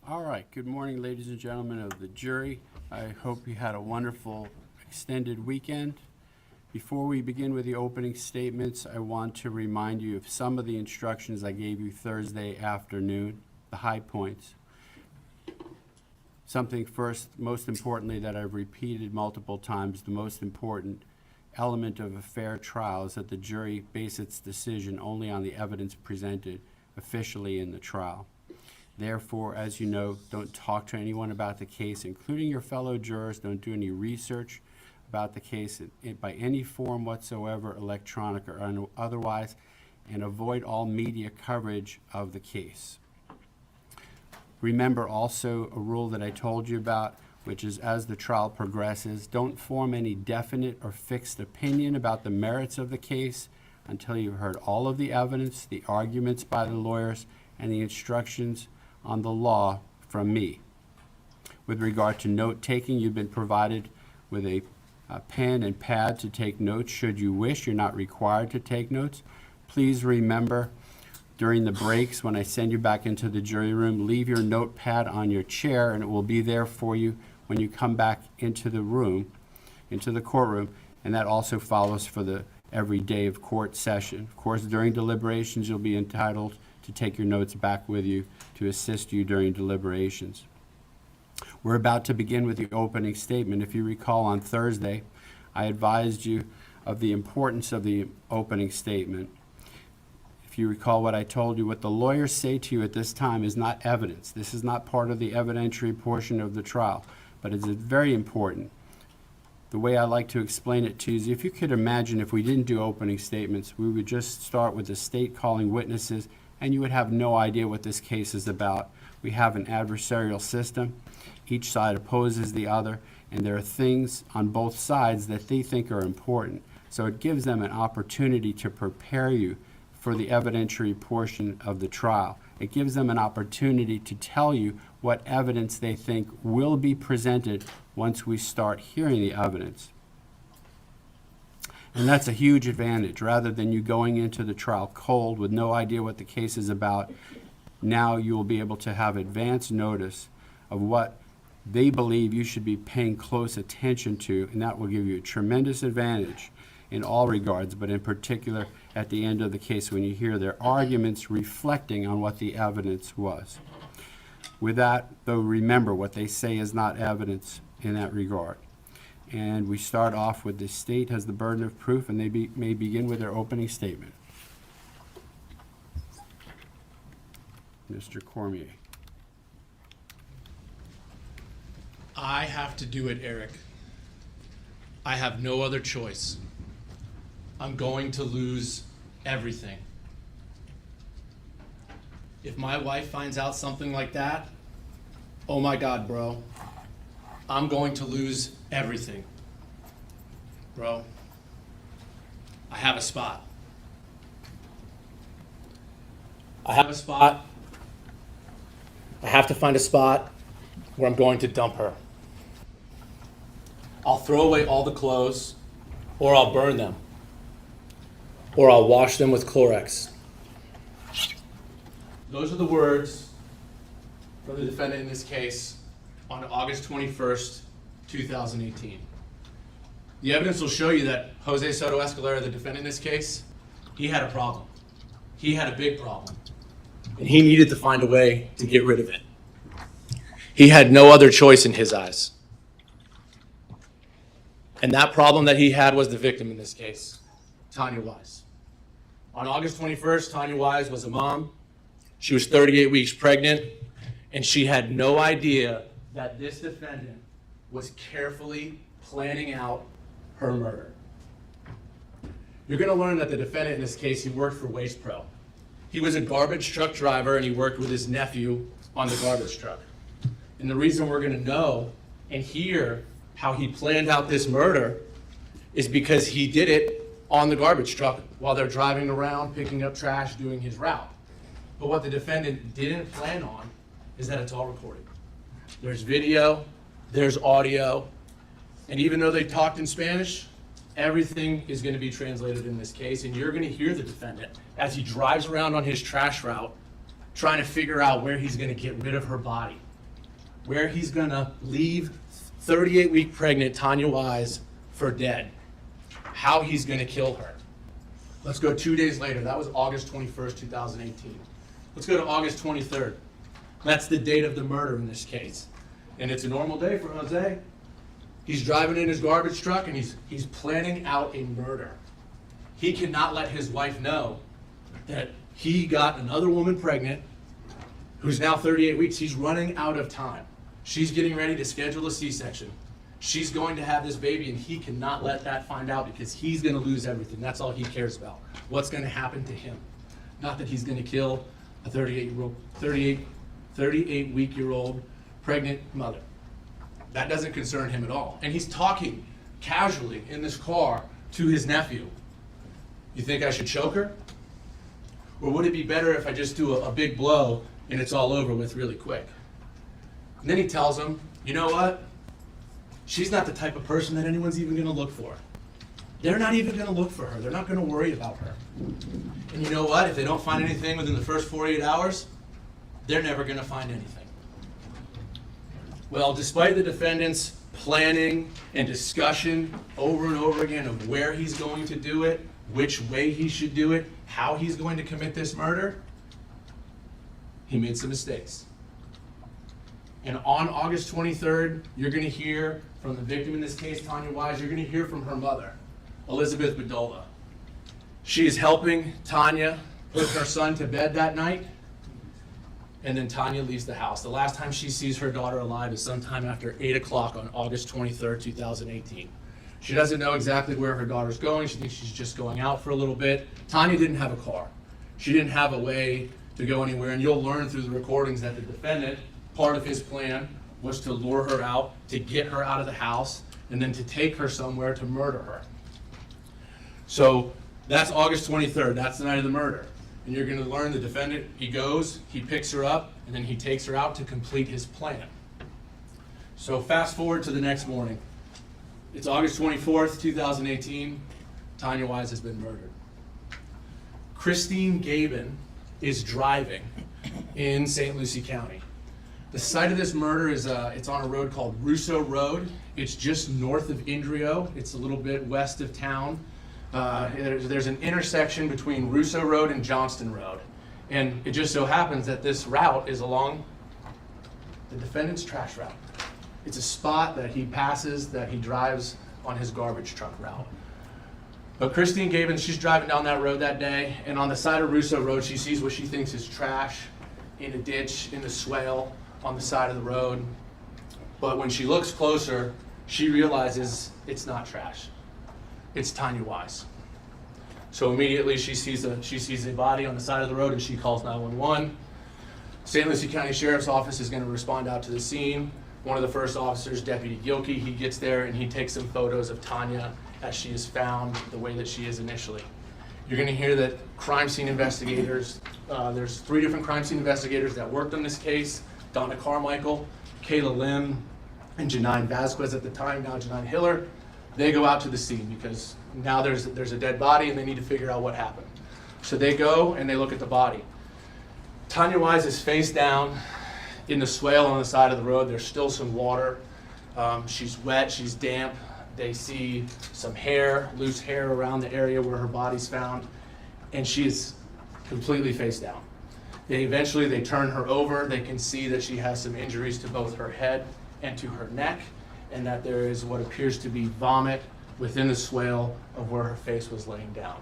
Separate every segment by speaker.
Speaker 1: All right, good morning, ladies and gentlemen of the jury. I hope you had a wonderful extended weekend. Before we begin with the opening statements, I want to remind you of some of the instructions I gave you Thursday afternoon, the high points. Something first, most importantly, that I've repeated multiple times, the most important element of a fair trial is that the jury base its decision only on the evidence presented officially in the trial. Therefore, as you know, don't talk to anyone about the case, including your fellow jurors. Don't do any research about the case by any form whatsoever, electronic or otherwise, and avoid all media coverage of the case. Remember also a rule that I told you about, which is as the trial progresses, don't form any definite or fixed opinion about the merits of the case until you've heard all of the evidence, the arguments by the lawyers, and the instructions on the law from me. With regard to note-taking, you've been provided with a pen and pad to take notes should you wish. You're not required to take notes. Please remember, during the breaks, when I send you back into the jury room, leave your notepad on your chair, and it will be there for you when you come back into the room, into the courtroom, and that also follows for the every day of court session. Of course, during deliberations, you'll be entitled to take your notes back with you to assist you during deliberations. We're about to begin with the opening statement. If you recall, on Thursday, I advised you of the importance of the opening statement. If you recall what I told you, what the lawyers say to you at this time is not evidence. This is not part of the evidentiary portion of the trial, but it's very important. The way I like to explain it to you is if you could imagine if we didn't do opening statements, we would just start with the state calling witnesses, and you would have no idea what this case is about. We have an adversarial system. Each side opposes the other, and there are things on both sides that they think are important. So it gives them an opportunity to prepare you for the evidentiary portion of the trial. It gives them an opportunity to tell you what evidence they think will be presented once we start hearing the evidence. And that's a huge advantage. Rather than you going into the trial cold with no idea what the case is about, now you will be able to have advance notice of what they believe you should be paying close attention to, and that will give you a tremendous advantage in all regards, but in particular at the end of the case when you hear their arguments reflecting on what the evidence was. With that, though, remember what they say is not evidence in that regard. And we start off with the state has the burden of proof, and they may begin with their opening statement. Mr. Cormier.
Speaker 2: I have to do it, Eric. I have no other choice. I'm going to lose everything. If my wife finds out something like that, oh my God, bro, I'm going to lose everything. Bro, I have a spot. I have to find a spot where I'm going to dump her. I'll throw away all the clothes, or I'll burn them, or I'll wash them with Clorox. Those are the words from the defendant in this case on August 21st, 2018. The evidence will show you that Jose Soto-Escalera, the defendant in this case, he had a problem. He had a big problem, and he needed to find a way to get rid of it. He had no other choice in his eyes. And that problem that he had was the victim in this case, Tania Wise. On August 21st, Tania Wise was a mom. She was 38 weeks pregnant, and she had no idea that this defendant was carefully planning out her murder. You're going to learn that the defendant in this case, he worked for Waste Pro. He was a garbage truck driver, and he worked with his nephew on the garbage truck. And the reason we're going to know and hear how he planned out this murder is because he did it on the garbage truck while they're driving around, picking up trash, doing his route. But what the defendant didn't plan on is that it's all recorded. There's video, there's audio, and even though they talked in Spanish, everything is going to be translated in this case, and you're going to hear the defendant as he drives around on his trash route trying to figure out where he's going to get rid of her body. where he's gonna leave 38-week pregnant Tania Wise for dead, how he's gonna kill her. Let's go 2 days later. That was August 21st, 2018. Let's go to August 23rd. That's the date of the murder in this case. And it's a normal day for Jose. He's driving in his garbage truck and he's planning out a murder. He cannot let his wife know that he got another woman pregnant who's now 38 weeks. He's running out of time. She's getting ready to schedule a C-section. She's going to have this baby, and he cannot let that find out because he's going to lose everything. That's all he cares about. What's going to happen to him? Not that he's going to kill a 38-week-year-old pregnant mother. That doesn't concern him at all. And he's talking casually in this car to his nephew. You think I should choke her? Or would it be better if I just do a big blow and it's all over with really quick? And then he tells him, you know what? She's not the type of person that anyone's even gonna look for. They're not even gonna look for her. They're not gonna worry about her. And you know what? If they don't find anything within the first 48 hours, they're never gonna find anything. Well, despite the defendant's planning and discussion over and over again of where he's going to do it, which way he should do it, how he's going to commit this murder, he made some mistakes. And on August 23rd, you're going to hear from the victim in this case, Tania Wise. You're going to hear from her mother, Elizabeth Bedolla. She is helping Tania put her son to bed that night, and then Tania leaves the house. The last time she sees her daughter alive is sometime after 8 o'clock on August 23rd, 2018. She doesn't know exactly where her daughter's going. She thinks she's just going out for a little bit. Tania didn't have a car. She didn't have a way to go anywhere, and you'll learn through the recordings that the defendant, part of his plan was to lure her out, to get her out of the house, and then to take her somewhere to murder her. So that's August 23rd. That's the night of the murder. And you're going to learn the defendant, he goes, he picks her up, and then he takes her out to complete his plan. So fast forward to the next morning. It's August 24th, 2018. Tania Wise has been murdered. Christine Gabin is driving in St. Lucie County. The site of this murder is it's on a road called Russo Road. It's just north of Indrio. It's a little bit west of town. There's an intersection between Russo Road and Johnston Road. And it just so happens that this route is along the defendant's trash route. It's a spot that he passes, that he drives on his garbage truck route. But Christine Gabin, she's driving down that road that day, and on the side of Russo Road, she sees what she thinks is trash in a ditch, in the swale, on the side of the road. But when she looks closer, she realizes it's not trash. It's Tania Wise. So immediately she sees a body on the side of the road and she calls 911. St. Lucie County Sheriff's Office is going to respond out to the scene. One of the first officers, Deputy Gilkey, he gets there and he takes some photos of Tania as she is found the way that she is initially. You're going to hear that crime scene investigators, there's 3 different crime scene investigators that worked on this case. Donna Carmichael, Kayla Lim, and Janine Vasquez at the time, now Janine Hiller. They go out to the scene because now there's a dead body and they need to figure out what happened. So they go and they look at the body. Tania Wise is face down in the swale on the side of the road. There's still some water. She's wet, she's damp. They see some hair, loose hair around the area where her body's found, and she is completely face down. Eventually they turn her over. They can see that she has some injuries to both her head and to her neck, and that there is what appears to be vomit within the swale of where her face was laying down.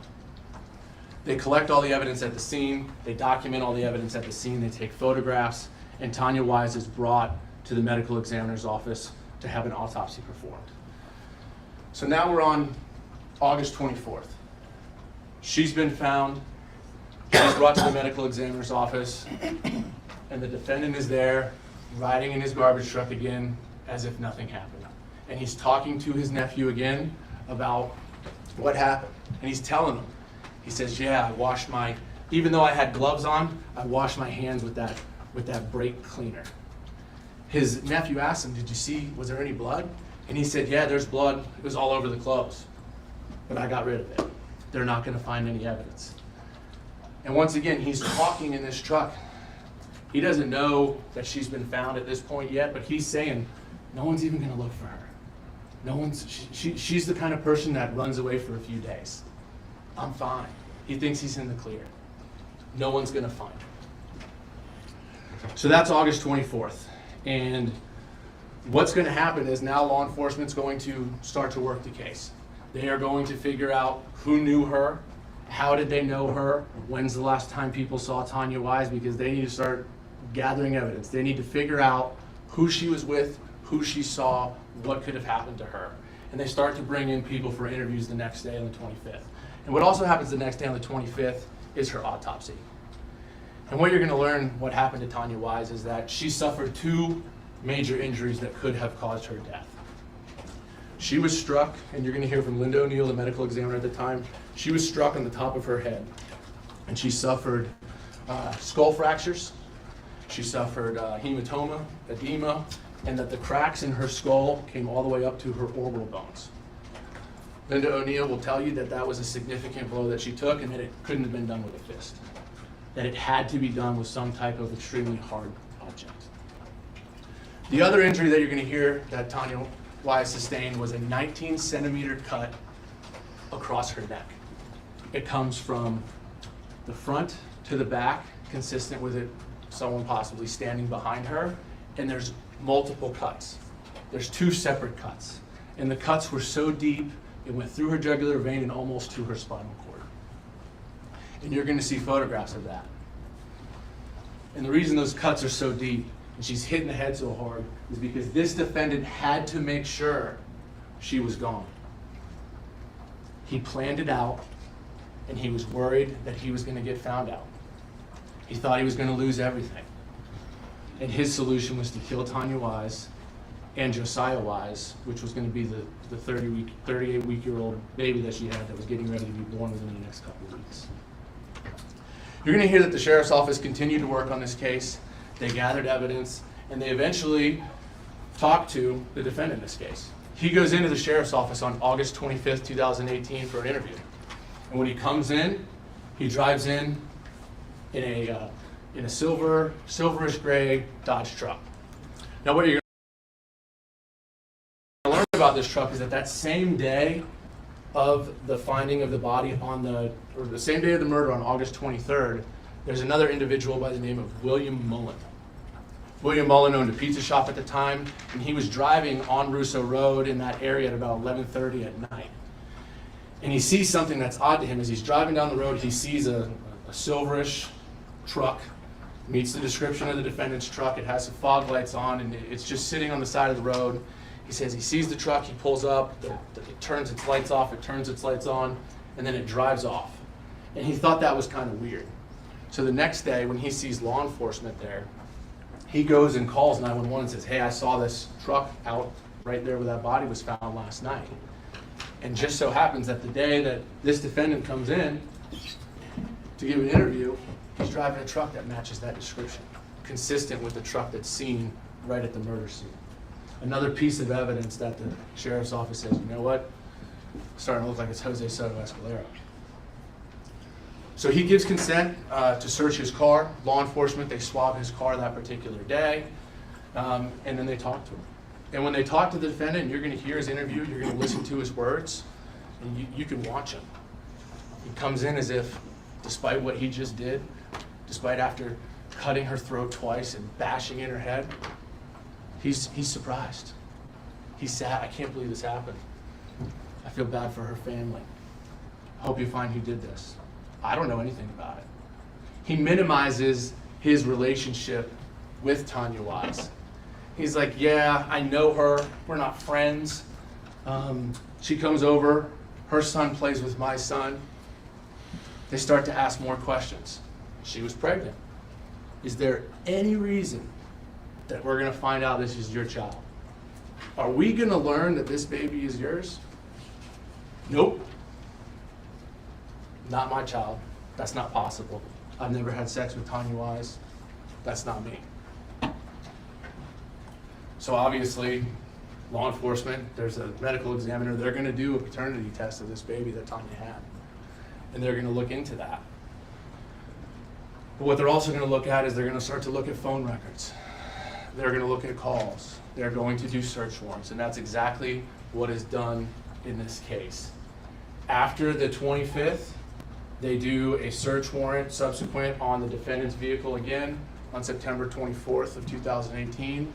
Speaker 2: They collect all the evidence at the scene. They document all the evidence at the scene. They take photographs, and Tania Wise is brought to the medical examiner's office to have an autopsy performed. So now we're on August 24th. She's been found. She's brought to the medical examiner's office, and the defendant is there, riding in his garbage truck again, as if nothing happened. And he's talking to his nephew again about what happened. And he's telling him, he says, yeah, even though I had gloves on, I washed my hands with that brake cleaner. His nephew asked him, did you see, was there any blood? And he said, yeah, there's blood. It was all over the clothes. But I got rid of it. They're not going to find any evidence. And once again, he's talking in this truck. He doesn't know that she's been found at this point yet, but he's saying, no one's even gonna look for her. She's the kind of person that runs away for a few days. I'm fine. He thinks he's in the clear. No one's gonna find her. So that's August 24th. And what's gonna happen is now law enforcement's going to start to work the case. They are going to figure out who knew her, how did they know her, when's the last time people saw Tania Wise, because they need to start gathering evidence. They need to figure out who she was with, who she saw, what could have happened to her. And they start to bring in people for interviews the next day on the 25th. And what also happens the next day on the 25th is her autopsy. And what you're gonna learn what happened to Tania Wise is that she suffered 2 major injuries that could have caused her death. She was struck, and you're gonna hear from Linda O'Neill, the medical examiner at the time, she was struck on the top of her head. And she suffered skull fractures, she suffered hematoma, edema, and that the cracks in her skull came all the way up to her orbital bones. Linda O'Neill will tell you that that was a significant blow that she took and that it couldn't have been done with a fist. That it had to be done with some type of extremely hard object. The other injury that you're going to hear that Tania Wise sustained was a 19-centimeter cut across her neck. It comes from the front to the back, consistent with it, someone possibly standing behind her, and there's multiple cuts. There's 2 separate cuts, and the cuts were so deep it went through her jugular vein and almost to her spinal cord. And you're going to see photographs of that. And the reason those cuts are so deep and she's hitting the head so hard is because this defendant had to make sure she was gone. He planned it out, and he was worried that he was going to get found out. He thought he was going to lose everything. And his solution was to kill Tania Wise and Josiah Wise, which was going to be the 38-week-old baby that she had that was getting ready to be born within the next couple of weeks. You're going to hear that the sheriff's office continued to work on this case. They gathered evidence, and they eventually talked to the defendant in this case. He goes into the sheriff's office on August 25th, 2018 for an interview. And when he comes in, he drives in a silverish gray Dodge truck. Now what you're going to learn about this truck is that that same day of the finding of the body or the same day of the murder on August 23rd, there's another individual by the name of William Mullen. William Mullen owned a pizza shop at the time, and he was driving on Russo Road in that area at about 11:30 at night. And he sees something that's odd to him. As he's driving down the road, he sees a silverish truck, meets the description of the defendant's truck. It has some fog lights on, and it's just sitting on the side of the road. He says he sees the truck, he pulls up, it turns its lights off, it turns its lights on, and then it drives off. And he thought that was kind of weird. So the next day, when he sees law enforcement there, he goes and calls 911 and says, hey, I saw this truck out right there where that body was found last night. And just so happens that the day that this defendant comes in to give an interview, he's driving a truck that matches that description, consistent with the truck that's seen right at the murder scene. Another piece of evidence that the sheriff's office says, you know what, it's starting to look like it's Jose Soto-Escalera. So he gives consent to search his car. Law enforcement, they swab his car that particular day, and then they talk to him. And when they talk to the defendant, you're going to hear his interview, you're going to listen to his words, and you can watch him. He comes in as if, despite what he just did, despite after cutting her throat twice and bashing in her head, he's surprised. He's sad. I can't believe this happened. I feel bad for her family. I hope you find who did this. I don't know anything about it. He minimizes his relationship with Tania Wise. He's like, yeah, I know her. We're not friends. She comes over. Her son plays with my son. They start to ask more questions. She was pregnant. Is there any reason that we're going to find out this is your child? Are we going to learn that this baby is yours? Nope. Not my child. That's not possible. I've never had sex with Tania Wise. That's not me. So obviously, law enforcement, there's a medical examiner, they're going to do a paternity test of this baby that Tania had. And they're going to look into that. But what they're also going to look at is they're going to start to look at phone records. They're going to look at calls. They're going to do search warrants, and that's exactly what is done in this case. After the 25th, they do a search warrant subsequent on the defendant's vehicle again on September 24th of 2018.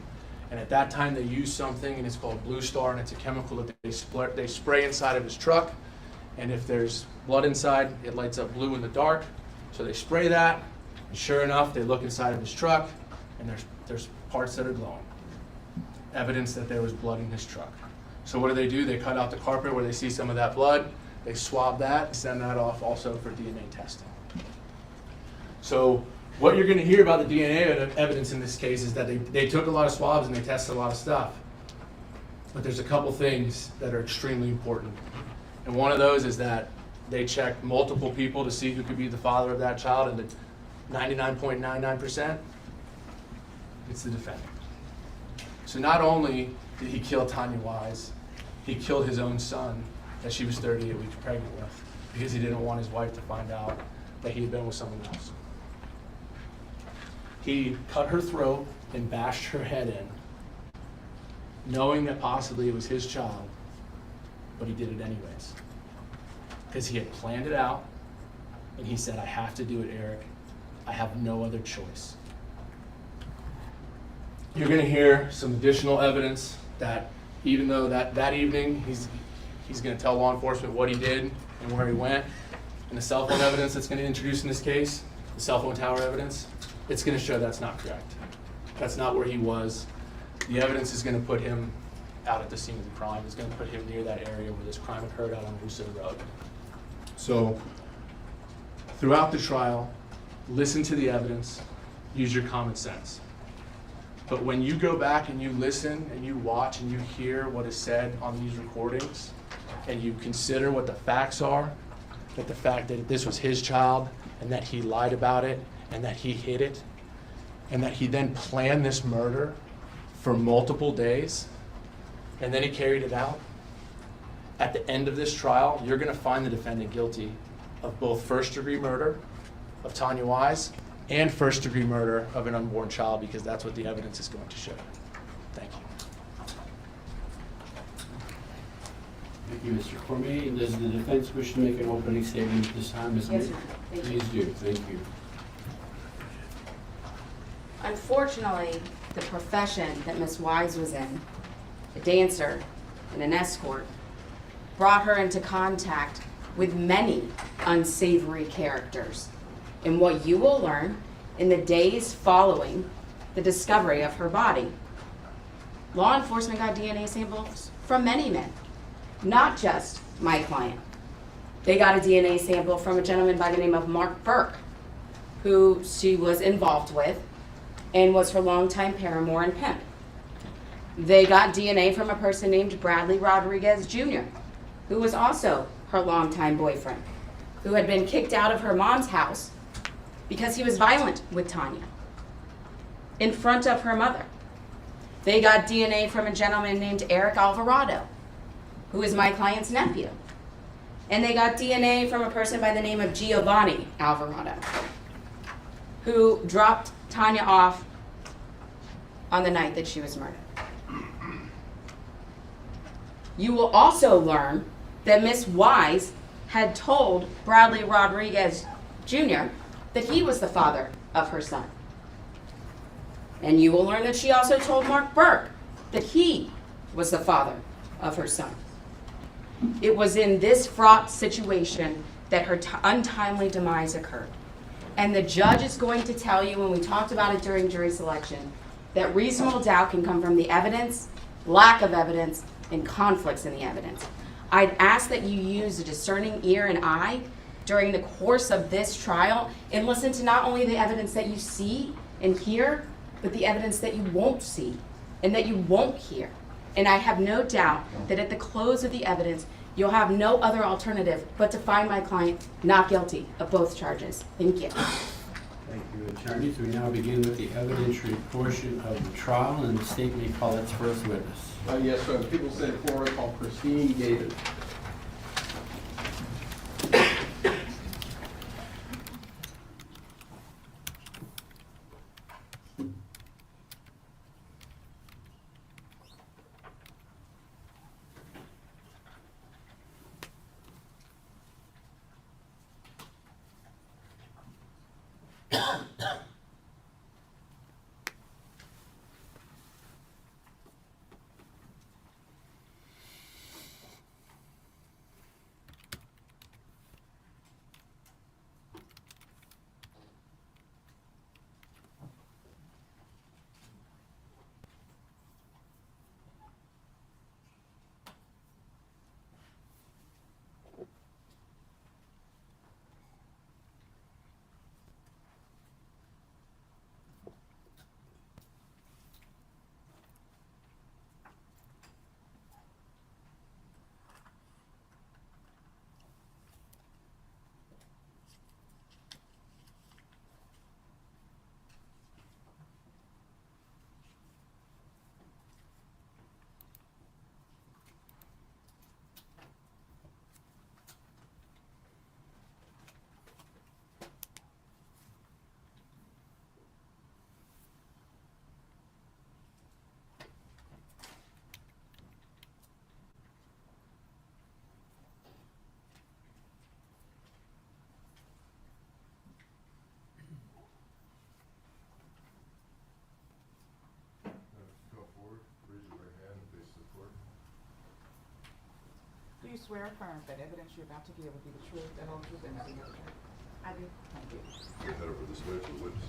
Speaker 2: And at that time, they use something, and it's called Blue Star, and it's a chemical that they spray inside of his truck. And if there's blood inside, it lights up blue in the dark. So they spray that, and sure enough, they look inside of his truck, and there's parts that are glowing. Evidence that there was blood in his truck. So what do? They cut out the carpet where they see some of that blood. They swab that, send that off also for DNA testing. So what you're going to hear about the DNA evidence in this case is that they took a lot of swabs and they tested a lot of stuff. But there's a couple things that are extremely important. And one of those is that they checked multiple people to see who could be the father of that child, and the 99.99%, it's the defendant. So not only did he kill Tania Wise, he killed his own son that she was 38 weeks pregnant with, because he didn't want his wife to find out that he had been with someone else. He cut her throat and bashed her head in, knowing that possibly it was his child, but he did it anyways. Because he had planned it out, and he said, I have to do it, Eric. I have no other choice. You're going to hear some additional evidence that even though that evening he's going to tell law enforcement what he did and where he went, and the cell phone evidence that's going to introduce in this case, the cell phone tower evidence, it's going to show that's not correct. That's not where he was. The evidence is going to put him out at the scene of the crime. It's going to put him near that area where this crime occurred out on Lucie Road. So throughout the trial, listen to the evidence, use your common sense. But when you go back and you listen and you watch and you hear what is said on these recordings, and you consider what the facts are, that the fact that this was his child and that he lied about it and that he hid it and that he then planned this murder for multiple days and then he carried it out, at the end of this trial, you're going to find the defendant guilty of both first-degree murder of Tania Wise and first-degree murder of an unborn child, because that's what the evidence is going to show. Thank you.
Speaker 1: Thank you, Mr. Cormier. Does the defense wish to make an opening statement at this time, Ms.
Speaker 3: Yes,
Speaker 1: Mead?
Speaker 3: sir. Thank you.
Speaker 1: Please do. Thank you.
Speaker 3: Unfortunately, the profession that Miss Wise was in, a dancer and an escort, brought her into contact with many unsavory characters. And what you will learn in the days following the discovery of her body. Law enforcement got DNA samples from many men, not just my client. They got a DNA sample from a gentleman by the name of Mark Burke, who she was involved with and was her longtime paramour and pimp. They got DNA from a person named Bradley Rodriguez Jr., who was also her longtime boyfriend, who had been kicked out of her mom's house because he was violent with Tania in front of her mother. They got DNA from a gentleman named Eric Alvarado, who is my client's nephew. And they got DNA from a person by the name of Giovanni Alvarado, who dropped Tania off on the night that she was murdered. You will also learn that Miss Wise had told Bradley Rodriguez Jr. that he was the father of her son. And you will learn that she also told Mark Burke that he was the father of her son. It was in this fraught situation that her untimely demise occurred. And the judge is going to tell you, when we talked about it during jury selection, that reasonable doubt can come from the evidence, lack of evidence, and conflicts in the evidence. I'd ask that you use a discerning ear and eye during the course of this trial and listen to not only the evidence that you see and hear, but the evidence that you won't see and that you won't hear. And I have no doubt that at the close of the evidence, you'll have no other alternative but to find my client not guilty of both charges. Thank you.
Speaker 1: Thank you, attorneys. We now begin with the evidentiary portion of the trial, and the state may call its first witness.
Speaker 4: Yes, sir. People say Florida called Christine Gator.
Speaker 5: you swear or affirm that evidence you're about to give will be the truth, the whole truth, and nothing but the truth?
Speaker 3: I do.
Speaker 5: Thank you.
Speaker 6: Get that over this way for the witness.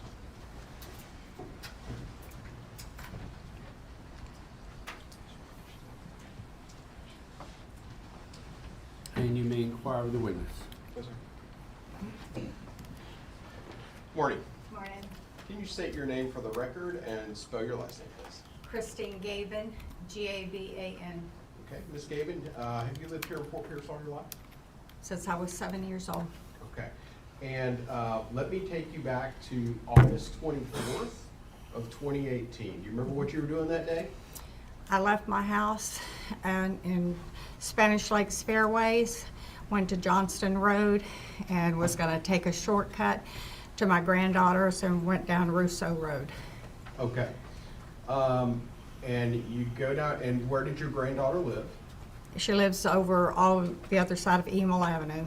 Speaker 1: And you may inquire of the witness.
Speaker 4: Yes, sir. Morning.
Speaker 7: Morning.
Speaker 4: Can you state your name for the record and spell your last name, please?
Speaker 7: Christine Gavin, Gaban.
Speaker 4: Okay, Ms. Gavin, have you lived here in Fort Pierce all your life?
Speaker 7: Since I was 7 years old.
Speaker 4: Okay, and let me take you back to August 24th of 2018. Do you remember what you were doing that day?
Speaker 7: I left my house and in Spanish Lakes Fairways, went to Johnston Road, and was going to take a shortcut to my granddaughter's and went down Russo Road.
Speaker 4: Okay. And you go down, and where did your granddaughter live?
Speaker 7: She lives over all the other side of Emil Avenue.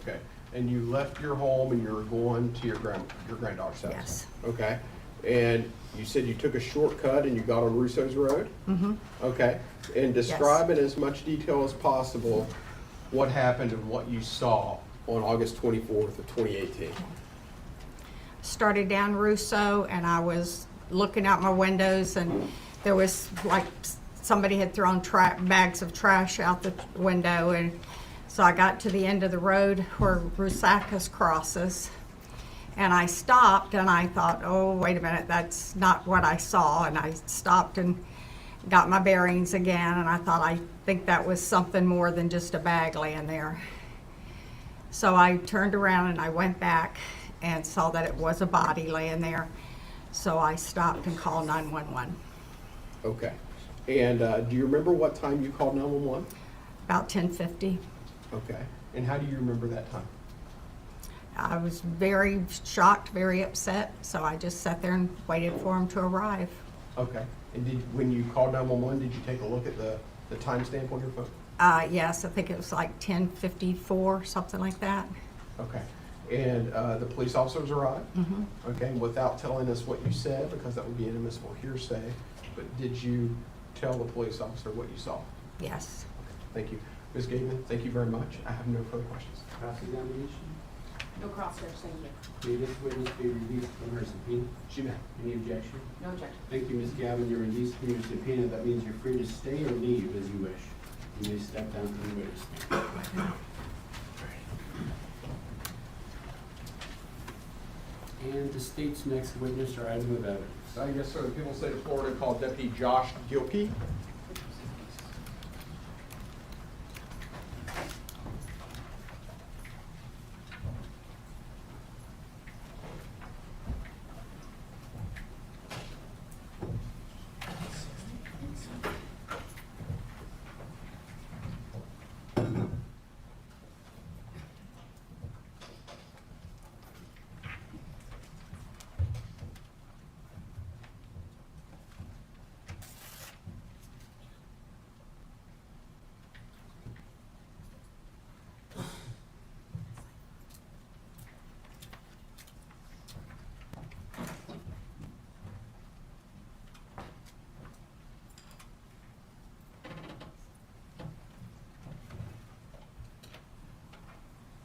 Speaker 4: Okay, and you left your home and you were going to your granddaughter's house?
Speaker 7: Yes.
Speaker 4: Okay, and you said you took a shortcut and you got on Russo's Road?
Speaker 7: Mm-hmm.
Speaker 4: Okay, and describe in as much detail as possible what happened and what you saw on August 24th of 2018.
Speaker 7: Started down Russo, and I was looking out my windows, and there was like somebody had thrown bags of trash out the window, and so I got to the end of the road where Rusacas crosses, and I stopped, and I thought, oh, wait a minute, that's not what I saw, and I stopped and got my bearings again, and I thought, I think that was something more than just a bag laying there. So I turned around and I went back and saw that it was a body laying there, so I stopped and called 911.
Speaker 4: Okay, and do you remember what time you called 911?
Speaker 7: About 10:50.
Speaker 4: Okay, and how do you remember that time?
Speaker 7: I was very shocked, very upset, so I just sat there and waited for him to arrive.
Speaker 4: Okay, and when you called 911, did you take a look at the timestamp on your phone?
Speaker 7: Yes, I think it was like 10:54, something like that.
Speaker 4: Okay, and the police officers arrived?
Speaker 7: Mhm.
Speaker 4: Okay, without telling us what you said, because that would be inadmissible hearsay, but did you tell the police officer what you saw?
Speaker 7: Yes.
Speaker 4: Thank you. Ms. Gaiman, thank you very much. I have no further questions.
Speaker 1: Cross-examination.
Speaker 3: No cross-search, thank you.
Speaker 1: May this witness be released from her subpoena?
Speaker 4: She may.
Speaker 1: Any objection?
Speaker 3: No objection.
Speaker 1: Thank you, Ms. Gavin. You're released from your subpoena. That means you're free to stay or leave as you wish. You may step down from the witness stand. And the state's next witness or item of evidence.
Speaker 4: Yes, sir. The people of the state of Florida call Deputy Josh Gilkey.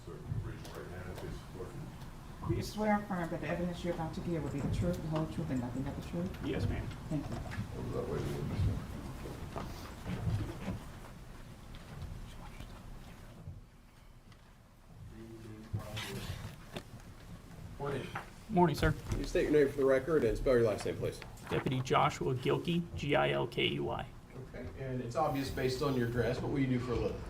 Speaker 6: So raise your right hand and face the floor.
Speaker 5: Do you swear or affirm that the evidence you're about to give will be the truth, the whole truth, and nothing but the truth?
Speaker 8: Yes, ma'am.
Speaker 5: Thank you.
Speaker 6: Over that way, the witness.
Speaker 4: Morning.
Speaker 8: Morning, sir.
Speaker 4: Can you state your name for the record and spell your last name, please?
Speaker 8: Deputy Joshua Gilkey, Gilkey.
Speaker 4: Okay, and it's obvious based on your dress, what will you do for a living?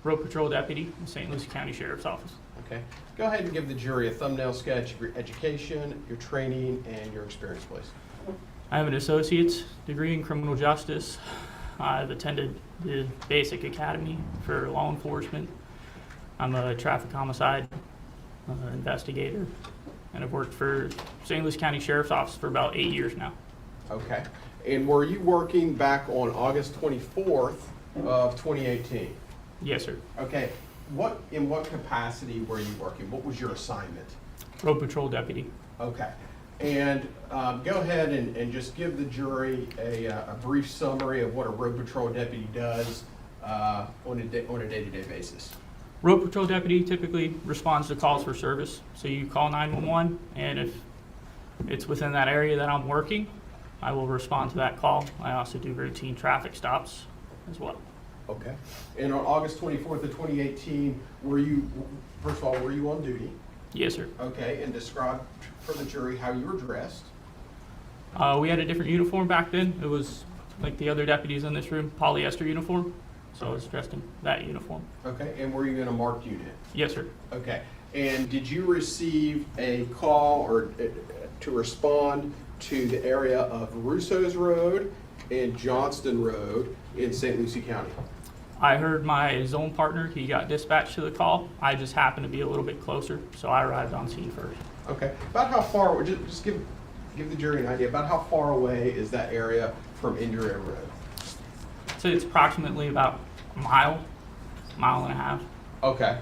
Speaker 8: Road Patrol Deputy in St. Lucie County Sheriff's Office.
Speaker 4: Okay, go ahead and give the jury a thumbnail sketch of your education, your training, and your experience, please.
Speaker 8: I have an associate's degree in criminal justice. I've attended the Basic Academy for law enforcement. I'm a traffic homicide investigator, and I've worked for St. Lucie County Sheriff's Office for about 8 years now.
Speaker 4: Okay, and were you working back on August 24th of 2018?
Speaker 8: Yes, sir.
Speaker 4: Okay, in what capacity were you working? What was your assignment?
Speaker 8: Road Patrol Deputy.
Speaker 4: Okay, and go ahead and just give the jury a brief summary of what a road patrol deputy does on a day-to-day basis?
Speaker 8: Road patrol deputy typically responds to calls for service. So you call 911, and if it's within that area that I'm working, I will respond to that call. I also do routine traffic stops as well.
Speaker 4: Okay. And on August 24th of 2018, first of all, were you on duty?
Speaker 8: Yes, sir.
Speaker 4: Okay, and describe for the jury how you were dressed.
Speaker 8: We had a different uniform back then. It was like the other deputies in this room, polyester uniform. So I was dressed in that uniform.
Speaker 4: Okay, and were you in a marked unit?
Speaker 8: Yes, sir.
Speaker 4: Okay, and did you receive a call or to respond to the area of Russo's Road and Johnston Road in St. Lucie County?
Speaker 8: I heard my zone partner, he got dispatched to the call. I just happened to be a little bit closer, so I arrived on scene first.
Speaker 4: Okay, about how far, just give the jury an idea, about how far away is that area from Indira Road?
Speaker 8: So it's approximately about a mile and a half.
Speaker 4: Okay,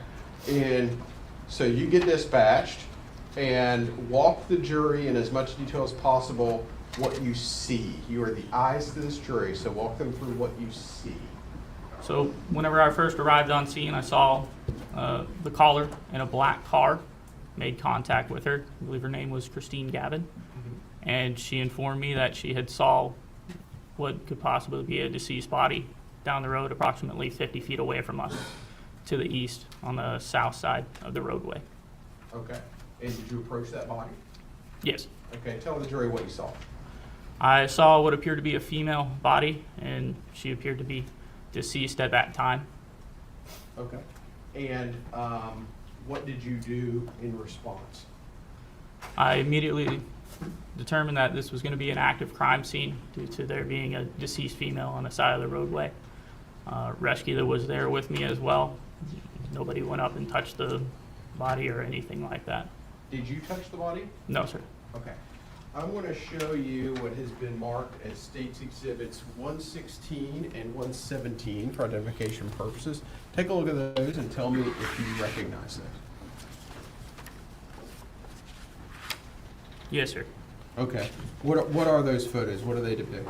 Speaker 4: and so you get dispatched and walk the jury in as much detail as possible what you see. You are the eyes to this jury, so walk them through what you see.
Speaker 8: So whenever I first arrived on scene, I saw the caller in a black car, made contact with her. I believe her name was Christine Gavin. And she informed me that she had saw what could possibly be a deceased body down the road approximately 50 feet away from us to the east on the south side of the roadway.
Speaker 4: Okay, and did you approach that body?
Speaker 8: Yes.
Speaker 4: Okay, tell the jury what you saw.
Speaker 8: I saw what appeared to be a female body, and she appeared to be deceased at that time.
Speaker 4: Okay, and what did you do in response?
Speaker 8: I immediately determined that this was going to be an active crime scene due to there being a deceased female on the side of the roadway. Rescue was there with me as well. Nobody went up and touched the body or anything like that.
Speaker 4: Did you touch the body?
Speaker 8: No, sir.
Speaker 4: Okay. I'm going to show you what has been marked as States Exhibits 116 and 117 for identification purposes. Take a look at those and tell me if you recognize those.
Speaker 8: Yes, sir.
Speaker 4: Okay. What are those photos? What do they depict?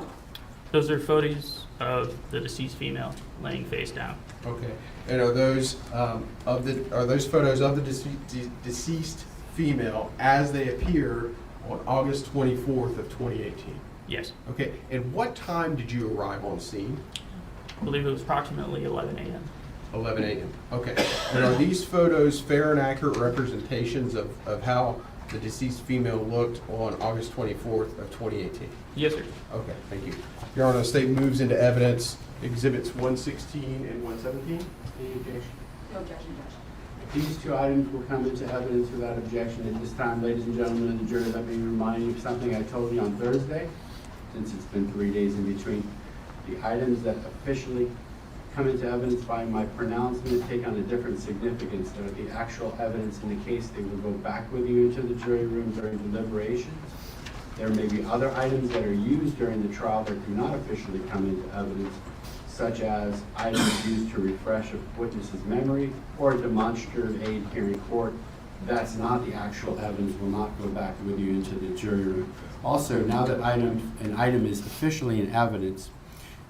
Speaker 8: Those are photos of the deceased female laying face down.
Speaker 4: Okay. And are those photos of the deceased female as they appeared on August 24th of 2018?
Speaker 8: Yes.
Speaker 4: Okay. And what time did you arrive on scene?
Speaker 8: I believe it was approximately 11 a.m.
Speaker 4: 11 a.m. Okay. And are these photos fair and accurate representations of how the deceased female looked on August 24th of 2018?
Speaker 8: Yes, sir.
Speaker 4: Okay, thank you. Your Honor, the state moves into evidence Exhibits 116 and 117.
Speaker 1: Any objection?
Speaker 3: No objection, Judge.
Speaker 1: These two items will come into evidence without objection at this time. Ladies and gentlemen of the jury, let me remind you of something I told you on Thursday, since it's been 3 days in between. The items that officially come into evidence by my pronouncement take on a different significance. They're the actual evidence in the case. They will go back with you into the jury room during deliberations. There may be other items that are used during the trial that do not officially come into evidence, such as items used to refresh a witness's memory or a demonstrative aid here in court. That's not the actual evidence, will not go back with you into the jury room. Also, now that an item is officially in evidence,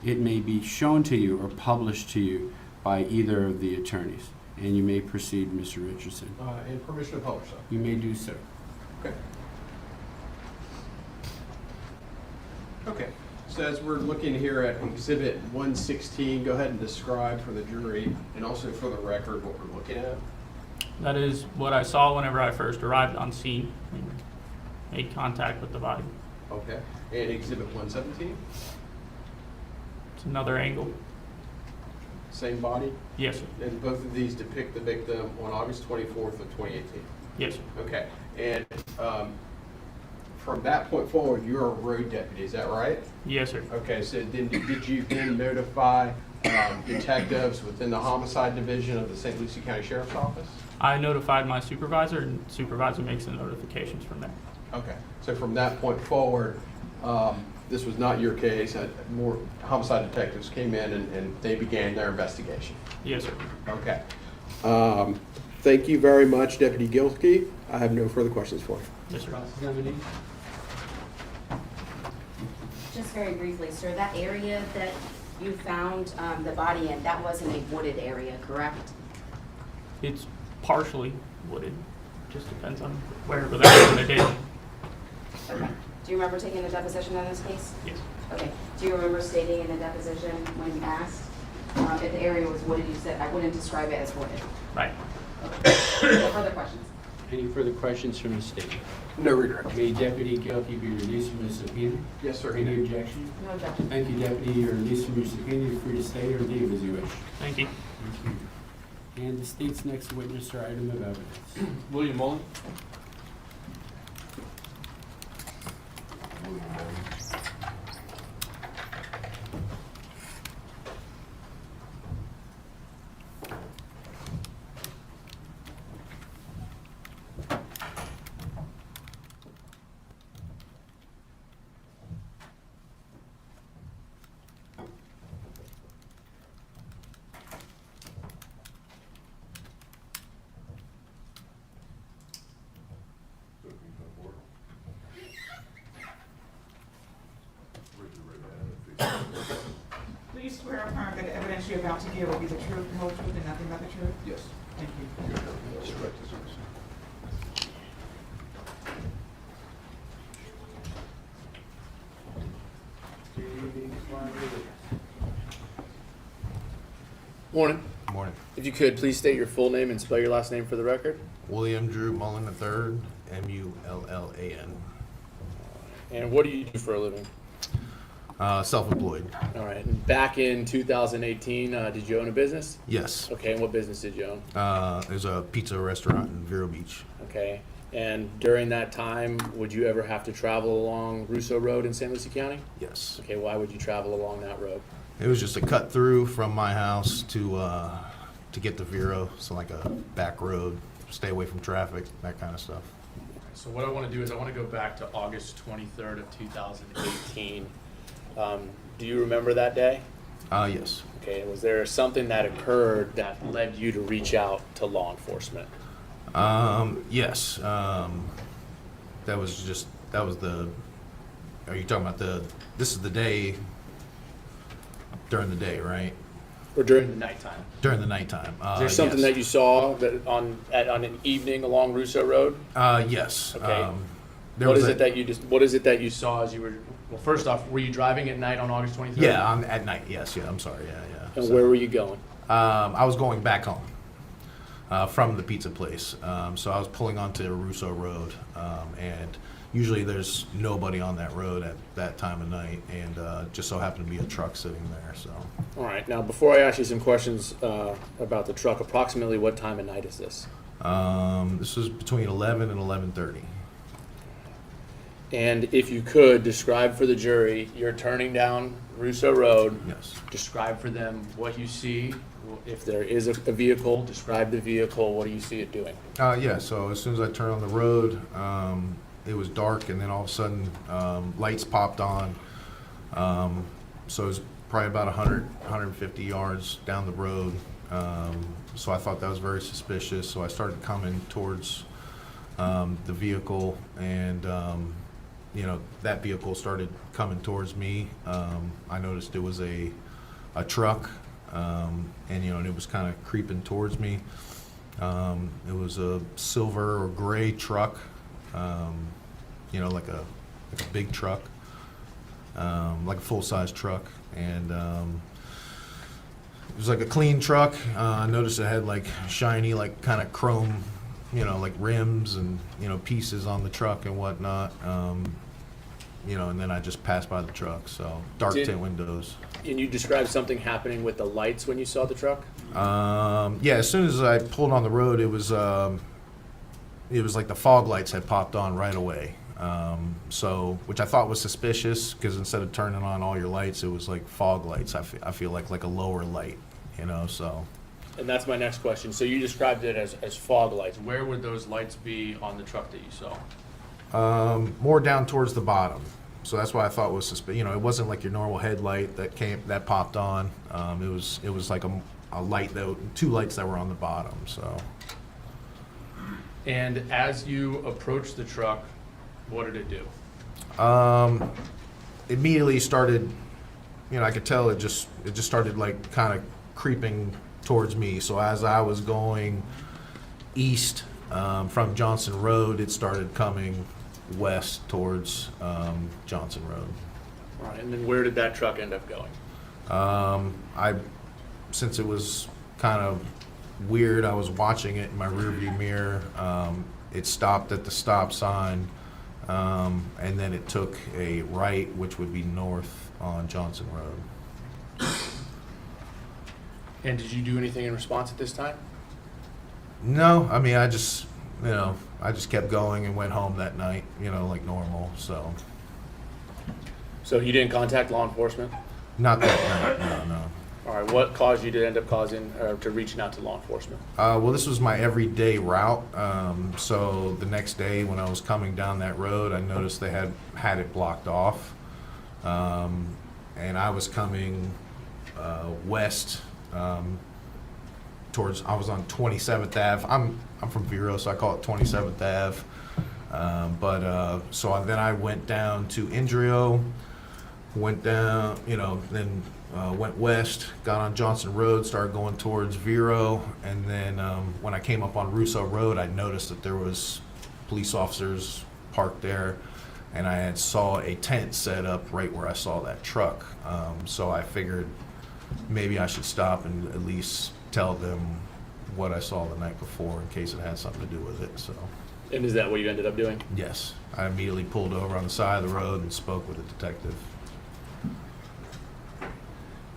Speaker 1: it may be shown to you or published to you by either of the attorneys. And you may proceed, Mr. Richardson.
Speaker 4: And permission to publish, sir.
Speaker 1: You may do so.
Speaker 4: Okay. Okay, so as we're looking here at Exhibit 116, go ahead and describe for the jury and also for the record what we're looking at.
Speaker 8: That is what I saw whenever I first arrived on scene and made contact with the body.
Speaker 4: Okay, and Exhibit 117,
Speaker 8: It's another angle.
Speaker 4: same body,
Speaker 8: Yes, sir.
Speaker 4: and both of these depict the victim on August 24th of 2018.
Speaker 8: Yes, sir.
Speaker 4: Okay, and from that point forward, you're a road deputy, is that right?
Speaker 8: Yes, sir.
Speaker 4: Okay, so then did you then notify detectives within the homicide division of the St. Lucie County Sheriff's Office?
Speaker 8: I notified my supervisor, and supervisor makes the notifications from there.
Speaker 4: Okay, so from that point forward, this was not your case, more homicide detectives came in and they began their investigation?
Speaker 8: Yes, sir.
Speaker 4: Okay. Thank you very much, Deputy Gilkey. I have no further questions for you.
Speaker 8: Yes, sir.
Speaker 3: Just very briefly, sir, that area that you found the body in, that wasn't a wooded area, correct?
Speaker 8: It's partially wooded, just depends on where, but that wasn't a day.
Speaker 3: Okay. Do you remember taking a deposition in this case?
Speaker 8: Yes.
Speaker 3: Okay. Do you remember stating in the deposition when asked if the area was wooded, you said, I wouldn't describe it as wooded?
Speaker 8: Right.
Speaker 3: No further questions?
Speaker 1: Any further questions from the state?
Speaker 4: No regret.
Speaker 1: May Deputy Kelty be released from the subpoena?
Speaker 4: Yes, sir.
Speaker 1: Any objection?
Speaker 3: No objection.
Speaker 1: Thank you, Deputy. You're released from your subpoena. You're free to stay or leave as you wish.
Speaker 8: Thank you.
Speaker 1: Thank you. And the state's next witness or item of evidence.
Speaker 2: William Mullen?
Speaker 6: So if you come forward. Raise your right hand and face the camera.
Speaker 5: Do you swear or affirm that the evidence you're about to give will be the truth, the whole truth, and nothing but the truth?
Speaker 6: Yes.
Speaker 5: Thank you.
Speaker 6: That's correct, yes, sir.
Speaker 2: Morning.
Speaker 9: Morning.
Speaker 2: If you could, please state your full name and spell your last name for the record.
Speaker 9: William Drew Mullen III, M-U-L-L-A-N.
Speaker 2: And what do you do for a living?
Speaker 9: Self-employed.
Speaker 2: All right. And back in 2018, did you own a business?
Speaker 9: Yes.
Speaker 2: Okay. And what business did you own?
Speaker 9: There's a pizza restaurant in Vero Beach.
Speaker 2: Okay. And during that time, would you ever have to travel along Russo Road in St. Lucie County?
Speaker 9: Yes.
Speaker 2: Okay. Why would you travel along that road?
Speaker 9: It was just a cut through from my house to get to Vero, so like a back road, stay away from traffic, that kind of stuff.
Speaker 2: So what I want to do is I want to go back to August 23rd of 2018. Do you remember that day?
Speaker 9: Yes.
Speaker 2: Okay. Was there something that occurred that led you to reach out to law enforcement?
Speaker 9: Yes. That was the, are you talking about this is the day, during the day, right?
Speaker 2: Or during the nighttime?
Speaker 9: During the nighttime.
Speaker 2: Is there something
Speaker 9: yes.
Speaker 2: that you saw that on an evening along Russo Road?
Speaker 9: Yes.
Speaker 2: Okay.
Speaker 9: There
Speaker 2: What
Speaker 9: was
Speaker 2: is
Speaker 9: a-
Speaker 2: it that you just? What is it that you saw as you were? Well, first off, were you driving at night on August 23rd?
Speaker 9: Yeah, at night. Yes, yeah. I'm sorry. Yeah.
Speaker 2: And
Speaker 9: So,
Speaker 2: where were you going?
Speaker 9: I was going back home from the pizza place. So I was pulling onto Russo Road, and usually there's nobody on that road at that time of night, and just so happened to be a truck sitting there. So
Speaker 2: All right. Now, before I ask you some questions about the truck, approximately what time of night is this?
Speaker 9: this was between 11 and 11:30.
Speaker 2: And if you could describe for the jury, you're turning down Russo Road.
Speaker 9: Yes.
Speaker 2: Describe for them what you see. If there is a vehicle, describe the vehicle. What do you see it doing?
Speaker 9: Yeah. So as soon as I turned on the road, it was dark, and then all of a sudden, lights popped on. So it was probably about 150 yards down the road. So I thought that was very suspicious. So I started coming towards the vehicle, and that vehicle started coming towards me. I noticed it was a truck, and it was kind of creeping towards me. It was a silver or gray truck, like a big truck, like a full-size truck, and it was like a clean truck. I noticed it had like shiny, like kind of chrome, like rims and pieces on the truck and whatnot. And then I just passed by the truck. So dark tint windows.
Speaker 2: And you described something happening with the lights when you saw the truck?
Speaker 9: Yeah, as soon as I pulled on the road, it was like the fog lights had popped on right away. Which I thought was suspicious, because instead of turning on all your lights, it was like fog lights. I feel like a lower light, so.
Speaker 2: And that's my next question. So you described it as fog lights. Where would those lights be on the truck that you saw?
Speaker 9: More down towards the bottom. So that's why I thought was suspicious. It wasn't like your normal headlight that popped on. It was like a light, two lights that were on the bottom. So.
Speaker 2: And as you approached the truck, what did it do?
Speaker 9: Immediately started I could tell it just started like kind of creeping towards me. So as I was going east from Johnson Road, it started coming west towards Johnson Road.
Speaker 2: All right, and then where did that truck end up going?
Speaker 9: Since it was kind of weird, I was watching it in my rearview mirror. It stopped at the stop sign, and then it took a right, which would be north on Johnson Road.
Speaker 2: And did you do anything in response at this time?
Speaker 9: No, I mean, I just kept going and went home that night, like normal. So
Speaker 2: So you didn't contact law enforcement?
Speaker 9: not that night, no.
Speaker 2: All right, what caused you to end up to reaching out to law enforcement?
Speaker 9: Well, this was my everyday route. So the next day when I was coming down that road, I noticed they had it blocked off. And I was coming west towards, I was on 27th Ave. I'm from Vero, so I call it 27th Ave. So then I went down to Indrio, went down, then went west, got on Johnson Road, started going towards Vero, and then when I came up on Russo Road, I noticed that there was police officers parked there, and I had saw a tent set up right where I saw that truck. So I figured maybe I should stop and at least tell them what I saw the night before in case it had something to do with it. So
Speaker 2: And is that what you ended up doing?
Speaker 9: yes, I immediately pulled over on the side of the road and spoke with the detective.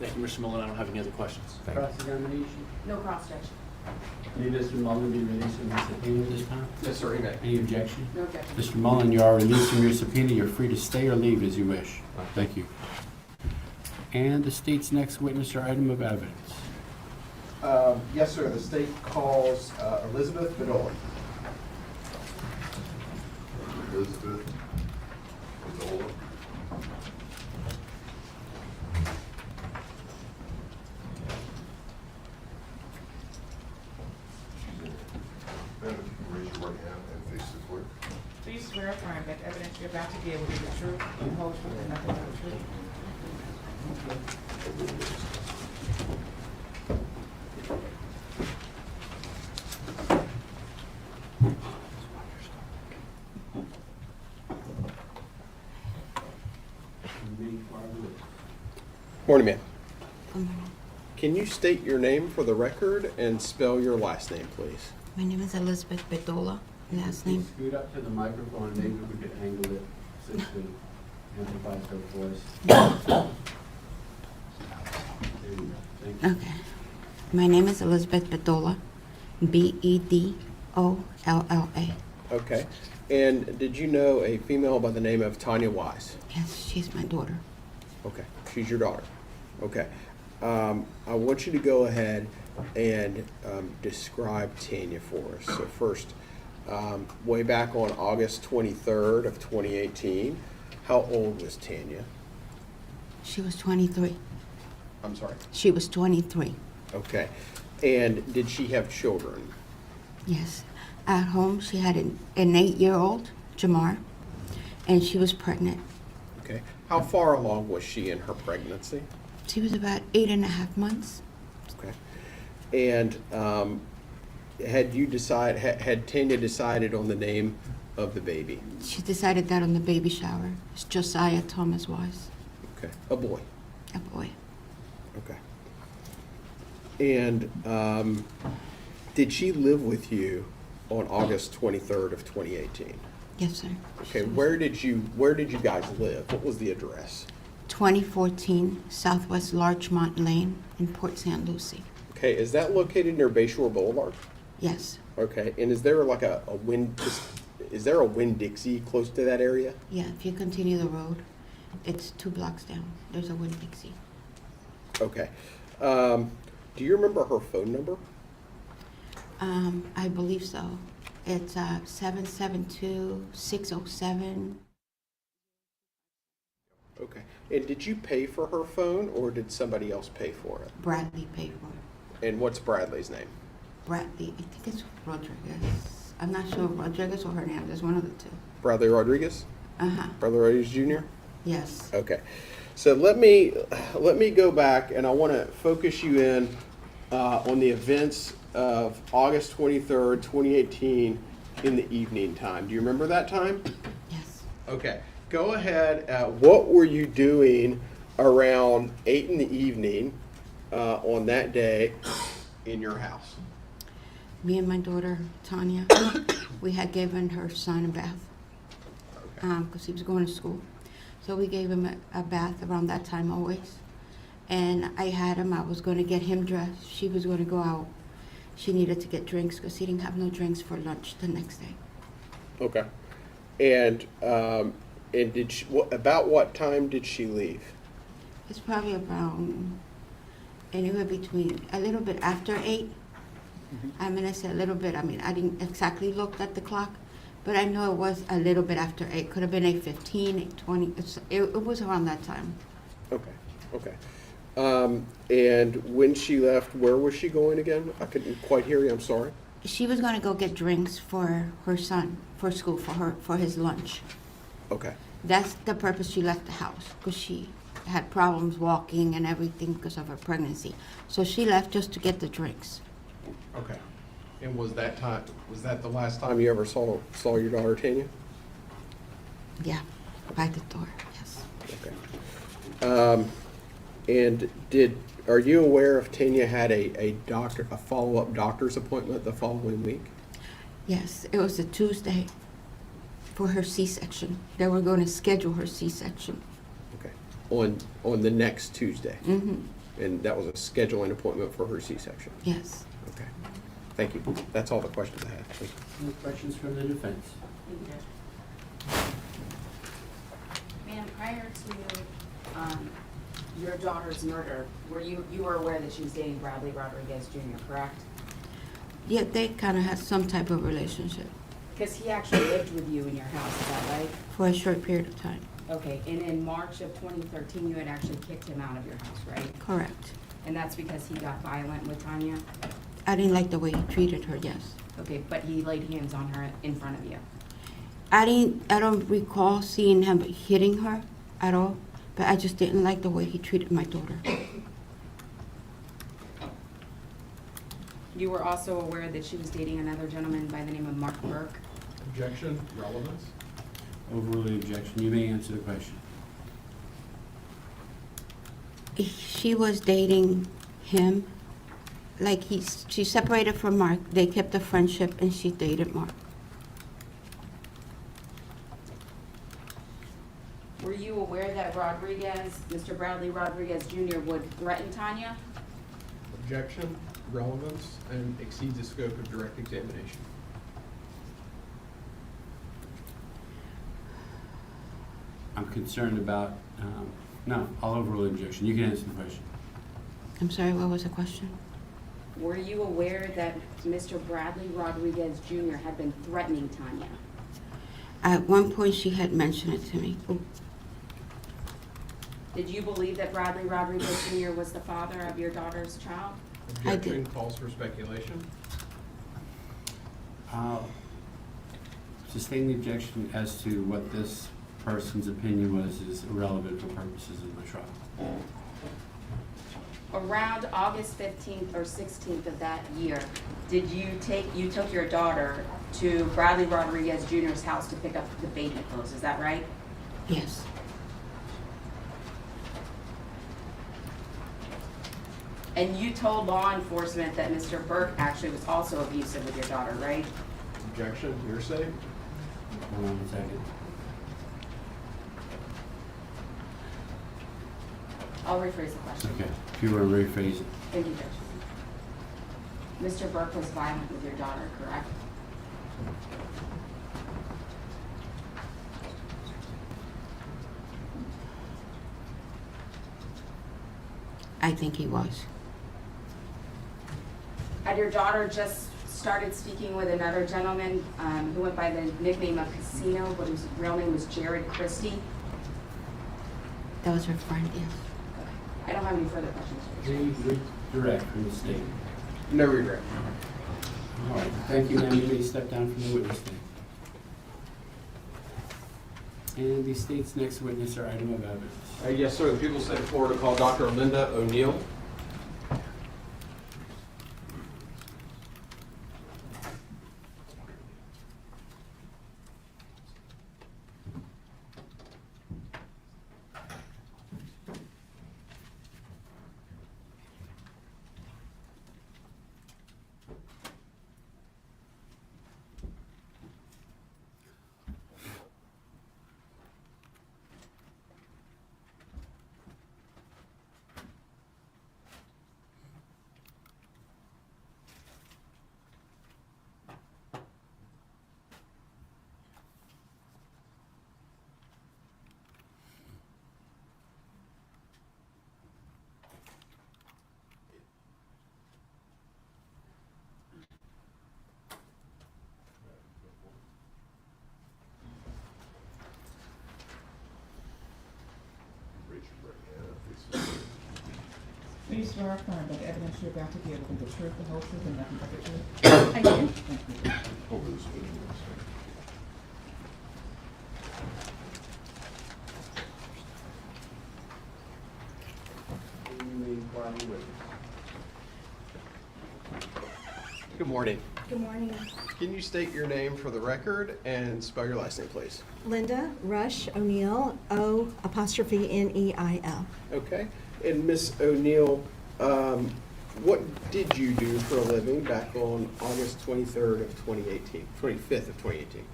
Speaker 2: Thank you, Mr. Mullen. I don't have any other questions.
Speaker 9: Thank you.
Speaker 1: Cross-examination?
Speaker 3: No cross-section.
Speaker 1: May Mr. Mullen be released from his subpoena this time?
Speaker 4: Yes, sir, you may.
Speaker 1: Any objection?
Speaker 3: No objection.
Speaker 1: Mr. Mullen, you are released from your subpoena. You're free to stay or leave as you wish. Thank you. And the state's next witness or item of evidence.
Speaker 4: Yes, sir, the state calls Elizabeth Bedoya.
Speaker 6: Elizabeth Bedoya. Ma'am, if you can raise your right hand and face the clerk.
Speaker 5: Please swear or affirm that the evidence you're about to give will be the truth, the whole truth, and nothing but the truth.
Speaker 4: Morning, ma'am. Can you state your name for the record and spell your last name, please?
Speaker 10: My name is Elizabeth Bedola, last name.
Speaker 1: Scoot up to the microphone and maybe we could angle it so to amplify her voice. There you go. Thank you.
Speaker 10: Okay. My name is Elizabeth Bedola, Bedolla.
Speaker 4: Okay. And did you know a female by the name of Tania Wise?
Speaker 10: Yes, she's my daughter.
Speaker 4: Okay, she's your daughter. Okay. I want you to go ahead and describe Tania for us. So first, way back on August 23rd of 2018, how old was Tania?
Speaker 10: She was 23.
Speaker 4: I'm sorry.
Speaker 10: She was 23.
Speaker 4: Okay. And did she have children?
Speaker 10: Yes. At home, she had an 8-year-old, Jamar, and she was pregnant.
Speaker 4: Okay. How far along was she in her pregnancy?
Speaker 10: She was about 8.5 months.
Speaker 4: Okay. And had Tania decided on the name of the baby?
Speaker 10: She decided that on the baby shower. It's Jose Thomas Wise,
Speaker 4: Okay. A boy.
Speaker 10: a boy.
Speaker 4: Okay. And did she live with you on August 23rd of 2018?
Speaker 10: Yes, sir.
Speaker 4: Okay. Where did you guys live? What was the address?
Speaker 10: 2014 Southwest Larchmont Lane in Port St. Lucie.
Speaker 4: Okay. Is that located near Bayshore Boulevard?
Speaker 10: Yes.
Speaker 4: Okay. And is there like a Winn-Dixie close to that area?
Speaker 10: Yeah, if you continue the road, it's 2 blocks down. There's a Winn-Dixie.
Speaker 4: Okay. Do you remember her phone number?
Speaker 10: I believe so. It's 772-607.
Speaker 4: Okay. And did you pay for her phone or did somebody else pay for it?
Speaker 10: Bradley paid for it.
Speaker 4: And what's Bradley's name?
Speaker 10: Bradley, I think it's Rodriguez. I'm not sure, Rodriguez or Hernandez, one of the two.
Speaker 4: Bradley Rodriguez?
Speaker 10: Uh-huh.
Speaker 4: Bradley Rodriguez Jr.?
Speaker 10: Yes.
Speaker 4: Okay. So let me go back, and I want to focus you in on the events of August 23rd, 2018 in the evening time. Do you remember that time?
Speaker 10: Yes.
Speaker 4: Okay. Go ahead. What were you doing around 8 in the evening on that day in your house?
Speaker 10: Me and my daughter, Tania, we had given her son a bath because he was going to school. So we gave him a bath around that time always. And I had him, I was going to get him dressed. She was going to go out. She needed to get drinks because he didn't have no drinks for lunch the next day.
Speaker 4: Okay. And did she, about what time did she leave?
Speaker 10: It's probably around anywhere between a little bit after 8. I mean, I said a little bit. I mean, I didn't exactly look at the clock, but I know it was a little bit after 8. Could have been 8:15, 8:20. It was around that time.
Speaker 4: Okay. Okay. And when she left, where was she going again? I couldn't quite hear you. I'm sorry.
Speaker 10: She was going to go get drinks for her son for school for his lunch.
Speaker 4: Okay.
Speaker 10: That's the purpose she left the house, because she had problems walking and everything because of her pregnancy. So she left just to get the drinks.
Speaker 4: Okay. And was that the last time you ever saw your daughter, Tania?
Speaker 10: Yeah, by the door. Yes.
Speaker 4: Okay. And are you aware if Tania had a follow-up doctor's appointment the following week?
Speaker 10: Yes, it was a Tuesday for her C-section. They were going to schedule her C-section.
Speaker 4: Okay. On the next Tuesday?
Speaker 10: Mm-hmm.
Speaker 4: And that was a scheduling appointment for her C-section?
Speaker 10: Yes.
Speaker 4: Okay. Thank you. That's all the questions I had. Thank you.
Speaker 1: Any questions from the defense?
Speaker 3: Ma'am, prior to your daughter's murder, you were aware that she was dating Bradley Rodriguez Jr., correct?
Speaker 10: Yeah, they kind of had some type of relationship
Speaker 3: Because he actually lived with you in your house, is that right?
Speaker 10: for a short period of time.
Speaker 3: Okay, and in March of 2013, you had actually kicked him out of your house, right?
Speaker 10: Correct.
Speaker 3: And that's because he got violent with Tania?
Speaker 10: I didn't like the way he treated her, yes.
Speaker 3: Okay, but he laid hands on her in front of you?
Speaker 10: I don't recall seeing him hitting her at all, but I just didn't like the way he treated my daughter.
Speaker 3: You were also aware that she was dating another gentleman by the name of Mark Burke?
Speaker 4: Objection, relevance?
Speaker 1: Overruling objection. You may answer the question.
Speaker 10: She was dating him, like she separated from Mark. They kept a friendship and she dated Mark.
Speaker 3: Were you aware that Rodriguez, Mr. Bradley Rodriguez Jr. would threaten Tania?
Speaker 4: Objection, relevance, and exceeds the scope of direct examination.
Speaker 1: I'm concerned about, no, I'll overrule the objection. You can answer the question.
Speaker 10: I'm sorry, what was the question?
Speaker 3: Were you aware that Mr. Bradley Rodriguez Jr. had been threatening Tania?
Speaker 10: At one point, she had mentioned it to me.
Speaker 3: Did you believe that Bradley Rodriguez Jr. was the father of your daughter's child?
Speaker 10: I did.
Speaker 4: Objection calls for speculation.
Speaker 1: I'll sustain the objection as to what this person's opinion was is irrelevant for purposes of the trial.
Speaker 3: Around August 15th or 16th of that year, you took your daughter to Bradley Rodriguez Jr.'s house to pick up the baby clothes, is that right?
Speaker 10: Yes.
Speaker 3: And you told law enforcement that Mr. Burke actually was also abusive with your daughter, right?
Speaker 4: Objection, hearsay.
Speaker 1: Hold on a second.
Speaker 3: I'll rephrase the question.
Speaker 1: Okay, if you were to rephrase it.
Speaker 3: Thank you, Judge. Mr. Burke was violent with your daughter, correct?
Speaker 10: I think he was.
Speaker 3: Had your daughter just started speaking with another gentleman who went by the nickname of Casino, but his real name was Jared Christie?
Speaker 10: That was her friend, yes.
Speaker 3: I don't have any further questions.
Speaker 1: Redirect from the statement.
Speaker 4: No regret.
Speaker 1: All right, thank you, ma'am. You may step down from the witness stand. And the state's next witness or item of evidence.
Speaker 4: Yes, sir. The people of the state of Florida call Dr. Linda O'Neill.
Speaker 6: Raise your right hand and face the camera.
Speaker 5: Please swear or affirm that the evidence you're about to give will be the truth, the whole truth, and nothing but the truth.
Speaker 10: I do.
Speaker 5: Thank you.
Speaker 6: Over this video.
Speaker 4: Good morning.
Speaker 11: Good morning.
Speaker 4: Can you state your name for the record and spell your last name, please?
Speaker 11: Linda Rush O'Neill, O''Neil.
Speaker 4: Okay. And Miss O'Neill, what did you do for a living back on August 23rd of 2018, 25th of 2018?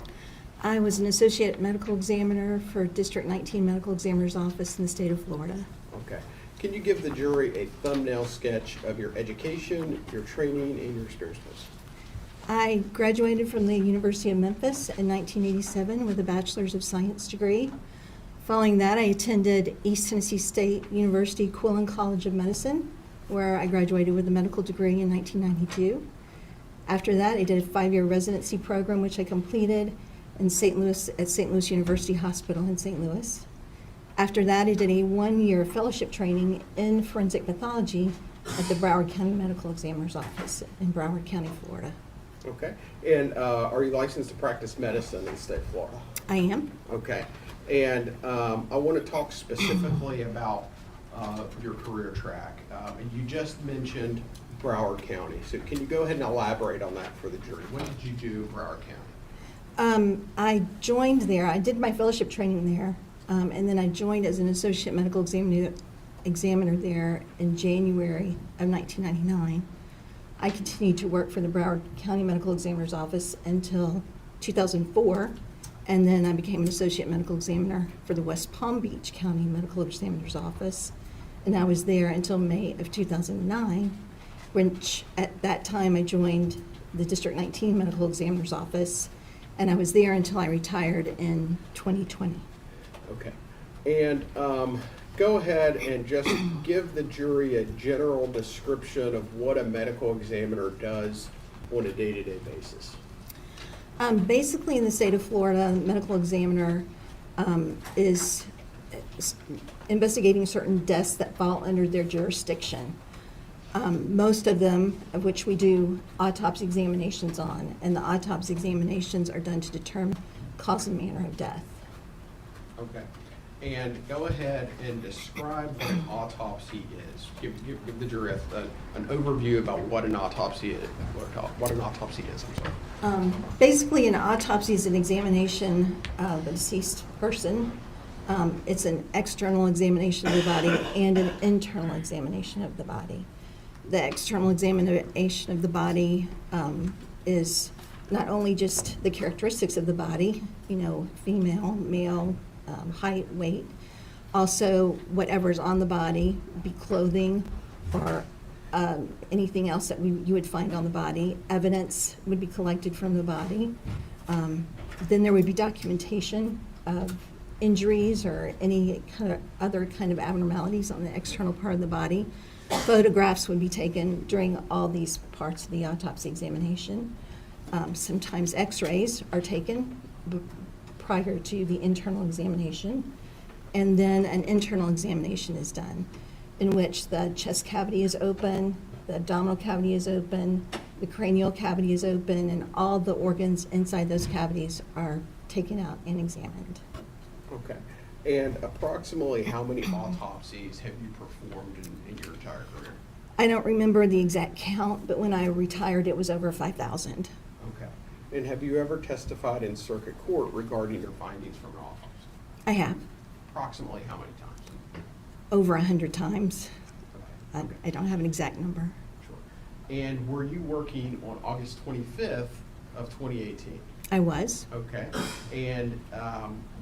Speaker 11: I was an associate medical examiner for District 19 Medical Examiner's Office in the state of Florida.
Speaker 4: Okay. Can you give the jury a thumbnail sketch of your education, your training, and your experience, please?
Speaker 11: I graduated from the University of Memphis in 1987 with a Bachelor's of Science degree. Following that, I attended East Tennessee State University Quillen College of Medicine, where I graduated with a medical degree in 1992. After that, I did a 5-year residency program, which I completed in St. Louis at St. Louis University Hospital in St. Louis. After that, I did a 1-year fellowship training in forensic pathology at the Broward County Medical Examiner's Office in Broward County, Florida.
Speaker 4: Okay. And are you licensed to practice medicine in the state of Florida?
Speaker 11: I am.
Speaker 4: Okay. And I want to talk specifically about your career track. And you just mentioned Broward County. So can you go ahead and elaborate on that for the jury? What did you do in Broward County?
Speaker 11: I joined there. I did my fellowship training there, and then I joined as an associate medical examiner there in January of 1999. I continued to work for the Broward County Medical Examiner's Office until 2004, and then I became an associate medical examiner for the West Palm Beach County Medical Examiner's Office, and I was there until May of 2009, which at that time I joined the District 19 Medical Examiner's Office, and I was there until I retired in 2020.
Speaker 4: Okay. And go ahead and just give the jury a general description of what a medical examiner does on a day-to-day basis.
Speaker 11: Basically, in the state of Florida, a medical examiner is investigating certain deaths that fall under their jurisdiction. Most of them, of which we do autopsy examinations on, and the autopsy examinations are done to determine cause and manner of death.
Speaker 4: Okay. And go ahead and describe what an autopsy is. Give the jury an overview about what an autopsy is. What an autopsy is, I'm sorry.
Speaker 11: Basically, an autopsy is an examination of a deceased person. It's an external examination of the body and an internal examination of the body. The external examination of the body is not only just the characteristics of the body, female, male, height, weight, also whatever's on the body, be clothing or anything else that you would find on the body. Evidence would be collected from the body. Then there would be documentation of injuries or any other kind of abnormalities on the external part of the body. Photographs would be taken during all these parts of the autopsy examination. Sometimes x-rays are taken prior to the internal examination, and then an internal examination is done in which the chest cavity is open, the abdominal cavity is open, the cranial cavity is open, and all the organs inside those cavities are taken out and examined.
Speaker 4: Okay. And approximately how many autopsies have you performed in your entire career?
Speaker 11: I don't remember the exact count, but when I retired, it was over 5,000.
Speaker 4: Okay. And have you ever testified in circuit court regarding your findings from an autopsy?
Speaker 11: I have,
Speaker 4: Approximately how many times?
Speaker 11: over 100 times.
Speaker 4: Okay.
Speaker 11: I don't have an exact number.
Speaker 4: Sure. And were you working on August 25th of 2018?
Speaker 11: I was.
Speaker 4: Okay. And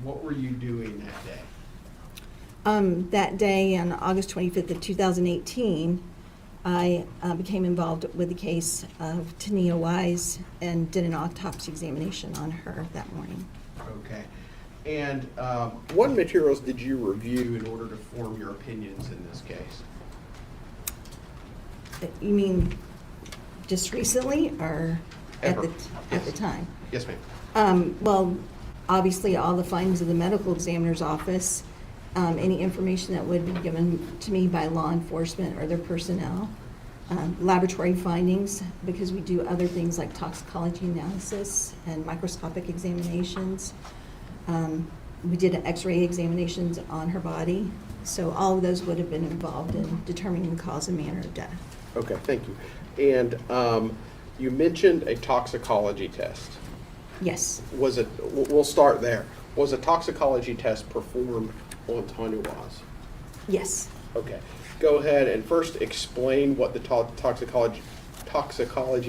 Speaker 4: what were you doing that day?
Speaker 11: That day, on August 25th of 2018, I became involved with the case of Tania Wise and did an autopsy examination on her that morning.
Speaker 4: Okay. And what materials did you review in order to form your opinions in this case?
Speaker 11: You mean just recently or at
Speaker 4: Ever.
Speaker 11: at the
Speaker 4: Yes.
Speaker 11: time?
Speaker 4: Yes, ma'am.
Speaker 11: Well, obviously, all the findings of the medical examiner's office, any information that would be given to me by law enforcement or their personnel, laboratory findings, because we do other things like toxicology analysis and microscopic examinations. We did X-ray examinations on her body, so all of those would have been involved in determining the cause and manner of death.
Speaker 4: Okay, thank you. And you mentioned a toxicology test.
Speaker 11: Yes,
Speaker 4: Was it, we'll start there. Was a toxicology test performed on Tania Wise?
Speaker 11: yes.
Speaker 4: Okay. Go ahead and first explain what the toxicology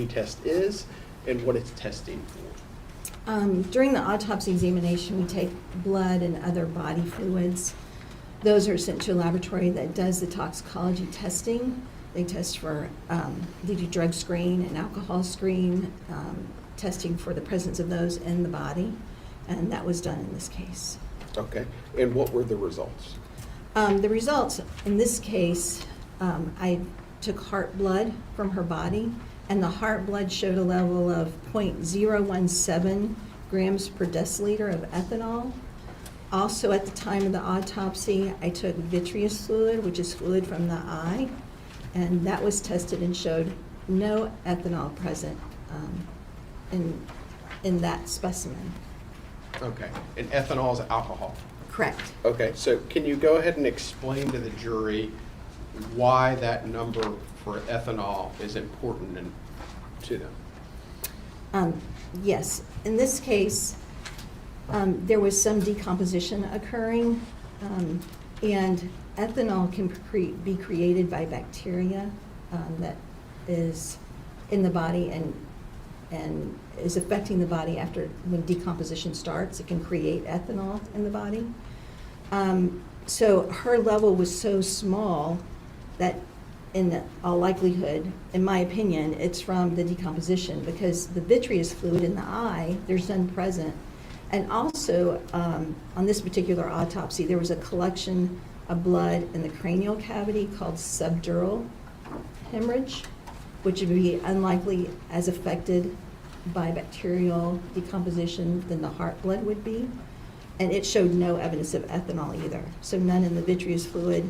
Speaker 4: test is and what it's testing for.
Speaker 11: During the autopsy examination, we take blood and other body fluids. Those are sent to a laboratory that does the toxicology testing. They test for, they do drug screen and alcohol screen, testing for the presence of those in the body, and that was done in this case.
Speaker 4: Okay. And what were the results?
Speaker 11: The results, in this case, I took heart blood from her body, and the heart blood showed a level of 0.017 grams per deciliter of ethanol. Also, at the time of the autopsy, I took vitreous fluid, which is fluid from the eye, and that was tested and showed no ethanol present in that specimen.
Speaker 4: Okay. And ethanol is alcohol.
Speaker 11: Correct.
Speaker 4: Okay. So can you go ahead and explain to the jury why that number for ethanol is important to them?
Speaker 11: Yes. In this case, there was some decomposition occurring, and ethanol can be created by bacteria that is in the body and is affecting the body after when decomposition starts. It can create ethanol in the body. So her level was so small that in all likelihood, in my opinion, it's from the decomposition, because the vitreous fluid in the eye, there's none present. And also, on this particular autopsy, there was a collection of blood in the cranial cavity called subdural hemorrhage, which would be unlikely as affected by bacterial decomposition than the heart blood would be. And it showed no evidence of ethanol either. So none in the vitreous fluid,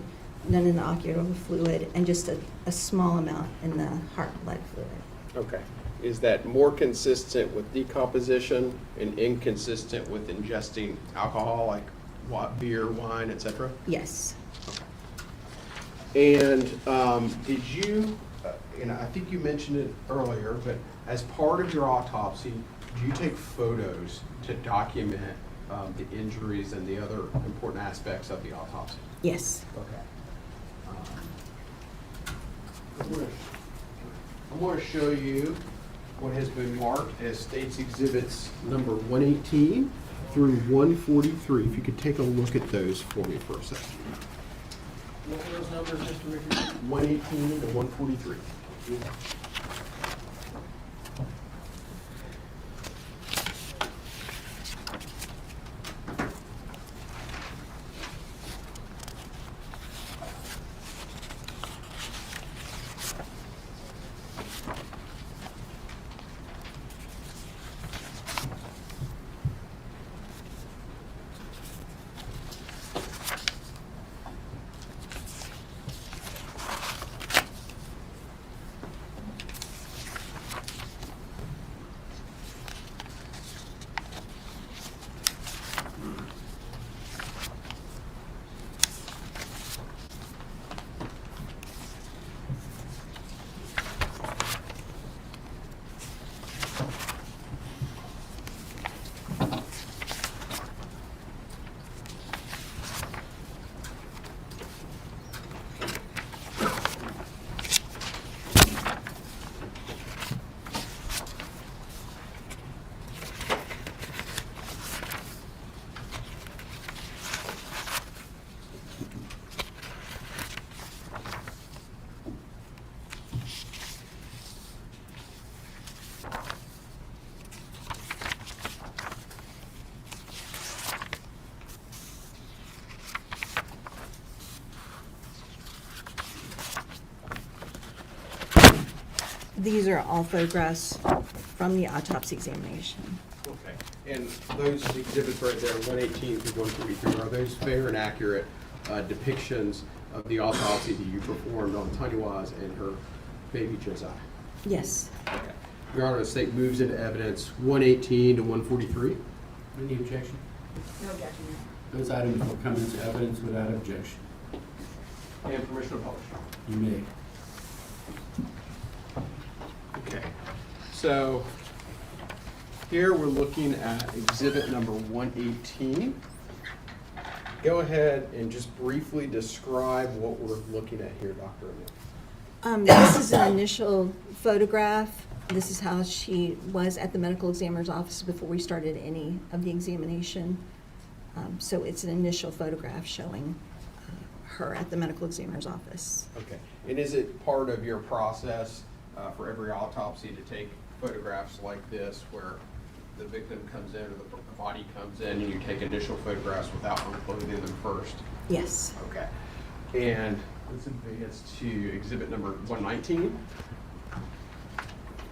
Speaker 11: none in the ocular fluid, and just a small amount in the heart blood fluid.
Speaker 4: Okay. Is that more consistent with decomposition and inconsistent with ingesting alcohol, like beer, wine, etc.?
Speaker 11: Yes.
Speaker 4: And did you, and I think you mentioned it earlier, but as part of your autopsy, do you take photos to document the injuries and the other important aspects of the autopsy?
Speaker 11: Yes.
Speaker 4: Okay. I'm going to show you what has been marked as State's Exhibits number 118 through 143. If you could take a look at those for me for a second.
Speaker 2: What were those numbers, Mr. Richard?
Speaker 4: 118 to 143.
Speaker 11: These are all photographs from the autopsy examination.
Speaker 4: Okay, and those exhibits right there, 118 through 143, are those fair and accurate depictions of the autopsy that you performed on Tania Wise and her baby Josiah?
Speaker 11: Yes.
Speaker 4: Okay. Your Honor, the state moves into evidence 118 to 143.
Speaker 1: Any objection?
Speaker 3: No objection.
Speaker 1: Those items will come into evidence without objection.
Speaker 4: And permission to publish.
Speaker 1: You may.
Speaker 4: Okay, so here we're looking at exhibit number 118. Go ahead and just briefly describe what we're looking at here, Dr. O'Neill.
Speaker 11: This is an initial photograph. This is how she was at the medical examiner's office before we started any of the examination. So it's an initial photograph showing her at the medical examiner's office.
Speaker 4: Okay, and is it part of your process for every autopsy to take photographs like this where the victim comes in or the body comes in and you take initial photographs without unclothing them first?
Speaker 11: Yes.
Speaker 4: Okay, and let's advance to exhibit number 119.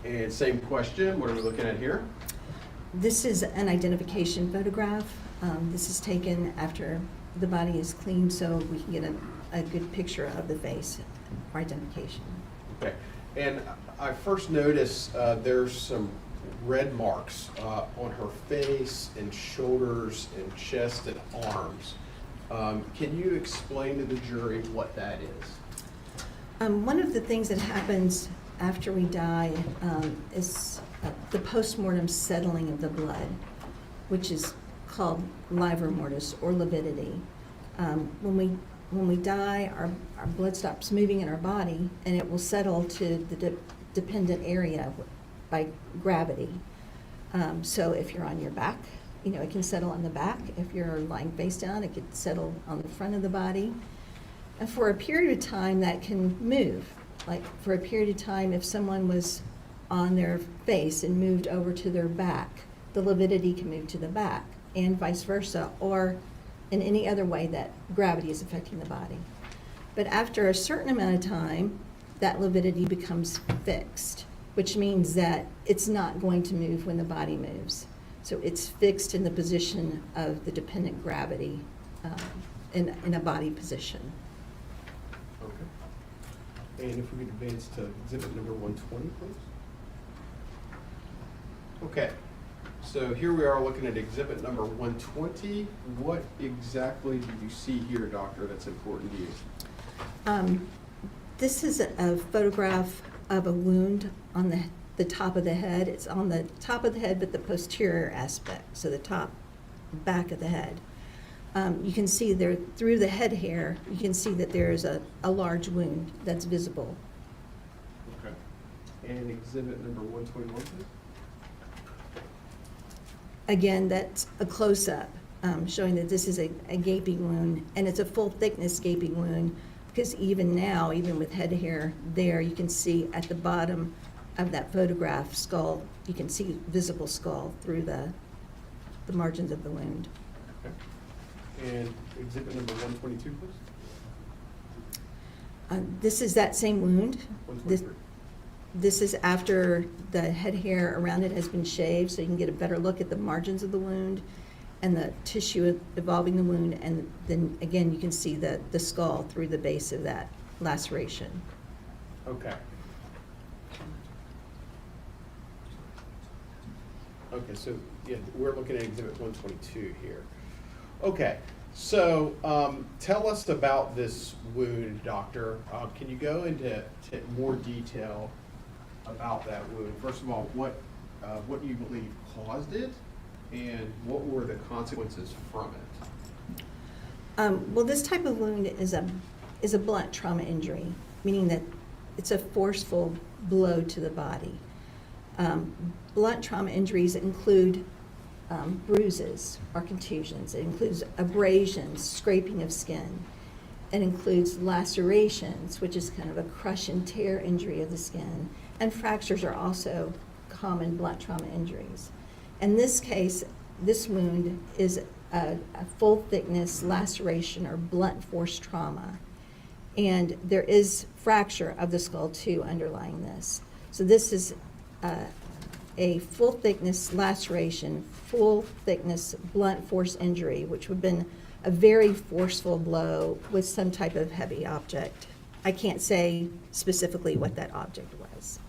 Speaker 4: And same question, what are we looking at here?
Speaker 11: This is an identification photograph. This is taken after the body is cleaned so we can get a good picture of the face for identification.
Speaker 4: Okay, and I first noticed there's some red marks on her face and shoulders and chest and arms. Can you explain to the jury what that is?
Speaker 11: One of the things that happens after we die is the postmortem settling of the blood, which is called livor mortis or lividity. When we die, our blood stops moving in our body and it will settle to the dependent area by gravity. So if you're on your back, it can settle on the back. If you're lying face down, it could settle on the front of the body. And for a period of time, that can move. Like for a period of time, if someone was on their face and moved over to their back, the lividity can move to the back, and vice versa, or in any other way that gravity is affecting the body. But after a certain amount of time, that lividity becomes fixed, which means that it's not going to move when the body moves. So it's fixed in the position of the dependent gravity in a body position.
Speaker 4: Okay. And if we could advance to exhibit number 120, please. Okay, so here we are looking at exhibit number 120. What exactly do you see here, doctor, that's important to you?
Speaker 11: This is a photograph of a wound on the top of the head. It's on the top of the head, but the posterior aspect, so the top, back of the head. You can see there, through the head hair, you can see that there is a large wound that's visible.
Speaker 4: Okay. And exhibit number 121, please.
Speaker 11: Again, that's a close-up showing that this is a gaping wound, and it's a full thickness gaping wound, because even now, even with head hair there, you can see at the bottom of that photograph skull, you can see visible skull through the margins of the wound.
Speaker 4: Okay. And exhibit number 122, please.
Speaker 11: This is that same wound.
Speaker 4: 123.
Speaker 11: This is after the head hair around it has been shaved, so you can get a better look at the margins of the wound and the tissue involving the wound, and then again you can see the skull through the base of that laceration.
Speaker 4: Okay. Okay, so yeah, we're looking at exhibit 122 here. Okay, so tell us about this wound, doctor. Can you go into more detail about that wound? First of all, what do you believe caused it, and what were the consequences from it?
Speaker 11: Well, this type of wound is a blunt trauma injury, meaning that it's a forceful blow to the body. Blunt trauma injuries include bruises or contusions. It includes abrasions, scraping of skin. It includes lacerations, which is kind of a crush and tear injury of the skin. And fractures are also common blunt trauma injuries. In this case, this wound is a full thickness laceration or blunt force trauma. And there is fracture of the skull too underlying this. So this is a full-thickness laceration, full-thickness blunt force injury, which would have been a very forceful blow with some type of heavy object. I can't say specifically what that object was.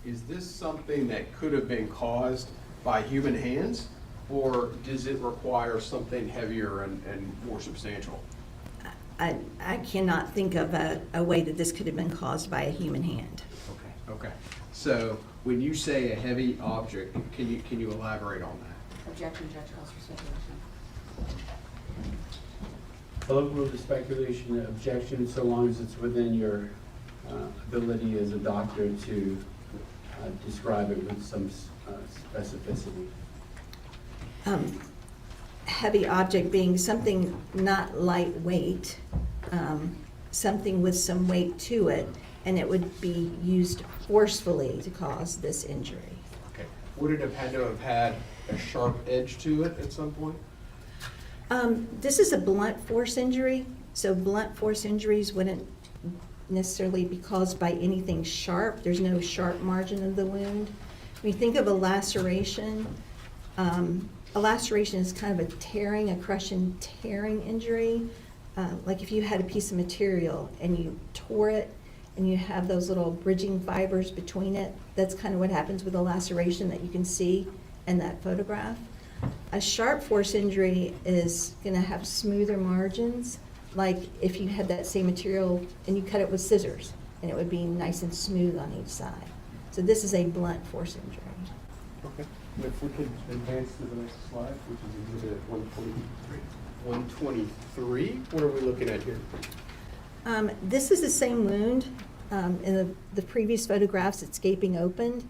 Speaker 4: Is this something that could have been caused by human hands, or does it require something heavier and more substantial?
Speaker 11: I cannot think of a way that this could have been caused by a human hand.
Speaker 4: Okay. So when you say a heavy object, can you elaborate on that?
Speaker 3: Objection, judge calls for speculation.
Speaker 1: I'll rule the speculation objection so long as it's within your ability as a doctor to describe it with some specificity.
Speaker 11: Heavy object being something not lightweight, something with some weight to it, and it would be used forcefully to cause this injury.
Speaker 4: Okay. Would it have had to have had a sharp edge to it at some point?
Speaker 11: This is a blunt force injury, so blunt force injuries wouldn't necessarily be caused by anything sharp. There's no sharp margin of the wound. When you think of a laceration is kind of a tearing, a crushing, tearing injury. Like if you had a piece of material and you tore it and you have those little bridging fibers between it, that's kind of what happens with a laceration that you can see in that photograph. A sharp force injury is going to have smoother margins, like if you had that same material and you cut it with scissors, and it would be nice and smooth on each side. So this is a blunt force injury.
Speaker 4: Okay.
Speaker 6: If we could advance to the next slide, which is exhibit 123.
Speaker 4: 123? What are we looking at here?
Speaker 11: This is the same wound. In the previous photographs, it's gaping open.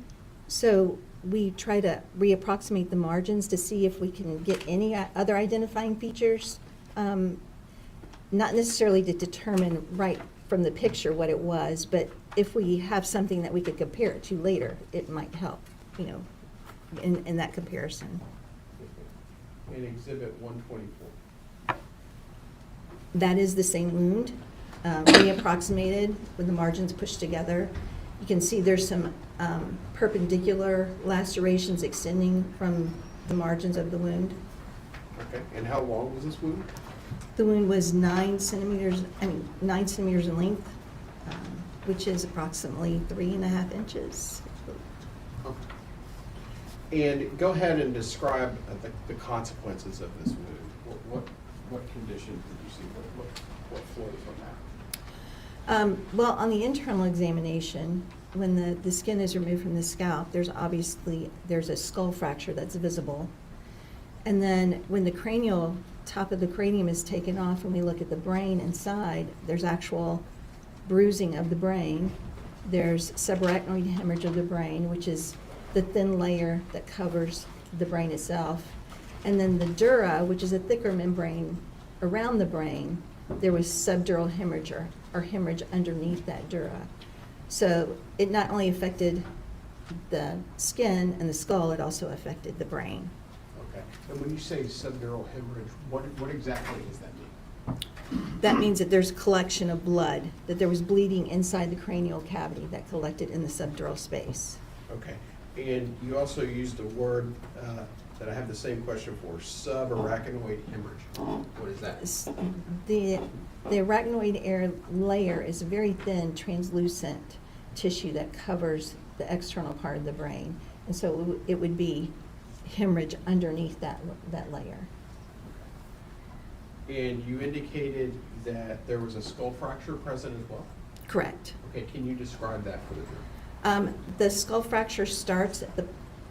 Speaker 11: So we try to reapproximate the margins to see if we can get any other identifying features. Not necessarily to determine right from the picture what it was, but if we have something that we could compare it to later, it might help, in that comparison.
Speaker 4: In exhibit 124.
Speaker 11: That is the same wound, reapproximated with the margins pushed together. You can see there's some perpendicular lacerations extending from the margins of the wound.
Speaker 4: Okay. And how long was this wound?
Speaker 11: The wound was 9 centimeters in length, which is approximately 3.5 inches.
Speaker 4: And go ahead and describe the consequences of this wound. What conditions did you see? What flows from that?
Speaker 11: Well, on the internal examination, when the skin is removed from the scalp, there's a skull fracture that's visible. And then when the top of the cranium is taken off and we look at the brain inside, there's actual bruising of the brain. There's subarachnoid hemorrhage of the brain, which is the thin layer that covers the brain itself. And then the dura, which is a thicker membrane around the brain, there was subdural hemorrhage or hemorrhage underneath that dura. So it not only affected the skin and the skull, it also affected the brain.
Speaker 4: Okay. And when you say subdural hemorrhage, what exactly does that mean?
Speaker 11: That means that there's collection of blood, that there was bleeding inside the cranial cavity that collected in the subdural space.
Speaker 4: Okay. And you also used a word that I have the same question for, subarachnoid hemorrhage. What is that?
Speaker 11: The arachnoid layer is a very thin, translucent tissue that covers the external part of the brain. And so it would be hemorrhage underneath that layer.
Speaker 4: And you indicated that there was a skull fracture present as well?
Speaker 11: Correct.
Speaker 4: Okay, can you describe that for the group?
Speaker 11: The skull fracture starts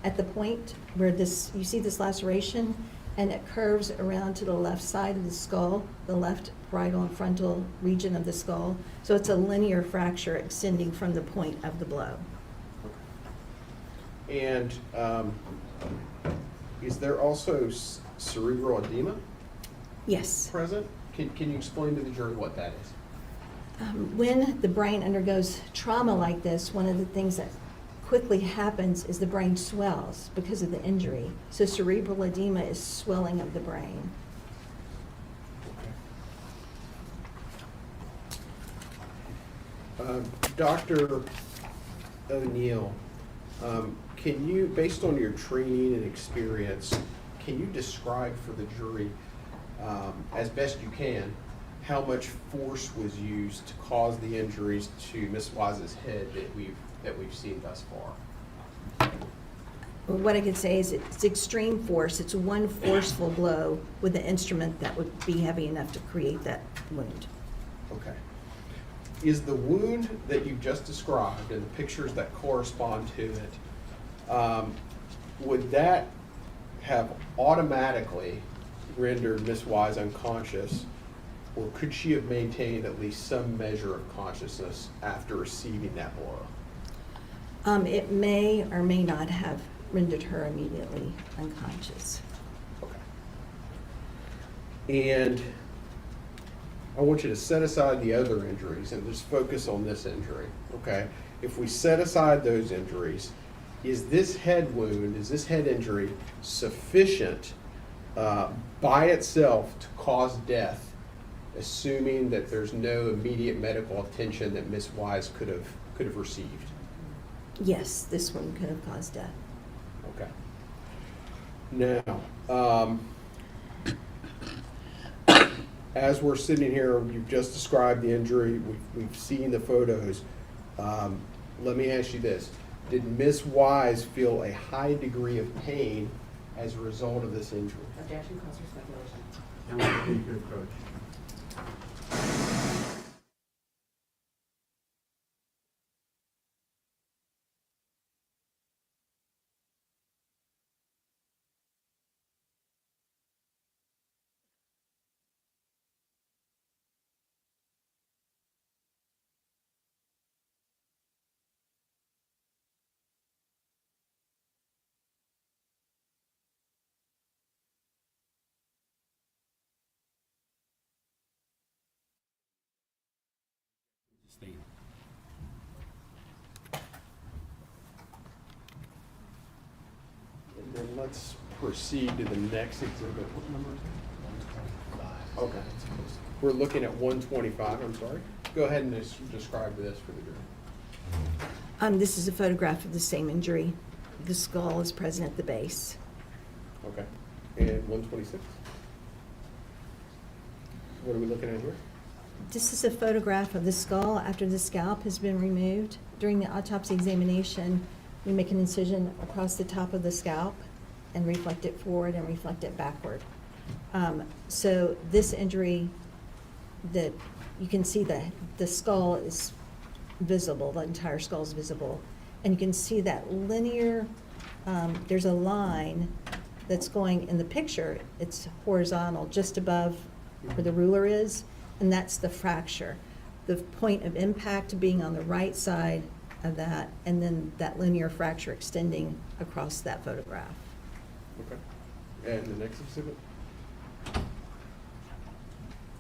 Speaker 11: at the point where you see this laceration, and it curves around to the left side of the skull, the left parietal and frontal region of the skull. So it's a linear fracture extending from the point of the blow.
Speaker 4: And is there also cerebral edema
Speaker 11: Yes.
Speaker 4: present? Can you explain to the jury what that is?
Speaker 11: When the brain undergoes trauma like this, one of the things that quickly happens is the brain swells because of the injury. So cerebral edema is swelling of the brain.
Speaker 4: Doctor, O'Neill, can you, based on your training and experience, can you describe for the jury, as best you can, how much force was used to cause the injuries to Miss Wise's head that we've seen thus far?
Speaker 11: What I could say is it's extreme force. It's one forceful blow with an instrument that would be heavy enough to create that wound.
Speaker 4: Okay. Is the wound that you just described and the pictures that correspond to it, would that have automatically rendered Miss Wise unconscious, or could she have maintained at least some measure of consciousness after receiving that blow?
Speaker 11: It may or may not have rendered her immediately unconscious.
Speaker 4: Okay. And I want you to set aside the other injuries and just focus on this injury, okay? If we set aside those injuries, is this head wound, is this head injury sufficient by itself to cause death, assuming that there's no immediate medical attention that Miss Wise could have received?
Speaker 11: Yes, this one could have caused death.
Speaker 4: Okay. Now, as we're sitting here, you've just described the injury, we've seen the photos. Let me ask you this. Did Miss Wise feel a high degree of pain as a result of this injury?
Speaker 3: Objection, calls for speculation.
Speaker 1: And what do you think you approach? Sustain.
Speaker 4: And then let's proceed to the next exhibit. What number is it? Okay. We're looking at 125, I'm sorry. Go ahead and describe this for the jury.
Speaker 11: This is a photograph of the same injury. The skull is present at the base.
Speaker 4: Okay. And 126? What are we looking at here?
Speaker 11: This is a photograph of the skull after the scalp has been removed. During the autopsy examination, we make an incision across the top of the scalp and reflect it forward and reflect it backward. So this injury, that you can see that the skull is visible, the entire skull is visible. And you can see that linear, there's a line that's going in the picture, it's horizontal just above where the ruler is, and that's the fracture. The point of impact being on the right side of that, and then that linear fracture extending across that photograph.
Speaker 4: Okay. And the next exhibit?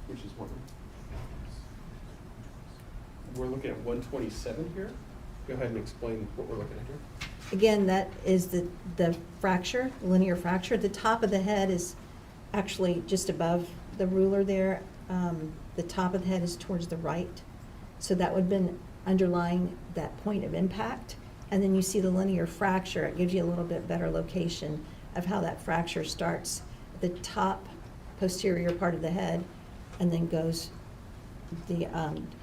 Speaker 4: Which is what? We're looking at 127 here. Go ahead and explain what we're looking at here.
Speaker 11: Again, that is the fracture, linear fracture. The top of the head is actually just above the ruler there. The top of the head is towards the right. So that would have been underlying that point of impact. And then you see the linear fracture. It gives you a little bit better location of how that fracture starts at the top posterior part of the head and then goes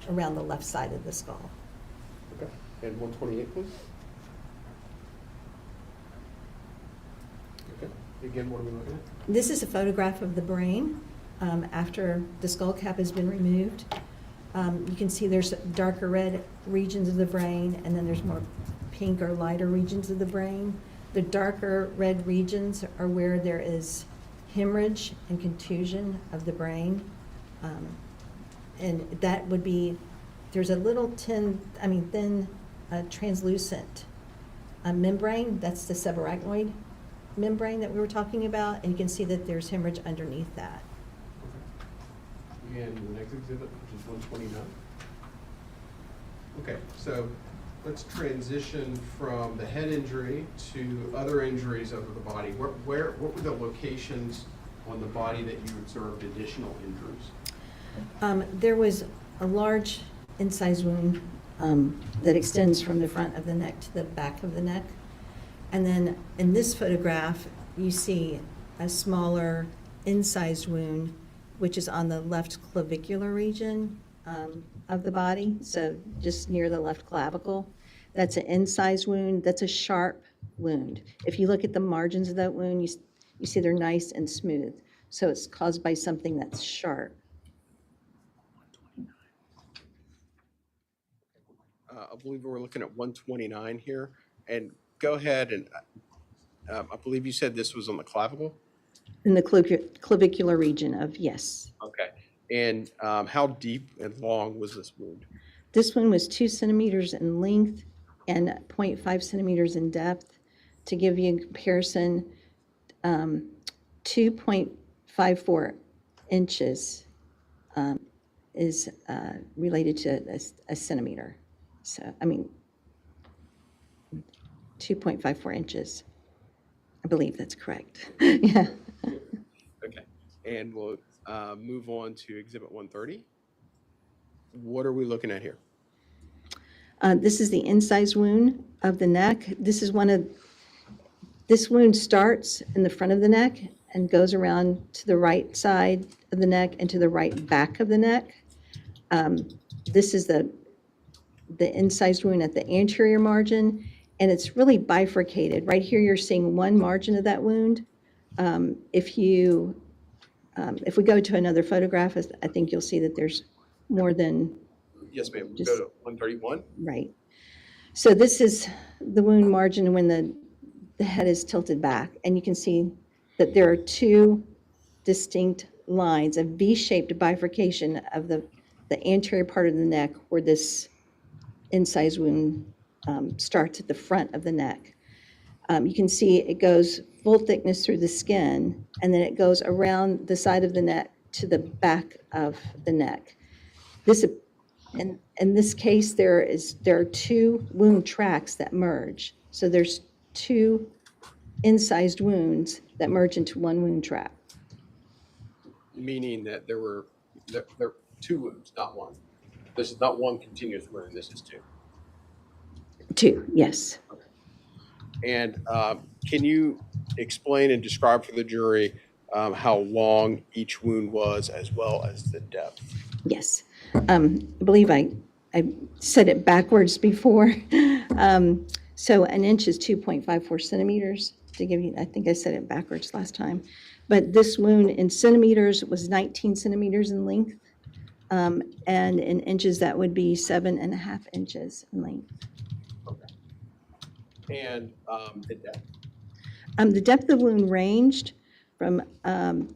Speaker 11: around the left side of the skull.
Speaker 4: Okay. And 128, please. Okay. Again, what are we looking at?
Speaker 11: This is a photograph of the brain after the skull cap has been removed. You can see there's darker red regions of the brain, and then there's more pink or lighter regions of the brain. The darker red regions are where there is hemorrhage and contusion of the brain. And that would be, there's a little thin translucent membrane. That's the subarachnoid membrane that we were talking about, and you can see that there's hemorrhage underneath that.
Speaker 4: Okay. And the next exhibit, which is 129. Okay, so let's transition from the head injury to other injuries of the body. What were the locations on the body that you observed additional injuries?
Speaker 11: There was a large incised wound that extends from the front of the neck to the back of the neck. And then in this photograph, you see a smaller incised wound, which is on the left clavicular region of the body, so just near the left clavicle. That's an incised wound. That's a sharp wound. If you look at the margins of that wound, you see they're nice and smooth. So it's caused by something that's sharp.
Speaker 4: I believe we're looking at 129 here. And go ahead and, I believe you said this was on the clavicle?
Speaker 11: In the clavicular region of, yes.
Speaker 4: Okay. And how deep and long was this wound?
Speaker 11: This one was 2 centimeters in length and 0.5 centimeters in depth. To give you a comparison, 2.54 inches is related to a centimeter. So, I mean, 2.54 inches. I believe that's correct. Yeah.
Speaker 4: Okay. And we'll move on to Exhibit 130. What are we looking at here?
Speaker 11: This is the incised wound of the neck. This wound starts in the front of the neck and goes around to the right side of the neck and to the right back of the neck. This is the incised wound at the anterior margin, and it's really bifurcated. Right here, you're seeing one margin of that wound. If we go to another photograph, I think you'll see that there's more than.
Speaker 4: Yes, ma'am. We'll
Speaker 11: Just-
Speaker 4: go to 131.
Speaker 11: Right. So this is the wound margin when the head is tilted back, and you can see that there are 2 distinct lines, a V-shaped bifurcation of the anterior part of the neck where this incised wound starts at the front of the neck. You can see it goes full thickness through the skin, and then it goes around the side of the neck to the back of the neck. In this case, there are 2 wound tracts that merge. So there's 2 incised wounds that merge into one wound tract.
Speaker 4: Meaning that there were 2 wounds, not one. This is not one continuous wound, this is 2.
Speaker 11: 2, yes.
Speaker 4: And can you explain and describe for the jury how long each wound was as well as the depth?
Speaker 11: Yes. I believe I said it backwards before. So an inch is 2.54 centimeters, to give you, I think I said it backwards last time. But this wound in centimeters was 19 centimeters in length. And in inches, that would be 7.5 inches in length.
Speaker 4: Okay. And the depth?
Speaker 11: The depth of the wound ranged from in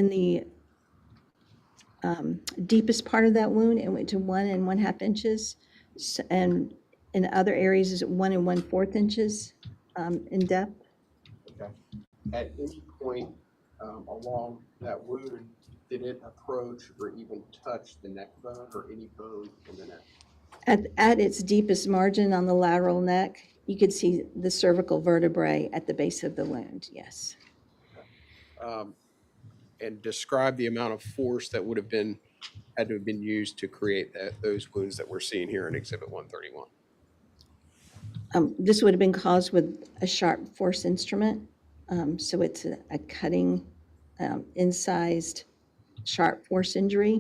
Speaker 11: the deepest part of that wound, it went to 1 1/2 inches, and in other areas is 1 1/4 inches in depth.
Speaker 4: Okay. At any point along that wound, did it approach or even touch the neck bone or any bone in the neck?
Speaker 11: At its deepest margin on the lateral neck, you could see the cervical vertebrae at the base of the wound, yes.
Speaker 4: And describe the amount of force that would have had to have been used to create those wounds that we're seeing here in Exhibit 131.
Speaker 11: This would have been caused with a sharp force instrument. So it's a cutting, incised, sharp force injury.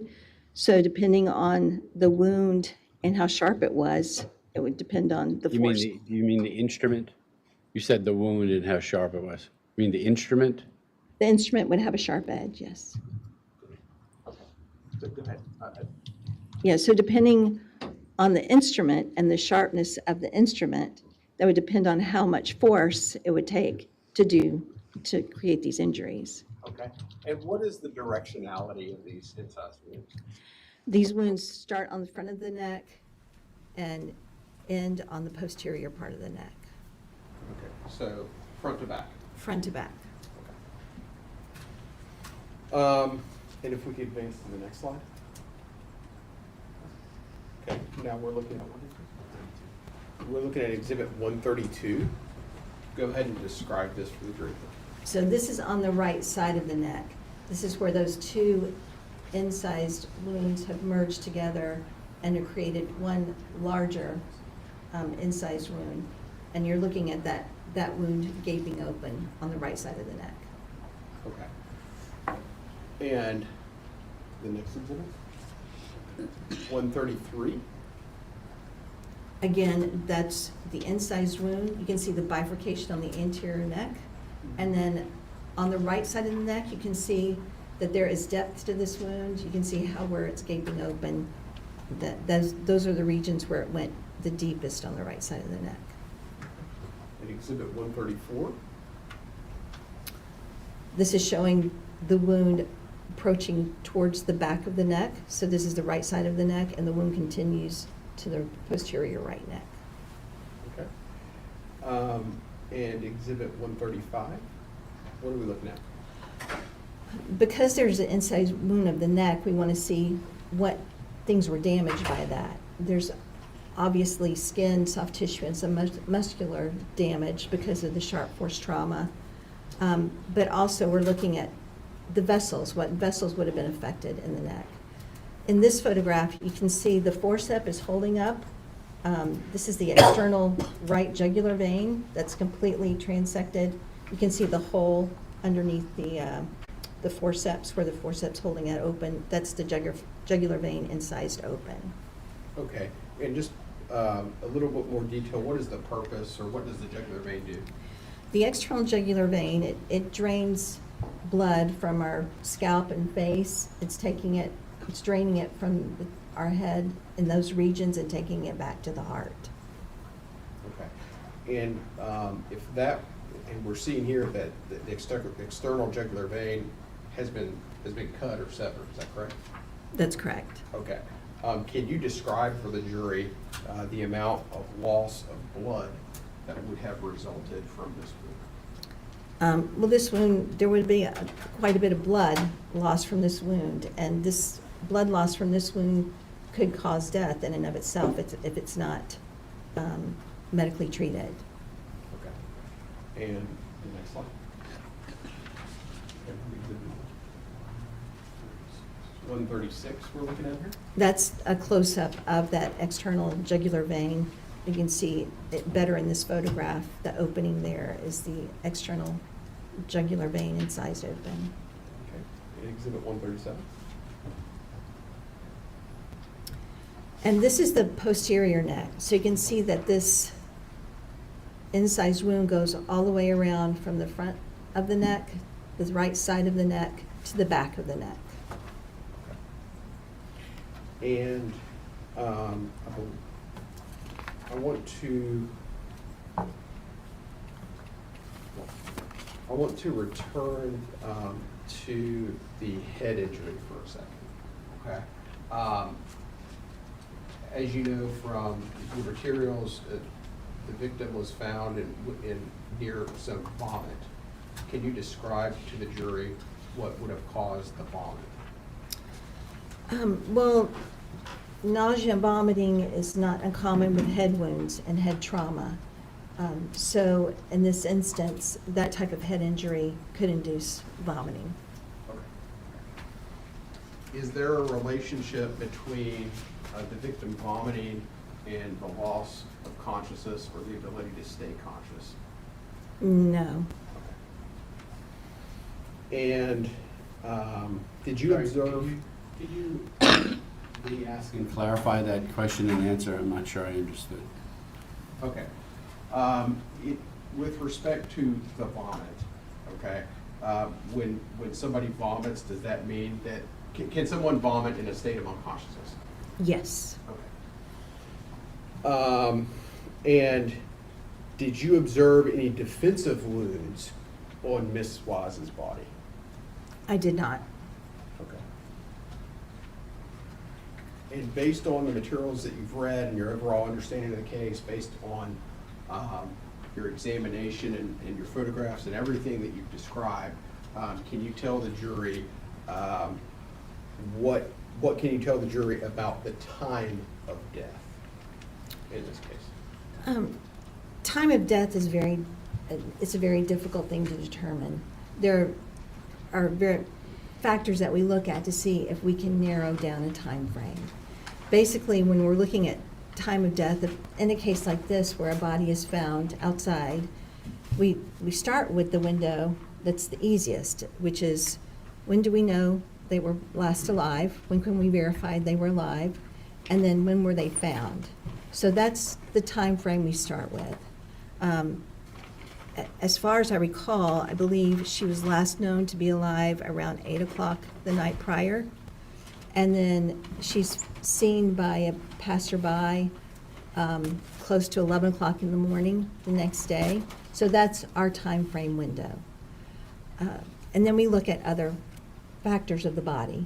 Speaker 11: So depending on the wound and how sharp it was, it would depend on the force.
Speaker 1: You mean the instrument? You said the wound and how sharp it was. You mean the instrument?
Speaker 11: The instrument would have a sharp edge, yes.
Speaker 4: Okay. So go ahead.
Speaker 11: Yeah, so depending on the instrument and the sharpness of the instrument, that would depend on how much force it would take to create these injuries.
Speaker 4: Okay. And what is the directionality of these incised wounds?
Speaker 11: These wounds start on the front of the neck and end on the posterior part of the neck,
Speaker 4: Okay. So front to back.
Speaker 11: front to back.
Speaker 4: And if we could advance to the next slide. Okay, now we're looking at Exhibit 132. Go ahead and describe this for the jury.
Speaker 11: So this is on the right side of the neck. This is where those 2 incised wounds have merged together and it created one larger incised wound. And you're looking at that wound gaping open on the right side of the neck.
Speaker 4: Okay. And the next exhibit? 133?
Speaker 11: Again, that's the incised wound. You can see the bifurcation on the anterior neck. And then on the right side of the neck, you can see that there is depth to this wound. You can see where it's gaping open. Those are the regions where it went the deepest on the right side of the neck.
Speaker 4: And exhibit 134?
Speaker 11: This is showing the wound approaching towards the back of the neck. So this is the right side of the neck, and the wound continues to the posterior right neck.
Speaker 4: Okay. And exhibit 135? What are we looking at?
Speaker 11: Because there's an incised wound of the neck, we want to see what things were damaged by that. There's obviously skin, soft tissue, and some muscular damage because of the sharp force trauma. But also we're looking at the vessels, what vessels would have been affected in the neck. In this photograph, you can see the forceps is holding up. This is the external right jugular vein that's completely transected. You can see the hole underneath the forceps, where the forceps holding it open. That's the jugular vein incised open.
Speaker 4: Okay. And just a little bit more detail, what is the purpose, or what does the jugular vein do?
Speaker 11: The external jugular vein, it drains blood from our scalp and face. It's draining it from our head in those regions and taking it back to the heart.
Speaker 4: Okay. And and we're seeing here that the external jugular vein has been cut or severed, is that correct?
Speaker 11: That's correct.
Speaker 4: Okay. Can you describe for the jury the amount of loss of blood that would have resulted from this wound?
Speaker 11: Well, this wound, there would be quite a bit of blood lost from this wound, and this blood loss from this wound could cause death in and of itself if it's not medically treated.
Speaker 4: Okay. And the next slide. 136 we're looking at here?
Speaker 11: That's a close-up of that external jugular vein. You can see it better in this photograph. The opening there is the external jugular vein incised open.
Speaker 4: Okay. And exhibit 137?
Speaker 11: And this is the posterior neck. So you can see that this incised wound goes all the way around from the front of the neck, the right side of the neck, to the back of the neck.
Speaker 4: And I want to return to the head injury for a second. Okay. As you know from the materials, the victim was found in near some vomit. Can you describe to the jury what would have caused the vomit?
Speaker 11: Well, nausea and vomiting is not uncommon with head wounds and head trauma. So in this instance, that type of head injury could induce vomiting.
Speaker 4: Okay. Is there a relationship between the victim vomiting and the loss of consciousness or the ability to stay conscious?
Speaker 11: No.
Speaker 4: Okay. And did you observe?
Speaker 1: Could you re-ask and clarify that question and answer? I'm not sure I understood.
Speaker 4: Okay. With respect to the vomit, okay, when somebody vomits, does that mean that, can someone vomit in a state of unconsciousness?
Speaker 11: Yes.
Speaker 4: Okay. And did you observe any defensive wounds on Miss Wise's body?
Speaker 11: I did not.
Speaker 4: Okay. And based on the materials that you've read and your overall understanding of the case, based on your examination and your photographs and everything that you've described, can you tell the jury what can you tell the jury about the time of death in this case?
Speaker 11: Time of death is it's a very difficult thing to determine. There are factors that we look at to see if we can narrow down a time frame. basically, when we're looking at time of death, in a case like this where a body is found outside, we start with the window that's the easiest, which is, when do we know they were last alive? When can we verify they were alive? And then when were they found? So that's the time frame we start with. As far as I recall, I believe she was last known to be alive around 8 o'clock the night prior. And then she's seen by a passerby close to 11 o'clock in the morning the next day. So that's our time frame window. And then we look at other factors of the body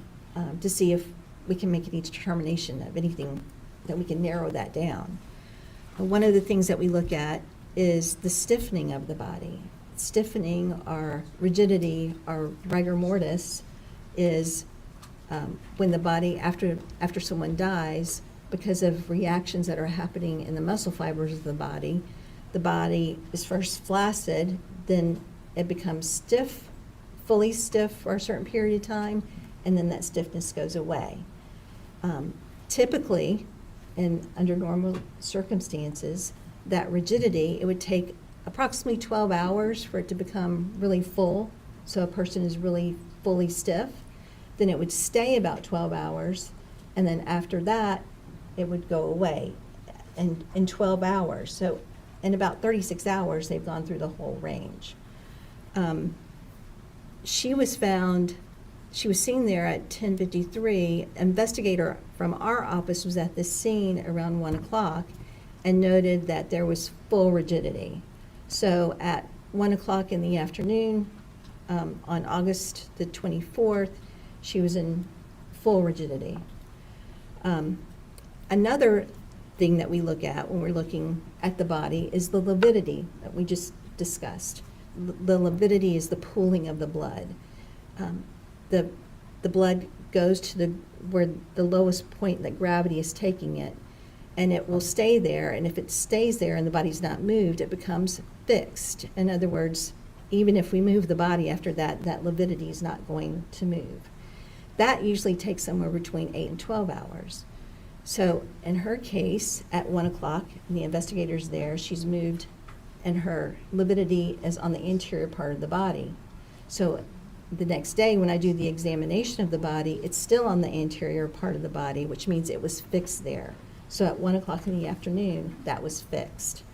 Speaker 11: to see if we can make any determination of anything that we can narrow that down. One of the things that we look at is the stiffening of the body. Stiffening or rigidity or rigor mortis is when the body, after someone dies, because of reactions that are happening in the muscle fibers of the body is first flaccid, then it becomes stiff, fully stiff for a certain period of time, and then that stiffness goes away. Typically, and under normal circumstances, that rigidity, it would take approximately 12 hours for it to become really full, so a person is really fully stiff. Then it would stay about 12 hours, and then after that, it would go away in 12 hours. So in about 36 hours, they've gone through the whole range. She was seen there at 10:53. Investigator from our office was at this scene around 1 o'clock and noted that there was full rigidity. So at 1 o'clock in the afternoon, on August the 24th, she was in full rigidity. Another thing that we look at when we're looking at the body is the lividity that we just discussed. The lividity is the pooling of the blood. The blood goes to where the lowest point that gravity is taking it, and it will stay there. And if it stays there and the body's not moved, it becomes fixed. In other words, even if we move the body after that, that lividity is not going to move. That usually takes somewhere between 8 and 12 hours. So in her case, at 1 o'clock, and the investigator's there, she's moved, and her lividity is on the interior part of the body. So the next day, when I do the examination of the body, it's still on the anterior part of the body, which means it was fixed there. So at 1 o'clock in the afternoon, that was fixed.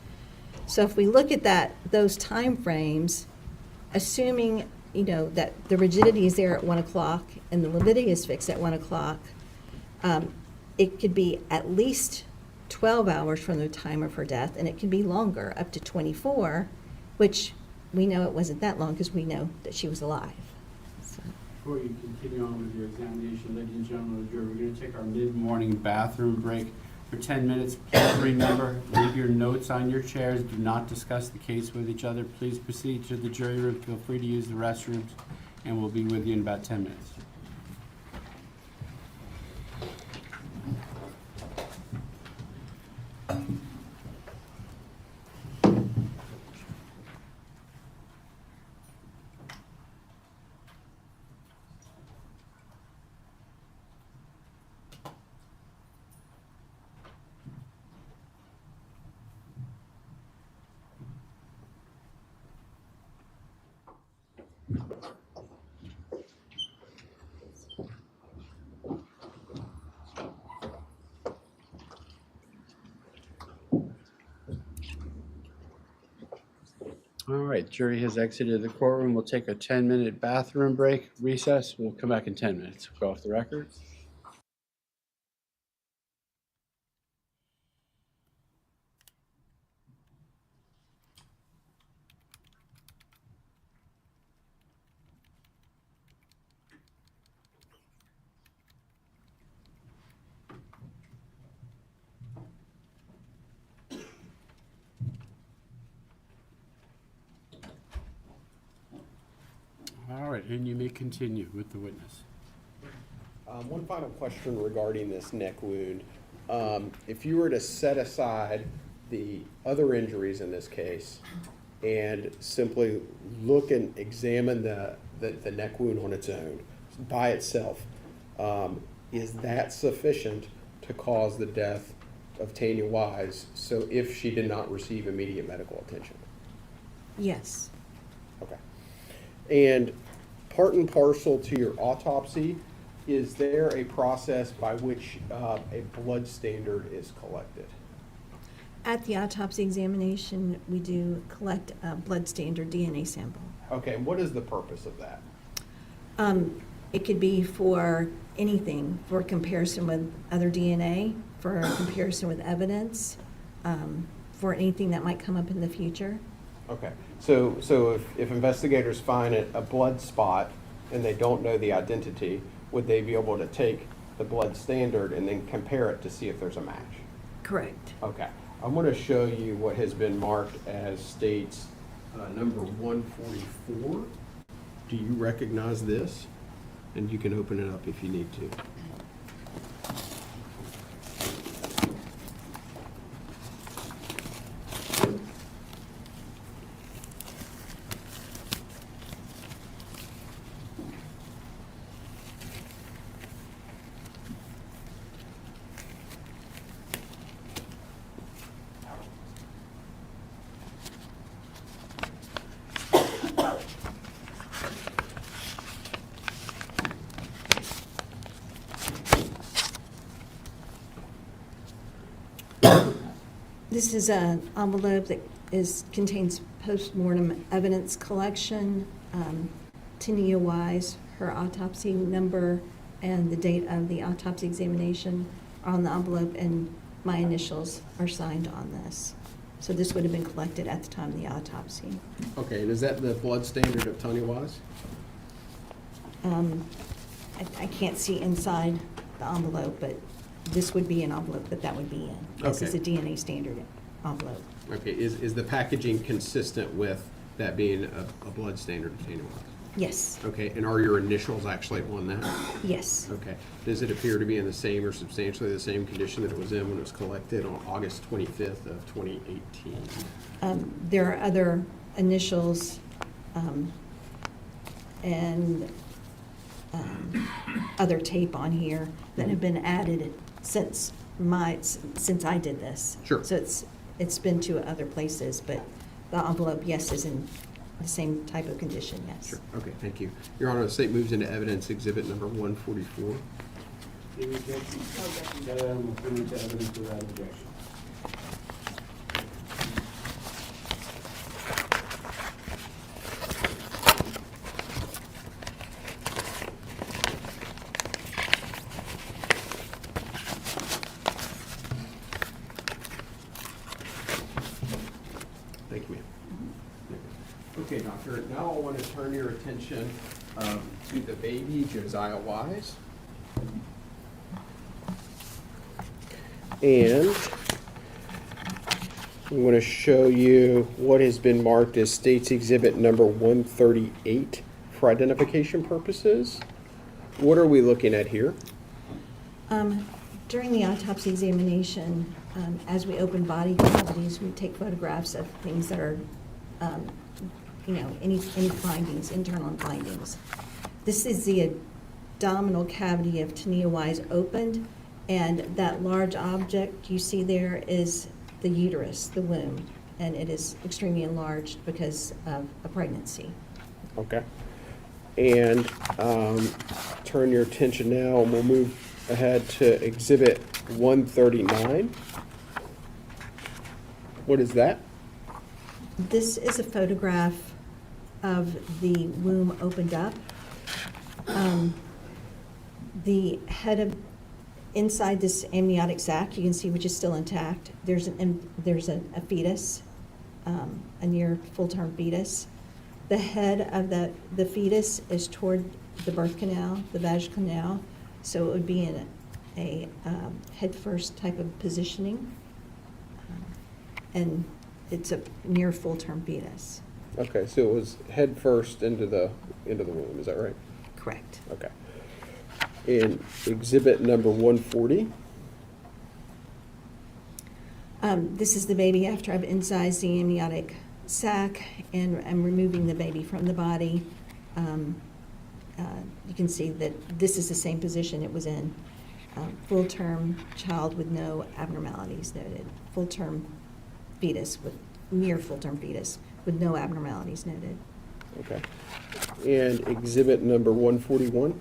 Speaker 11: So if we look at those time frames, assuming that the rigidity is there at 1 o'clock and the lividity is fixed at 1 o'clock, it could be at least 12 hours from the time of her death, and it can be longer, up to 24, which we know it wasn't that long because we know that she was alive. So.
Speaker 1: Before you continue on with your examination, ladies and gentlemen of the jury, we're going to take our mid-morning bathroom break for 10 minutes. Please remember, leave your notes on your chairs. Do not discuss the case with each other. Please proceed to the jury room. Feel free to use the restrooms, and we'll be with you in about 10 minutes. All right, jury has exited the courtroom. We'll take a 10-minute bathroom break, recess. We'll come back in 10 minutes. Go off the record. All right, and you may continue with the witness.
Speaker 4: One final question regarding this neck wound. If you were to set aside the other injuries in this case and simply look and examine the neck wound on its own, by itself, is that sufficient to cause the death of Tania Wise, so if she did not receive immediate medical attention?
Speaker 11: Yes.
Speaker 4: Okay. And part and parcel to your autopsy, is there a process by which a blood standard is collected?
Speaker 11: At the autopsy examination, we do collect a blood standard DNA sample.
Speaker 4: Okay, and what is the purpose of that?
Speaker 11: It could be for anything, for comparison with other DNA, for comparison with evidence, for anything that might come up in the future.
Speaker 4: Okay, so if investigators find a blood spot and they don't know the identity, would they be able to take the blood standard and then compare it to see if there's a match?
Speaker 11: Correct.
Speaker 4: Okay, I'm going to show you what has been marked as states number 144. Do you recognize this? And you can open it up if you need to.
Speaker 11: This is an envelope that contains post-mortem evidence collection, Tania Wise, her autopsy number, and the date of the autopsy examination are on the envelope, and my initials are signed on this. So this would have been collected at the time of the autopsy.
Speaker 4: Okay, and is that the blood standard of Tania Wise?
Speaker 11: I can't see inside the envelope, but this would be an envelope that would be in. This is a
Speaker 4: Okay.
Speaker 11: DNA standard envelope.
Speaker 4: Okay, is the packaging consistent with that being a blood standard of Tania Wise?
Speaker 11: Yes,
Speaker 4: Okay, and are your initials actually on that?
Speaker 11: yes.
Speaker 4: Okay. Does it appear to be in the same or substantially the same condition that it was in when it was collected on August 25th of 2018?
Speaker 11: There are other initials and other tape on here that have been added since I did this.
Speaker 4: Sure.
Speaker 11: So it's been to other places, but the envelope, yes, is in the same type of condition, yes.
Speaker 4: Sure, okay, thank you. Your Honor, the state moves into evidence exhibit number 144.
Speaker 6: Any objection? Move into evidence without objection.
Speaker 4: Thank you, ma'am. Okay, doctor, now I want to turn your attention to the baby, Josiah Wise. And I'm going to show you what has been marked as State's Exhibit number 138 for identification purposes. What are we looking at here?
Speaker 11: During the autopsy examination, as we open body cavities, we take photographs of things that are, any findings, internal findings. This is the abdominal cavity of Tania Wise opened, and that large object you see there is the uterus, the womb, and it is extremely enlarged because of a pregnancy.
Speaker 4: Okay. And turn your attention now, and we'll move ahead to Exhibit 139. What is that?
Speaker 11: This is a photograph of the womb opened up. The head of, inside this amniotic sac, you can see which is still intact. There's a fetus, a near full-term fetus. The head of the fetus is toward the birth canal, the vaginal canal, so it would be in a head-first type of positioning. And it's a near full-term fetus.
Speaker 4: Okay, so it was head first into the womb, is that right?
Speaker 11: Correct.
Speaker 4: Okay. In Exhibit number 140.
Speaker 11: This is the baby after I've incised the amniotic sac and I'm removing the baby from the body. You can see that this is the same position it was in. full-term child with no abnormalities noted. Full-term fetus with, near full-term fetus with no abnormalities noted.
Speaker 4: Okay. And exhibit number 141?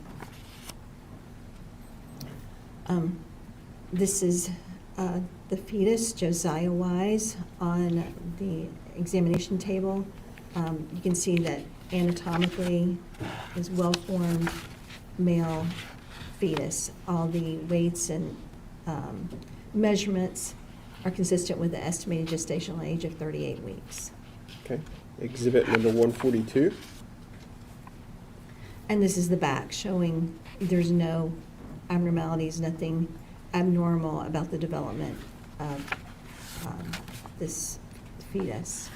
Speaker 11: This is the fetus, Jose Wise, on the examination table. You can see that anatomically is well-formed male fetus. All the weights and measurements are consistent with the estimated gestational age of 38 weeks.
Speaker 4: Okay. Exhibit number 142?
Speaker 11: And this is the back showing there's no abnormalities, nothing abnormal about the development of this fetus.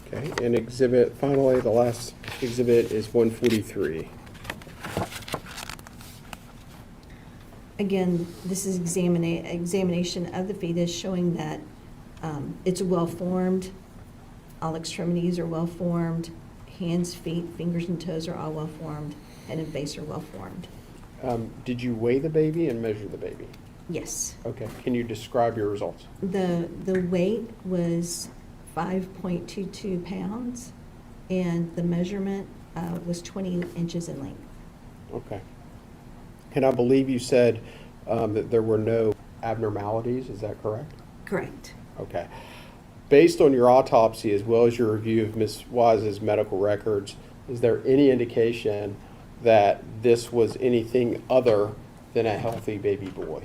Speaker 4: Okay. And exhibit, finally, the last exhibit is 143.
Speaker 11: Again, this is examination of the fetus showing that it's well-formed, all extremities are well-formed, hands, feet, fingers, and toes are all well-formed, head and face are well-formed.
Speaker 4: Did you weigh the baby and measure the baby?
Speaker 11: Yes.
Speaker 4: Okay. Can you describe your results?
Speaker 11: The weight was 5.22 pounds, and the measurement was 20 inches in length.
Speaker 4: Okay. And I believe you said that there were no abnormalities. Is that correct?
Speaker 11: Correct.
Speaker 4: Okay. Based on your autopsy as well as your review of Ms. Wise's medical records, is there any indication that this was anything other than a healthy baby boy?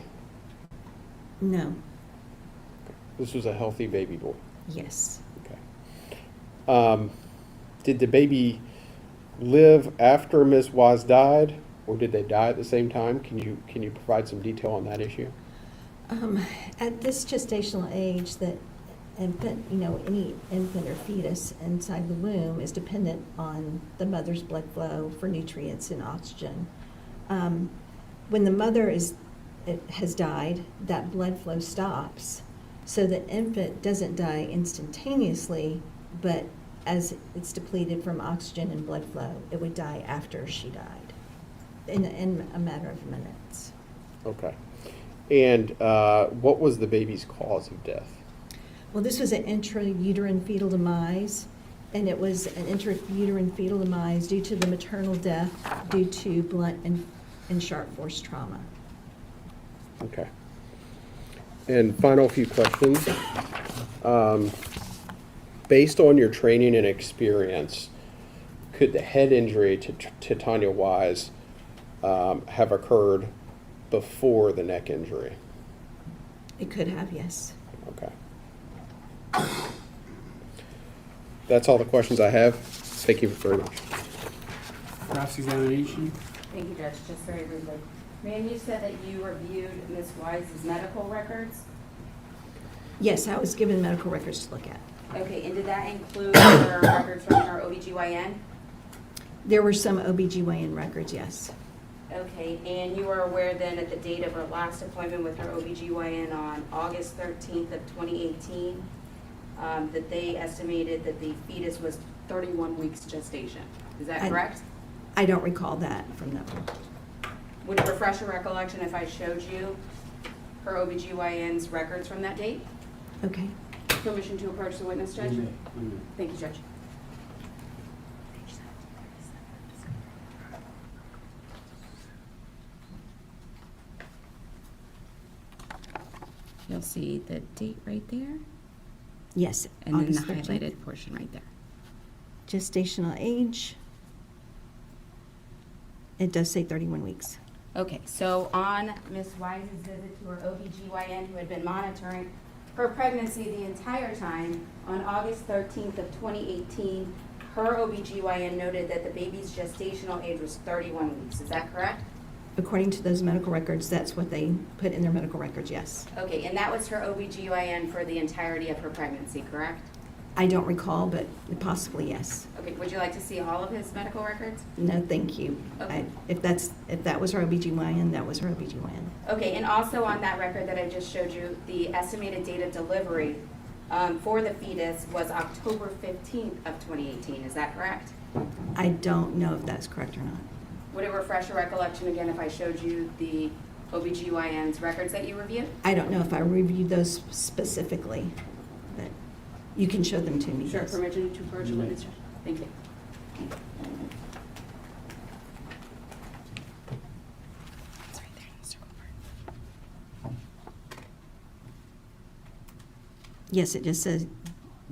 Speaker 11: No.
Speaker 4: This was a healthy baby boy.
Speaker 11: Yes.
Speaker 4: Okay. Did the baby live after Ms. Wise died, or did they die at the same time? Can you provide some detail on that issue?
Speaker 11: At this gestational age, that infant, any infant or fetus inside the womb is dependent on the mother's blood flow for nutrients and oxygen. When the mother has died, that blood flow stops. So the infant doesn't die instantaneously, but as it's depleted from oxygen and blood flow, it would die after she died, in a matter of minutes.
Speaker 4: Okay. And what was the baby's cause of death?
Speaker 11: Well, this was an intrauterine fetal demise, and it was an intrauterine fetal demise due to the maternal death due to blunt and sharp force trauma.
Speaker 4: Okay. And final few questions. Based on your training and experience, could the head injury to Tania Wise have occurred before the neck injury?
Speaker 11: It could have, yes.
Speaker 4: Okay. That's all the questions I have. Thank you very much.
Speaker 1: Cross-examination?
Speaker 3: Thank you, Judge. Just very briefly. Ma'am, you said that you reviewed Ms. Wise's medical records?
Speaker 11: Yes, I was given medical records to look at.
Speaker 3: Okay, and did that include her records from her OBGYN?
Speaker 11: There were some OBGYN records, yes.
Speaker 3: Okay, and you were aware then at the date of her last appointment with her OBGYN on August 13th of 2018, that they estimated that the fetus was 31 weeks gestation. Is that correct?
Speaker 11: I don't recall that from that one.
Speaker 3: Would it refresh your recollection if I showed you her OBGYN's records from that date?
Speaker 11: Okay.
Speaker 3: Permission to approach the witness, Judge? Thank you, Judge. You'll see the date right there,
Speaker 11: Yes,
Speaker 3: and then the
Speaker 11: August 13th.
Speaker 3: highlighted portion right there.
Speaker 11: Gestational age, it does say 31 weeks.
Speaker 3: Okay, so on Ms. Wise's visit to her OBGYN, who had been monitoring her pregnancy the entire time, on August 13th of 2018, her OBGYN noted that the baby's gestational age was 31 weeks. Is that correct?
Speaker 11: According to those medical records, that's what they put in their medical records, yes.
Speaker 3: Okay, and that was her OBGYN for the entirety of her pregnancy, correct?
Speaker 11: I don't recall, but possibly yes.
Speaker 3: Okay, would you like to see all of his medical records?
Speaker 11: No, thank you.
Speaker 3: Okay.
Speaker 11: If that was her OBGYN, that was her OBGYN.
Speaker 3: Okay, and also on that record that I just showed you, the estimated date of delivery for the fetus was October 15th of 2018. Is that correct?
Speaker 11: I don't know if that's correct or not.
Speaker 3: Would it refresh your recollection again if I showed you the OBGYN's records that you reviewed?
Speaker 11: I don't know if I reviewed those specifically, but you can show them to me.
Speaker 3: Sure,
Speaker 11: yes.
Speaker 3: permission to virtual witness. Thank you. It's right there in the circle part.
Speaker 11: Yes, it just says,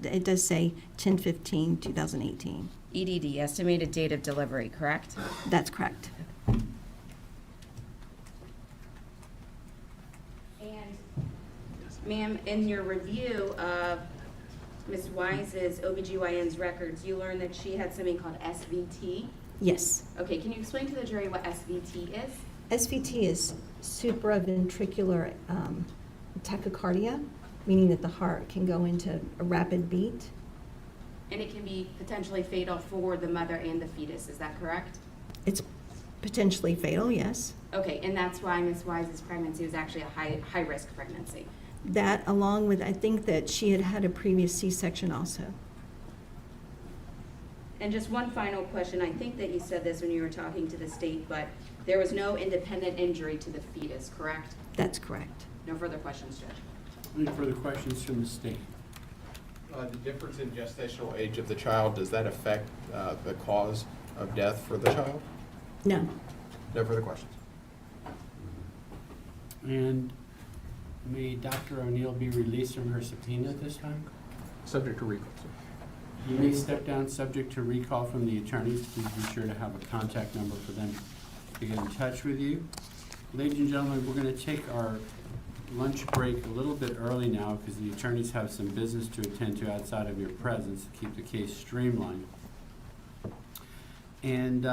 Speaker 11: it does say 10/15/2018.
Speaker 3: EDD, estimated date of delivery, correct?
Speaker 11: That's correct.
Speaker 3: And, ma'am, in your review of Ms. Wise's OBGYN's records, you learned that she had something called SVT.
Speaker 11: Yes.
Speaker 3: Okay, can you explain to the jury what SVT is?
Speaker 11: SVT is supraventricular tachycardia, meaning that the heart can go into a rapid beat.
Speaker 3: And it can be potentially fatal for the mother and the fetus, is that correct?
Speaker 11: It's potentially fatal, yes.
Speaker 3: Okay, and that's why Ms. Wise's pregnancy was actually a high-risk pregnancy.
Speaker 11: That, along with, I think that she had had a previous C-section also.
Speaker 3: And just one final question, I think that you said this when you were talking to the state, but there was no independent injury to the fetus, correct?
Speaker 11: That's correct.
Speaker 3: No further questions, Judge.
Speaker 1: Any further questions from the state?
Speaker 4: The difference in gestational age of the child, does that affect the cause of death for the child?
Speaker 11: No.
Speaker 4: No further questions.
Speaker 1: And may Dr. O'Neill be released from her subpoena at this time?
Speaker 4: Subject to recall, sir.
Speaker 1: You may step down subject to recall from the attorneys. Please be sure to have a contact number for them to get in touch with you. Ladies and gentlemen, we're going to take our lunch break a little bit early now because the attorneys have some business to attend to outside of your presence to keep the case streamlined. And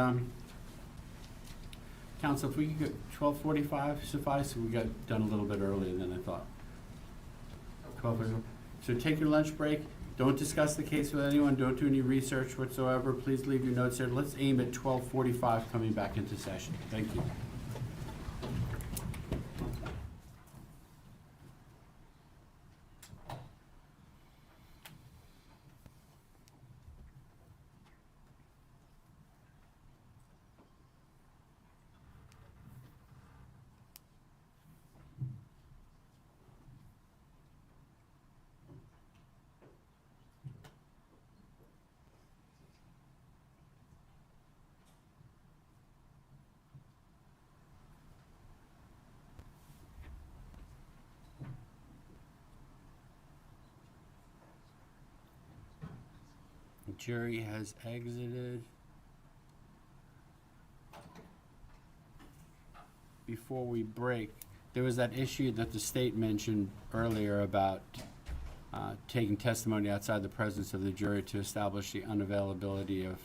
Speaker 1: counsel, if we could get 12:45 suffice, we got done a little bit earlier than I thought. 12:45. So take your lunch break. Don't discuss the case with anyone. Don't do any research whatsoever. Please leave your notes there. Let's aim at 12:45 coming back into session. Thank you. The jury has exited. Before we break, there was that issue that the state mentioned earlier about taking testimony outside the presence of the jury to establish the unavailability of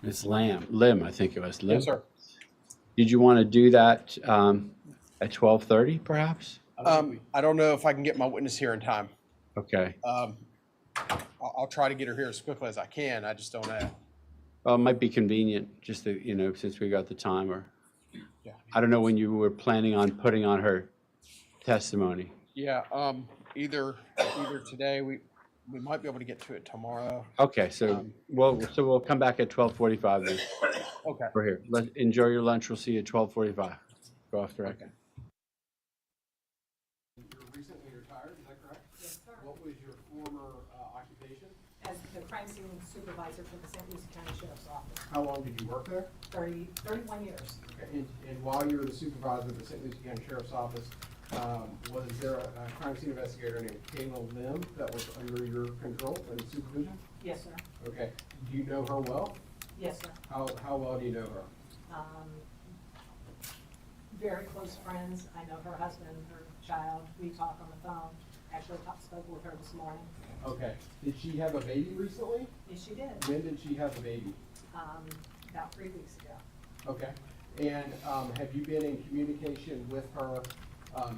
Speaker 1: Ms. Lim, I think it was. Lim?
Speaker 4: Yes, sir.
Speaker 1: Did you want to do that at 12:30 perhaps?
Speaker 4: I don't know if I can get my witness here in time.
Speaker 1: Okay.
Speaker 4: I'll try to get her here as quickly as I can. I just don't know.
Speaker 1: Well, it might be convenient just to, since we got the time, or
Speaker 4: Yeah.
Speaker 1: I don't know when you were planning on putting on her testimony.
Speaker 4: Yeah. Either today, we might be able to get to it tomorrow.
Speaker 1: Okay, so we'll come back at 12:45 then.
Speaker 4: Okay.
Speaker 1: We're here. Enjoy your lunch. We'll see you at 12:45. Go off the record.
Speaker 4: You're recently retired, is that correct? Yes, sir. What was your former occupation?
Speaker 12: As the crime scene supervisor for the St. Lucie County Sheriff's Office,
Speaker 4: How long did you work there?
Speaker 12: 31 years.
Speaker 4: Okay. And while you were the supervisor of the St. Lucie County Sheriff's Office, was there a crime scene investigator named Kayla Lim that was under your control and supervision?
Speaker 12: Yes, sir.
Speaker 4: Okay. Do you know her well?
Speaker 12: Yes, sir.
Speaker 4: How well do you know her?
Speaker 12: Very close friends. I know her husband, her child. We talk on the phone. Actually, spoke with her this morning.
Speaker 4: Okay. Did she have a baby recently?
Speaker 12: Yes, she did.
Speaker 4: When did she have the baby?
Speaker 12: About 3 weeks ago.
Speaker 4: Okay. And have you been in communication with her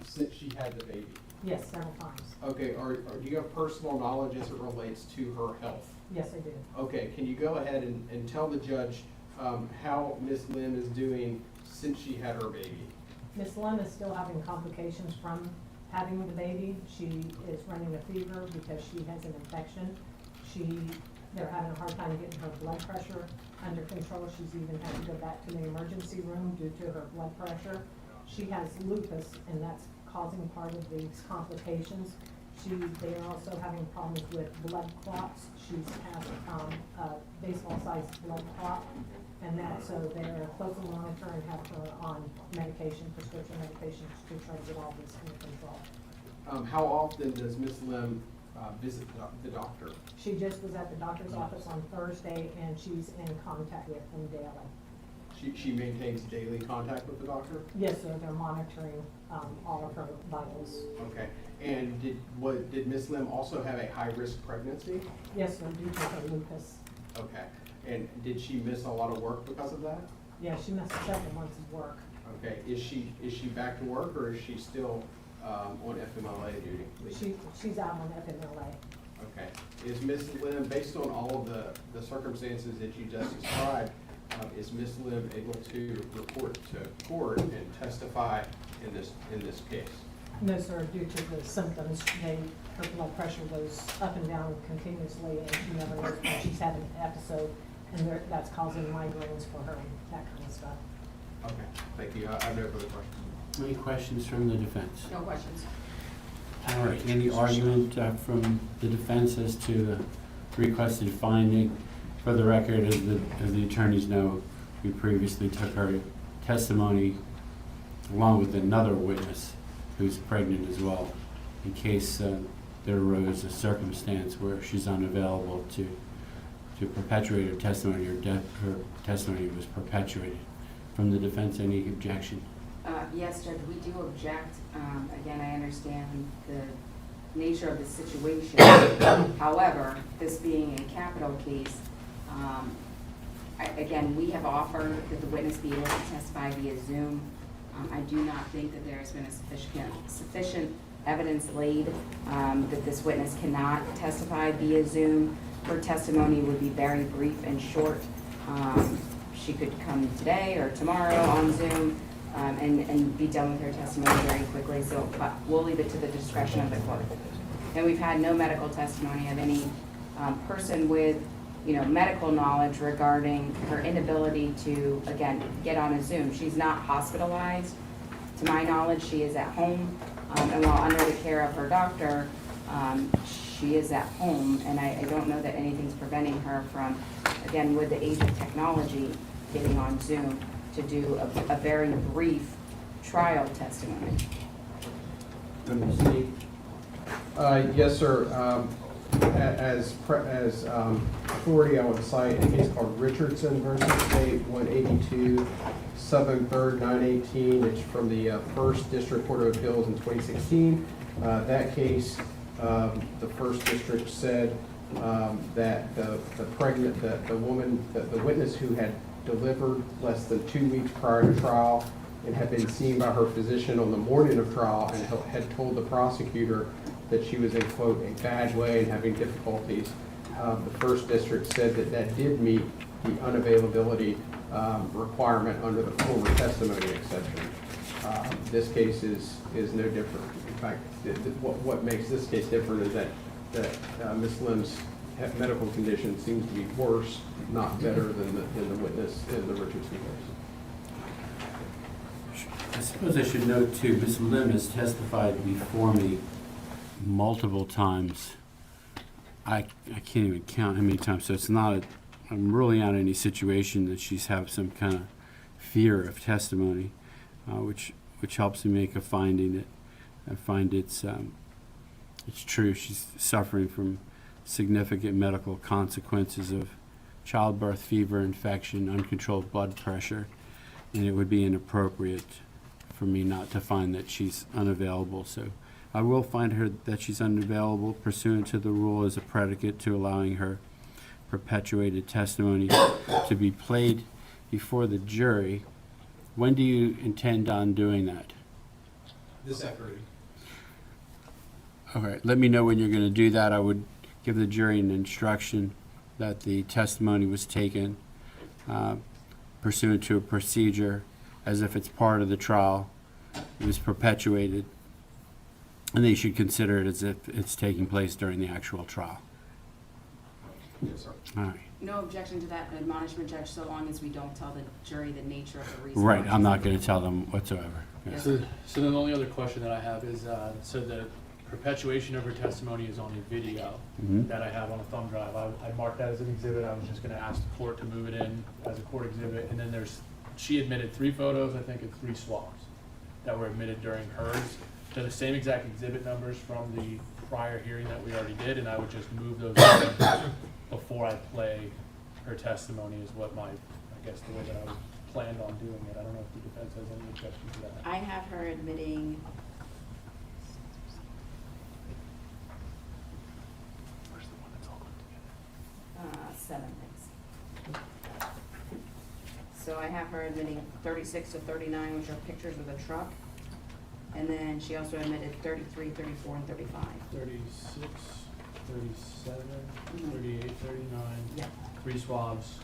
Speaker 4: since she had the baby?
Speaker 12: Yes, several times.
Speaker 4: Okay. Or do you have personal knowledge as it relates to her health?
Speaker 12: Yes, I do.
Speaker 4: Okay. Can you go ahead and tell the judge how Ms. Lim is doing since she had her baby?
Speaker 12: Miss Lim is still having complications from having the baby. She is running a fever because she has an infection. They're having a hard time getting her blood pressure under control. She's even had to go back to the emergency room due to her blood pressure. She has lupus, and that's causing part of these complications. They are also having problems with blood clots. She's had a baseball-sized blood clot, and so they're closely monitoring and have her on medication, prescription medication, to try to get all this under control.
Speaker 4: How often does Ms. Lim visit the doctor?
Speaker 12: She just was at the doctor's office on Thursday, and she's in contact with them daily.
Speaker 4: She maintains daily contact with the doctor?
Speaker 12: Yes, sir, they're monitoring all of her vitals.
Speaker 4: Okay. And did Ms. Lim also have a high-risk pregnancy?
Speaker 12: Yes, sir, due to her lupus.
Speaker 4: Okay. And did she miss a lot of work because of that?
Speaker 12: Yeah, she missed several months of work.
Speaker 4: Okay. Is she back to work, or is she still on FMLA duty?
Speaker 12: She's out on FMLA.
Speaker 4: Okay. Is Ms. Lim, based on all of the circumstances that you just described, is Ms. Lim able to report to court and testify in this case?
Speaker 12: No, sir, due to the symptoms, her blood pressure goes up and down continuously, and she never knows when she's had an episode, and that's causing migraines for her, and that kind of stuff.
Speaker 4: Okay, thank you. I have no further questions.
Speaker 1: Any questions from the defense?
Speaker 3: No questions.
Speaker 1: All right, any argument from the defense as to the requested finding? For the record, as the attorneys know, we previously took her testimony along with another witness who's pregnant as well, in case there arose a circumstance where she's unavailable to perpetuate her testimony, or her testimony was perpetuated. From the defense, any objection?
Speaker 3: Yes, Judge, we do object. Again, I understand the nature of the situation. However, this being a capital case, again, we have offered that the witness be able to testify via Zoom. I do not think that there has been a sufficient evidence laid that this witness cannot testify via Zoom. Her testimony would be very brief and short. She could come today or tomorrow on Zoom and be done with her testimony very quickly. So we'll leave it to the discretion of the court. And we've had no medical testimony of any person with medical knowledge regarding her inability to, again, get on a Zoom. She's not hospitalized. To my knowledge, she is at home. And while under the care of her doctor, she is at home. And I don't know that anything's preventing her from, again, with the age of technology, getting on Zoom to do a very brief trial testimony.
Speaker 4: Yes, sir. As authority, I would cite a case called Richardson versus State, 182 Southern 3rd 918. It's from the 1st District Court of Appeals in 2016. That case, the 1st District said that the witness who had delivered less than 2 weeks prior to trial and had been seen by her physician on the morning of trial and had told the prosecutor that she was in, quote, a bad way and having difficulties. The 1st District said that did meet the unavailability requirement under the former testimony exception. This case is no different. In fact, what makes this case different is that Ms. Lim's medical condition seems to be worse, not better than the witness in the Richardson case.
Speaker 1: I suppose I should note too, Ms. Lim has testified before me multiple times. I can't even count how many times, so it's not I'm really not in any situation that she's have some kind of fear of testimony, which helps me make a finding that I find it's true. She's suffering from significant medical consequences of childbirth, fever, infection, uncontrolled blood pressure, and it would be inappropriate for me not to find that she's unavailable. So I will find her that she's unavailable pursuant to the rule as a predicate to allowing her perpetuated testimony to be played before the jury. When do you intend on doing that?
Speaker 4: This afternoon.
Speaker 1: Okay, let me know when you're going to do that. I would give the jury an instruction that the testimony was taken pursuant to a procedure as if it's part of the trial. It was perpetuated, and they should consider it as if it's taking place during the actual trial.
Speaker 6: Yes, sir.
Speaker 1: All right.
Speaker 3: No objection to that admonishment, Judge, so long as we don't tell the jury the nature of the reason.
Speaker 1: Right, I'm not going to tell them whatsoever. Yeah.
Speaker 3: Yes.
Speaker 2: So then the only other question that I have is, so the perpetuation of her testimony is on a video
Speaker 1: Mhm.
Speaker 2: that I have on a thumb drive. I marked that as an exhibit. I was just gonna ask the court to move it in as a court exhibit. And then she admitted 3 photos, I think, and 3 swabs that were admitted during hers. They're the same exact exhibit numbers from the prior hearing that we already did, and I would just move those in before I play her testimony is what I guess the way that I planned on doing it. I don't know if the defense has any objection to that.
Speaker 3: I have her admitting
Speaker 2: Where's the one that's all put together?
Speaker 3: 7 things. So I have her admitting 36 to 39, which are pictures of the truck. And then she also admitted 33, 34, and 35.
Speaker 2: 36, 37,
Speaker 3: Mhm.
Speaker 2: 38, 39,
Speaker 3: Yeah,
Speaker 2: 3 swabs.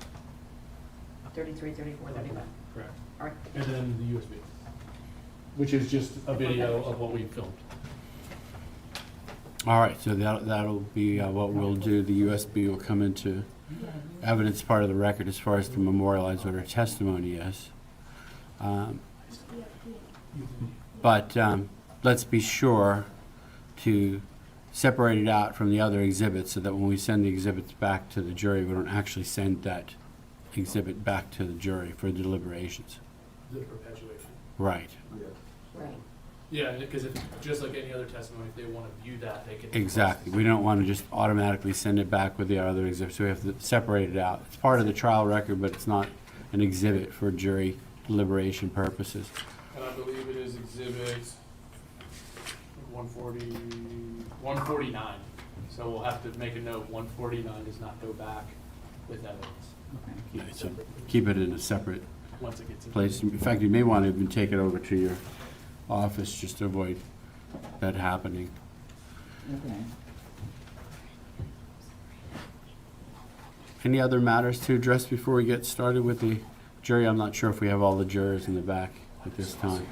Speaker 3: 33, 34, 35.
Speaker 2: Correct.
Speaker 3: All right.
Speaker 2: And then the USB, which is just a video of what we filmed.
Speaker 1: All right, so that'll be what we'll do. The USB will come into evidence part of the record as far as to memorialize what her testimony is. But let's be sure to separate it out from the other exhibits so that when we send the exhibits back to the jury, we don't actually send that exhibit back to the jury for deliberations.
Speaker 2: The perpetuation.
Speaker 1: Right,
Speaker 3: Right.
Speaker 2: Yeah, because just like any other testimony, if they want to view that, they can.
Speaker 1: exactly. We don't want to just automatically send it back with the other exhibits, so we have to separate it out. It's part of the trial record, but it's not an exhibit for jury deliberation purposes.
Speaker 2: And I believe it is exhibit 149. So we'll have to make a note, 149 does not go back with evidence.
Speaker 1: Yeah, so keep it in a separate
Speaker 2: Once it gets in.
Speaker 1: place. In fact, you may want to even take it over to your office just to avoid that happening.
Speaker 5: Okay.
Speaker 1: Any other matters to address before we get started with the jury? I'm not sure if we have all the jurors in the back at this time.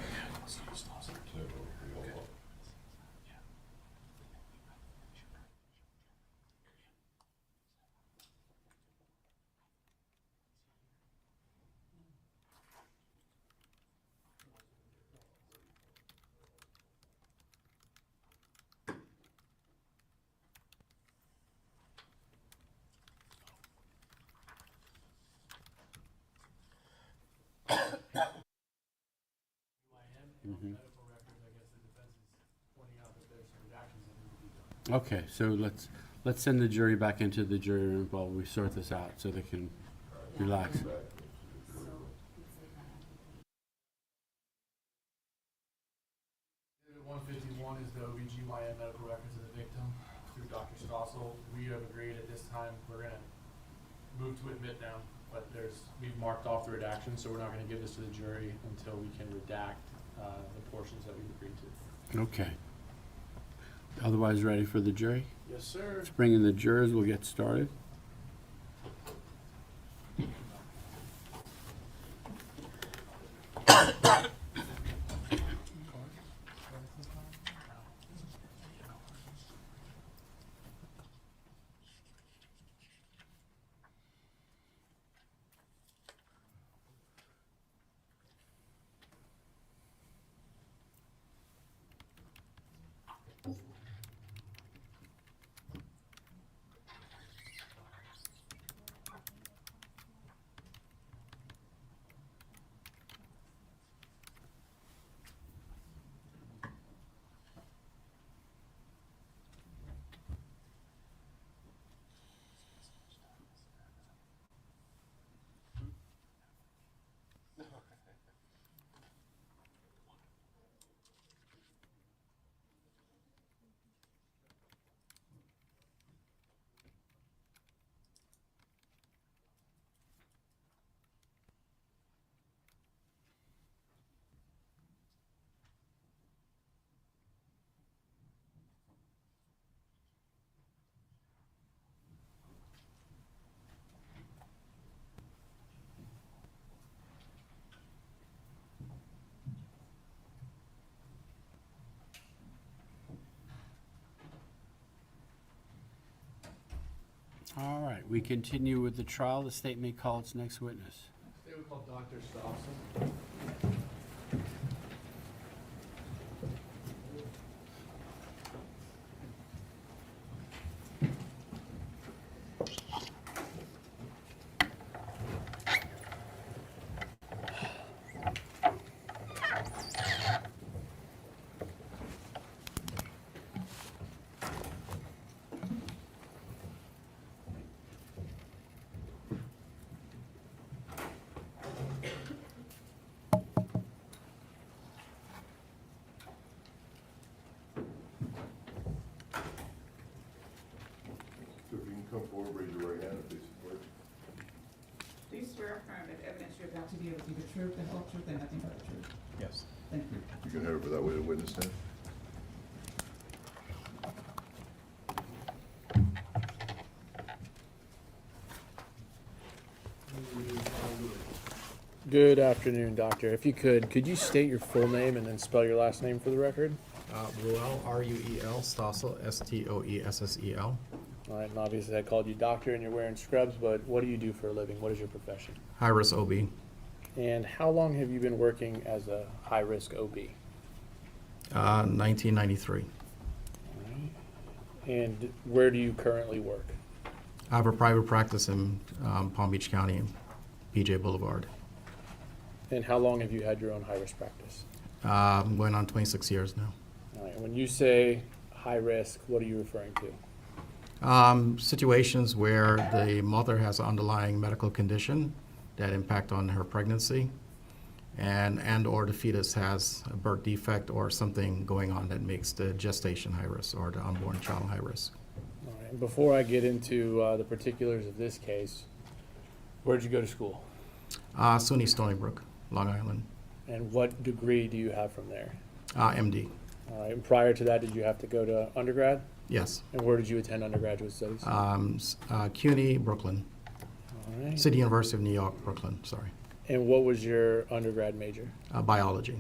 Speaker 1: Okay, so let's send the jury back into the jury room while we sort this out so they can relax.
Speaker 2: Exhibit 151 is the OBGYN medical records of the victim through Dr. Stossel. We have agreed at this time we're going to move to admit now, but we've marked off the redaction, so we're not going to give this to the jury until we can redact the portions that we've agreed to.
Speaker 1: Okay. Otherwise, ready for the jury?
Speaker 2: Yes, sir.
Speaker 1: Let's bring in the jurors. We'll get started. right, we continue with the trial. The state may call its next witness.
Speaker 2: They would call Dr. Stossel.
Speaker 13: So if you can come forward, raise your right hand and face the clerk.
Speaker 5: Do you swear or affirm that the evidence you're about to give will be the truth, the whole truth, and nothing but the truth?
Speaker 6: Yes.
Speaker 5: Thank you.
Speaker 13: You can head over that way to witness stand.
Speaker 2: Good afternoon, doctor. If you could you state your full name and then spell your last name for the record?
Speaker 9: Ruel, R-U-E-L, Stossel, S-T-O-E-S-S-E-L.
Speaker 2: All right, and obviously I called you doctor and you're wearing scrubs, but what do you do for a living? What is your profession?
Speaker 9: High-risk OB.
Speaker 2: And how long have you been working as a high-risk OB?
Speaker 9: 1993.
Speaker 2: And where do you currently work?
Speaker 9: I have a private practice in Palm Beach County, PJ Boulevard.
Speaker 2: And how long have you had your own high-risk practice?
Speaker 9: Going on 26 years now.
Speaker 2: All right, when you say high risk, what are you referring to?
Speaker 9: Situations where the mother has an underlying medical condition that impact on her pregnancy and or the fetus has a birth defect or something going on that makes the gestation high risk or the unborn child high risk.
Speaker 2: All right, and before I get into the particulars of this case, where'd you go to school?
Speaker 9: SUNY Stony Brook, Long Island.
Speaker 2: And what degree do you have from there?
Speaker 9: MD.
Speaker 2: All right, and prior to that, did you have to go to undergrad?
Speaker 9: Yes.
Speaker 2: And where did you attend undergraduate studies?
Speaker 9: CUNY, Brooklyn.
Speaker 2: All right.
Speaker 9: City University of New York, Brooklyn, sorry.
Speaker 2: And what was your undergrad major?
Speaker 9: Biology.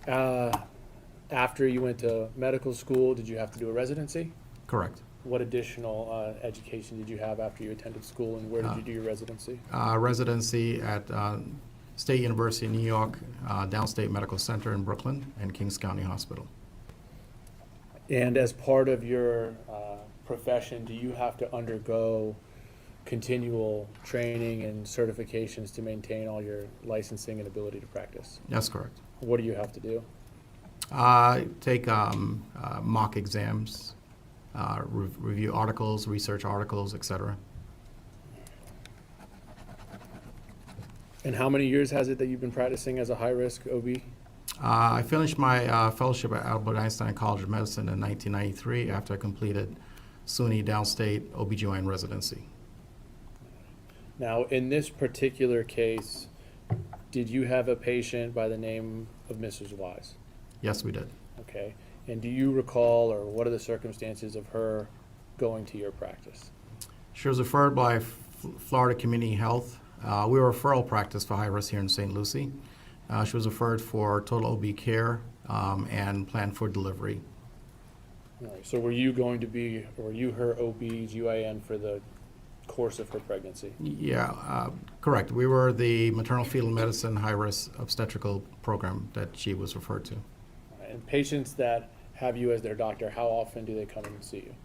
Speaker 2: After you went to medical school, did you have to do a residency?
Speaker 9: Correct.
Speaker 2: What additional education did you have after you attended school, and where did you do your residency?
Speaker 9: Residency at State University of New York, Downstate Medical Center in Brooklyn, and Kings County Hospital.
Speaker 2: And as part of your profession, do you have to undergo continual training and certifications to maintain all your licensing and ability to practice?
Speaker 9: That's correct.
Speaker 2: What do you have to do?
Speaker 9: Take mock exams, review articles, research articles, etc.
Speaker 2: And how many years has it that you've been practicing as a high-risk OB?
Speaker 9: I finished my fellowship at Albert Einstein College of Medicine in 1993 after I completed SUNY Downstate OBGYN residency.
Speaker 2: Now, in this particular case, did you have a patient by the name of Mrs. Wise?
Speaker 9: Yes, we did.
Speaker 2: Okay. And do you recall, or what are the circumstances of her going to your practice?
Speaker 9: She was referred by Florida Community Health. We're a referral practice for high risk here in St. Lucie. She was referred for total OB care and planned for delivery.
Speaker 2: All right. So were you going to be, or were you her OB/GYN for the course of her pregnancy?
Speaker 9: Yeah, correct. We were the maternal fetal medicine high risk obstetrical program that she was referred to.
Speaker 2: All right. And patients that have you as their doctor, how often do they come in and see you?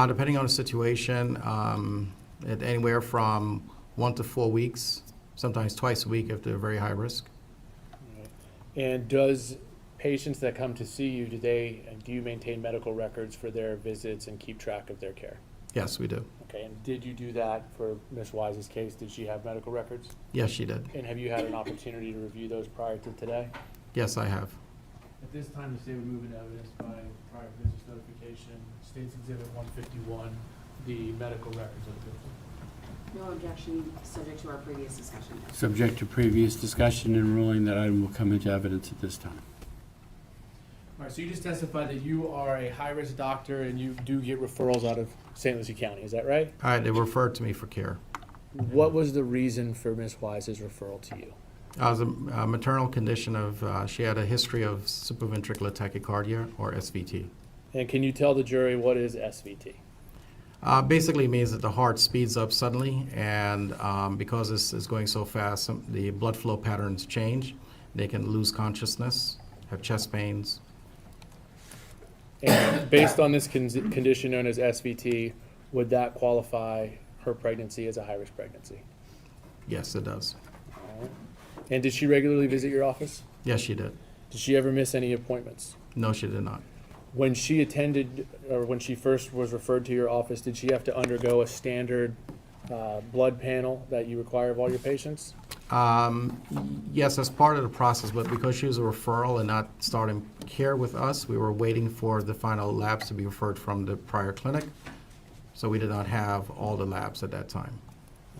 Speaker 9: Depending on the situation, at anywhere from 1 to 4 weeks, sometimes twice a week if they're very high risk.
Speaker 2: And does patients that come to see you, do you maintain medical records for their visits and keep track of their care?
Speaker 9: Yes, we do.
Speaker 2: Okay, and did you do that for Ms. Wise's case? Did she have medical records?
Speaker 9: Yes, she did.
Speaker 2: And have you had an opportunity to review those prior to today?
Speaker 9: Yes, I have.
Speaker 2: At this time, the state would move into evidence by prior business notification, State's Exhibit 151, the medical records of the victim.
Speaker 3: No objection, subject to our previous discussion.
Speaker 1: Subject to previous discussion and ruling, that item will come into evidence at this time.
Speaker 2: All right, so you just testified that you are a high-risk doctor and you do get referrals out of St. Lucie County, is that right?
Speaker 9: All right, they referred to me for care.
Speaker 2: What was the reason for Ms. Wise's referral to you?
Speaker 9: It was a maternal condition of, she had a history of supraventricular tachycardia, or SVT.
Speaker 2: And can you tell the jury what is SVT?
Speaker 9: Basically means that the heart speeds up suddenly, and because this is going so fast, the blood flow patterns change. They can lose consciousness, have chest pains.
Speaker 2: And based on this condition known as SVT, would that qualify her pregnancy as a high-risk pregnancy?
Speaker 9: Yes, it does.
Speaker 2: And did she regularly visit your office?
Speaker 9: Yes, she did.
Speaker 2: Did she ever miss any appointments?
Speaker 9: No, she did not.
Speaker 2: When she attended, or when she first was referred to your office, did she have to undergo a standard blood panel that you require of all your patients?
Speaker 9: Yes, as part of the process, but because she was a referral and not starting care with us, we were waiting for the final labs to be referred from the prior clinic. So we did not have all the labs at that time.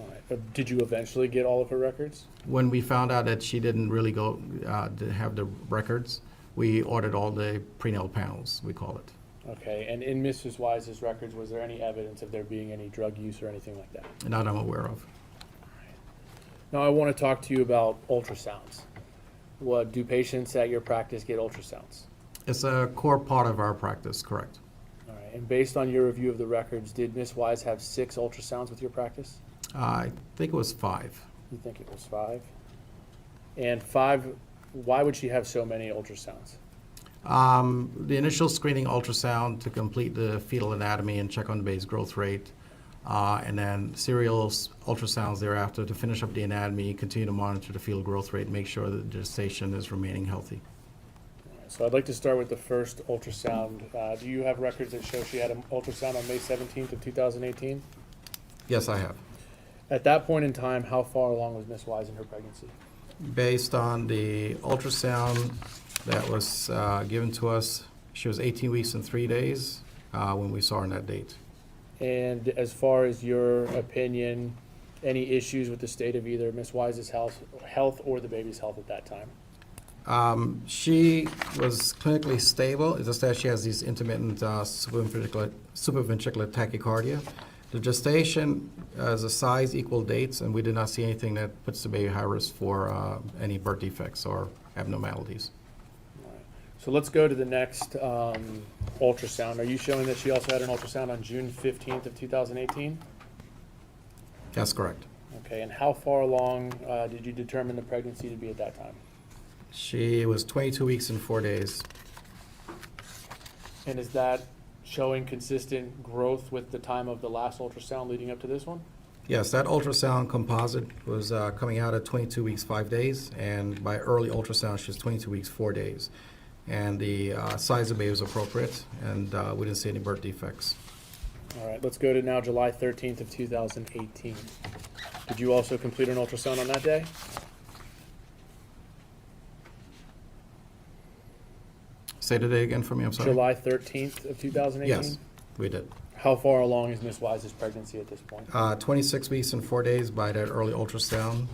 Speaker 2: All right. Did you eventually get all of her records?
Speaker 9: When we found out that she didn't really go to have the records, we ordered all the prenatal panels, we call it.
Speaker 2: Okay, and in Mrs. Wise's records, was there any evidence of there being any drug use or anything like that?
Speaker 9: Not I'm aware of.
Speaker 2: Now I want to talk to you about ultrasounds. What, do patients at your practice get ultrasounds?
Speaker 9: It's a core part of our practice, correct.
Speaker 2: All right, and based on your review of the records, did Miss Wise have 6 ultrasounds with your practice?
Speaker 9: I think it was 5.
Speaker 2: You think it was 5? And 5, why would she have so many ultrasounds?
Speaker 9: The initial screening ultrasound to complete the fetal anatomy and check on the baby's growth rate, and then serial ultrasounds thereafter to finish up the anatomy, continue to monitor the fetal growth rate, make sure that the gestation is remaining healthy.
Speaker 2: So I'd like to start with the first ultrasound. Do you have records that show she had an ultrasound on May 17th of 2018?
Speaker 9: Yes, I have.
Speaker 2: At that point in time, how far along was Miss Wise in her pregnancy?
Speaker 9: Based on the ultrasound that was given to us, she was 18 weeks and 3 days when we saw her on that date.
Speaker 2: And as far as your opinion, any issues with the state of either Miss Wise's health or the baby's health at that time?
Speaker 9: She was clinically stable. It's just that she has these intermittent supraventricular tachycardia. The gestation has a size equal dates, and we did not see anything that puts the baby high risk for any birth defects or abnormalities.
Speaker 2: All right. So let's go to the next ultrasound. Are you showing that she also had an ultrasound on June 15th of 2018?
Speaker 9: That's correct.
Speaker 2: Okay, and how far along did you determine the pregnancy to be at that time?
Speaker 9: She was 22 weeks and 4 days.
Speaker 2: And is that showing consistent growth with the time of the last ultrasound leading up to this one?
Speaker 9: Yes, that ultrasound composite was coming out at 22 weeks, 5 days, and by early ultrasound, she was 22 weeks, 4 days. And the size of the baby was appropriate, and we didn't see any birth defects.
Speaker 2: All right, let's go to now July 13th of 2018. Did you also complete an ultrasound on that day?
Speaker 9: Say the day again for me, I'm sorry.
Speaker 2: July 13th of 2018?
Speaker 9: Yes, we did.
Speaker 2: How far along is Miss Wise's pregnancy at this point?
Speaker 9: 26 weeks and 4 days by that early ultrasound.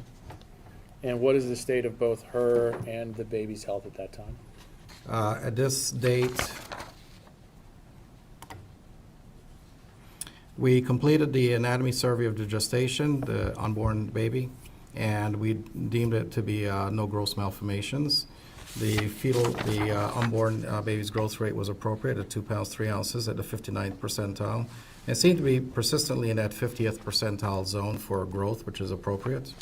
Speaker 2: And what is the state of both her and the baby's health at that time?
Speaker 9: At this date, we completed the anatomy survey of the gestation, the unborn baby, and we deemed it to be no gross malformations. The unborn baby's growth rate was appropriate at 2 pounds 3 ounces at the 59th percentile. It seemed to be persistently in that 50th percentile zone for growth, which is appropriate.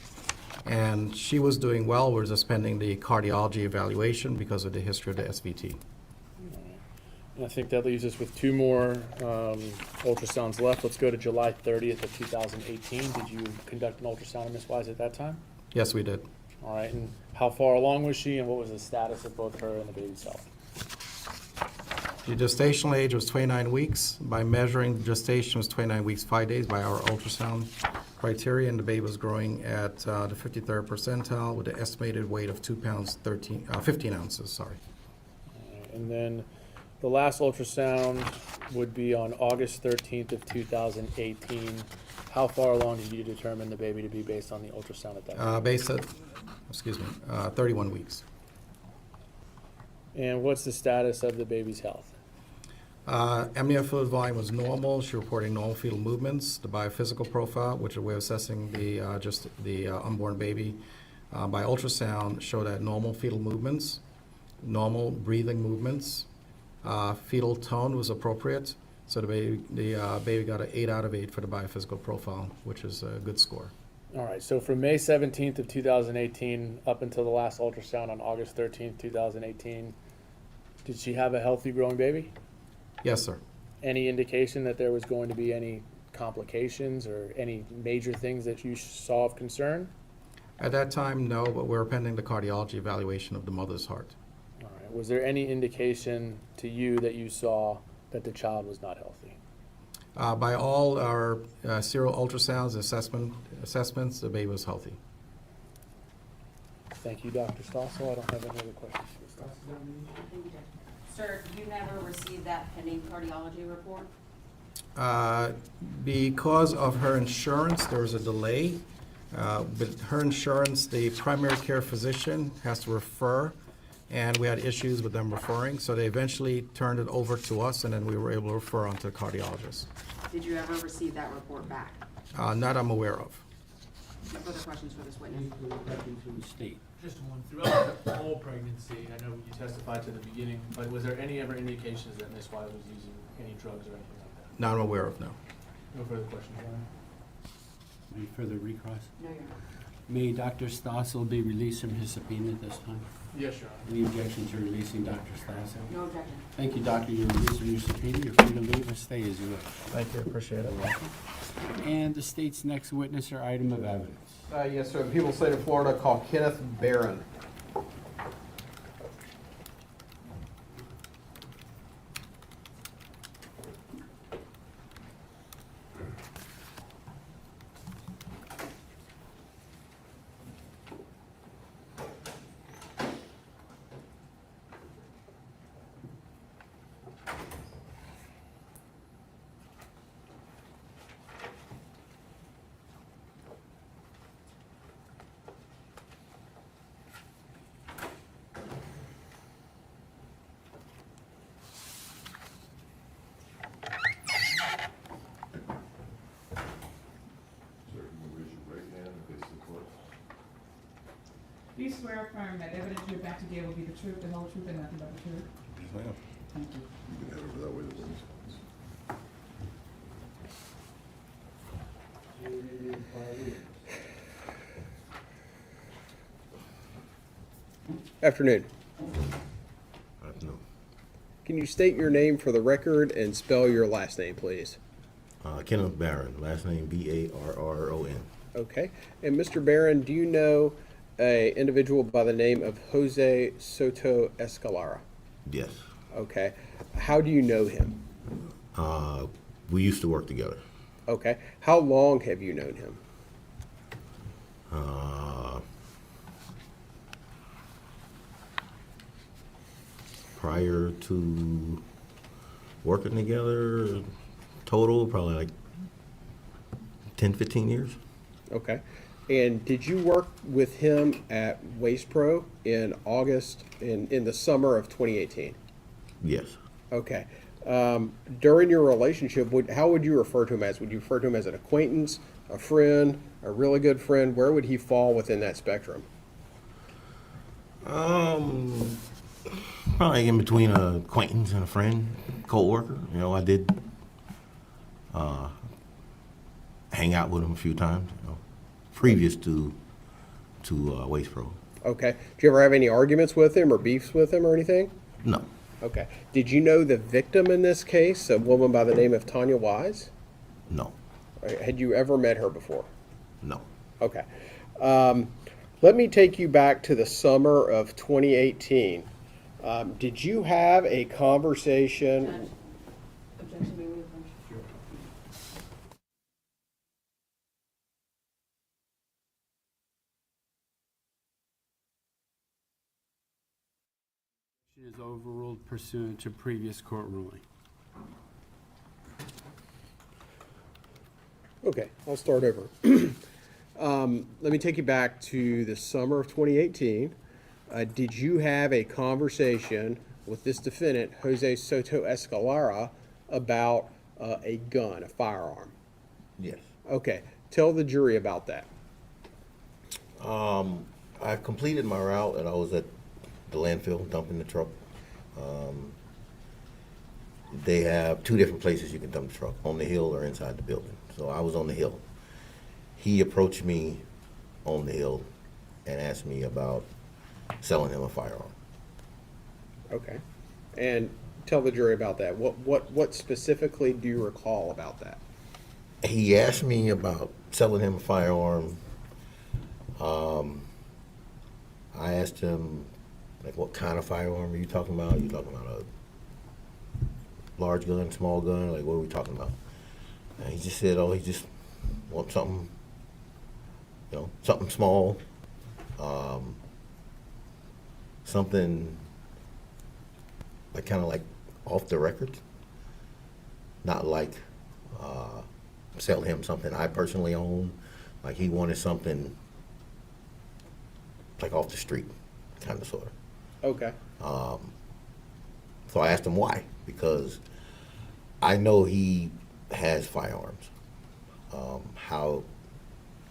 Speaker 9: And she was doing well. We're just pending the cardiology evaluation because of the history of the SVT.
Speaker 2: And I think that leaves us with 2 more ultrasounds left. Let's go to July 30th of 2018. Did you conduct an ultrasound of Miss Wise at that time?
Speaker 9: Yes, we did.
Speaker 2: All right, and how far along was she, and what was the status of both her and the baby's health?
Speaker 9: The gestational age was 29 weeks. By measuring, the gestation was 29 weeks, 5 days by our ultrasound criteria, and the baby was growing at the 53rd percentile with an estimated weight of 2 pounds 15 ounces, sorry.
Speaker 2: All right, and then the last ultrasound would be on August 13th of 2018. How far along did you determine the baby to be based on the ultrasound at that time?
Speaker 9: Based at, 31 weeks.
Speaker 2: And what's the status of the baby's health?
Speaker 9: Amniotic fluid volume was normal. She reporting normal fetal movements. The biophysical profile, which is a way of assessing the unborn baby, by ultrasound showed that normal fetal movements, normal breathing movements, fetal tone was appropriate,
Speaker 14: So the baby got an 8 out of 8 for the biophysical profile, which is a good score.
Speaker 2: All right, so from May 17th of 2018 up until the last ultrasound on August 13th, 2018, did she have a healthy growing baby?
Speaker 14: Yes, sir.
Speaker 2: Any indication that there was going to be any complications or any major things that you saw of concern?
Speaker 14: At that time, no, but we were pending the cardiology evaluation of the mother's heart.
Speaker 2: All right, was there any indication to you that you saw that the child was not healthy?
Speaker 14: By all our serial ultrasounds assessments, the baby was healthy.
Speaker 2: Thank you, Dr. Stossel. I don't have any other questions for this time.
Speaker 3: Sir, you never received that pending cardiology report?
Speaker 14: Because of her insurance, there was a delay. With her insurance, the primary care physician has to refer, and we had issues with them referring, so they eventually turned it over to us, and then we were able to refer on to the cardiologist.
Speaker 3: Did you ever receive that report back?
Speaker 14: Not I'm aware of.
Speaker 3: No further questions for this witness?
Speaker 1: State.
Speaker 2: Just one. Throughout the whole pregnancy, I know you testified to the beginning, but was there any ever indications that Miss Wise was using any drugs or anything like that?
Speaker 14: Not I'm aware of, no.
Speaker 2: No further questions, Ryan?
Speaker 1: Any further recross?
Speaker 3: No, Your Honor.
Speaker 1: May Dr. Stossel be released from his subpoena at this time?
Speaker 2: Yes, Your Honor.
Speaker 1: Any objection to releasing Dr. Stossel?
Speaker 3: No objection.
Speaker 1: Thank you, Doctor. You're released from your subpoena. You're free to leave or stay as you wish.
Speaker 14: Thank you, appreciate it.
Speaker 1: You're welcome. And the state's next witness or item of evidence.
Speaker 4: Yes, sir. People state of Florida call Kenneth Barron.
Speaker 13: Sir, can you raise your right hand and face the court?
Speaker 5: Do you swear or affirm that evidence you're about to give will be the truth, the whole truth, and nothing but the truth?
Speaker 13: Yes, ma'am.
Speaker 5: Thank you.
Speaker 13: You can head over that way, the witness.
Speaker 4: Afternoon.
Speaker 9: No.
Speaker 4: Can you state your name for the record and spell your last name, please?
Speaker 9: Kenneth Barron, last name Barron.
Speaker 4: Okay. And Mr. Barron, do you know a individual by the name of Jose Soto-Escalera?
Speaker 9: Yes.
Speaker 4: Okay. How do you know him?
Speaker 9: We used to work together.
Speaker 4: Okay. How long have you known him?
Speaker 9: Prior to working together, total probably like 10, 15 years.
Speaker 4: Okay. And did you work with him at Waste Pro in August, in the summer of 2018?
Speaker 9: Yes.
Speaker 4: Okay. During your relationship, how would you refer to him as? Would you refer to him as an acquaintance, a friend, a really good friend? Where would he fall within that spectrum?
Speaker 9: Probably in between an acquaintance and a friend, co-worker. You know, I did hang out with him a few times, you know, previous to Waste Pro.
Speaker 4: Okay. Did you ever have any arguments with him or beefs with him or anything?
Speaker 9: No.
Speaker 4: Okay. Did you know the victim in this case, a woman by the name of Tania Wise?
Speaker 9: No.
Speaker 4: Had you ever met her before?
Speaker 9: No.
Speaker 4: Okay. Let me take you back to the summer of 2018. Did you have a conversation?
Speaker 3: Objection, may we finish?
Speaker 1: Sure. Is overruled pursuant to previous court ruling.
Speaker 4: Okay, I'll start over. Let me take you back to the summer of 2018. Did you have a conversation with this defendant, Jose Soto-Escalera, about a gun, a firearm?
Speaker 9: Yes.
Speaker 4: Okay, tell the jury about that.
Speaker 9: I completed my route and I was at the landfill dumping the truck.
Speaker 15: they have two different places you can dump the truck, on the hill or inside the building. So I was on the hill. He approached me on the hill and asked me about selling him a firearm.
Speaker 4: Okay. And tell the jury about that. What specifically do you recall about that?
Speaker 15: He asked me about selling him a firearm. I asked him, like, what kind of firearm are you talking about? Are you talking about a large gun, small gun? Like, what are we talking about? And he just said, oh, he just wants something, you know, something small, something like kind of like off the record, not like sell him something I personally own. Like, he wanted something like off the street, kind of, sort of.
Speaker 4: Okay.
Speaker 15: So I asked him why, because I know he has firearms. How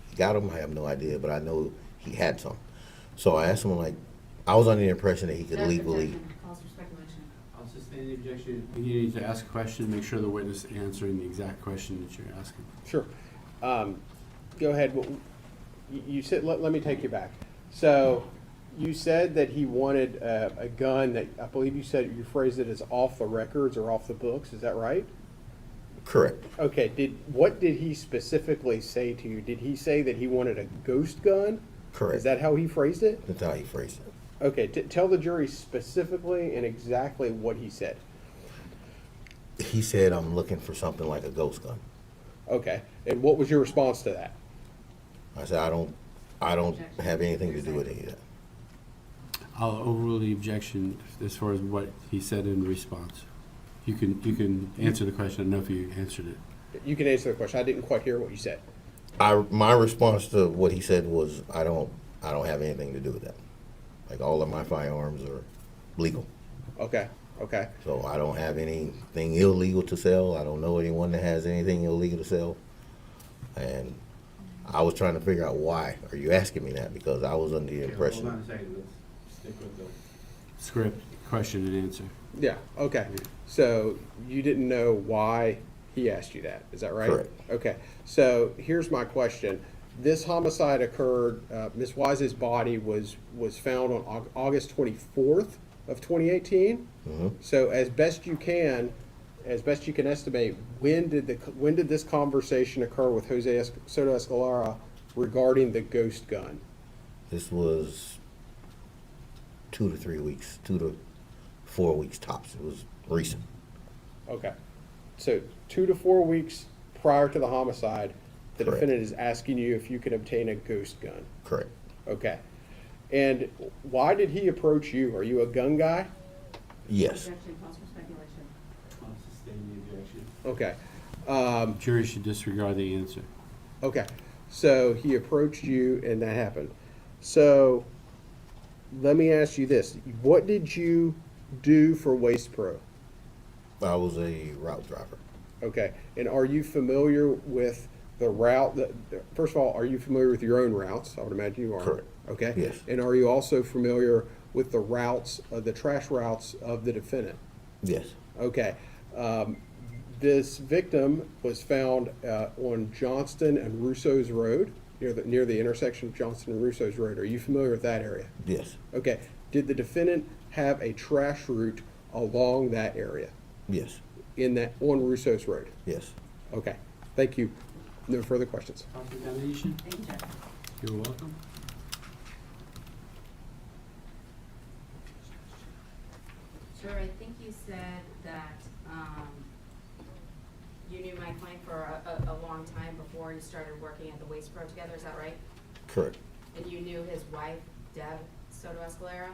Speaker 15: he got them, I have no idea, but I know he had some. So I asked him, like, I was under the impression that he could legally.
Speaker 3: Calls for speculation.
Speaker 1: I'll sustain the objection. You need to ask a question, make sure the witness answering the exact question that you're asking.
Speaker 4: Sure. Go ahead. You said, let me take you back. So you said that he wanted a gun that, I believe you said, you phrased it as off the records or off the books. Is that right?
Speaker 15: Correct.
Speaker 4: Okay. What did he specifically say to you? Did he say that he wanted a ghost gun?
Speaker 15: Correct.
Speaker 4: Is that how he phrased it?
Speaker 15: That's how he phrased it.
Speaker 4: Okay. Tell the jury specifically and exactly what he said.
Speaker 15: He said, I'm looking for something like a ghost gun.
Speaker 4: Okay. And what was your response to that?
Speaker 15: I said, I don't have anything to do with any of that.
Speaker 1: I'll overrule the objection as far as what he said in response. You can answer the question. I don't know if you answered it.
Speaker 4: You can answer the question. I didn't quite hear what you said.
Speaker 15: My response to what he said was, I don't have anything to do with that. Like, all of my firearms are legal.
Speaker 4: Okay. Okay.
Speaker 15: So I don't have anything illegal to sell. I don't know anyone that has anything illegal to sell. And I was trying to figure out, why are you asking me that? Because I was under the impression.
Speaker 1: Hold on a second. Let's stick with the script, question and answer.
Speaker 4: Yeah. Okay. So you didn't know why he asked you that. Is that right?
Speaker 15: Correct.
Speaker 4: Okay. So here's my question. This homicide occurred, Ms. Wise's body was found on August 24th of 2018.
Speaker 15: Mm-hmm.
Speaker 4: So as best you can estimate, when did this conversation occur with Jose Soto-Escalera regarding the ghost gun?
Speaker 15: This was 2 to 3 weeks, 2 to 4 weeks tops. It was recent.
Speaker 4: Okay. So 2 to 4 weeks prior to the homicide, the
Speaker 15: Correct.
Speaker 4: defendant is asking you if you could obtain a ghost gun.
Speaker 15: Correct.
Speaker 4: Okay. And why did he approach you? Are you a gun guy?
Speaker 15: Yes.
Speaker 3: Objection calls for speculation.
Speaker 1: I'll sustain the objection.
Speaker 4: Okay.
Speaker 1: Jury should disregard the answer.
Speaker 4: Okay. So he approached you and that happened. So let me ask you this. What did you do for Waste Pro?
Speaker 15: I was a route driver.
Speaker 4: Okay. And are you familiar with the route first of all, are you familiar with your own routes? I would imagine you are.
Speaker 15: Correct.
Speaker 4: Okay.
Speaker 15: Yes.
Speaker 4: And are you also familiar with the routes, the trash routes of the defendant?
Speaker 15: Yes.
Speaker 4: Okay. This victim was found on Johnston and Russo's Road, near the intersection of Johnston and Russo's Road. Are you familiar with that area?
Speaker 15: Yes.
Speaker 4: Okay. Did the defendant have a trash route along that area?
Speaker 15: Yes.
Speaker 4: On Russo's Road?
Speaker 15: Yes.
Speaker 4: Okay. Thank you. No further questions.
Speaker 1: Cross-examination?
Speaker 3: Thank you, Judge.
Speaker 1: You're welcome.
Speaker 3: Sure, I think you said that you knew my client for a long time before you started working at the Waste Pro together, is that right?
Speaker 15: Correct.
Speaker 3: And you knew his wife, Deb Soto-Escalera?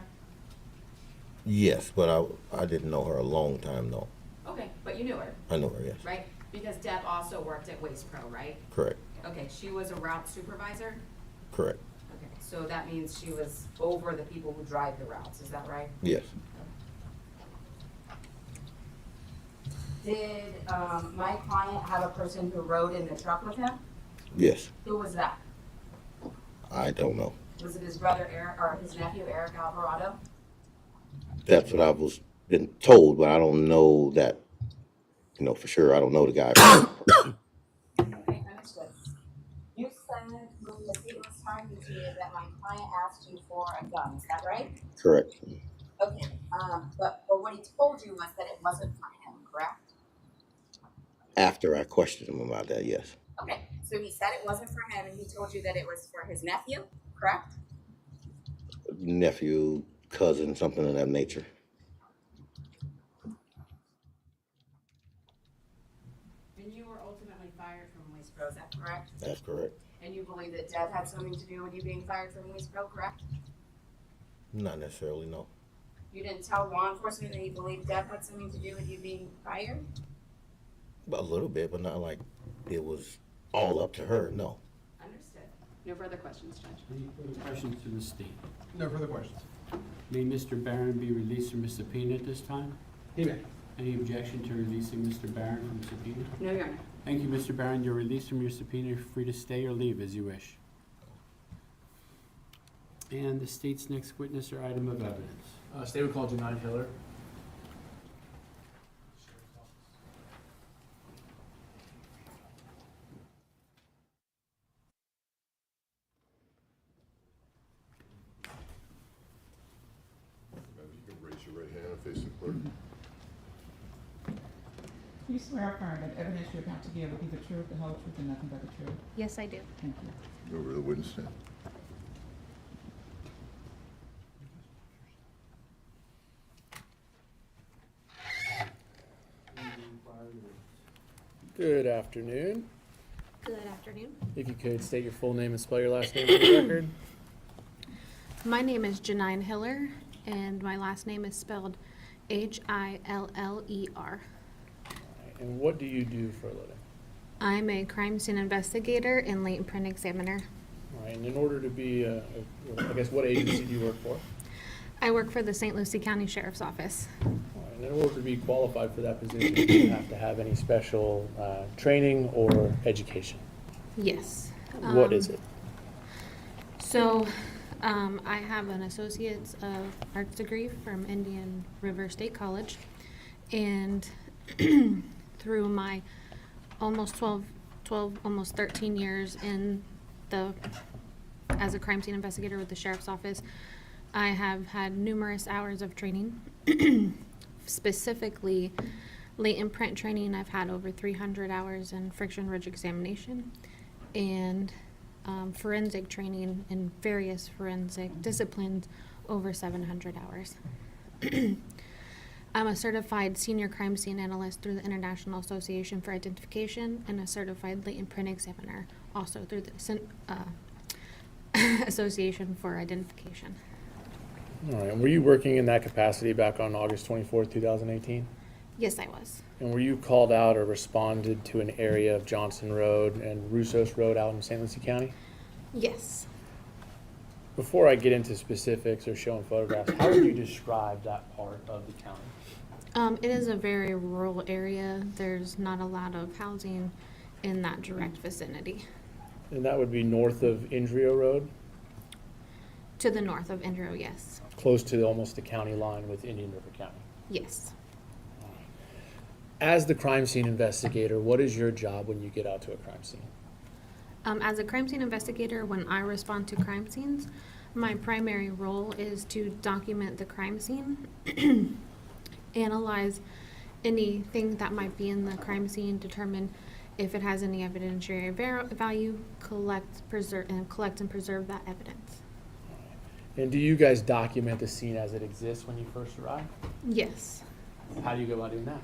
Speaker 15: Yes, but I didn't know her a long time, though.
Speaker 3: Okay, but you knew her,
Speaker 15: I know her, yes.
Speaker 3: right? Because Deb also worked at Waste Pro, right?
Speaker 15: Correct.
Speaker 3: Okay, she was a route supervisor?
Speaker 15: Correct.
Speaker 3: Okay, so that means she was over the people who drive the routes, is that right?
Speaker 15: Yes.
Speaker 3: Did my client have a person who rode in the truck with him?
Speaker 15: Yes.
Speaker 3: Who was that?
Speaker 15: I don't know.
Speaker 3: Was it his brother Eric, or his nephew Eric Alvarado?
Speaker 15: That's what I was been told, but I don't know that for sure. I don't know the guy.
Speaker 3: Okay, understood. You said when the state was talking to you that my client asked you for a gun, is that right?
Speaker 15: Correct.
Speaker 3: Okay, but what he told you was that it wasn't for him, correct?
Speaker 15: After I questioned him about that, yes.
Speaker 3: Okay, so he said it wasn't for him and he told you that it was for his nephew, correct?
Speaker 15: Nephew, cousin, something of that nature.
Speaker 3: And you were ultimately fired from Mistress, is that correct?
Speaker 15: That's correct.
Speaker 3: And you believe that Deb had something to do with you being fired from Mistress, correct?
Speaker 15: Not necessarily, no.
Speaker 3: You didn't tell law enforcement that you believed Deb had something to do with you being fired?
Speaker 15: A little bit, but not like it was all up to her, no.
Speaker 3: Understood. No further questions, Judge.
Speaker 1: Any further questions to the state?
Speaker 4: No further questions.
Speaker 1: May Mr. Barron be released from his subpoena at this time?
Speaker 4: He may.
Speaker 1: Any objection to releasing Mr. Barron from subpoena?
Speaker 3: No, Your Honor.
Speaker 1: Thank you, Mr. Barron. You're released from your subpoena. You're free to stay or leave as you wish. And the state's next witness or item of evidence.
Speaker 2: State would call Janine Hiller.
Speaker 13: You can raise your right hand and face the clerk.
Speaker 5: Do you swear or affirm that evidence you're about to give will be the truth, the whole truth, and nothing but the truth?
Speaker 11: Yes, I do.
Speaker 5: Thank you.
Speaker 13: Go over to the witness stand.
Speaker 2: Good afternoon.
Speaker 11: Good afternoon.
Speaker 2: If you could state your full name and spell your last name for the record.
Speaker 11: My name is Janine Hiller, and my last name is spelled Hiller.
Speaker 2: And what do you do for a living?
Speaker 11: I'm a crime scene investigator and latent print examiner.
Speaker 2: All right, and in order to be, I guess, what agency do you work for?
Speaker 11: I work for the St. Lucie County Sheriff's Office.
Speaker 2: All right, and in order to be qualified for that position, do you have to have any special training or education?
Speaker 11: Yes.
Speaker 2: What is it?
Speaker 11: So, I have an Associate's of Arts degree from Indian River State College, and through my almost 13 years as a crime scene investigator with the Sheriff's Office, I have had numerous hours of training. Specifically, latent print training, I've had over 300 hours in friction ridge examination, and forensic training in various forensic disciplines, over 700 hours. I'm a certified senior crime scene analyst through the International Association for Identification and a certified latent print examiner, also through the Association for Identification.
Speaker 2: All right, and were you working in that capacity back on August 24th, 2018?
Speaker 11: Yes, I was.
Speaker 2: And were you called out or responded to an area of Johnson Road and Russos Road out in St. Lucie County?
Speaker 11: Yes.
Speaker 2: Before I get into specifics or showing photographs, how would you describe that part of the county?
Speaker 11: It is a very rural area. There's not a lot of housing in that direct vicinity.
Speaker 2: And that would be north of Indrio Road,
Speaker 11: To the north of Indrio, yes.
Speaker 2: close to almost the county line with Indian River County.
Speaker 11: Yes.
Speaker 2: As the crime scene investigator, what is your job when you get out to a crime scene?
Speaker 11: As a crime scene investigator, when I respond to crime scenes, my primary role is to document the crime scene, analyze anything that might be in the crime scene, determine if it has any evidentiary value, collect and preserve that evidence.
Speaker 2: And do you guys document the scene as it exists when you first arrive?
Speaker 11: Yes.
Speaker 2: How do you go about doing that?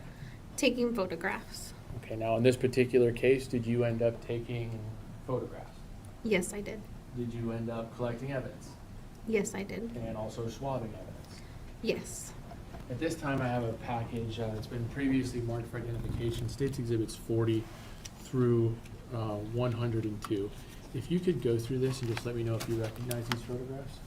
Speaker 11: Taking photographs.
Speaker 2: Okay, now in this particular case, did you end up taking photographs?
Speaker 11: Yes, I did.
Speaker 2: Did you end up collecting evidence
Speaker 11: Yes, I did.
Speaker 2: and also swabbing evidence?
Speaker 11: Yes.
Speaker 2: At this time, I have a package that's been previously marked for identification, States Exhibits 40 through 102. If you could go through this and just let me know if you recognize these photographs.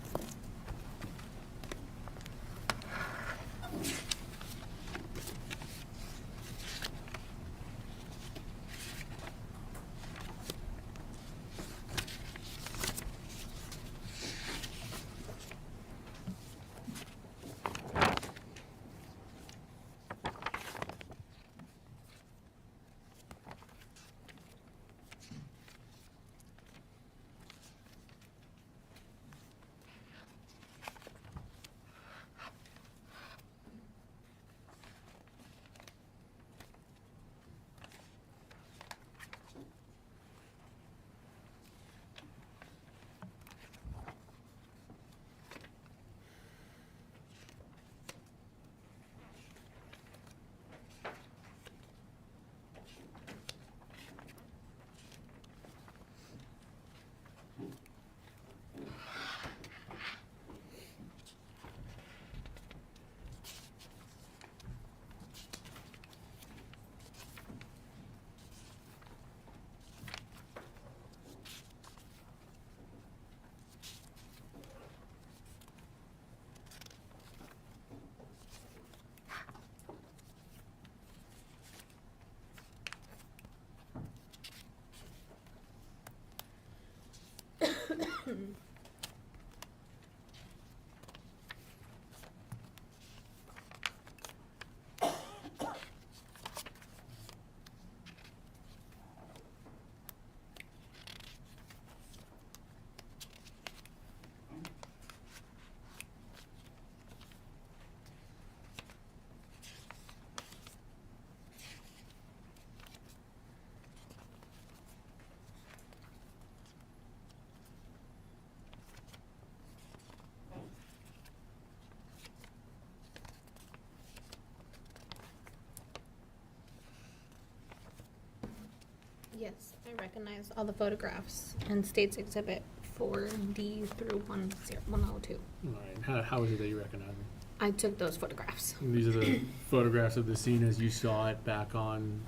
Speaker 16: Yes, I recognize all the photographs in States Exhibit 4D through 102.
Speaker 17: All right. How is it that you recognize them?
Speaker 16: I took those photographs.
Speaker 17: And these are the photographs of the scene as you saw it back on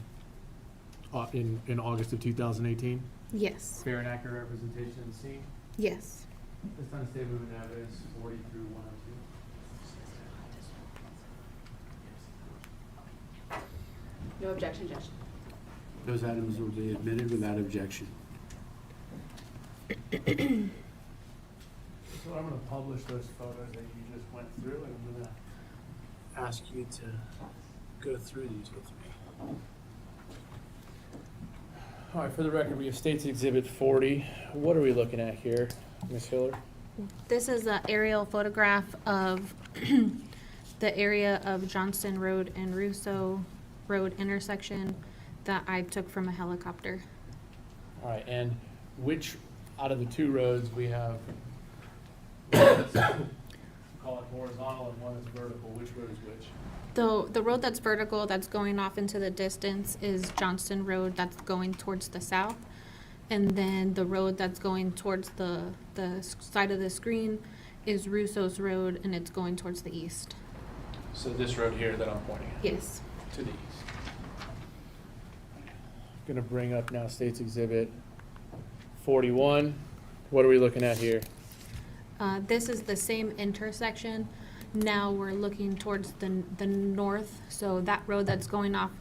Speaker 17: in August of 2018.
Speaker 16: Yes.
Speaker 17: Fair and accurate representation of the scene.
Speaker 16: Yes.
Speaker 17: This time statement of evidence 40 through 102.
Speaker 3: No objection, Judge.
Speaker 1: Those items will be admitted without objection.
Speaker 17: So I'm going to publish those photos that you just went through, and I'm going to ask you to go through these with me. All right, for the record, we have States Exhibit 40. What are we looking at here, Ms. Hiller?
Speaker 16: This is an aerial photograph of the area of Johnston Road and Russo Road intersection that I took from a helicopter.
Speaker 17: All right, and which out of the two roads we have, call it horizontal and one is vertical, which road is which?
Speaker 16: The road that's vertical, that's going off into the distance, is Johnston Road, that's going towards the south. And then the road that's going towards the side of the screen is Russo's Road, and it's going towards the east.
Speaker 17: So this road here that I'm pointing at?
Speaker 16: Yes.
Speaker 17: To the east. Going to bring up now States Exhibit 41. What are we looking at here?
Speaker 16: This is the same intersection. Now we're looking towards the north. So that road that's going off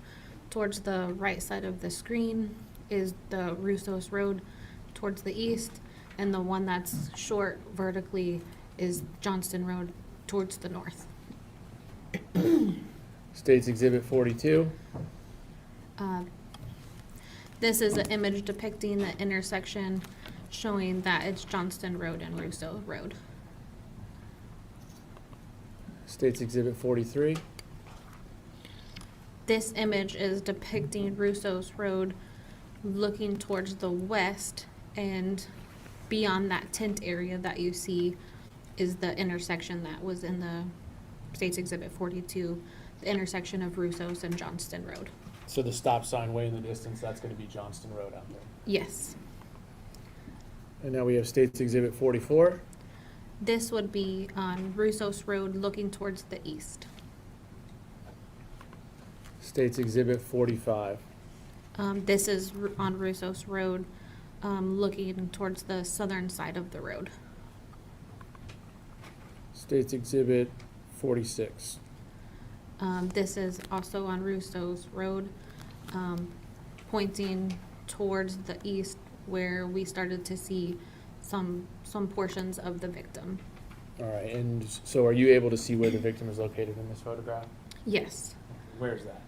Speaker 16: towards the right side of the screen is the Russo's Road towards the east. And the one that's short vertically is Johnston Road towards the north.
Speaker 17: States Exhibit 42.
Speaker 16: This is an image depicting the intersection showing that it's Johnston Road and Russo Road.
Speaker 17: States Exhibit 43.
Speaker 16: This image is depicting Russo's Road looking towards the west, and beyond that tent area that you see is the intersection that was in the States Exhibit 42, the intersection of Russo's and Johnston Road.
Speaker 17: So the stop sign way in the distance, that's going to be Johnston Road out there.
Speaker 16: Yes.
Speaker 17: And now we have States Exhibit 44.
Speaker 16: This would be on Russo's Road looking towards the east.
Speaker 17: States Exhibit 45.
Speaker 16: This is on Russo's Road looking towards the southern side of the road.
Speaker 17: States Exhibit 46.
Speaker 16: This is also on Russo's Road, pointing towards the east where we started to see some portions of the victim.
Speaker 17: All right, and so are you able to see where the victim is located in this photograph?
Speaker 16: Yes.
Speaker 17: Where's that?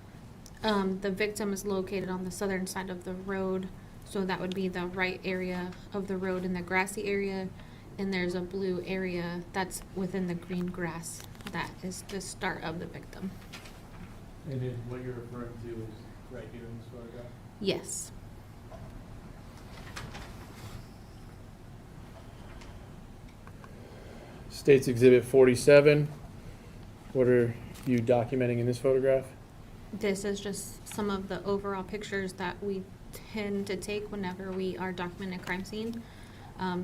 Speaker 16: The victim is located on the southern side of the road, so that would be the right area of the road in the grassy area, and there's a blue area that's within the green grass. That is the start of the victim.
Speaker 17: And then what you're referring to is right here in this photograph?
Speaker 16: Yes.
Speaker 17: States Exhibit 47. What are you documenting in this photograph?
Speaker 16: This is just some of the overall pictures that we tend to take whenever we are documenting a crime scene.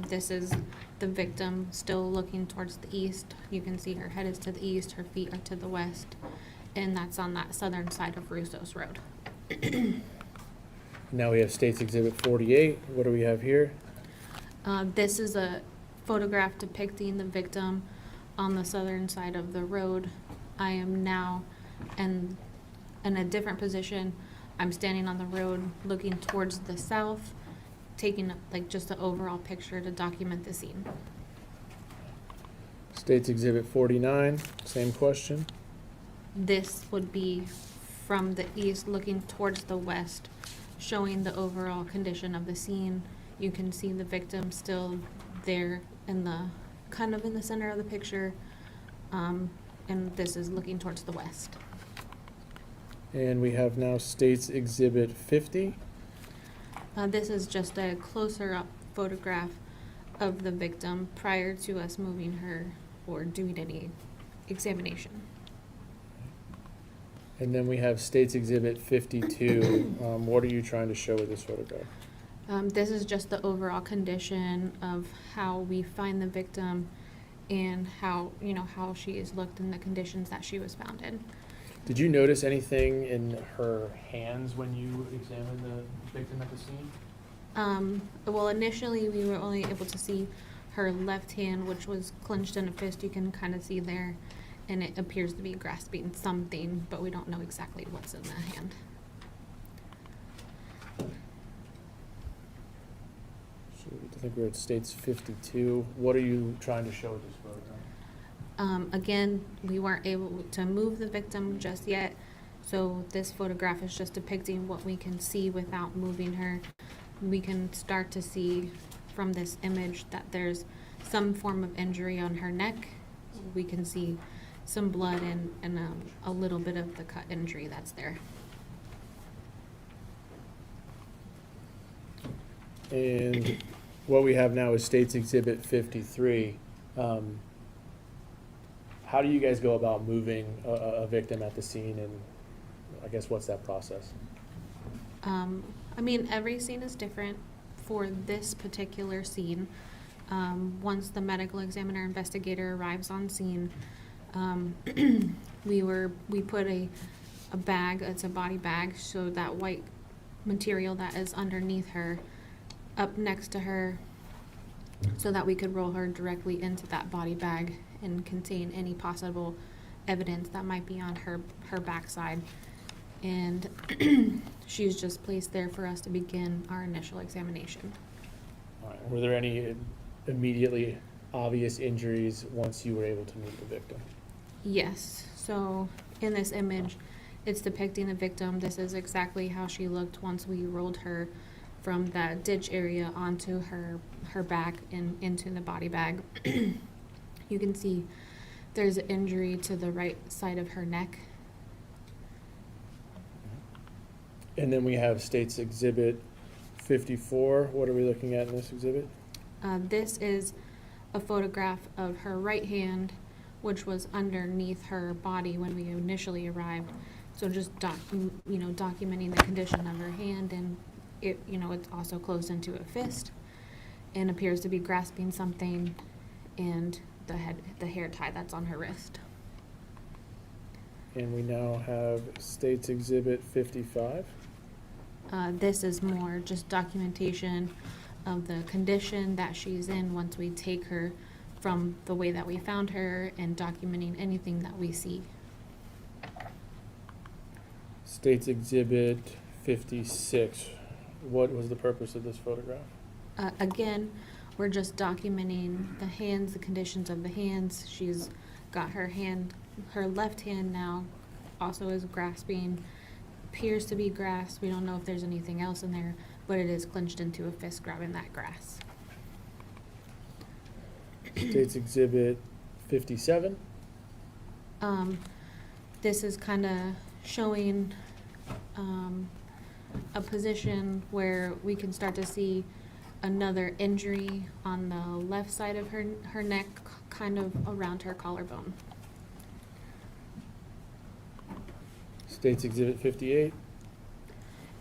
Speaker 16: This is the victim still looking towards the east. You can see her head is to the east, her feet are to the west, and that's on that southern side of Russo's Road.
Speaker 17: Now we have States Exhibit 48. What do we have here?
Speaker 16: This is a photograph depicting the victim on the southern side of the road. I am now in a different position. I'm standing on the road looking towards the south. taking like just the overall picture to document the scene.
Speaker 17: State's Exhibit 49, same question.
Speaker 16: This would be from the east looking towards the west, showing the overall condition of the scene. You can see the victim still there in the, kind of in the center of the picture. And this is looking towards the west.
Speaker 17: And we have now State's Exhibit 50.
Speaker 16: This is just a closer up photograph of the victim prior to us moving her or doing any examination.
Speaker 17: And then we have State's Exhibit 52. What are you trying to show with this photograph?
Speaker 16: This is just the overall condition of how we find the victim and how, you know, how she is looked in the conditions that she was found in.
Speaker 17: Did you notice anything in her hands when you examined the victim at the scene?
Speaker 16: Well, initially we were only able to see her left hand, which was clenched in a fist. You can kind of see there, and it appears to be grasping something, but we don't know exactly what's in the hand.
Speaker 17: So I think we're at State's 52. What are you trying to show with this photograph?
Speaker 16: Again, we weren't able to move the victim just yet, so this photograph is just depicting what we can see without moving her. We can start to see from this image that there's some form of injury on her neck. We can see some blood and a little bit of the cut injury that's there.
Speaker 17: And what we have now is State's Exhibit 53. How do you guys go about moving a victim at the scene, and I guess what's that process?
Speaker 16: I mean, every scene is different. For this particular scene, once the medical examiner investigator arrives on scene, we put a bag, it's a body bag, so that white material that is underneath her up next to her so that we could roll her directly into that body bag and contain any possible evidence that might be on her backside. And she's just placed there for us to begin our initial examination.
Speaker 17: All right. Were there any immediately obvious injuries once you were able to move the victim?
Speaker 16: Yes, so in this image, it's depicting the victim. This is exactly how she looked once we rolled her from that ditch area onto her back and into the body bag. You can see there's an injury to the right side of her neck.
Speaker 17: And then we have State's Exhibit 54. What are we looking at in this exhibit?
Speaker 16: This is a photograph of her right hand, which was underneath her body when we initially arrived. So just documenting the condition of her hand, and it's also closed into a fist and appears to be grasping something, and the hair tie that's on her wrist.
Speaker 17: And we now have State's Exhibit 55.
Speaker 16: This is more just documentation of the condition that she's in once we take her from the way that we found her, and documenting anything that we see.
Speaker 17: State's Exhibit 56. What was the purpose of this photograph?
Speaker 16: Again, we're just documenting the hands, the conditions of the hands. She's got her left hand now also is grasping, appears to be grasped. We don't know if there's anything else in there, but it is clenched into a fist grabbing that grass.
Speaker 17: State's Exhibit 57.
Speaker 16: This is kind of showing a position where we can start to see another injury on the left side of her neck, kind of around her collarbone.
Speaker 17: State's Exhibit 58.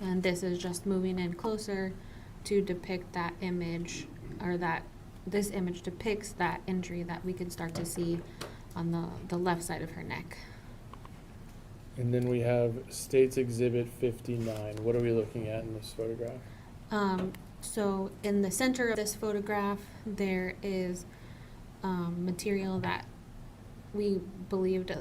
Speaker 16: And this is just moving in closer to depict that image, or this image depicts that injury that we can start to see on the left side of her neck.
Speaker 17: And then we have State's Exhibit 59. What are we looking at in this photograph?
Speaker 16: So in the center of this photograph, there is material that we believed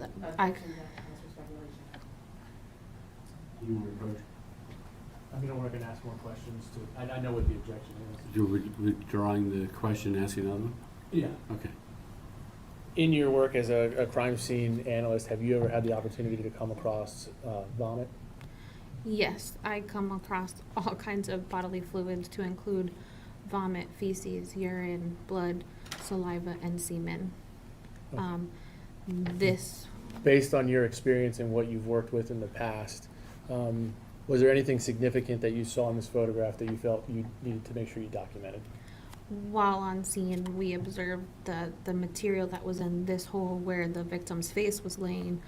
Speaker 17: We're I can ask more questions to, I know what the objection is.
Speaker 1: You're withdrawing the question, asking another one?
Speaker 17: Yeah.
Speaker 1: Okay.
Speaker 2: In your work as a crime scene analyst, have you ever had the opportunity to come across vomit?
Speaker 16: Yes, I come across all kinds of bodily fluids to include vomit, feces, urine, blood, saliva, and semen. This,
Speaker 2: Based on your experience and what you've worked with in the past, was there anything significant that you saw in this photograph that you felt you needed to make sure you documented?
Speaker 16: while on scene, we observed the material that was in this hole where the victim's face was laying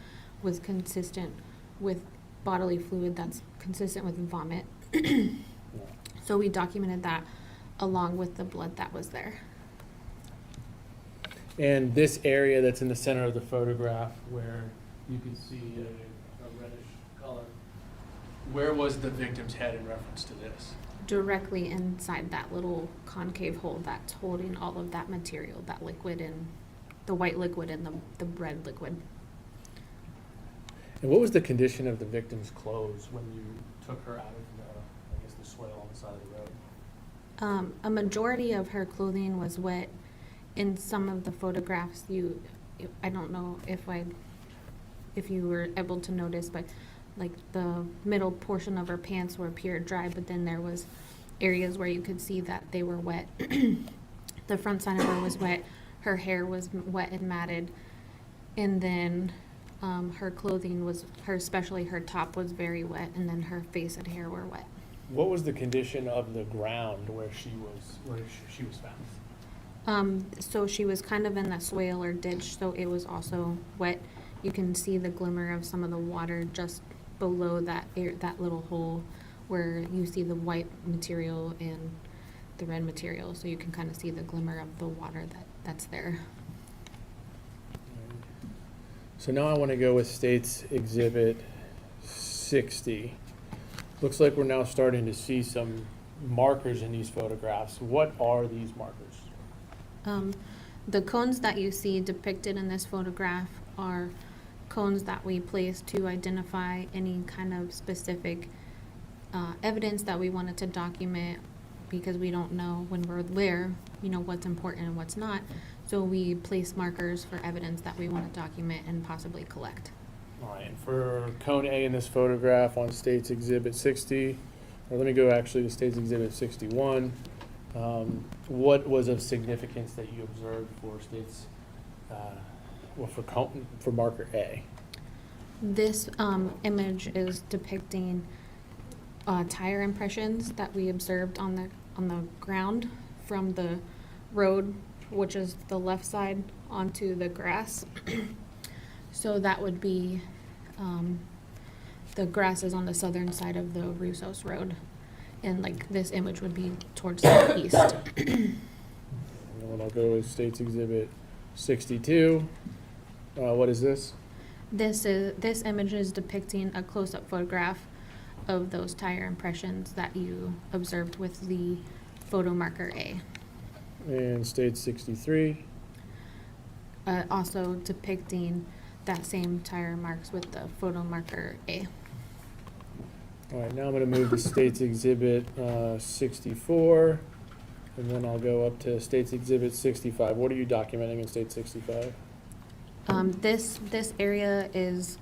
Speaker 16: was consistent with bodily fluid that's consistent with vomit. So we documented that along with the blood that was there.
Speaker 2: And this area that's in the center of the photograph where you can see a reddish color, where was the victim's head in reference to this?
Speaker 16: Directly inside that little concave hole that's holding all of that material, that liquid and the white liquid and the red liquid.
Speaker 2: And what was the condition of the victim's clothes when you took her out of the soil on the side of the road?
Speaker 16: A majority of her clothing was wet. In some of the photographs, I don't know if you were able to notice, but like the middle portion of her pants were pure dry, but then there was areas where you could see that they were wet. The front side of her was wet. Her hair was wet and matted, and then her clothing was, especially her top was very wet, and then her face and hair were wet.
Speaker 2: What was the condition of the ground where she was found?
Speaker 16: So she was kind of in that swale or ditch, so it was also wet. You can see the glimmer of some of the water just below that little hole where you see the white material and the red material, so you can kind of see the glimmer of the water that's there.
Speaker 2: So now I want to go with State's Exhibit 60. Looks like we're now starting to see some markers in these photographs. What are these markers?
Speaker 16: The cones that you see depicted in this photograph are cones that we place to identify any kind of specific evidence that we wanted to document, because we don't know when we're there, what's important and what's not. So we place markers for evidence that we want to document and possibly collect.
Speaker 2: All right, and for cone A in this photograph on State's Exhibit 60, or let me go actually to State's Exhibit 61. What was of significance that you observed for State's, for marker A?
Speaker 16: This image is depicting tire impressions that we observed on the ground from the road, which is the left side, onto the grass. So that would be, the grass is on the southern side of the Russos Road. And like this image would be towards the east.
Speaker 2: And then I'll go with State's Exhibit 62. What is this?
Speaker 16: This image is depicting a close-up photograph of those tire impressions that you observed with the photo marker A.
Speaker 2: And State's 63.
Speaker 16: Also depicting that same tire marks with the photo marker A.
Speaker 2: All right, now I'm going to move to State's Exhibit 64, and then I'll go up to State's Exhibit 65. What are you documenting in State 65?
Speaker 16: This area is,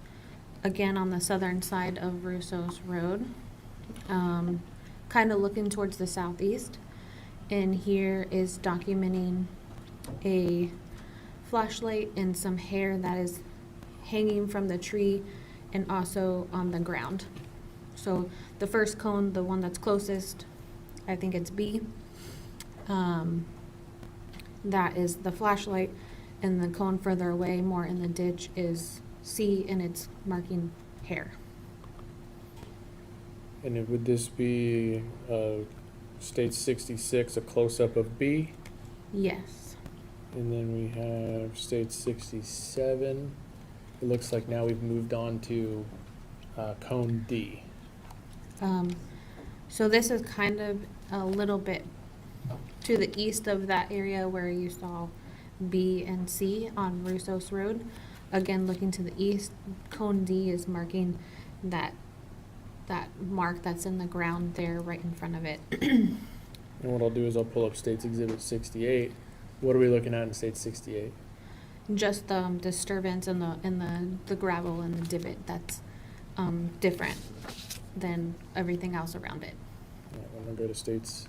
Speaker 16: again, on the southern side of Russos Road, kind of looking towards the southeast. And here is documenting a flashlight and some hair that is hanging from the tree and also on the ground. So the first cone, the one that's closest, I think it's B. That is the flashlight, and the cone further away, more in the ditch, is C, and it's marking hair.
Speaker 2: And would this be State 66, a close-up of B?
Speaker 16: Yes.
Speaker 2: And then we have State 67. It looks like now we've moved on to cone D.
Speaker 16: So this is kind of a little bit to the east of that area where you saw B and C on Russos Road. Again, looking to the east, cone D is marking that that mark that's in the ground there right in front of it.
Speaker 17: And what I'll do is I'll pull up State's Exhibit 68. What are we looking at in State 68?
Speaker 16: Just the disturbance in the gravel and the divot that's different than everything else around it.
Speaker 17: All right, I'm gonna go to State's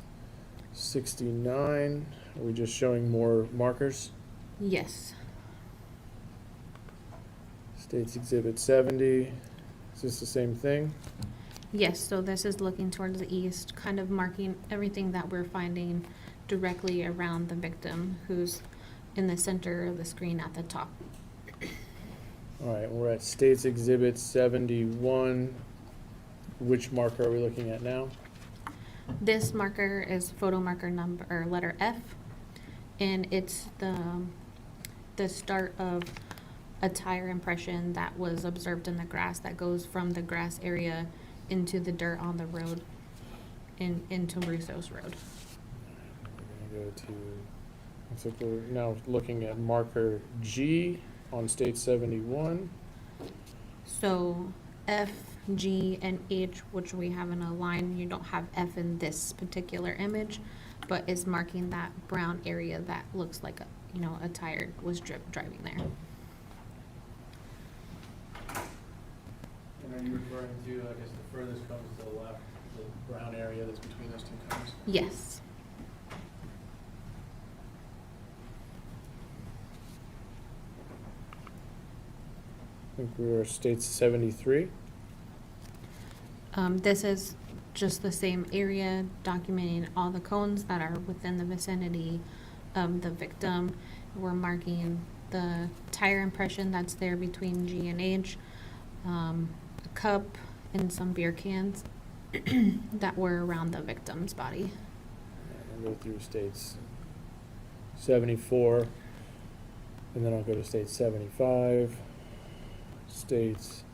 Speaker 17: 69. Are we just showing more markers?
Speaker 16: Yes.
Speaker 17: State's Exhibit 70. Is this the same thing?
Speaker 16: Yes, so this is looking towards the east, kind of marking everything that we're finding directly around the victim, who's in the center of the screen at the top.
Speaker 17: All right, we're at State's Exhibit 71. Which marker are we looking at now?
Speaker 16: This marker is photo marker number, or letter F, and it's the start of a tire impression that was observed in the grass that goes from the grass area into the dirt on the road, into Russo's Road.
Speaker 17: We're gonna go to, looks like we're now looking at marker G on State 71.
Speaker 16: So F, G, and H, which we have in a line, you don't have F in this particular image, but is marking that brown area that looks like a tire was driving there.
Speaker 17: And are you referring to, I guess, the furthest cones to the left, the brown area that's between those two cones?
Speaker 16: Yes.
Speaker 17: I think we're State 73.
Speaker 16: This is just the same area documenting all the cones that are within the vicinity of the victim. We're marking the tire impression that's there between G and H, a cup, and some beer cans that were around the victim's body.
Speaker 17: I'll go through States 74, and then I'll go to State 75, States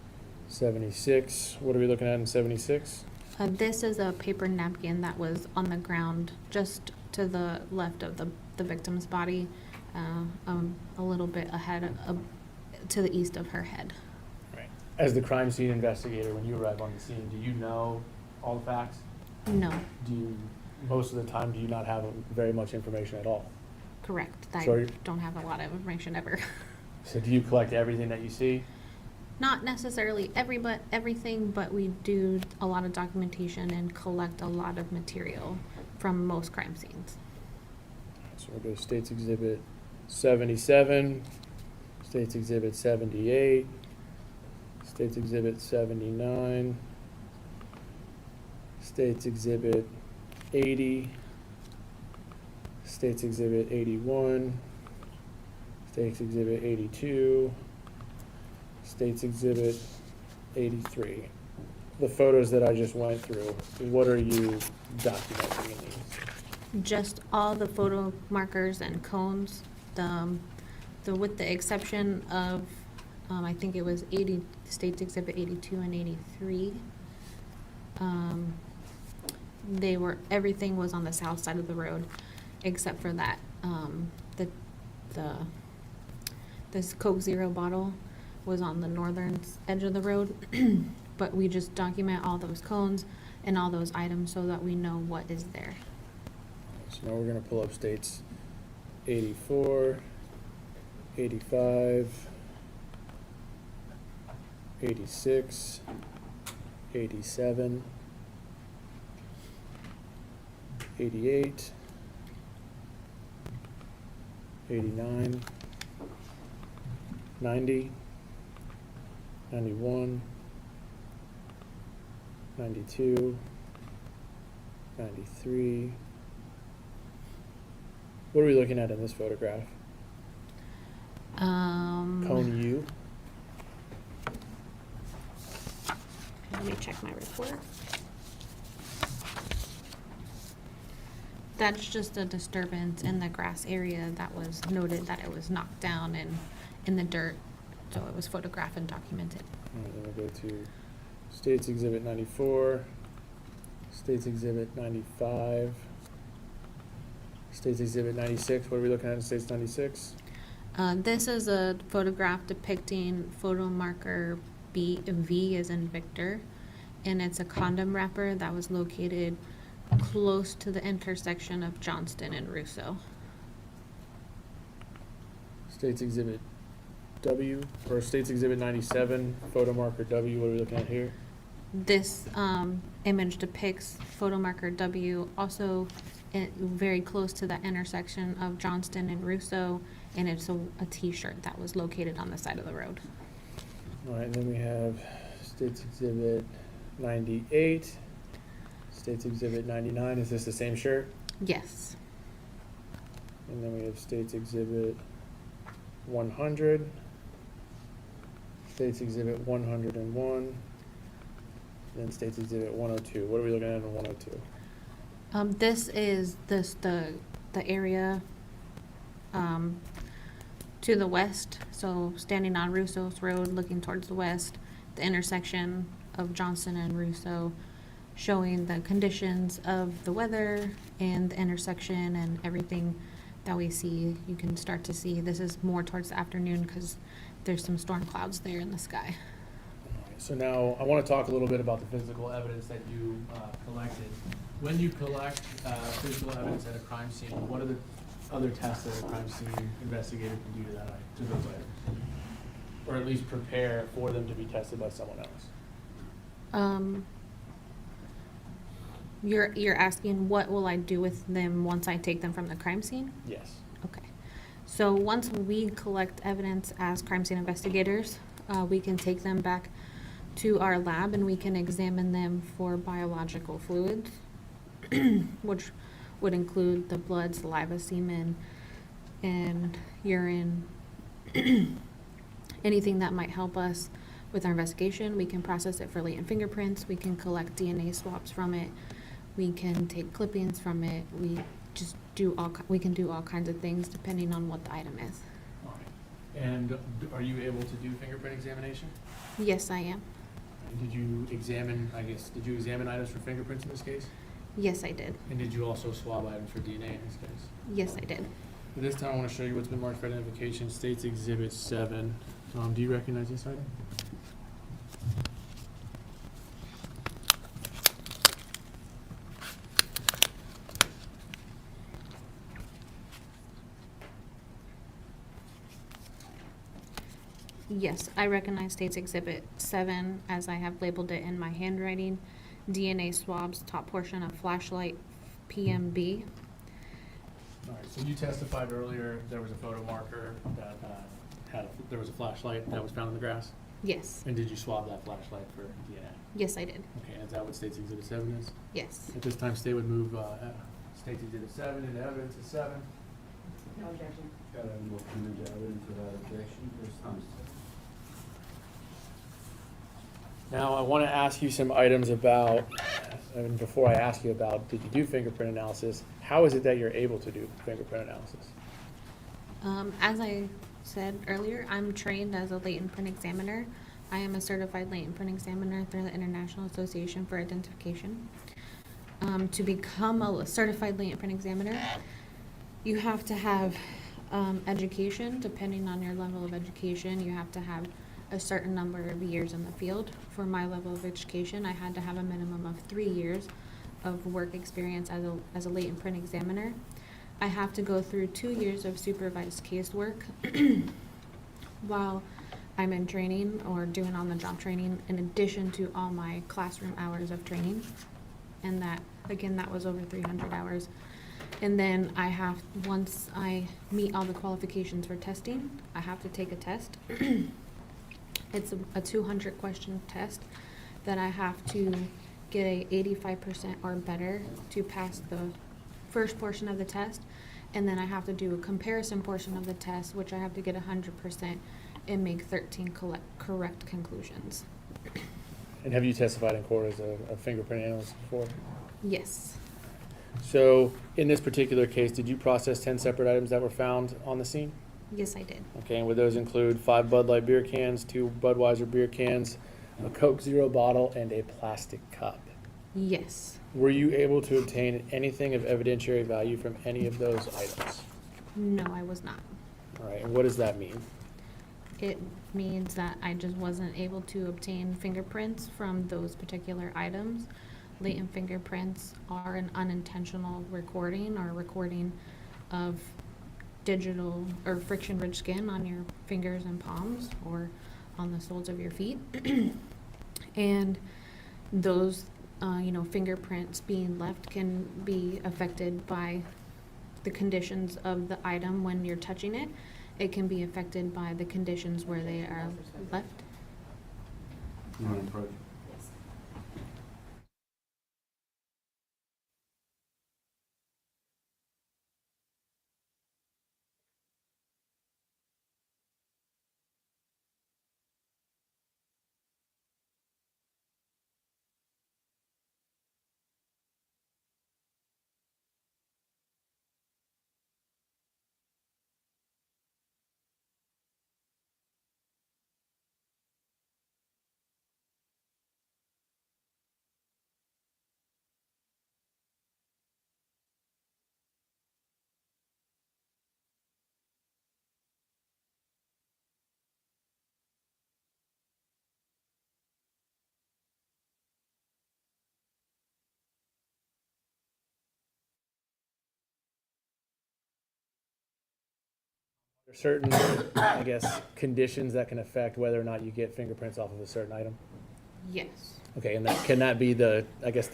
Speaker 17: 76. What are we looking at in 76?
Speaker 16: This is a paper napkin that was on the ground just to the left of the victim's body, a little bit ahead to the east of her head.
Speaker 17: Right. As the crime scene investigator, when you arrive on the scene, do you know all the facts?
Speaker 16: No.
Speaker 17: Most of the time, do you not have very much information at all?
Speaker 16: Correct.
Speaker 17: So
Speaker 16: I don't have a lot of information ever.
Speaker 17: So do you collect everything that you see?
Speaker 16: Not necessarily everything, but we do a lot of documentation and collect a lot of material from most crime scenes.
Speaker 17: So we'll go to States Exhibit 77, States Exhibit 78, States Exhibit 79, States Exhibit 80, States Exhibit 81, States Exhibit 82, States Exhibit 83. The photos that I just went through, what are you documenting in these?
Speaker 16: Just all the photo markers and cones, with the exception of, I think it was States Exhibit 82 and 83. Everything was on the south side of the road, except for that, this Coke Zero bottle was on the northern edge of the road. But we just document all those cones and all those items so that we know what is there.
Speaker 17: So now we're going to pull up States 84, 85, 86, 87, 88, 89, 90, 91, 92, 93. What are we looking at in this photograph? Cone U.
Speaker 16: Let me check my report. That's just a disturbance in the grass area that was noted that it was knocked down and in the dirt, so it was photographed and documented.
Speaker 17: All right, then we'll go to States Exhibit 94, States Exhibit 95, States Exhibit 96. What are we looking at in States 96?
Speaker 16: This is a photograph depicting photo marker V as in Victor, and it's a condom wrapper that was located close to the intersection of Johnston and Russo.
Speaker 17: State's Exhibit W, or State's Exhibit 97, photo marker W, what are we looking at here?
Speaker 16: This image depicts photo marker W, also very close to the intersection of Johnston and Russo, and it's a t-shirt that was located on the side of the road.
Speaker 17: All right, and then we have State's Exhibit 98, State's Exhibit 99, is this the same shirt?
Speaker 16: Yes.
Speaker 17: And then we have State's Exhibit 100, State's Exhibit 101, then State's Exhibit 102. What are we looking at in 102?
Speaker 16: This is the area to the west, so standing on Russo's Road looking towards the west, the intersection of Johnston and Russo, showing the conditions of the weather and the intersection and everything that we see. You can start to see this is more towards the afternoon because there's some storm clouds there in the sky.
Speaker 17: So now I want to talk a little bit about the physical evidence that you collected. When you collect physical evidence at a crime scene, what are the other tests that a crime scene investigator can do to those items? Or at least prepare for them to be tested by someone else?
Speaker 16: You're asking what will I do with them once I take them from the crime scene?
Speaker 17: Yes.
Speaker 16: Okay. So once we collect evidence as crime scene investigators, we can take them back to our lab and we can examine them for biological fluids, which would include the blood, saliva, semen, and urine. Anything that might help us with our investigation. We can process it for latent fingerprints. We can collect DNA swabs from it. We can take clippings from it. We can do all kinds of things depending on what the item is.
Speaker 17: All right. And are you able to do fingerprint examination?
Speaker 16: Yes, I am.
Speaker 17: And did you examine items for fingerprints in this case?
Speaker 16: Yes, I did.
Speaker 17: And did you also swab items for DNA in this case?
Speaker 16: Yes, I did.
Speaker 17: At this time, I want to show you what's been marked for identification, State's Exhibit 7. Do you recognize this item?
Speaker 16: Yes, I recognize State's Exhibit 7 as I have labeled it in my handwriting. DNA swabs, top portion of flashlight, PMB.
Speaker 17: All right, so you testified earlier there was a photo marker that there was a flashlight that was found in the grass?
Speaker 16: Yes.
Speaker 17: And did you swab that flashlight for DNA?
Speaker 16: Yes, I did.
Speaker 17: Okay, is that what State's Exhibit 7 is?
Speaker 16: Yes.
Speaker 17: At this time, State would move State's Exhibit 7 into evidence at 7.
Speaker 12: No objection.
Speaker 6: Got a motion into evidence without objection. First time.
Speaker 17: Now, I want to ask you some items about, and before I ask you about, did you do fingerprint analysis? How is it that you're able to do fingerprint analysis?
Speaker 16: As I said earlier, I'm trained as a latent print examiner. I am a certified latent print examiner through the International Association for Identification. To become a certified latent print examiner, you have to have education. Depending on your level of education, you have to have a certain number of years in the field. For my level of education, I had to have a minimum of 3 years of work experience as a latent print examiner. I have to go through 2 years of supervised casework while I'm in training or doing on-the-job training, in addition to all my classroom hours of training. And that, again, that was over 300 hours. And then once I meet all the qualifications for testing, I have to take a test. It's a 200 question test that I have to get a 85% or better to pass the first portion of the test. And then I have to do a comparison portion of the test, which I have to get 100% and make 13 correct conclusions.
Speaker 17: And have you testified in court as a fingerprint analyst before?
Speaker 16: Yes.
Speaker 17: So, in this particular case, did you process 10 separate items that were found on the scene?
Speaker 16: Yes, I did.
Speaker 17: Okay, and would those include 5 Bud Light beer cans, 2 Budweiser beer cans, a Coke Zero bottle, and a plastic cup?
Speaker 16: Yes.
Speaker 17: Were you able to obtain anything of evidentiary value from any of those items?
Speaker 16: No, I was not.
Speaker 17: All right, and what does that mean?
Speaker 16: it means that I just wasn't able to obtain fingerprints from those particular items. Latent fingerprints are an unintentional recording or recording of digital or friction-rich skin on your fingers and palms or on the soles of your feet. And those, fingerprints being left can be affected by the conditions of the item when you're touching it. It can be affected by the conditions where they are left.
Speaker 1: You want to approach?
Speaker 17: There certain, I guess, conditions that can affect whether or not you get fingerprints off of a certain item?
Speaker 16: Yes.
Speaker 17: Okay, and can that be the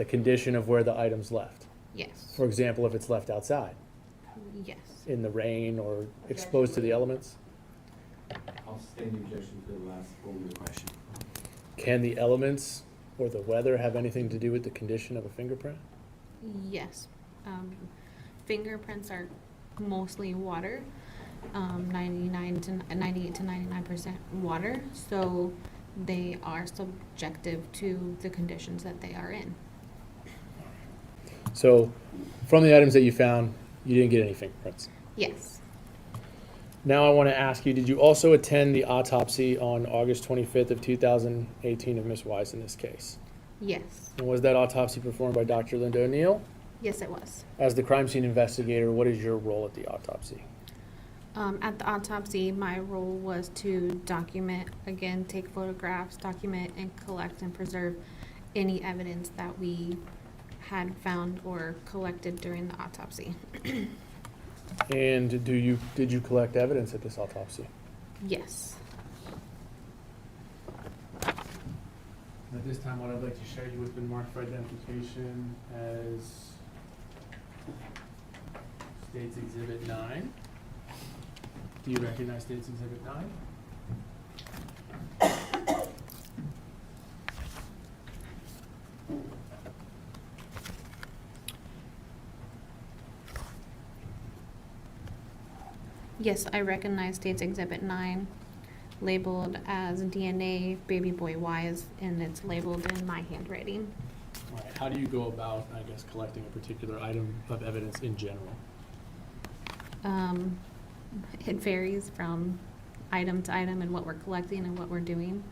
Speaker 17: condition of where the item's left?
Speaker 16: Yes.
Speaker 17: For example, if it's left outside,
Speaker 16: Yes.
Speaker 17: in the rain or exposed to the elements?
Speaker 1: I'll sustain the objection to the last form of the question.
Speaker 17: Can the elements or the weather have anything to do with the condition of a fingerprint?
Speaker 16: Yes. Fingerprints are mostly water, 98 to 99% water, so they are subjective to the conditions that they are in.
Speaker 17: So, from the items that you found, you didn't get any fingerprints?
Speaker 16: Yes.
Speaker 17: Now I want to ask you, did you also attend the autopsy on August 25th of 2018 of Miss Wise in this case?
Speaker 16: Yes.
Speaker 17: And was that autopsy performed by Dr. Linda O'Neill?
Speaker 16: Yes, it was.
Speaker 17: As the crime scene investigator, what is your role at the autopsy?
Speaker 16: At the autopsy, my role was to document, again, take photographs, document, and collect and preserve any evidence that we had found or collected during the autopsy.
Speaker 17: And did you collect evidence at this autopsy?
Speaker 16: Yes.
Speaker 17: At this time, what I'd like to show you has been marked for identification as State's Exhibit 9. Do you recognize State's Exhibit 9?
Speaker 16: Yes, I recognize State's Exhibit 9, labeled as DNA Baby Boy Wise, and it's labeled in my handwriting.
Speaker 17: All right. How do you go about, I guess, collecting a particular item of evidence in general?
Speaker 16: It varies from item to item and what we're collecting and what we're doing.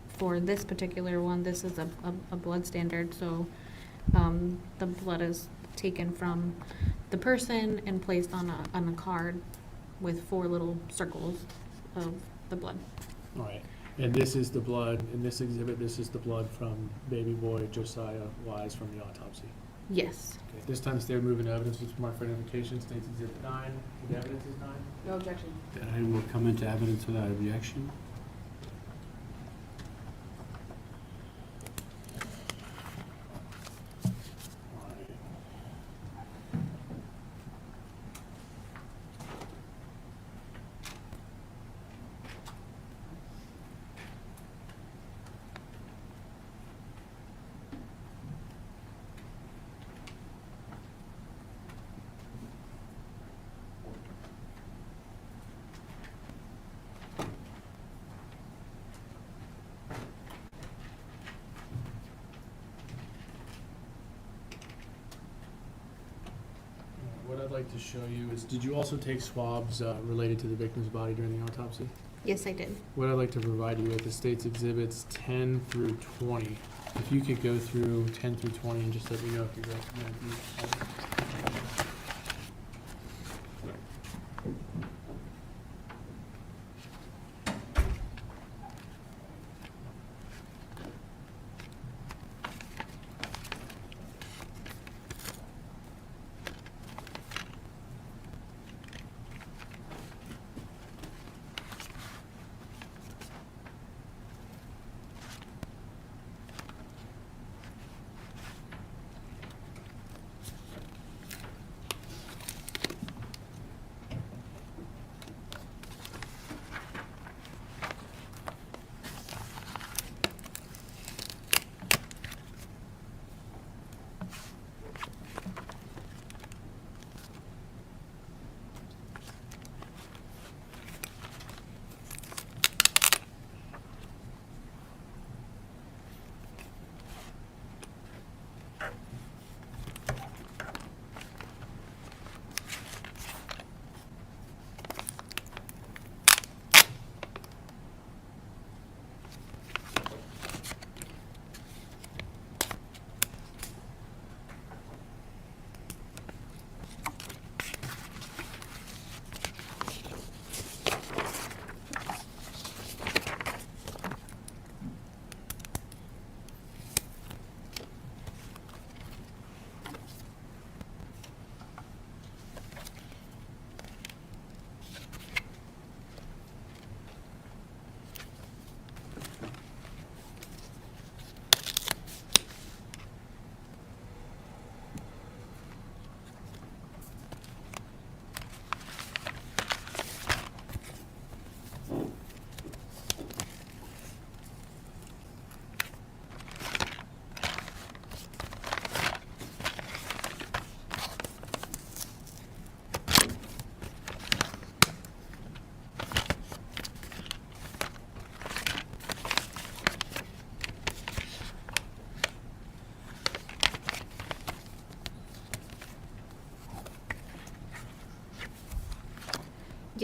Speaker 16: For this particular one, this is a blood standard, so the blood is taken from the person and placed on a card with 4 little circles of the blood.
Speaker 17: All right. And this is the blood, in this exhibit, this is the blood from baby boy Josiah Wise from the autopsy?
Speaker 16: Yes.
Speaker 17: Okay. This time the state would move into evidence which is marked for identification, State's Exhibit 9. The evidence is 9?
Speaker 3: No objection.
Speaker 1: That item will come into evidence without objection.
Speaker 17: What I'd like to show you is, did you also take swabs related to the victim's body during the autopsy?
Speaker 16: Yes, I did.
Speaker 17: What I'd like to provide you with is State's Exhibits 10 through 20. If you could go through 10 through 20 and just let me know if you recommend these.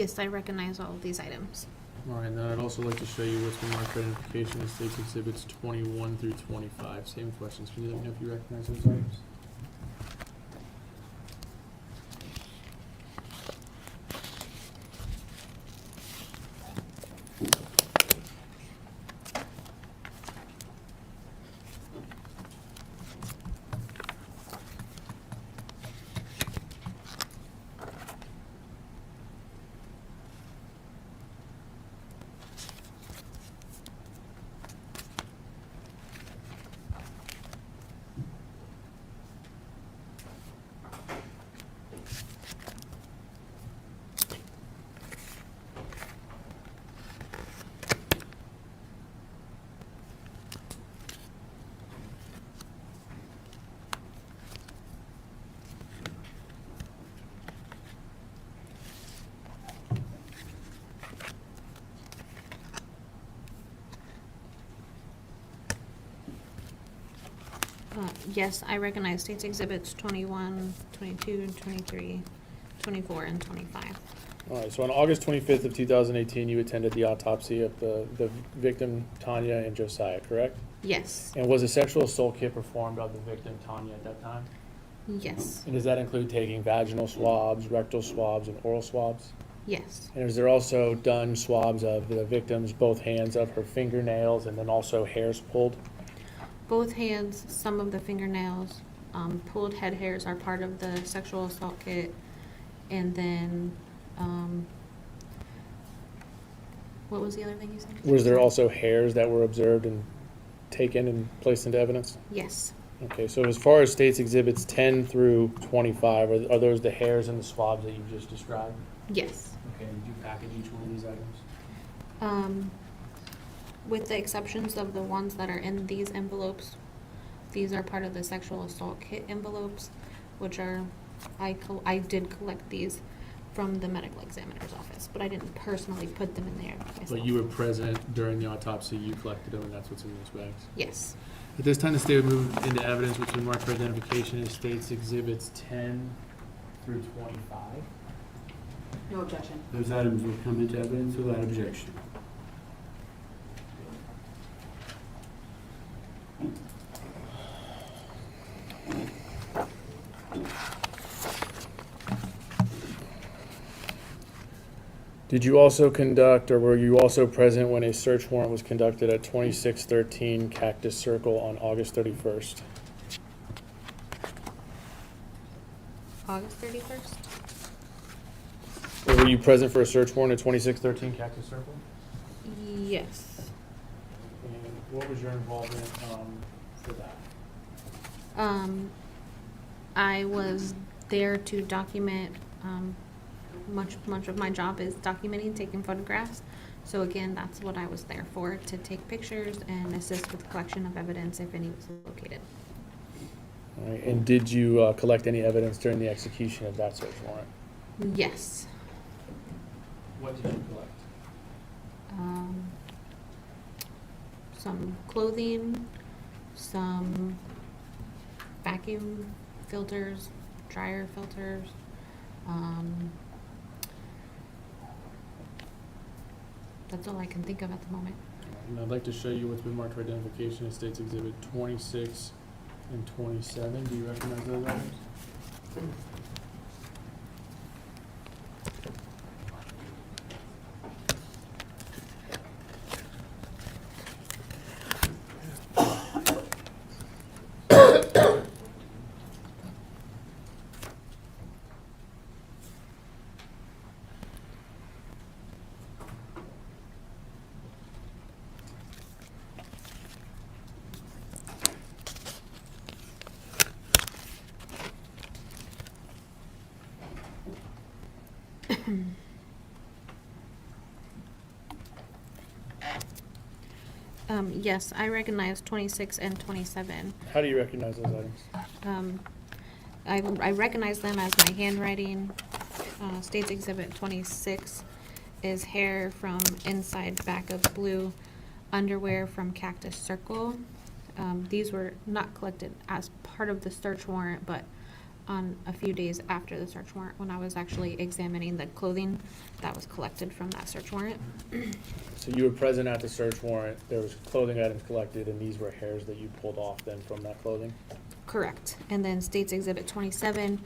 Speaker 16: Yes, I recognize all of these items.
Speaker 17: All right, and then I'd also like to show you what's been marked for identification as States Exhibits 21 through 25. Same questions. Can you let me know if you recognize those items?
Speaker 16: Yes, I recognize States Exhibits 21, 22, 23, 24, and 25.
Speaker 17: All right, so on August 25th of 2018, you attended the autopsy of the victim, Tania and Josiah, correct?
Speaker 16: Yes.
Speaker 17: And was a sexual assault kit performed on the victim, Tania, at that time?
Speaker 16: Yes.
Speaker 17: And does that include taking vaginal swabs, rectal swabs, and oral swabs?
Speaker 16: Yes.
Speaker 17: And is there also done swabs of the victim's both hands, of her fingernails, and then also hairs pulled?
Speaker 16: Both hands, some of the fingernails, pulled head hairs are part of the sexual assault kit. And then, what was the other thing you said?
Speaker 17: Was there also hairs that were observed and taken and placed into evidence?
Speaker 16: Yes.
Speaker 17: Okay, so as far as States Exhibits 10 through 25, are those the hairs and the swabs that you just described?
Speaker 16: Yes.
Speaker 17: Okay, did you package each one of these items?
Speaker 16: With the exceptions of the ones that are in these envelopes, these are part of the sexual assault kit envelopes, which are, I did collect these from the medical examiner's office, but I didn't personally put them in there myself.
Speaker 17: But you were present during the autopsy, you collected them, and that's what's in those bags?
Speaker 16: Yes.
Speaker 17: At this time, the state would move into evidence which would mark for identification as States Exhibits 10 through 25.
Speaker 3: No objection.
Speaker 1: Those items will come into evidence without objection.
Speaker 17: Did you also conduct, or were you also present when a search warrant was conducted at 2613 Cactus Circle on August 31st?
Speaker 16: August 31st?
Speaker 17: Or were you present for a search warrant at 2613 Cactus Circle?
Speaker 16: Yes.
Speaker 17: And what was your involvement for that?
Speaker 16: I was there to document, much of my job is documenting, taking photographs. So again, that's what I was there for, to take pictures and assist with collection of evidence if any was located.
Speaker 17: All right, and did you collect any evidence during the execution of that search warrant?
Speaker 16: Yes.
Speaker 17: What did you collect?
Speaker 16: Some clothing, some vacuum filters, dryer filters, that's all I can think of at the moment.
Speaker 17: And I'd like to show you what's been marked for identification as States Exhibit 26 and 27. Do you recognize those items?
Speaker 16: Yes, I recognize 26 and 27.
Speaker 17: How do you recognize those items?
Speaker 16: I recognize them as my handwriting. States Exhibit 26 is hair from inside back of blue, underwear from Cactus Circle. These were not collected as part of the search warrant, but on a few days after the search warrant when I was actually examining the clothing that was collected from that search warrant.
Speaker 17: So you were present at the search warrant, there was clothing items collected, and these were hairs that you pulled off then from that clothing?
Speaker 16: Correct. And then State's Exhibit 27,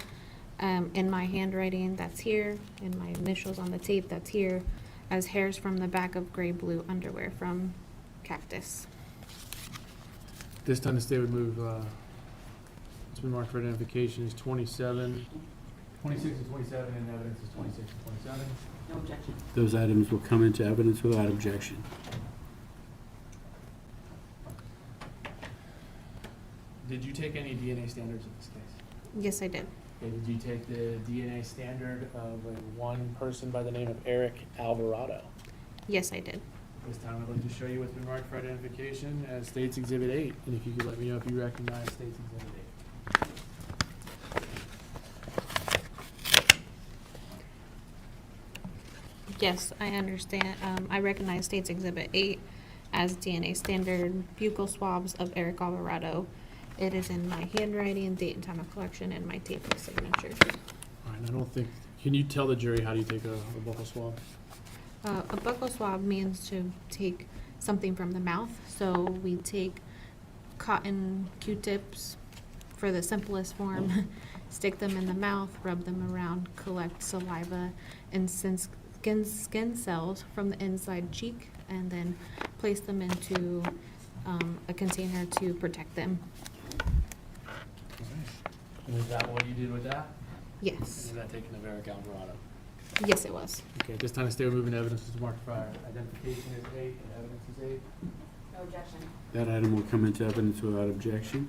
Speaker 16: in my handwriting, that's here, and my initials on the tape, that's here, as hairs from the back of gray-blue underwear from Cactus.
Speaker 17: This time the state would move, it's been marked for identification is 27, 26 and 27, and evidence is 26 and 27.
Speaker 3: No objection.
Speaker 1: Those items will come into evidence without objection.
Speaker 17: Did you take any DNA standards in this case?
Speaker 16: Yes, I did.
Speaker 17: Okay, did you take the DNA standard of one person by the name of Eric Alvarado?
Speaker 16: Yes, I did.
Speaker 17: This time I'd like to show you what's been marked for identification as State's Exhibit 8, and if you could let me know if you recognize State's Exhibit 8.
Speaker 16: Yes, I understand. I recognize State's Exhibit 8 as DNA standard buccal swabs of Eric Alvarado. It is in my handwriting, date and time of collection, and my tape of signature.
Speaker 17: All right, I don't think, can you tell the jury how do you take a buccal swab?
Speaker 16: A buccal swab means to take something from the mouth. So we take cotton Q-tips for the simplest form, stick them in the mouth, rub them around, collect saliva and skin cells from the inside cheek, and then place them into a container to protect them.
Speaker 17: And is that what you did with that?
Speaker 16: Yes.
Speaker 17: And is that taken of Eric Alvarado?
Speaker 16: Yes, it was.
Speaker 17: Okay, at this time the state will move into evidence is marked for identification is 8 and evidence is 8.
Speaker 3: No objection.
Speaker 1: That item will come into evidence without objection.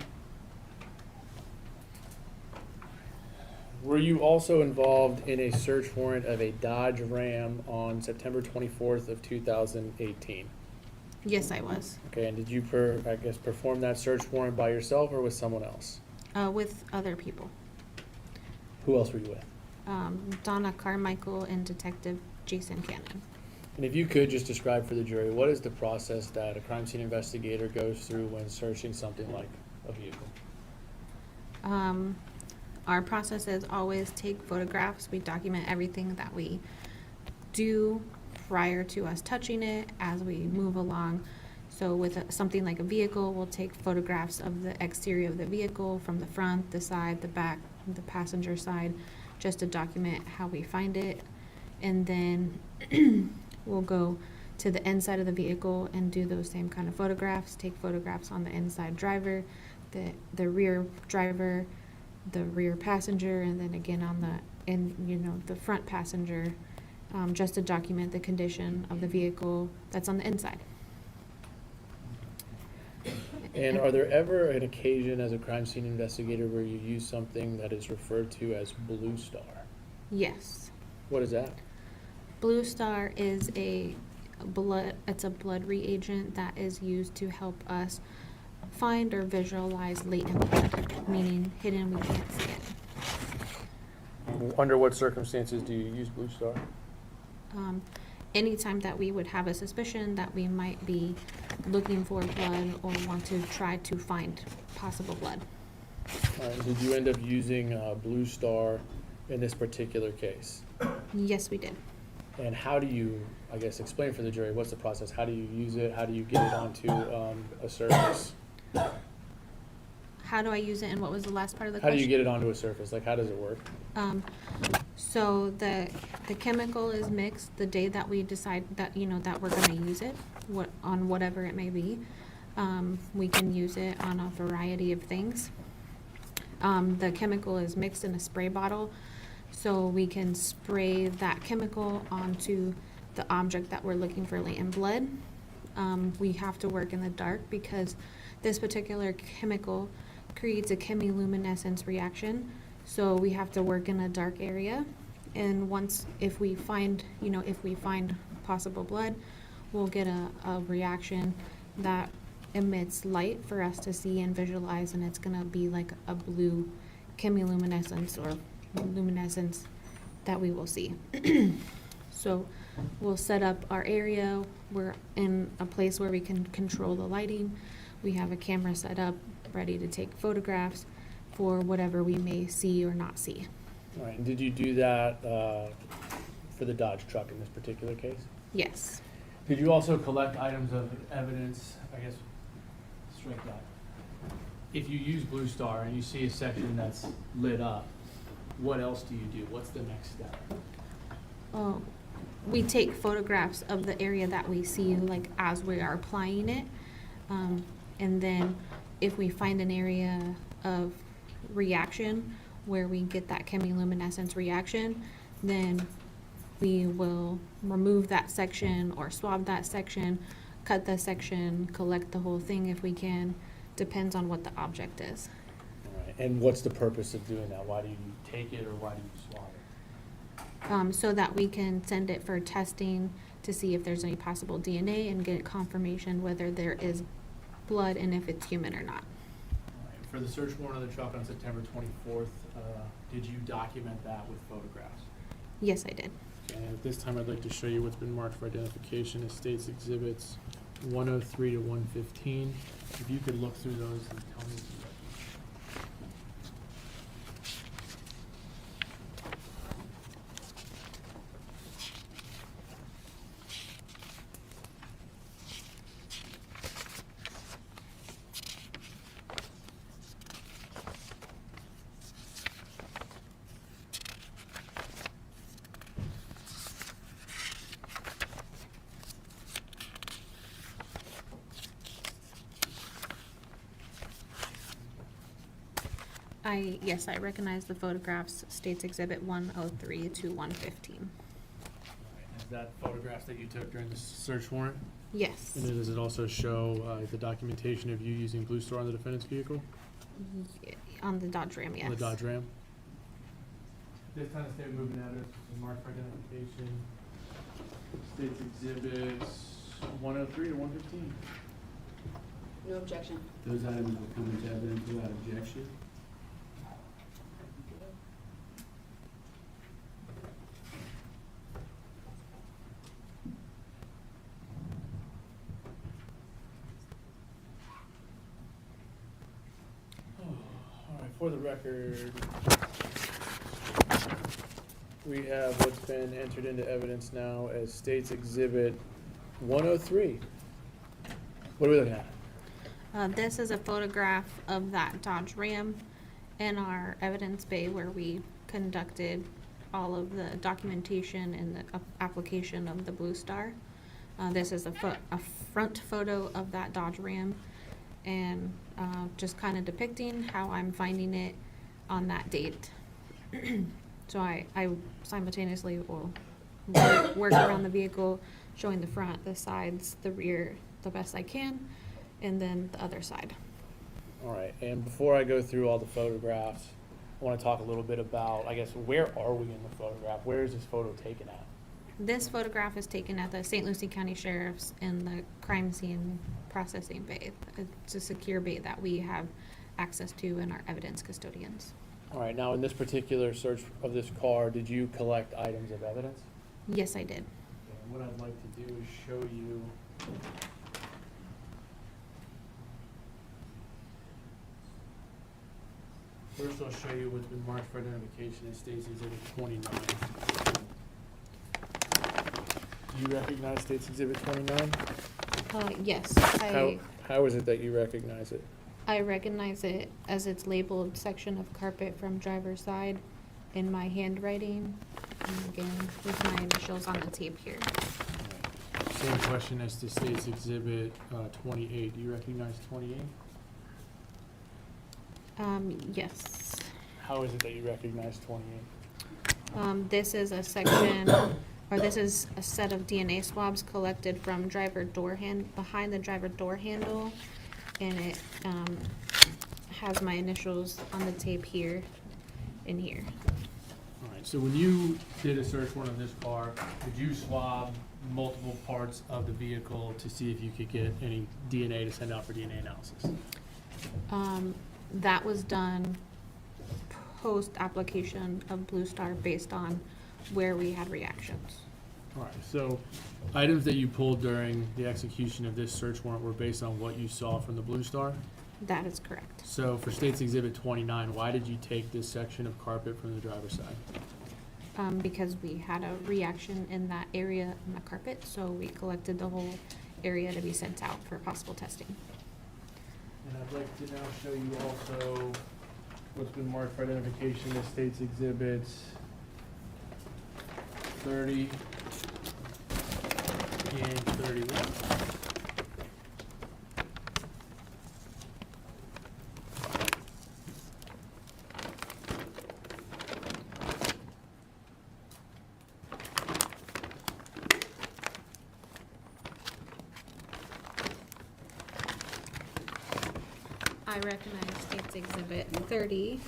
Speaker 17: Were you also involved in a search warrant of a Dodge Ram on September 24th of 2018?
Speaker 16: Yes, I was.
Speaker 17: Okay, and did you, perform that search warrant by yourself or with someone else?
Speaker 16: With other people.
Speaker 17: Who else were you with?
Speaker 16: Donna Carmichael and Detective Jason Cannon.
Speaker 17: And if you could just describe for the jury, what is the process that a crime scene investigator goes through when searching something like a vehicle?
Speaker 16: Our process is always take photographs. We document everything that we do prior to us touching it as we move along. So with something like a vehicle, we'll take photographs of the exterior of the vehicle from the front, the side, the back, the passenger side, just to document how we find it. And then we'll go to the inside of the vehicle and do those same kind of photographs, take photographs on the inside driver, the rear driver, the rear passenger, and then again on the front passenger, just to document the condition of the vehicle that's on the inside.
Speaker 17: And are there ever an occasion as a crime scene investigator where you use something that is referred to as Blue Star?
Speaker 16: Yes.
Speaker 17: What is that?
Speaker 16: Blue Star is a blood reagent that is used to help us find or visualize latent blood, meaning hidden, we can't see it.
Speaker 17: Under what circumstances do you use Blue Star?
Speaker 16: Anytime that we would have a suspicion that we might be looking for blood or want to try to find possible blood.
Speaker 17: Did you end up using Blue Star in this particular case?
Speaker 16: Yes, we did.
Speaker 17: And how do you, explain for the jury, what's the process? How do you use it? How do you get it onto a surface?
Speaker 16: How do I use it, and what was the last part of the
Speaker 17: How
Speaker 16: question?
Speaker 17: do you get it onto a surface? Like, how does it work?
Speaker 16: So the chemical is mixed the day that we decide that, that we're gonna use it, on whatever it may be. We can use it on a variety of things. The chemical is mixed in a spray bottle, so we can spray that chemical onto the object that we're looking for latent blood. We have to work in the dark because this particular chemical creates a chemiluminescence reaction. So we have to work in a dark area. And if we find possible blood, we'll get a reaction that emits light for us to see and visualize, and it's gonna be like a blue chemiluminescence or luminescence that we will see. So we'll set up our area. We're in a place where we can control the lighting. We have a camera set up, ready to take photographs. for whatever we may see or not see.
Speaker 17: All right, and did you do that for the Dodge truck in this particular case?
Speaker 16: Yes.
Speaker 17: Did you also collect items of evidence, I guess, strike that. If you use Blue Star and you see a section that's lit up, what else do you do? What's the next step?
Speaker 16: Oh, we take photographs of the area that we see, like as we are applying it. And then if we find an area of reaction where we get that chemiluminescence reaction, then we will remove that section or swab that section, cut the section, collect the whole thing if we can. Depends on what the object is.
Speaker 17: All right, and what's the purpose of doing that? Why do you take it or why do you swab it?
Speaker 16: So that we can send it for testing to see if there's any possible DNA and get confirmation whether there is blood and if it's human or not.
Speaker 17: All right, for the search warrant of the truck on September 24th, did you document that with photographs?
Speaker 16: Yes, I did.
Speaker 17: And at this time, I'd like to show you what's been marked for identification as State's Exhibits 103 to 115. If you could look through those and tell me.
Speaker 16: Yes, I recognize the photographs, State's Exhibit 103 to 115.
Speaker 17: Is that photographs that you took during the search warrant?
Speaker 16: Yes.
Speaker 17: And then does it also show the documentation of you using Blue Star on the defendant's vehicle?
Speaker 16: On the Dodge Ram, yes.
Speaker 17: On the Dodge Ram? This time, state moving evidence is marked for identification. State's Exhibits 103 to 115.
Speaker 3: No objection.
Speaker 1: Those items will come into evidence without objection.
Speaker 17: All right, for the record, we have what's been entered into evidence now as State's Exhibit 103. What are we looking at?
Speaker 16: This is a photograph of that Dodge Ram in our evidence bay where we conducted all of the documentation and the application of the Blue Star. This is a front photo of that Dodge Ram and just kind of depicting how I'm finding it on that date. So I simultaneously will work around the vehicle, showing the front, the sides, the rear the best I can, and then the other side.
Speaker 17: All right, and before I go through all the photographs, I want to talk a little bit about, I guess, where are we in the photograph? Where is this photo taken at?
Speaker 16: This photograph is taken at the St. Lucie County Sheriff's in the crime scene processing bay. It's a secure bay that we have access to in our evidence custodians.
Speaker 17: All right, now in this particular search of this car, did you collect items of evidence?
Speaker 16: Yes, I did.
Speaker 17: And what I'd like to do is show you first, I'll show you what's been marked for identification as State's Exhibit 29. Do you recognize State's Exhibit 29?
Speaker 16: Yes.
Speaker 17: How is it that you recognize it?
Speaker 16: I recognize it as it's labeled section of carpet from driver's side in my handwriting, and again with my initials on the tape here.
Speaker 17: Same question as to State's Exhibit 28. Do you recognize 28?
Speaker 16: Yes.
Speaker 17: How is it that you recognize 28?
Speaker 16: This is a section, or this is a set of DNA swabs collected from behind the driver door handle, and it has my initials on the tape here and here.
Speaker 17: All right, so when you did a search warrant on this car, did you swab multiple parts of the vehicle to see if you could get any DNA to send out for DNA analysis?
Speaker 16: That was done post-application of Blue Star based on where we had reactions.
Speaker 17: All right, so items that you pulled during the execution of this search warrant were based on what you saw from the Blue Star?
Speaker 16: That is correct.
Speaker 17: So for State's Exhibit 29, why did you take this section of carpet from the driver's side?
Speaker 16: Because we had a reaction in that area in the carpet, so we collected the whole area to be sent out for possible testing.
Speaker 17: And I'd like to now show you also what's been marked for identification as State's Exhibits 30 and 31.
Speaker 16: I recognize State's Exhibit 30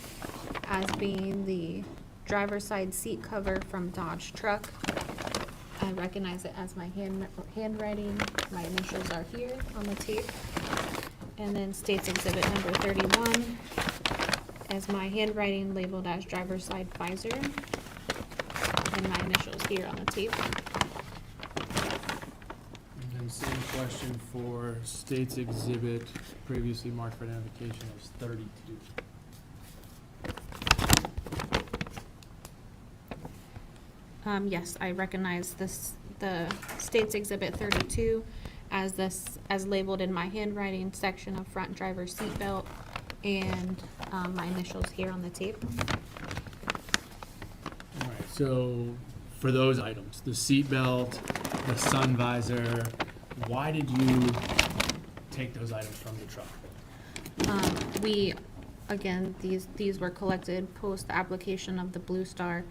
Speaker 16: as being the driver's side seat cover from Dodge truck. I recognize it as my handwriting. My initials are here on the tape. And then State's Exhibit number 31 as my handwriting labeled as driver's side visor. And my initials here on the tape.
Speaker 17: And then same question for State's Exhibit previously marked for identification as 32.
Speaker 16: Yes, I recognize the State's Exhibit 32 as labeled in my handwriting section of front driver's seat belt and my initials here on the tape.
Speaker 17: All right, so for those items, the seat belt, the sun visor, why did you take those items from the truck?
Speaker 16: Again, these were collected post the application of the Blue Star.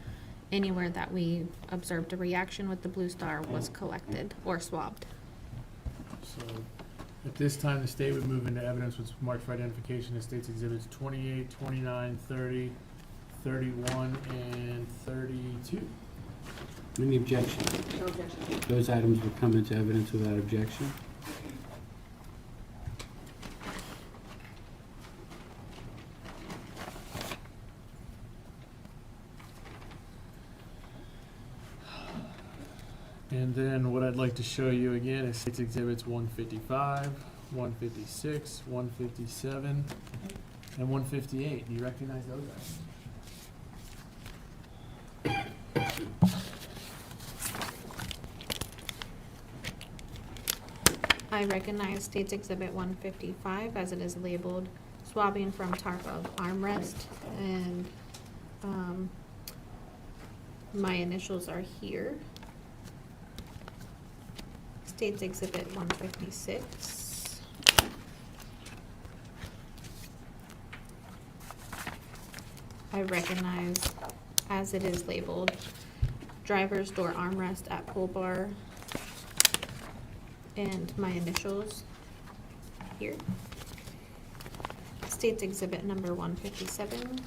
Speaker 16: Anywhere that we observed a reaction with the Blue Star was collected or swabbed.
Speaker 17: So at this time, the state would move into evidence which is marked for identification as State's Exhibits 28, 29, 30, 31, and 32.
Speaker 1: Any objection?
Speaker 3: No objection.
Speaker 1: Those items will come into evidence without objection.
Speaker 17: And then what I'd like to show you again is State's Exhibits 155, 156, 157, and 158. Do you recognize those items?
Speaker 16: I recognize State's Exhibit 155 as it is labeled swabbing from tarp of armrest, and my initials are here. State's Exhibit 156. I recognize as it is labeled driver's door armrest at pull bar and my initials here. State's Exhibit number 157.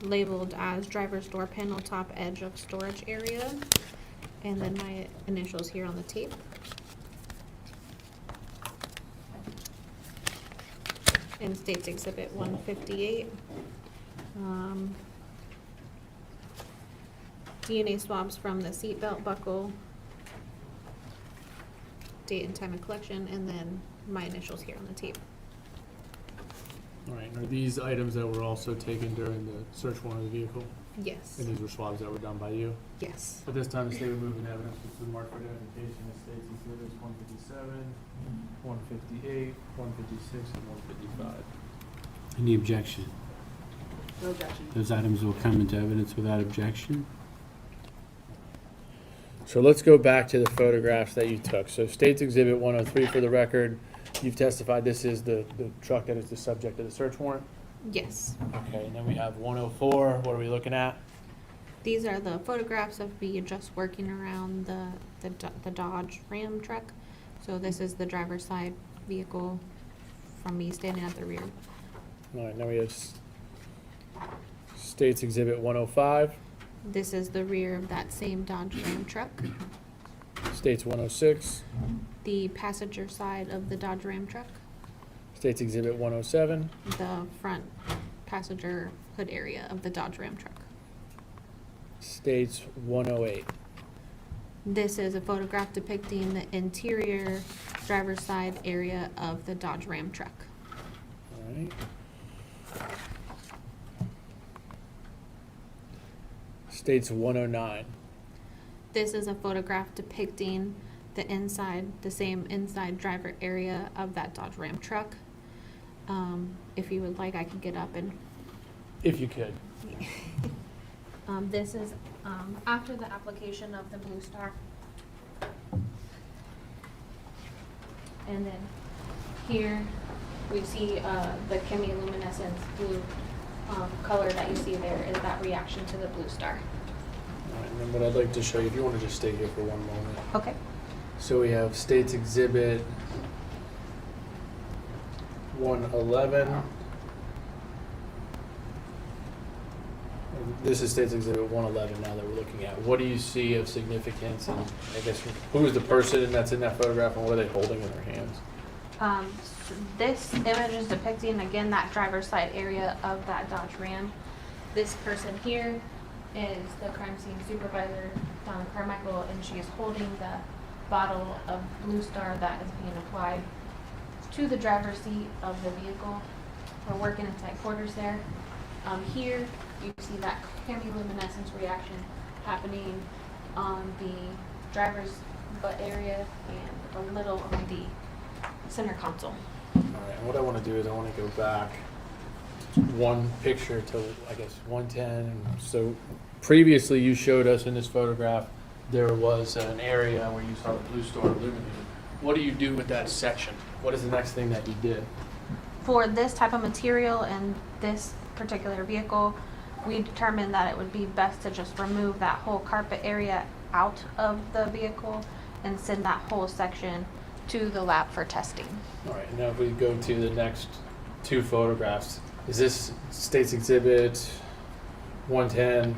Speaker 16: Labeled as driver's door panel top edge of storage area, and then my initials here on the tape. And State's Exhibit 158. DNA swabs from the seatbelt buckle, date and time of collection, and then my initials here on the tape.
Speaker 17: All right, and are these items that were also taken during the search warrant of the vehicle?
Speaker 16: Yes.
Speaker 17: And these were swabs that were done by you?
Speaker 16: Yes.
Speaker 17: At this time, the state would move in evidence which is marked for identification as State's Exhibits 157, 158, 156, and 155.
Speaker 1: Any objection?
Speaker 3: No objection.
Speaker 1: Those items will come into evidence without objection.
Speaker 17: So let's go back to the photographs that you took. So State's Exhibit 103 for the record, you've testified this is the truck that is the subject of the search warrant?
Speaker 16: Yes.
Speaker 17: Okay, and then we have 104, what are we looking at?
Speaker 16: These are the photographs of me just working around the Dodge Ram truck. So this is the driver's side vehicle from me standing at the rear.
Speaker 17: All right, now we have State's Exhibit 105,
Speaker 16: This is the rear of that same Dodge Ram truck.
Speaker 17: State's 106,
Speaker 16: The passenger side of the Dodge Ram truck.
Speaker 17: State's Exhibit 107,
Speaker 16: The front passenger hood area of the Dodge Ram truck.
Speaker 17: State's 108.
Speaker 16: This is a photograph depicting the interior driver's side area of the Dodge Ram truck.
Speaker 17: All right. States 109.
Speaker 16: This is a photograph depicting the same inside driver area of that Dodge Ram truck. If you would like, I can get up and.
Speaker 17: If you could.
Speaker 16: This is after the application of the Blue Star. And then here we see the chemiluminescence blue color that you see there is that reaction to the Blue Star.
Speaker 17: All right, and then what I'd like to show you, if you want to just stay here for one moment.
Speaker 16: Okay.
Speaker 17: So we have States Exhibit 111. This is States Exhibit 111 now that we're looking at. What do you see of significance? And I guess who is the person that's in that photograph and what are they holding in their hands?
Speaker 16: So this image is depicting again that driver's side area of that Dodge Ram. This person here is the crime scene supervisor, Donna Carmichael, and she is holding the bottle of Blue Star that is being applied to the driver's seat of the vehicle. We're working in tight quarters there. Here you see that chemiluminescence reaction happening on the driver's butt area and a little on the center console.
Speaker 17: All right, and what I want to do is I want to go back one picture to, I guess, 110. So previously you showed us in this photograph there was an area where you saw the Blue Star illuminated. What do you do with that section? What is the next thing that you did?
Speaker 16: For this type of material and this particular vehicle, we determined that it would be best to just remove that whole carpet area out of the vehicle and send that whole section to the lab for testing.
Speaker 17: All right, now if we go to the next two photographs, is this States Exhibit 110?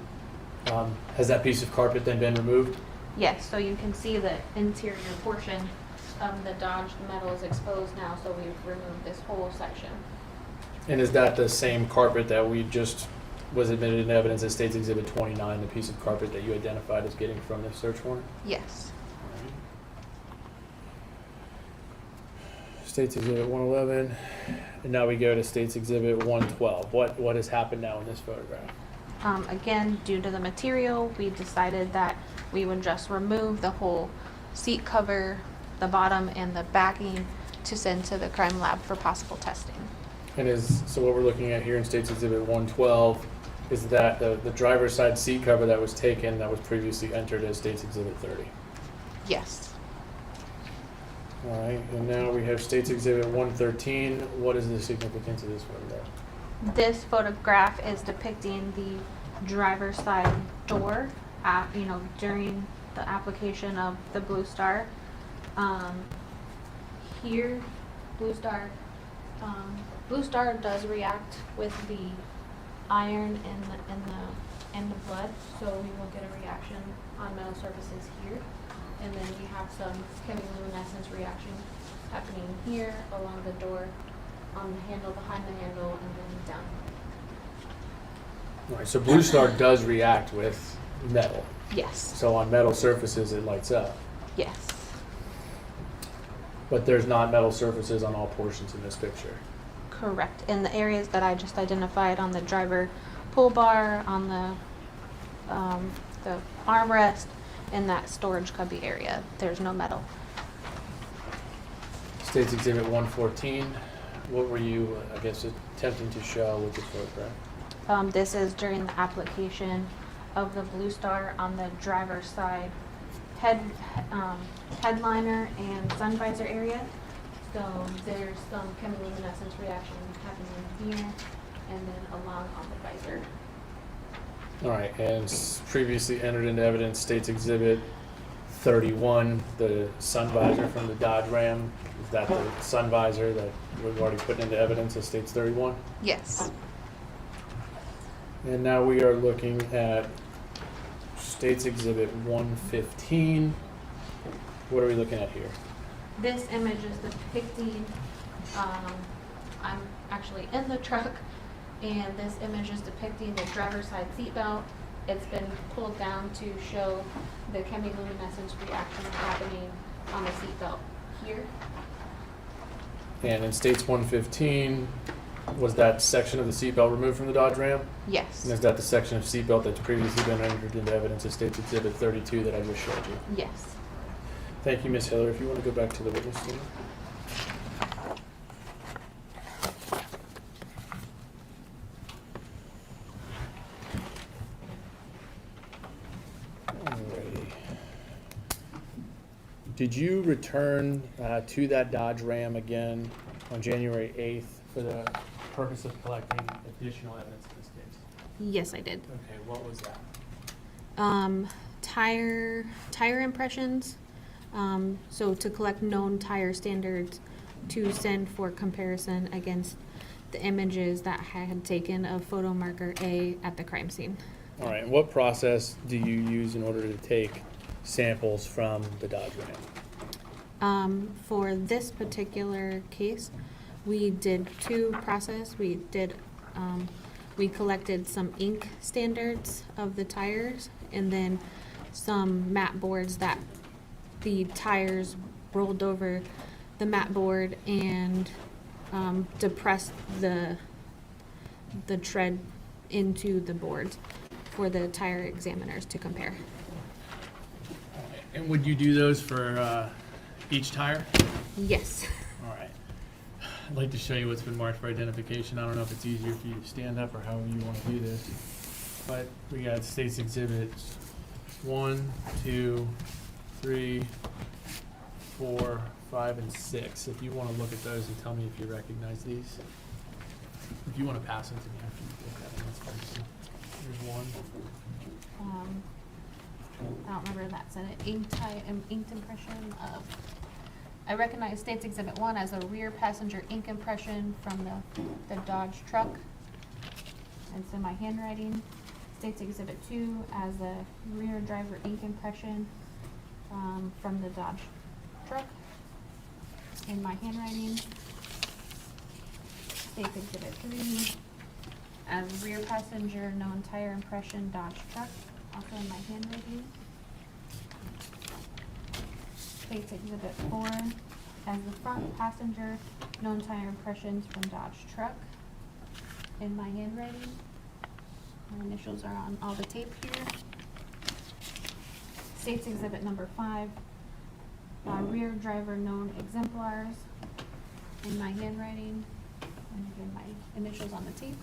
Speaker 17: Has that piece of carpet then been removed?
Speaker 16: Yes, so you can see the interior portion of the Dodge metal is exposed now, so we've removed this whole section.
Speaker 17: And is that the same carpet that we just was admitted in evidence as States Exhibit 29, the piece of carpet that you identified as getting from the search warrant?
Speaker 16: Yes.
Speaker 17: All right. States Exhibit 111, and now we go to States Exhibit 112. What has happened now in this photograph?
Speaker 16: Again, due to the material, we decided that we would just remove the whole seat cover, the bottom, and the backing to send to the crime lab for possible testing.
Speaker 17: And so what we're looking at here in States Exhibit 112 is that the driver's side seat cover that was taken that was previously entered as States Exhibit 30.
Speaker 16: Yes.
Speaker 17: All right, and now we have States Exhibit 113. What is the significance of this photograph?
Speaker 16: This photograph is depicting the driver's side door during the application of the Blue Star. Here, Blue Star does react with the iron and the blood, so we will get a reaction on metal surfaces here. And then we have some chemiluminescence reaction happening here along the door, on the handle, behind the handle, and then down.
Speaker 17: All right, so Blue Star does react with metal.
Speaker 16: Yes.
Speaker 17: So on metal surfaces, it lights up.
Speaker 16: Yes.
Speaker 17: But there's not metal surfaces on all portions in this picture.
Speaker 16: Correct. In the areas that I just identified on the driver pull bar, on the armrest, in that storage cubby area, there's no metal.
Speaker 17: States Exhibit 114. What were you, I guess, attempting to show with this photograph?
Speaker 16: This is during the application of the Blue Star on the driver's side headliner and sun visor area. So there's some chemiluminescence reaction happening here and then along on the visor.
Speaker 17: All right, and previously entered into evidence States Exhibit 31, the sun visor from the Dodge Ram. Is that the sun visor that we've already put into evidence as States 31?
Speaker 16: Yes.
Speaker 17: And now we are looking at States Exhibit 115. What are we looking at here?
Speaker 16: This image is depicting, I'm actually in the truck, and this image is depicting the driver's side seatbelt it's been pulled down to show the chemiluminescence reaction happening on the seatbelt here.
Speaker 17: And in States 115, was that section of the seatbelt removed from the Dodge Ram?
Speaker 16: Yes.
Speaker 17: And is that the section of seatbelt that's previously been entered into evidence of States Exhibit 32 that I just showed you?
Speaker 16: Yes.
Speaker 17: Thank you, Ms. Hiller. If you want to go back to the witness stand. Alrighty. Did you return to that Dodge Ram again on January 8th for the purpose of collecting additional evidence in this case?
Speaker 16: Yes, I did.
Speaker 17: Okay, what was that?
Speaker 16: Tire impressions. So to collect known tire standards to send for comparison against the images that I had taken of photo marker A at the crime scene.
Speaker 17: All right, and what process do you use in order to take samples from the Dodge Ram?
Speaker 16: For this particular case, we did two process. We collected some ink standards of the tires and then some mat boards that the tires rolled over the mat board and depressed the tread into the boards for the tire examiners to compare.
Speaker 17: And would you do those for each tire?
Speaker 16: Yes.
Speaker 17: All right. I'd like to show you what's been marked for identification. I don't know if it's easier for you to stand up or however you want to do this. But we got States Exhibits 1, 2, 3, 4, 5, and 6. If you want to look at those and tell me if you recognize these. If you want to pass them to me after you look at them, that's fine too. Here's one.
Speaker 16: I don't remember that said it. Inked impression of. I recognize States Exhibit 1 as a rear passenger ink impression from the Dodge truck. And so my handwriting. States Exhibit 2 as a rear driver ink impression from the Dodge truck. In my handwriting. States Exhibit 3 as rear passenger known tire impression Dodge truck. Also in my handwriting. States Exhibit 4 as the front passenger known tire impressions from Dodge truck. In my handwriting. My initials are on all the tape here. States Exhibit number 5, rear driver known exemplars. In my handwriting. And again, my initials on the tape.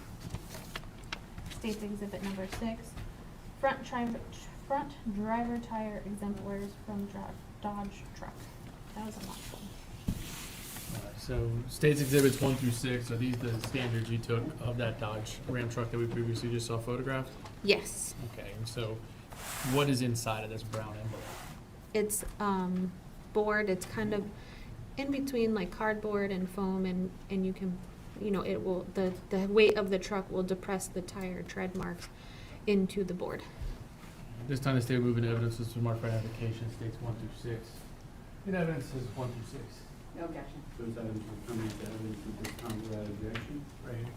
Speaker 16: States Exhibit number 6, front driver tire exemplars from Dodge truck. That was a lot fun.
Speaker 17: So States Exhibits 1 through 6, are these the standards you took of that Dodge Ram truck that we previously just saw photographed?
Speaker 16: Yes.
Speaker 17: Okay, and so what is inside of this brown envelope?
Speaker 16: It's board. It's kind of in between like cardboard and foam, and you can, it will, the weight of the truck will depress the tire tread marks into the board.
Speaker 17: This time the state will move into evidence was marked for identification, States 1 through 6. In evidence is 1 through 6.
Speaker 3: No objection.
Speaker 1: Those items will come into evidence at this time without objection.
Speaker 17: Right here.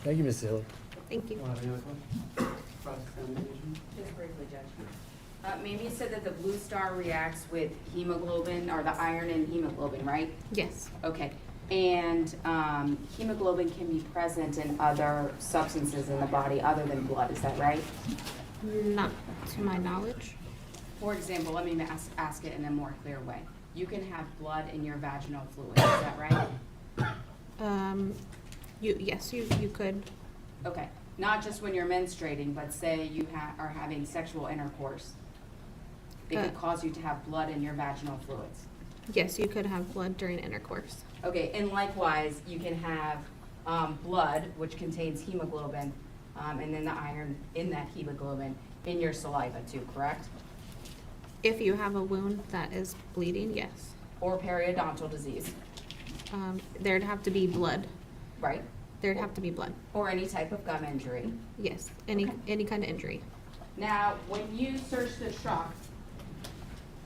Speaker 17: Thank you, Ms. Hill.
Speaker 16: Thank you.
Speaker 17: Want to have any other questions?
Speaker 1: Cross-examination?
Speaker 3: Just briefly, Judge. Maybe you said that the blue star reacts with hemoglobin, or the iron in hemoglobin, right?
Speaker 16: Yes.
Speaker 3: Okay. And hemoglobin can be present in other substances in the body other than blood, is that right?
Speaker 16: Not to my knowledge.
Speaker 3: For example, let me ask it in a more clear way. You can have blood in your vaginal fluid, is that right?
Speaker 16: Yes, you could.
Speaker 3: Okay. Not just when you're menstruating, but say you are having sexual intercourse. It could cause you to have blood in your vaginal fluids.
Speaker 16: Yes, you could have blood during intercourse.
Speaker 3: Okay, and likewise, you can have blood, which contains hemoglobin, and then the iron in that hemoglobin in your saliva too, correct?
Speaker 16: If you have a wound that is bleeding, yes.
Speaker 3: Or periodontal disease.
Speaker 16: There'd have to be blood.
Speaker 3: Right.
Speaker 16: There'd have to be blood.
Speaker 3: Or any type of gun injury.
Speaker 16: Yes, any kind of injury.
Speaker 3: Now, when you searched the truck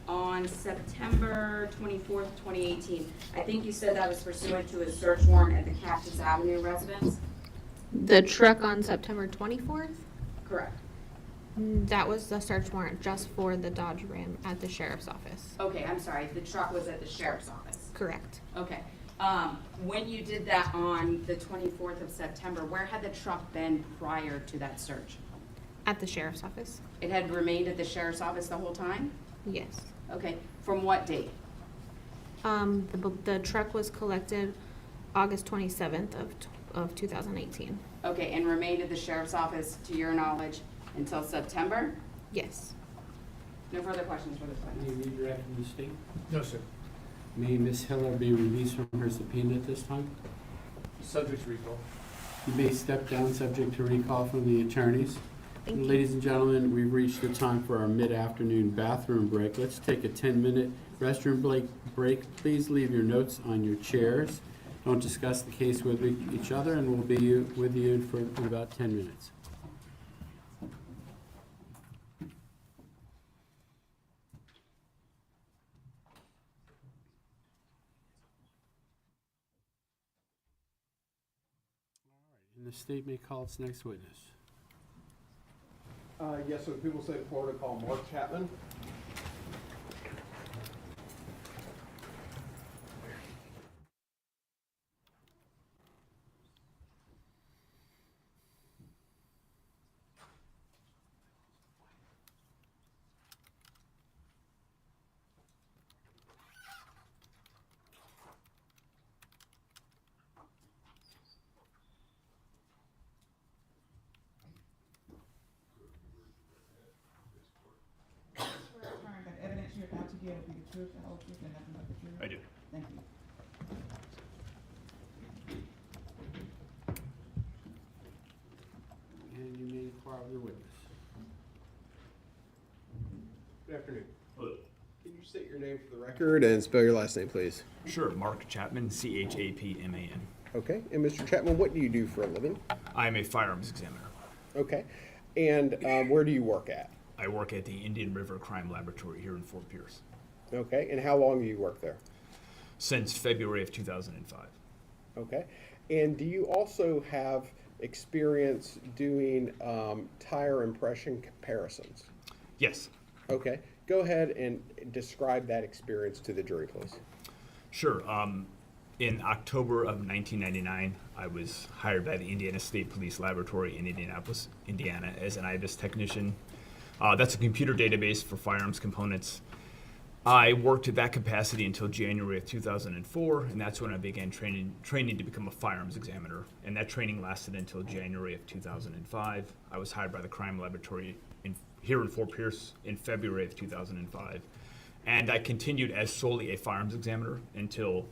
Speaker 3: on September 24th, 2018, I think you said that was pursuant to a search warrant at the Cactus Avenue residence?
Speaker 16: The truck on September 24th?
Speaker 3: Correct.
Speaker 16: That was the search warrant just for the Dodge Ram at the sheriff's office.
Speaker 3: Okay, I'm sorry, the truck was at the sheriff's office?
Speaker 16: Correct.
Speaker 3: Okay. When you did that on the 24th of September, where had the truck been prior to that search?
Speaker 16: At the sheriff's office.
Speaker 3: It had remained at the sheriff's office the whole time?
Speaker 16: Yes.
Speaker 3: Okay, from what date?
Speaker 16: The truck was collected August 27th of 2018.
Speaker 3: Okay, and remained at the sheriff's office, to your knowledge, until September?
Speaker 16: Yes.
Speaker 3: No further questions for this
Speaker 1: May
Speaker 3: witness?
Speaker 1: you redirect from the state?
Speaker 2: No, sir.
Speaker 1: May Ms. Hiller be released from her subpoena at this time?
Speaker 2: Subject to recall.
Speaker 1: You may step down, subject to recall from the attorneys.
Speaker 16: Thank you.
Speaker 1: Ladies and gentlemen, we've reached the time for our mid-afternoon bathroom break. Let's take a 10-minute restroom break. Please leave your notes on your chairs. Don't discuss the case with each other, and we'll be with you in about 10 minutes. And the state may call its next witness.
Speaker 4: Yes, so people say Florida, call Mark Chapman.
Speaker 5: That evidence you're about to give will be the truth, the whole truth, and nothing but the truth?
Speaker 18: I do.
Speaker 5: Thank you.
Speaker 1: And you may inquire of your witness.
Speaker 4: Good afternoon.
Speaker 18: Hello.
Speaker 4: Can you state your name for the record and spell your last name, please?
Speaker 18: Sure, Mark Chapman, Chapman.
Speaker 4: Okay, and Mr. Chapman, what do you do for a living?
Speaker 18: I am a firearms examiner.
Speaker 4: Okay, and where do you work at?
Speaker 18: I work at the Indian River Crime Laboratory here in Fort Pierce.
Speaker 4: Okay, and how long do you work there?
Speaker 18: Since February of 2005.
Speaker 4: Okay, and do you also have experience doing tire impression comparisons?
Speaker 18: Yes.
Speaker 4: Okay, go ahead and describe that experience to the jury, please.
Speaker 18: Sure. In October of 1999, I was hired by the Indiana State Police Laboratory in Indianapolis, Indiana, as an IBIS technician. That's a computer database for firearms components. I worked at that capacity until January of 2004, and that's when I began training to become a firearms examiner. And that training lasted until January of 2005. I was hired by the crime laboratory here in Fort Pierce in February of 2005. And I continued as solely a firearms examiner until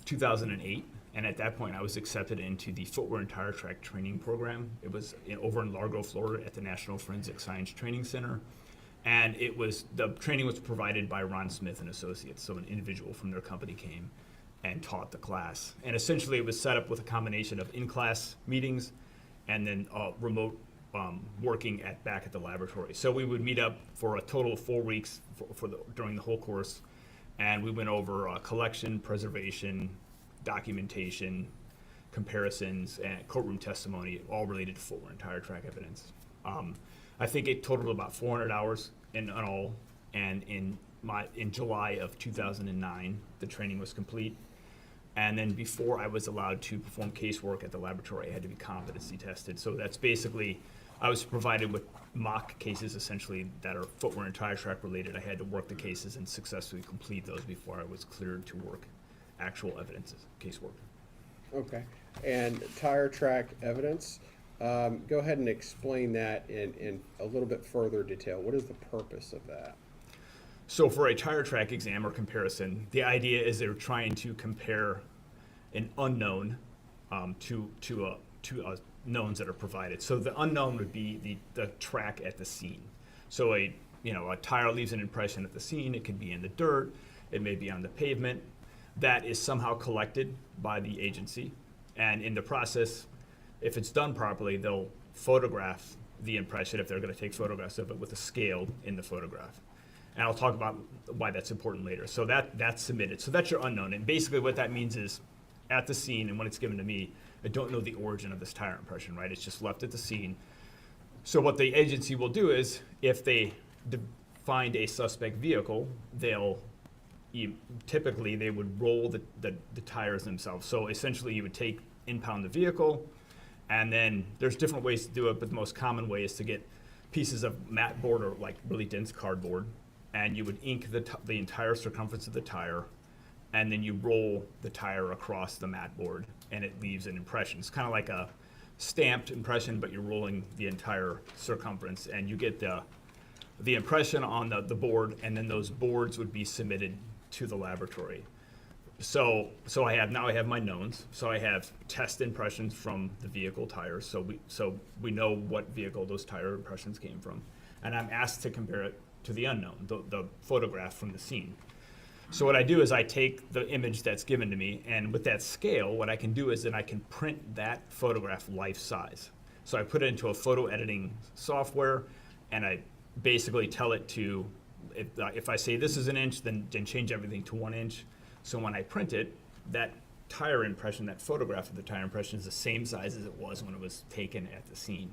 Speaker 18: 2008. And at that point, I was accepted into the footwear and tire track training program. It was over in Largo, Florida at the National Forensic Science Training Center. And the training was provided by Ron Smith and Associates. So an individual from their company came and taught the class. And essentially it was set up with a combination of in-class meetings and then remote working back at the laboratory. So we would meet up for a total of 4 weeks during the whole course. And we went over collection, preservation, documentation, comparisons, and courtroom testimony, all related to footwear and tire track evidence. I think it totaled about 400 hours in all, and in July of 2009, the training was complete. And then before I was allowed to perform casework at the laboratory, I had to be competency tested. So that's basically, I was provided with mock cases essentially that are footwear and tire track related. I had to work the cases and successfully complete those before I was cleared to work actual evidence casework.
Speaker 4: Okay, and tire track evidence, go ahead and explain that in a little bit further detail. What is the purpose of that?
Speaker 18: So for a tire track exam or comparison, the idea is they're trying to compare an unknown to knowns that are provided. So the unknown would be the track at the scene. So a tire leaves an impression at the scene. It could be in the dirt. It may be on the pavement. That is somehow collected by the agency. And in the process, if it's done properly, they'll photograph the impression if they're going to take photographs of it with a scale in the photograph. And I'll talk about why that's important later. So that's submitted. So that's your unknown. And basically what that means is at the scene, and when it's given to me, I don't know the origin of this tire impression, right? It's just left at the scene. So what the agency will do is if they find a suspect vehicle, typically they would roll the tires themselves. So essentially you would impound the vehicle, and then there's different ways to do it, but the most common way is to get pieces of mat board or like really dense cardboard, and you would ink the entire circumference of the tire, and then you roll the tire across the mat board, and it leaves an impression. It's kind of like a stamped impression, but you're rolling the entire circumference, and you get the impression on the board, and then those boards would be submitted to the laboratory. So I have my knowns. So I have test impressions from the vehicle tires. So we know what vehicle those tire impressions came from, and I'm asked to compare it to the unknown, the photograph from the scene. So what I do is I take the image that's given to me, and with that scale, what I can do is then I can print that photograph life size. So I put it into a photo editing software, and I basically tell it to, if I say this is an inch, then change everything to 1 inch. So when I print it, that tire impression, that photograph of the tire impression is the same size as it was when it was taken at the scene.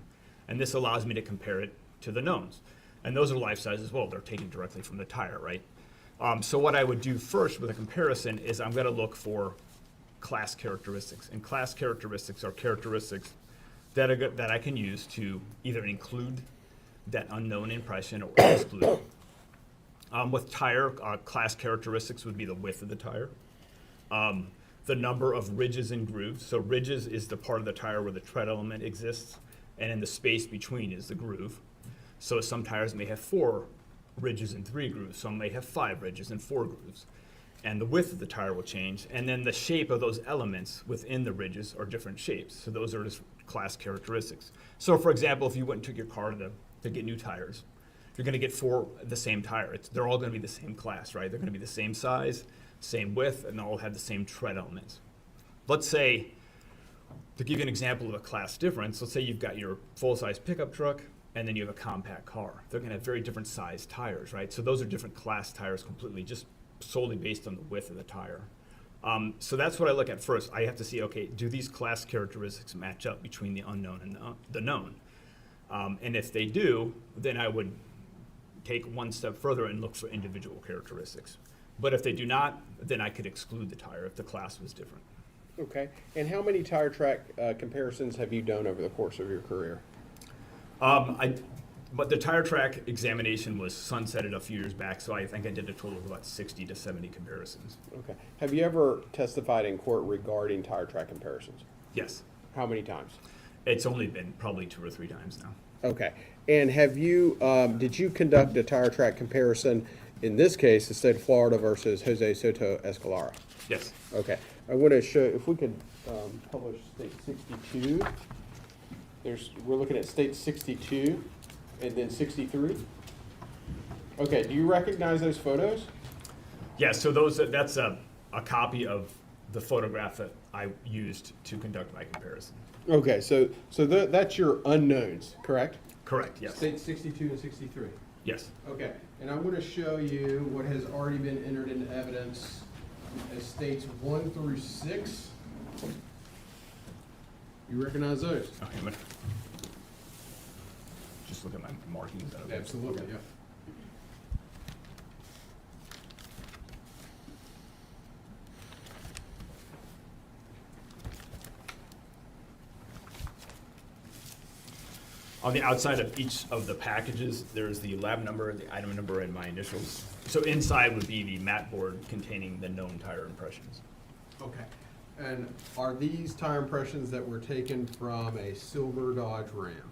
Speaker 18: And this allows me to compare it to the knowns. And those are life size as well. They're taken directly from the tire, right? So what I would do first with a comparison is I'm going to look for class characteristics. And class characteristics are characteristics that I can use to either include that unknown impression or exclude. With tire, class characteristics would be the width of the tire, the number of ridges and grooves. So ridges is the part of the tire where the tread element exists, and in the space between is the groove. So some tires may have 4 ridges and 3 grooves. Some may have 5 ridges and 4 grooves. And the width of the tire will change. And then the shape of those elements within the ridges are different shapes. So those are just class characteristics. So for example, if you went and took your car to get new tires, you're going to get 4 the same tire. They're all going to be the same class, right? They're going to be the same size, same width, and all have the same tread elements. Let's say, to give you an example of a class difference, let's say you've got your full-size pickup truck, and then you have a compact car. They're going to have very different size tires, right? So those are different class tires completely, just solely based on the width of the tire. So that's what I look at first. I have to see, okay, do these class characteristics match up between the unknown and the known? And if they do, then I would take one step further and look for individual characteristics. But if they do not, then I could exclude the tire if the class was different.
Speaker 4: Okay. And how many tire track comparisons have you done over the course of your career?
Speaker 18: But the tire track examination was sunsetted a few years back, so I think I did a total of about 60 to 70 comparisons.
Speaker 4: Okay. Have you ever testified in court regarding tire track comparisons?
Speaker 18: Yes.
Speaker 4: How many times?
Speaker 18: It's only been probably 2 or 3 times now.
Speaker 4: Okay. And have you, did you conduct a tire track comparison, in this case, the state of Florida versus Jose Soto-Escalera?
Speaker 18: Yes.
Speaker 4: Okay. I want to show, if we could publish state 62. We're looking at state 62 and then 63. Okay, do you recognize those photos?
Speaker 18: Yeah, so that's a copy of the photograph that I used to conduct my comparison.
Speaker 4: Okay, so that's your unknowns, correct?
Speaker 18: Correct, yes.
Speaker 4: State 62 and 63.
Speaker 18: Yes.
Speaker 4: Okay, and I'm going to show you what has already been entered into evidence as states 1 through 6. You recognize those?
Speaker 18: Okay, I'm gonna just look at my markings.
Speaker 4: Absolutely,
Speaker 18: okay.
Speaker 4: yeah.
Speaker 18: On the outside of each of the packages, there's the lab number, the item number, and my initials. So inside would be the mat board containing the known tire impressions.
Speaker 4: Okay. And are these tire impressions that were taken from a silver Dodge Ram?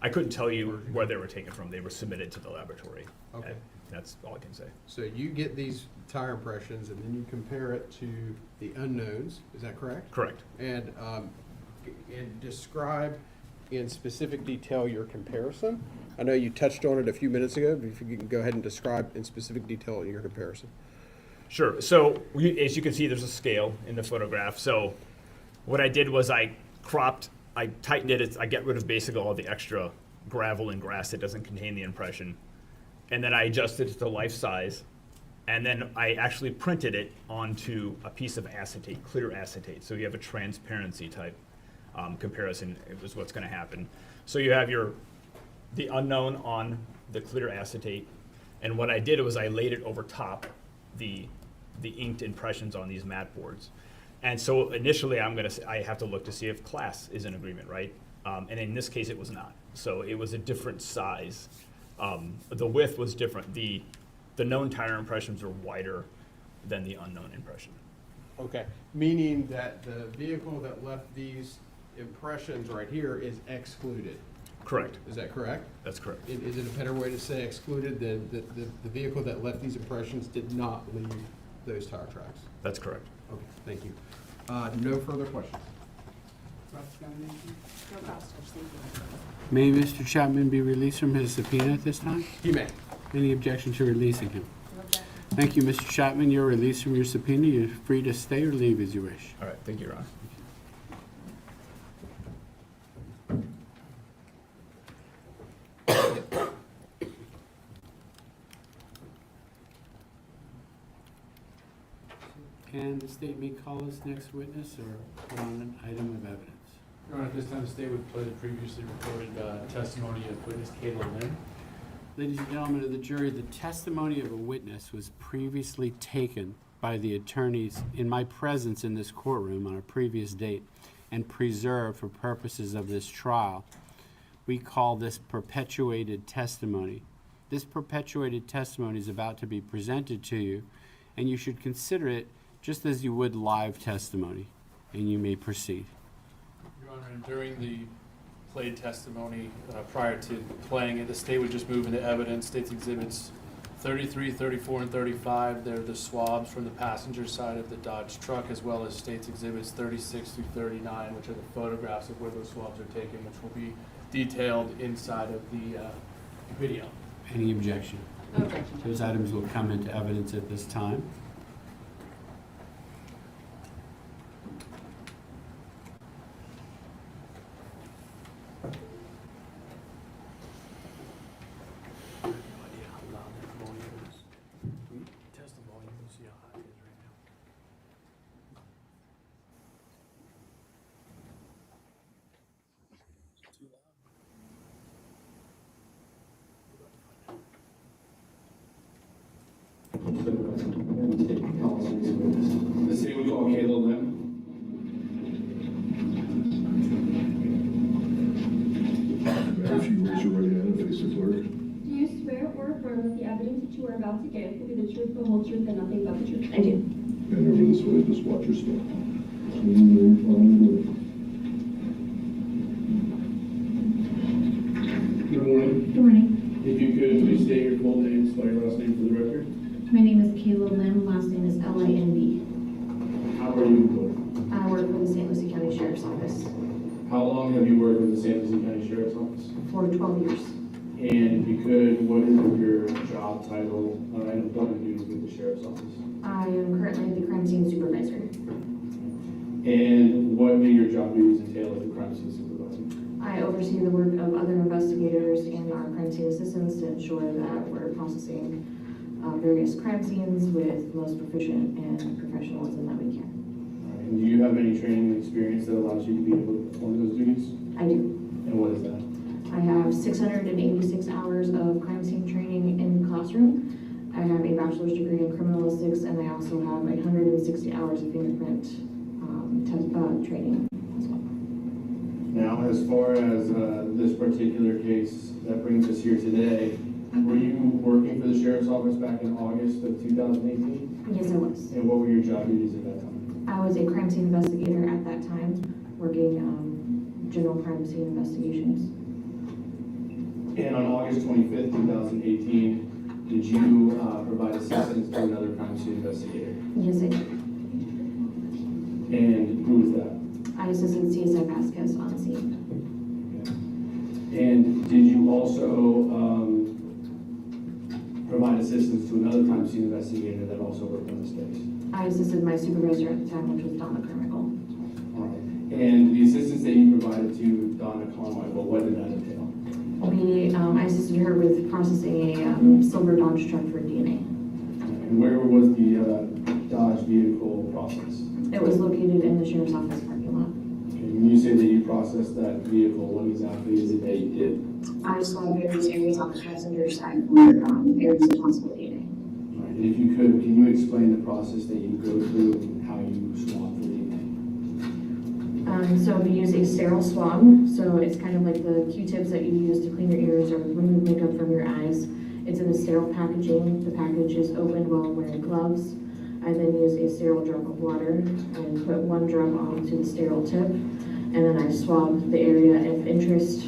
Speaker 18: I couldn't tell you where they were taken from. They were submitted to the laboratory.
Speaker 4: Okay.
Speaker 18: That's all I can say.
Speaker 4: So you get these tire impressions and then you compare it to the unknowns, is that correct?
Speaker 18: Correct.
Speaker 4: And describe in specific detail your comparison. I know you touched on it a few minutes ago, but if you can go ahead and describe in specific detail your comparison.
Speaker 18: Sure. So as you can see, there's a scale in the photograph. So what I did was I cropped I tightened it. I get rid of basically all the extra gravel and grass that doesn't contain the impression. And then I adjusted it to life size. And then I actually printed it onto a piece of acetate, clear acetate. So you have a transparency type comparison is what's going to happen. So you have the unknown on the clear acetate. And what I did was I laid it over top the inked impressions on these mat boards. And so initially I have to look to see if class is in agreement, right? And in this case, it was not. So it was a different size. The width was different. The known tire impressions were wider than the unknown impression.
Speaker 4: Okay, meaning that the vehicle that left these impressions right here is excluded.
Speaker 18: Correct.
Speaker 4: Is that correct?
Speaker 18: That's correct.
Speaker 4: Is it a better way to say excluded than the vehicle that left these impressions did not leave those tire tracks?
Speaker 18: That's correct.
Speaker 4: Okay, thank you. No further questions.
Speaker 1: May Mr. Chapman be released from his subpoena at this time?
Speaker 4: He may.
Speaker 1: Any objection to releasing him? Thank you, Mr. Chapman. You're released from your subpoena. You're free to stay or leave as you wish.
Speaker 18: All right, thank you, Your Honor.
Speaker 1: Can the state may call its next witness or put on an item of evidence?
Speaker 17: Your Honor, at this time, the state would play the previously recorded testimony of witness Kayla Lim.
Speaker 1: Ladies and gentlemen of the jury, the testimony of a witness was previously taken by the attorneys in my presence in this courtroom on a previous date and preserved for purposes of this trial. We call this perpetuated testimony. This perpetuated testimony is about to be presented to you, and you should consider it just as you would live testimony, and you may proceed.
Speaker 17: Your Honor, and during the played testimony, prior to playing it, the state would just move into evidence. State's exhibits 33, 34, and 35. They're the swabs from the passenger side of the Dodge truck, as well as state's exhibits 36 through 39, which are the photographs of where those swabs are taken, which will be detailed inside of the video.
Speaker 1: Any objection?
Speaker 3: No objection.
Speaker 1: Those items will come into evidence at this time.
Speaker 17: The state would call Kayla Lim.
Speaker 13: If you raise your right hand and face the clerk.
Speaker 19: Do you swear or affirm that the evidence that you are about to give will be the truth, the whole truth, and nothing but the truth?
Speaker 11: I do.
Speaker 13: And over this way, just watch your step.
Speaker 17: Good morning.
Speaker 19: Good morning.
Speaker 17: If you could please state your full name, spell your last name for the record.
Speaker 19: My name is Kayla Lim. Last name is L-I-N-B.
Speaker 17: How are you employed?
Speaker 19: I work for the St. Lucie County Sheriff's Office
Speaker 17: How long have you worked with the St. Lucie County Sheriff's Office?
Speaker 19: for 12 years.
Speaker 17: And if you could, what is your job title and employment duties with the Sheriff's Office?
Speaker 19: I am currently the crime scene supervisor.
Speaker 17: And what do your job duties entail as a crime scene supervisor?
Speaker 19: I oversee the work of other investigators and our crime scene assistants to ensure that we're processing various crime scenes with the most proficient and professionalism that we can.
Speaker 17: And do you have any training and experience that allows you to be able to perform those duties?
Speaker 19: I do.
Speaker 17: And what is that?
Speaker 19: I have 686 hours of crime scene training in the classroom. I have a bachelor's degree in criminalistics, and I also have 160 hours of fingerprint training as well.
Speaker 17: Now, as far as this particular case that brings us here today, were you working for the Sheriff's Office back in August of 2018?
Speaker 19: Yes, I was.
Speaker 17: And what were your job duties at that time?
Speaker 19: I was a crime scene investigator at that time, working general crime scene investigations.
Speaker 17: And on August 25th, 2018, did you provide assistance to another crime scene investigator?
Speaker 19: Yes, I did.
Speaker 17: And who was that?
Speaker 19: I assisted CSI Vasquez on scene.
Speaker 17: And did you also provide assistance to another crime scene investigator that also worked on this case?
Speaker 19: I assisted my supervisor at the time, which was Donna Carmichael.
Speaker 17: All right.
Speaker 2: And the assistance that you provided to Donna Carmichael, what did that entail?
Speaker 19: I assisted her with processing a silver Dodge truck for DNA.
Speaker 2: And where was the Dodge vehicle processed?
Speaker 19: It was located in the sheriff's office parking lot.
Speaker 2: Okay, when you say that you processed that vehicle, what exactly is it that you did?
Speaker 19: I saw various areas on the passenger side for areas of possible DNA.
Speaker 2: All right, and if you could, can you explain the process that you go through and how you swab for DNA?
Speaker 19: So we use a sterile swab. So it's kind of like the Q-tips that you use to clean your ears or remove makeup from your eyes. It's in a sterile packaging. The package is opened while wearing gloves. I then use a sterile drop of water and put one drop onto the sterile tip. And then I swab the area of interest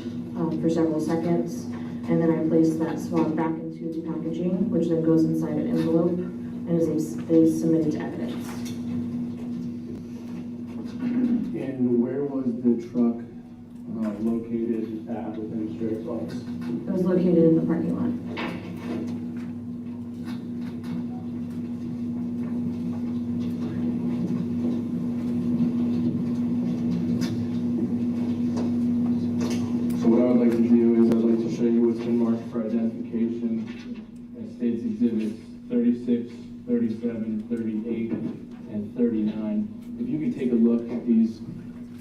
Speaker 19: for several seconds. And then I place that swab back into the packaging, which then goes inside an envelope and is submitted to evidence.
Speaker 2: And where was the truck located at within the sheriff's office?
Speaker 19: It was located in the parking lot.
Speaker 2: So what I would like to do is I'd like to show you what's been marked for identification as states exhibits 36, 37, 38, and 39. If you could take a look at these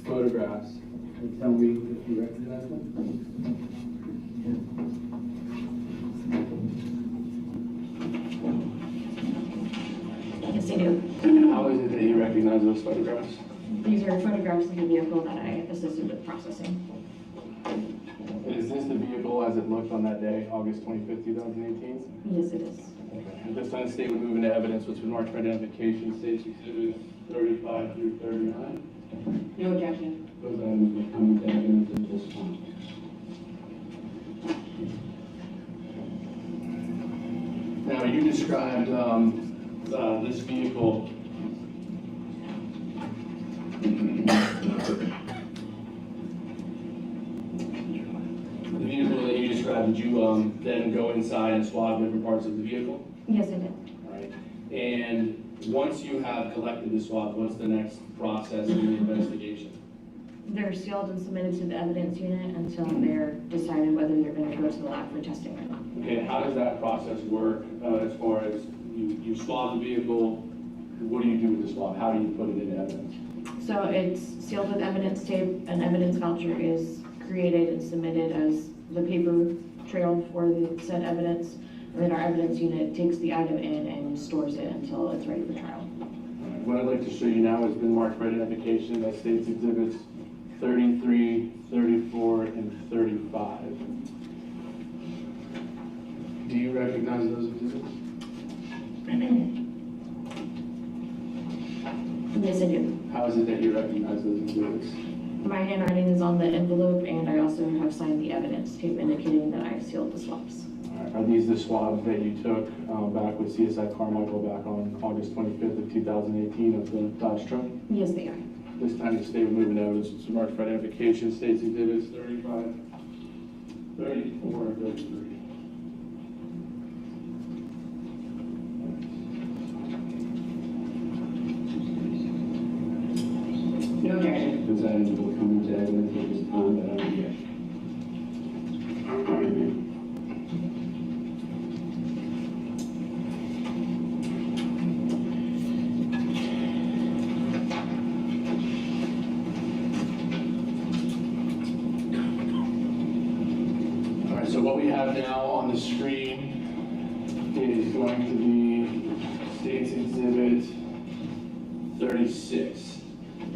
Speaker 2: photographs and tell me if you recognize them.
Speaker 19: Yes, I do.
Speaker 2: How is it that you recognize those photographs?
Speaker 19: These are photographs of the vehicle that I assisted with processing.
Speaker 2: Is this the vehicle as it looked on that day, August 25th, 2018?
Speaker 19: Yes, it is.
Speaker 2: At this time, the state would move into evidence which would mark for identification, states exhibits 35 through 39.
Speaker 19: No objection.
Speaker 2: Those items will come into evidence at this time. Now, you described this vehicle. The vehicle that you described, did you then go inside and swab different parts of the vehicle?
Speaker 19: Yes, I did.
Speaker 2: All right. And once you have collected the swab, what's the next process in the investigation?
Speaker 19: They're sealed and submitted to the evidence unit until they're decided whether they're going to go to the lab for testing or not.
Speaker 2: Okay, how does that process work as far as you swab the vehicle? What do you do with the swab? How do you put it into evidence?
Speaker 19: So it's sealed with evidence tape. An evidence voucher is created and submitted as the paper trail for the said evidence. And then our evidence unit takes the item in and stores it until it's ready for trial.
Speaker 2: What I'd like to show you now has been marked for identification by states exhibits 33, 34, and 35. Do you recognize those exhibits?
Speaker 19: Yes, I do.
Speaker 2: How is it that you recognize those exhibits?
Speaker 19: My handwriting is on the envelope, and I also have signed the evidence tape indicating that I sealed the swabs.
Speaker 2: All right. Are these the swabs that you took back with CSI Carmichael back on August 25th of 2018 of the Dodge truck?
Speaker 19: Yes, they are.
Speaker 2: This time the state would move in evidence. It's marked for identification, states exhibits 35, 34, and 33.
Speaker 19: No objection.
Speaker 2: Those items will come into evidence at this time, but I don't All right, so what we have now on the screen is going to be State's Exhibit 36.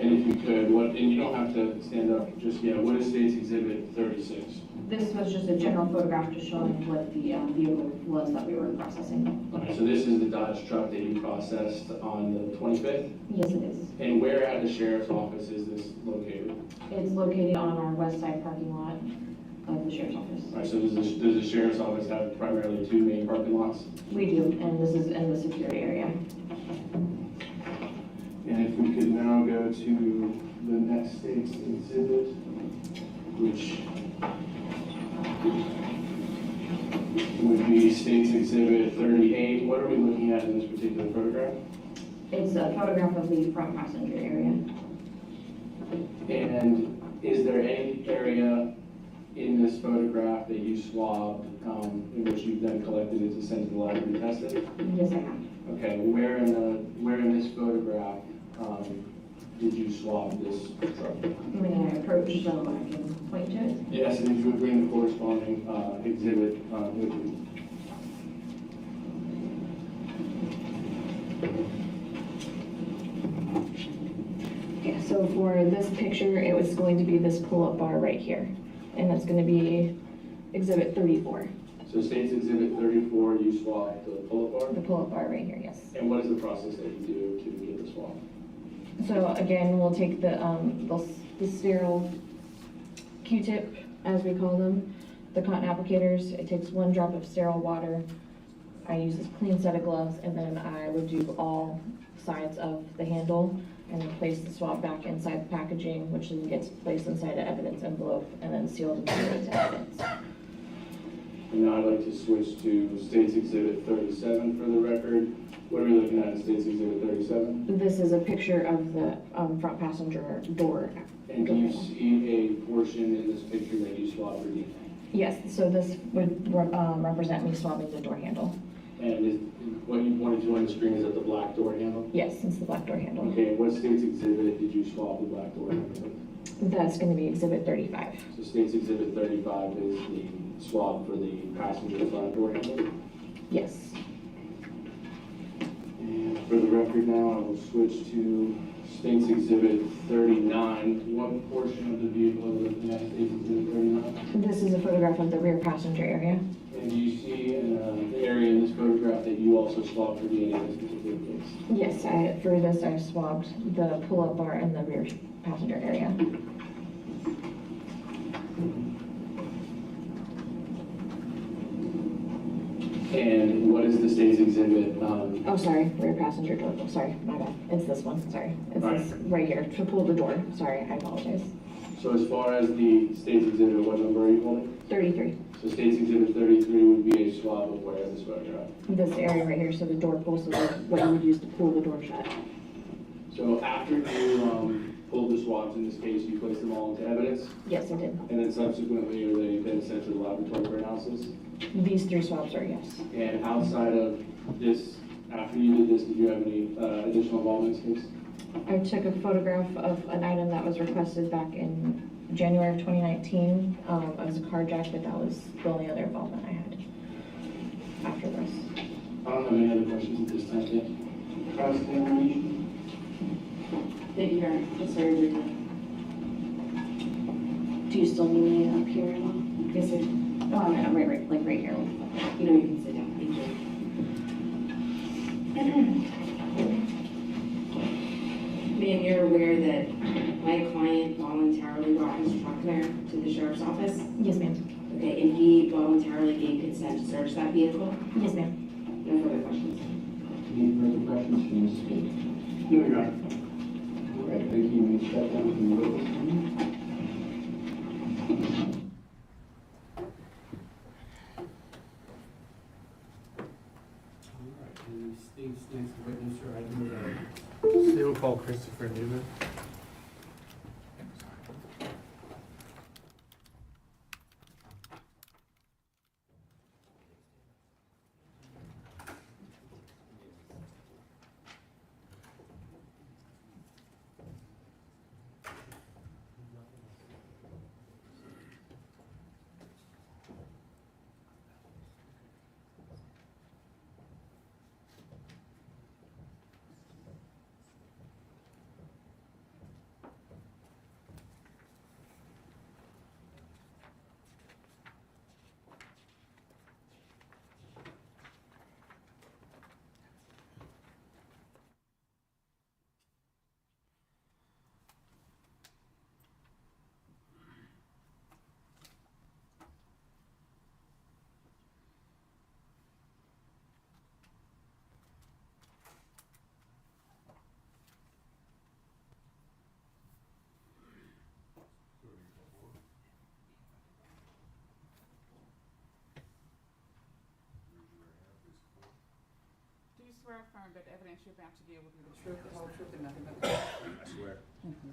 Speaker 2: And if you could, and you don't have to stand up just yet, what is State's Exhibit 36?
Speaker 19: This was just a general photograph just showing what the vehicle was that we were processing.
Speaker 2: Okay, so this is the Dodge truck that you processed on the 25th?
Speaker 19: Yes, it is.
Speaker 2: And where at the sheriff's office is this located?
Speaker 19: It's located on our west side parking lot of the sheriff's office.
Speaker 2: All right, so does the sheriff's office have primarily two main parking lots?
Speaker 19: We do, and this is in the security area.
Speaker 2: And if we could now go to the next State's Exhibit, which would be State's Exhibit 38. What are we looking at in this particular photograph?
Speaker 19: It's a photograph of the front passenger area.
Speaker 2: And is there any area in this photograph that you swabbed, in which you then collected it to send to the lab and tested?
Speaker 19: Yes, I have.
Speaker 2: Okay, where in this photograph did you swab this drug?
Speaker 19: May I approach so I can point to it?
Speaker 2: Yes, and if you would bring the corresponding exhibit with you.
Speaker 19: Yeah, so for this picture, it was going to be this pull-up bar right here. And that's gonna be exhibit 34.
Speaker 2: So states exhibit 34, you swabbed the pull-up bar?
Speaker 19: The pull-up bar right here, yes.
Speaker 2: And what is the process that you do to get the swab?
Speaker 19: So again, we'll take the sterile Q-tip, as we call them, the cotton applicators. It takes 1 drop of sterile water. I use this clean set of gloves, and then I would do all sides of the handle and then place the swab back inside the packaging, which then gets placed inside an evidence envelope and then sealed and submitted to evidence.
Speaker 2: And now I'd like to switch to states exhibit 37 for the record. What are we looking at in states exhibit 37?
Speaker 19: This is a picture of the front passenger door.
Speaker 2: And do you see a portion in this picture that you swabbed for DNA?
Speaker 19: Yes, so this would represent me swabbing the door handle.
Speaker 2: And is, what you pointed to on the screen, is that the black door handle?
Speaker 19: Yes, it's the black door handle.
Speaker 2: Okay, what state's exhibit did you swab the black door handle with?
Speaker 19: That's going to be exhibit 35.
Speaker 2: So state's exhibit 35 is the swab for the passenger front door handle?
Speaker 19: Yes.
Speaker 2: And for the record now, I will switch to state's exhibit 39. What portion of the vehicle are we looking at state's exhibit 39?
Speaker 19: This is a photograph of the rear passenger area.
Speaker 2: And do you see the area in this photograph that you also swabbed for DNA in this particular case?
Speaker 19: Yes, for this I swabbed the pull-up bar in the rear passenger area.
Speaker 2: And what is the state's exhibit?
Speaker 19: Oh, sorry, rear passenger door. Oh, sorry, my bad. It's this one, sorry. It's
Speaker 2: Right.
Speaker 19: this right here, to pull the door. Sorry, I apologize.
Speaker 2: So as far as the state's exhibit, what number are you holding?
Speaker 19: 33.
Speaker 2: So state's exhibit 33 would be a swab of where in this photograph?
Speaker 19: This area right here, so the door pulls, so what you would use to pull the door shut.
Speaker 2: So after you pulled the swabs in this case, you placed them all into evidence?
Speaker 19: Yes, I did.
Speaker 2: And then subsequently, are they then sent to the laboratory for analysis?
Speaker 19: These 3 swabs are yes.
Speaker 2: And outside of this, after you did this, did you have any additional involvement in this case?
Speaker 19: I took a photograph of an item that was requested back in January of 2019. It was a carjack, but that was the only other involvement I had after this.
Speaker 2: I don't have any other questions at this time, yet. Cross-examination?
Speaker 3: Thank you very much. Just very briefly. Do you still need me up here at all? Yes, sir. Oh, I'm right, like right here. You know, you can sit down. Thank you. Ma'am, you're aware that my client voluntarily brought his truck there to the sheriff's office?
Speaker 19: Yes, ma'am.
Speaker 3: Okay, and he voluntarily gave consent to search that vehicle?
Speaker 19: Yes, ma'am.
Speaker 3: No further questions.
Speaker 2: Any further questions? Can you speak? No, Your Honor. All right, thank you. You may step down from the witness stand. All right, the state stands to witness your item.
Speaker 17: State will call Christopher Newman.
Speaker 5: Do you swear or affirm that the evidence you're about to give will be the truth, the whole truth, and nothing but the truth?
Speaker 13: I swear.
Speaker 5: Thank you.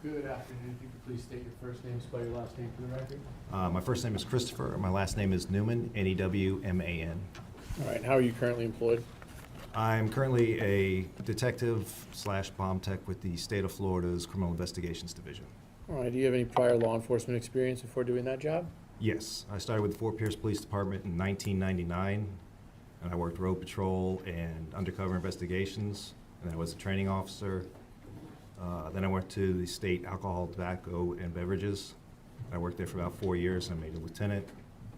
Speaker 17: Good afternoon. If you could please state your first name, spell your last name for the record.
Speaker 9: My first name is Christopher. My last name is Newman, Newman.
Speaker 17: All right, how are you currently employed?
Speaker 9: I'm currently a detective slash bomb tech with the state of Florida's Criminal Investigations Division.
Speaker 17: All right, do you have any prior law enforcement experience before doing that job?
Speaker 9: Yes, I started with the Fort Pierce Police Department in 1999, and I worked road patrol and undercover investigations, and I was a training officer. Then I went to the state alcohol, tobacco, and beverages. I worked there for about 4 years. I made a lieutenant,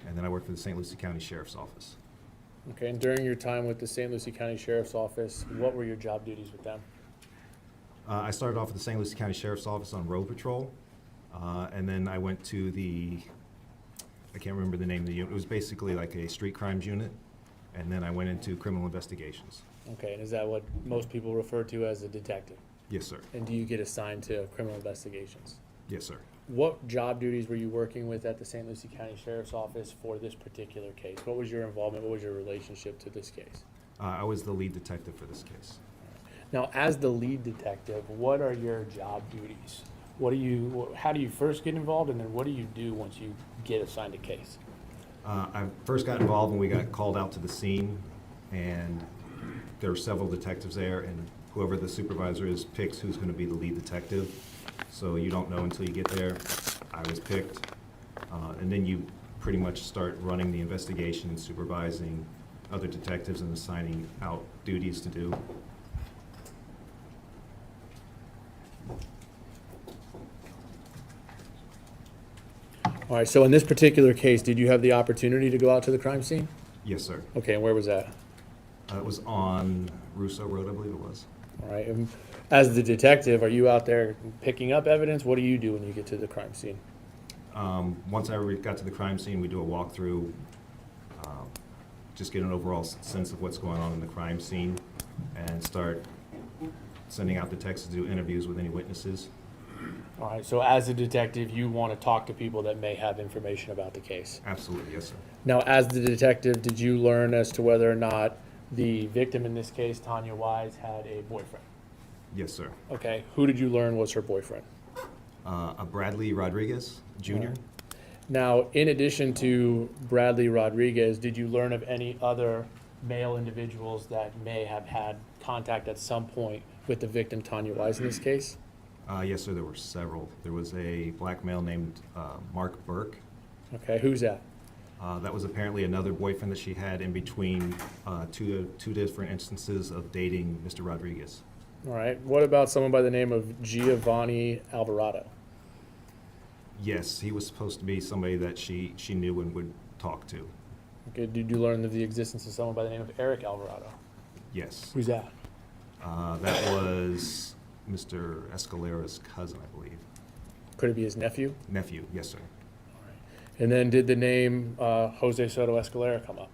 Speaker 9: and then I worked for the St. Lucie County Sheriff's Office.
Speaker 17: Okay, and during your time with the St. Lucie County Sheriff's Office, what were your job duties with them?
Speaker 9: I started off at the St. Lucie County Sheriff's Office on road patrol, and then I went to I can't remember the name of the unit. It was basically like a street crimes unit, and then I went into criminal investigations.
Speaker 17: Okay, and is that what most people refer to as a detective?
Speaker 9: Yes, sir.
Speaker 17: And do you get assigned to criminal investigations?
Speaker 9: Yes, sir.
Speaker 17: What job duties were you working with at the St. Lucie County Sheriff's Office for this particular case? What was your involvement? What was your relationship to this case?
Speaker 9: I was the lead detective for this case.
Speaker 17: Now, as the lead detective, what are your job duties? How do you first get involved, and then what do you do once you get assigned a case?
Speaker 9: I first got involved when we got called out to the scene, and there were several detectives there, and whoever the supervisor is picks who's going to be the lead detective. So you don't know until you get there. I was picked, and then you pretty much start running the investigation and supervising other detectives and assigning out duties to do.
Speaker 17: All right, so in this particular case, did you have the opportunity to go out to the crime scene?
Speaker 9: Yes, sir.
Speaker 17: Okay, and where was that?
Speaker 9: It was on Russo Road, I believe it was.
Speaker 17: All right, and as the detective, are you out there picking up evidence? What do you do when you get to the crime scene?
Speaker 9: Once I got to the crime scene, we do a walkthrough, just get an overall sense of what's going on in the crime scene, and start sending out detectives to do interviews with any witnesses.
Speaker 17: All right, so as a detective, you want to talk to people that may have information about the case?
Speaker 9: Absolutely, yes, sir.
Speaker 17: Now, as the detective, did you learn as to whether or not the victim in this case, Tania Wise, had a boyfriend?
Speaker 9: Yes, sir.
Speaker 17: Okay, who did you learn was her boyfriend?
Speaker 9: A Bradley Rodriguez, Jr.
Speaker 17: Now, in addition to Bradley Rodriguez, did you learn of any other male individuals that may have had contact at some point with the victim, Tania Wise, in this case?
Speaker 9: Yes, sir, there were several. There was a black male named Mark Burke.
Speaker 17: Okay, who's that?
Speaker 9: That was apparently another boyfriend that she had in between two different instances of dating Mr. Rodriguez.
Speaker 17: All right, what about someone by the name of Giovanni Alvarado?
Speaker 9: Yes, he was supposed to be somebody that she knew and would talk to.
Speaker 17: Okay, did you learn of the existence of someone by the name of Eric Alvarado?
Speaker 9: Yes.
Speaker 17: Who's that?
Speaker 9: That was Mr. Escalera's cousin, I believe.
Speaker 17: Could it be his nephew?
Speaker 9: Nephew, yes, sir.
Speaker 17: And then did the name Jose Soto-Escalera come up?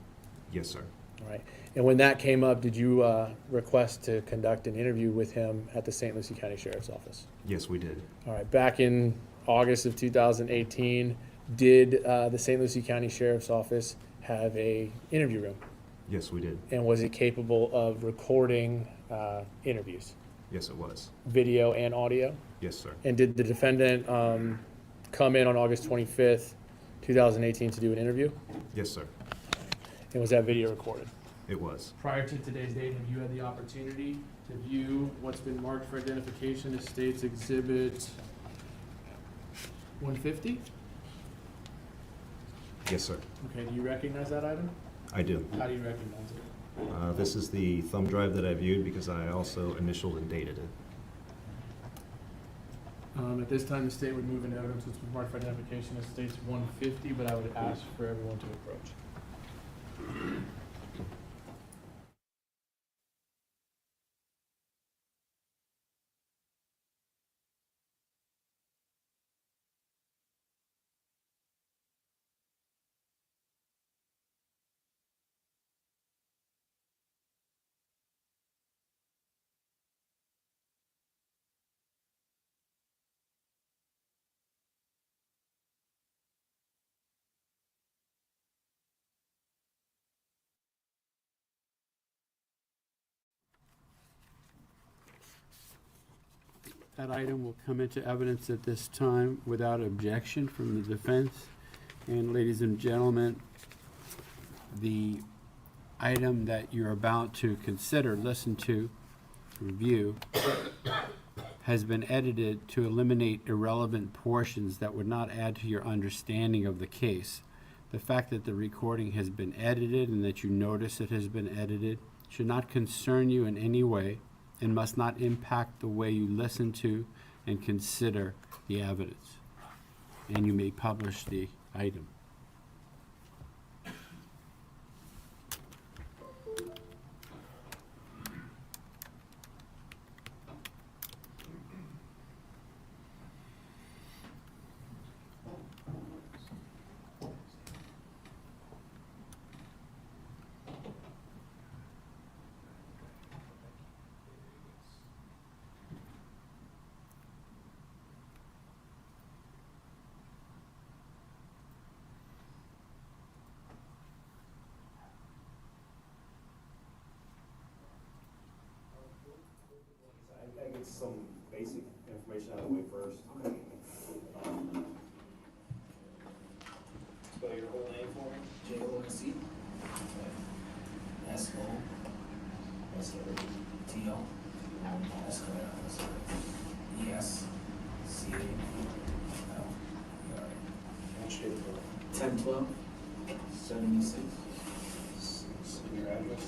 Speaker 9: Yes, sir.
Speaker 17: All right. And when that came up, did you request to conduct an interview with him at the St. Lucie County Sheriff's Office?
Speaker 9: Yes, we did.
Speaker 17: All right. Back in August of 2018, did the St. Lucie County Sheriff's Office have a interview room?
Speaker 9: Yes, we did.
Speaker 17: And was it capable of recording interviews?
Speaker 9: Yes, it was.
Speaker 17: Video and audio?
Speaker 9: Yes, sir.
Speaker 17: And did the defendant come in on August 25th, 2018 to do an interview?
Speaker 9: Yes, sir.
Speaker 17: And was that video recorded?
Speaker 9: It was.
Speaker 17: Prior to today's date, have you had the opportunity to view what's been marked for identification as State's Exhibit 150?
Speaker 9: Yes, sir.
Speaker 17: Okay, do you recognize that item?
Speaker 9: I do.
Speaker 17: How do you recognize it?
Speaker 9: This is the thumb drive that I viewed because I also initialed and dated it.
Speaker 17: At this time, the state would move into evidence which was marked for identification as State's 150, but I would ask for everyone to approach.
Speaker 1: That item will come into evidence at this time without objection from the defense. And ladies and gentlemen, the item that you're about to consider, listen to, review, has been edited to eliminate irrelevant portions that would not add to your understanding of the case. The fact that the recording has been edited and that you notice it has been edited should not concern you in any way and must not impact the way you listen to and consider the evidence. And you may publish the item.
Speaker 6: I get some basic information out of the way first. Okay. Spell your whole name for me.
Speaker 20: J-O-S-E. S-O-S-O-T-O. Escalera. E-S-C-A-L.
Speaker 6: What's your date of birth?
Speaker 20: 10/12/76.
Speaker 6: And your address?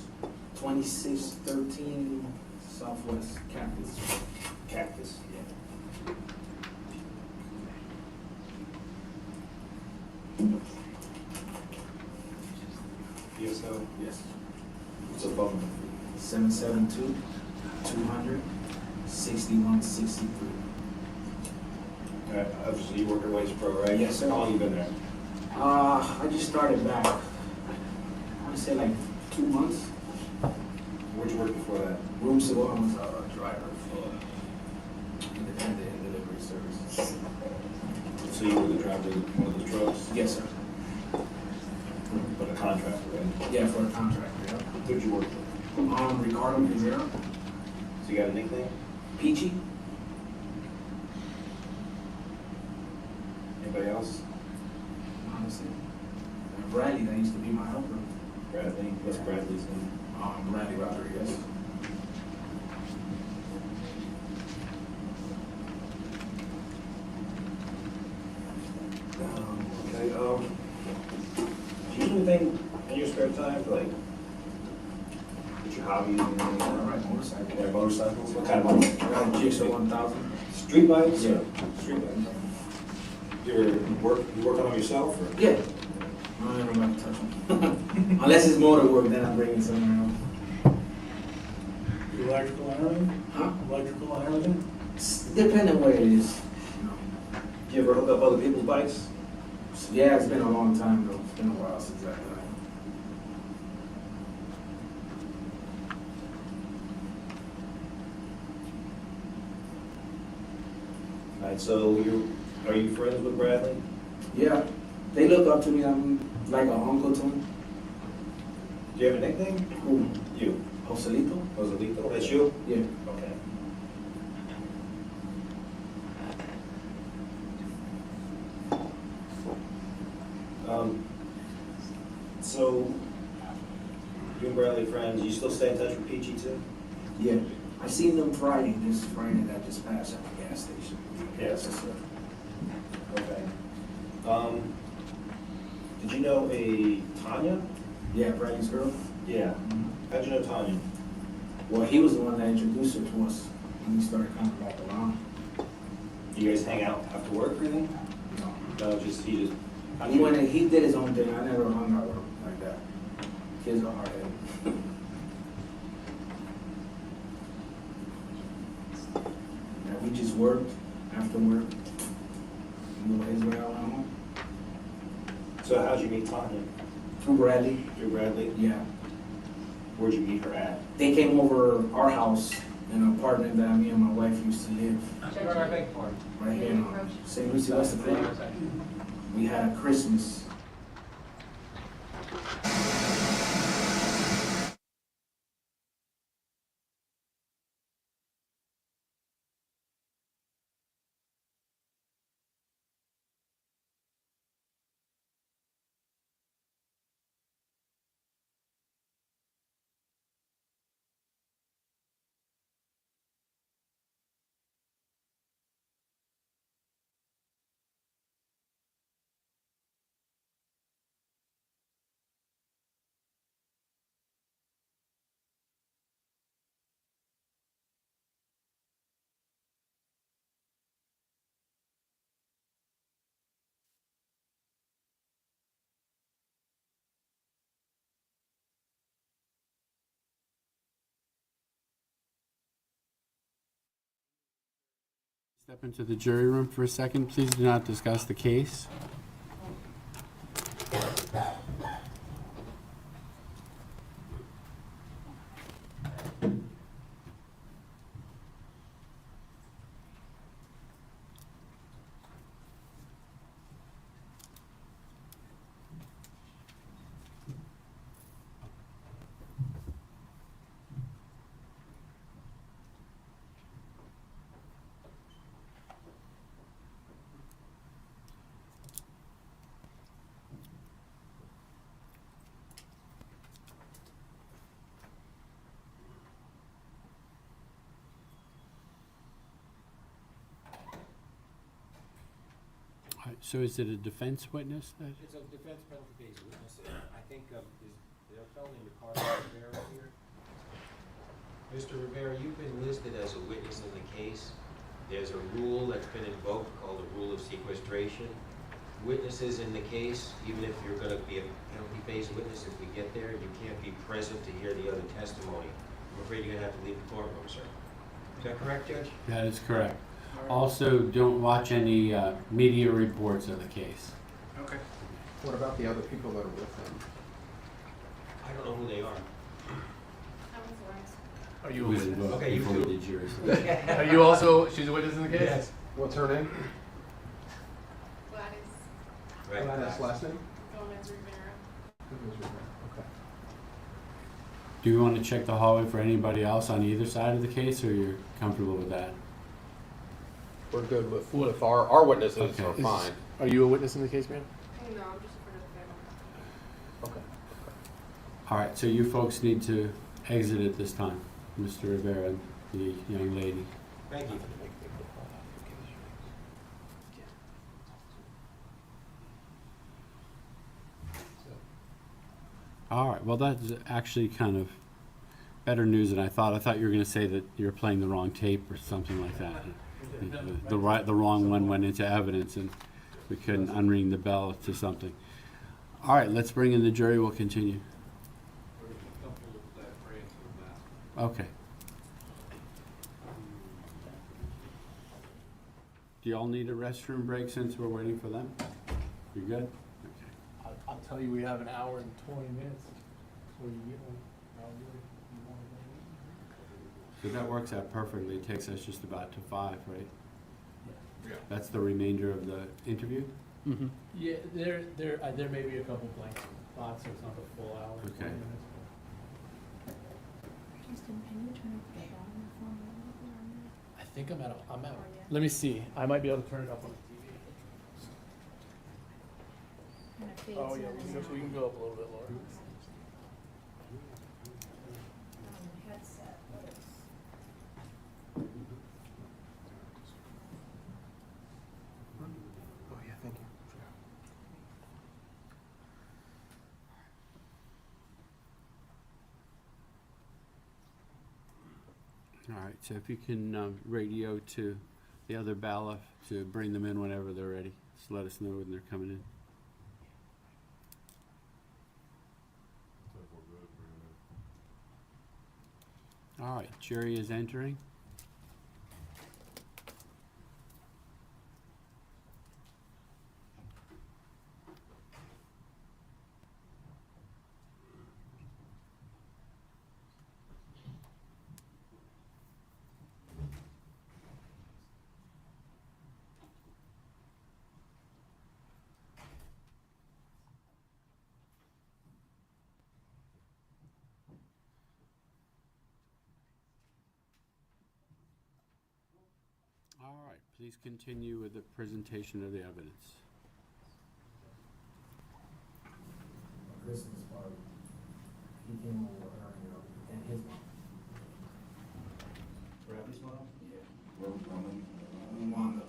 Speaker 20: 2613 Southwest Cactus.
Speaker 6: Cactus.
Speaker 20: Yeah.
Speaker 6: PSO?
Speaker 20: Yes.
Speaker 6: What's the phone number?
Speaker 20: 772-200-6163.
Speaker 6: Obviously you work at Waste Pro, right?
Speaker 20: Yes, sir.
Speaker 6: How long you been there?
Speaker 20: I just started back, I want to say like 2 months.
Speaker 6: Where'd you work before that?
Speaker 20: Room so I was a driver for independent and delivery services.
Speaker 6: So you were the driver of one of the trucks?
Speaker 20: Yes, sir.
Speaker 6: But a contractor, right?
Speaker 20: Yeah, for a contractor, yeah.
Speaker 6: Who'd you work for?
Speaker 20: Ricardo Pizarro.
Speaker 6: So you got a nickname?
Speaker 20: Peachy.
Speaker 6: Anybody else?
Speaker 20: Honestly. Bradley, that used to be my helper.
Speaker 6: Bradley? What's Bradley's name?
Speaker 20: Bradley Rodriguez.
Speaker 6: Okay, do you do anything in your spare time, like, what's your hobbies and anything like that?
Speaker 20: I ride motorcycle.
Speaker 6: Yeah, motorcycles? What kind of motorcycle?
Speaker 20: I got a Jigsaw 1000.
Speaker 6: Street bikes?
Speaker 20: Yeah.
Speaker 6: Street bikes. You work on them yourself, or?
Speaker 20: Yeah. I don't like to touch them. Unless it's motor work, then I'm bringing somewhere else.
Speaker 6: Electrical and everything?
Speaker 20: Huh?
Speaker 6: Electrical and everything?
Speaker 20: Depending where it is.
Speaker 6: Do you ever hook up other people's bikes?
Speaker 20: Yeah, it's been a long time though. It's been a while since I've done it.
Speaker 6: Alright, so are you friends with Bradley?
Speaker 20: Yeah, they look up to me. I'm like an uncle to them.
Speaker 6: Do you have a nickname?
Speaker 20: Who?
Speaker 6: You.
Speaker 20: Joselito?
Speaker 6: Joselito? That's you?
Speaker 20: Yeah.
Speaker 6: Okay. So, you and Bradley friends, you still stay in touch with Peachy too?
Speaker 20: Yeah. I seen them this Friday that just passed at the gas station.
Speaker 6: Yes.
Speaker 20: sir.
Speaker 6: Okay. Did you know a Tania?
Speaker 20: Yeah, Bradley's girl.
Speaker 6: Yeah. How'd you know Tania?
Speaker 20: Well, he was the one that introduced her to us when we started coming back around.
Speaker 6: You guys hang out after work or anything?
Speaker 20: No.
Speaker 6: No, he just.
Speaker 20: He went and he did his own thing. I never hung out with him like that. Kids are hard headed. Yeah, we just worked after work. Knew his way around home.
Speaker 6: So how'd you meet Tania?
Speaker 20: Through Bradley.
Speaker 6: Through Bradley?
Speaker 20: Yeah.
Speaker 6: Where'd you meet her at?
Speaker 20: They came over our house in an apartment that me and my wife used to live. Right here in St. Lucie, West Florida. We had a Christmas.
Speaker 1: Step into the jury room for a second. Please do not discuss the case. So is it a defense witness?
Speaker 21: It's a defense penalty phase witness. I think, they're felony Ricardo Rivera here. Mr. Rivera, you've been listed as a witness in the case. There's a rule that's been invoked called the rule of sequestration. Witnesses in the case, even if you're gonna be a penalty phase witness, if we get there, you can't be present to hear the other testimony. I'm afraid you're gonna have to leave the courtroom, sir. Is that correct, Judge?
Speaker 1: That is correct. Also, don't watch any media reports of the case.
Speaker 4: Okay. What about the other people that are with them?
Speaker 21: I don't know who they are.
Speaker 17: Are you a
Speaker 1: Who's
Speaker 17: witness?
Speaker 1: involved
Speaker 21: Okay, you
Speaker 1: before
Speaker 21: too.
Speaker 1: we did jury selection.
Speaker 17: Are you also, she's a witness in the case?
Speaker 21: Yes.
Speaker 4: What's her name?
Speaker 21: Right.
Speaker 4: That's last name?
Speaker 1: Do you want to check the hallway for anybody else on either side of the case, or you're comfortable with that?
Speaker 4: We're good with our witnesses
Speaker 1: Okay.
Speaker 4: are fine.
Speaker 17: Are you a witness in the case, man?
Speaker 12: No, I'm just a friend of the family.
Speaker 4: Okay.
Speaker 1: All right, so you folks need to exit at this time, Mr. Rivera and the young lady.
Speaker 21: Thank you.
Speaker 1: All right, well, that's actually kind of better news than I thought. I thought you were going to say that you were playing the wrong tape or something like that. The wrong one went into evidence, and we couldn't unring the bell to something. All right, let's bring in the jury. We'll continue. Okay. Do y'all need a restroom break since we're waiting for them? You good? Okay.
Speaker 17: I'll tell you, we have an hour and 20 minutes before you get one.
Speaker 1: So that works out perfectly. It takes us just about to 5, right?
Speaker 17: Yeah.
Speaker 1: That's the remainder of the interview?
Speaker 17: Mm-hmm. Yeah, there may be a couple blank spots, so it's not a full hour.
Speaker 1: Okay.
Speaker 17: 20 minutes. I think I'm out. Let me see. I might be able to turn it up on the TV. Oh, yeah, we can go up a little bit lower.
Speaker 4: Oh, yeah, thank you.
Speaker 1: All right, so if you can radio to the other bailiff to bring them in whenever they're ready. Just let us know when they're coming in. All right, jury is entering. All right, please continue with the presentation of the evidence.
Speaker 20: Christmas party. He came over her and his mom. Bradley's mom? Yeah.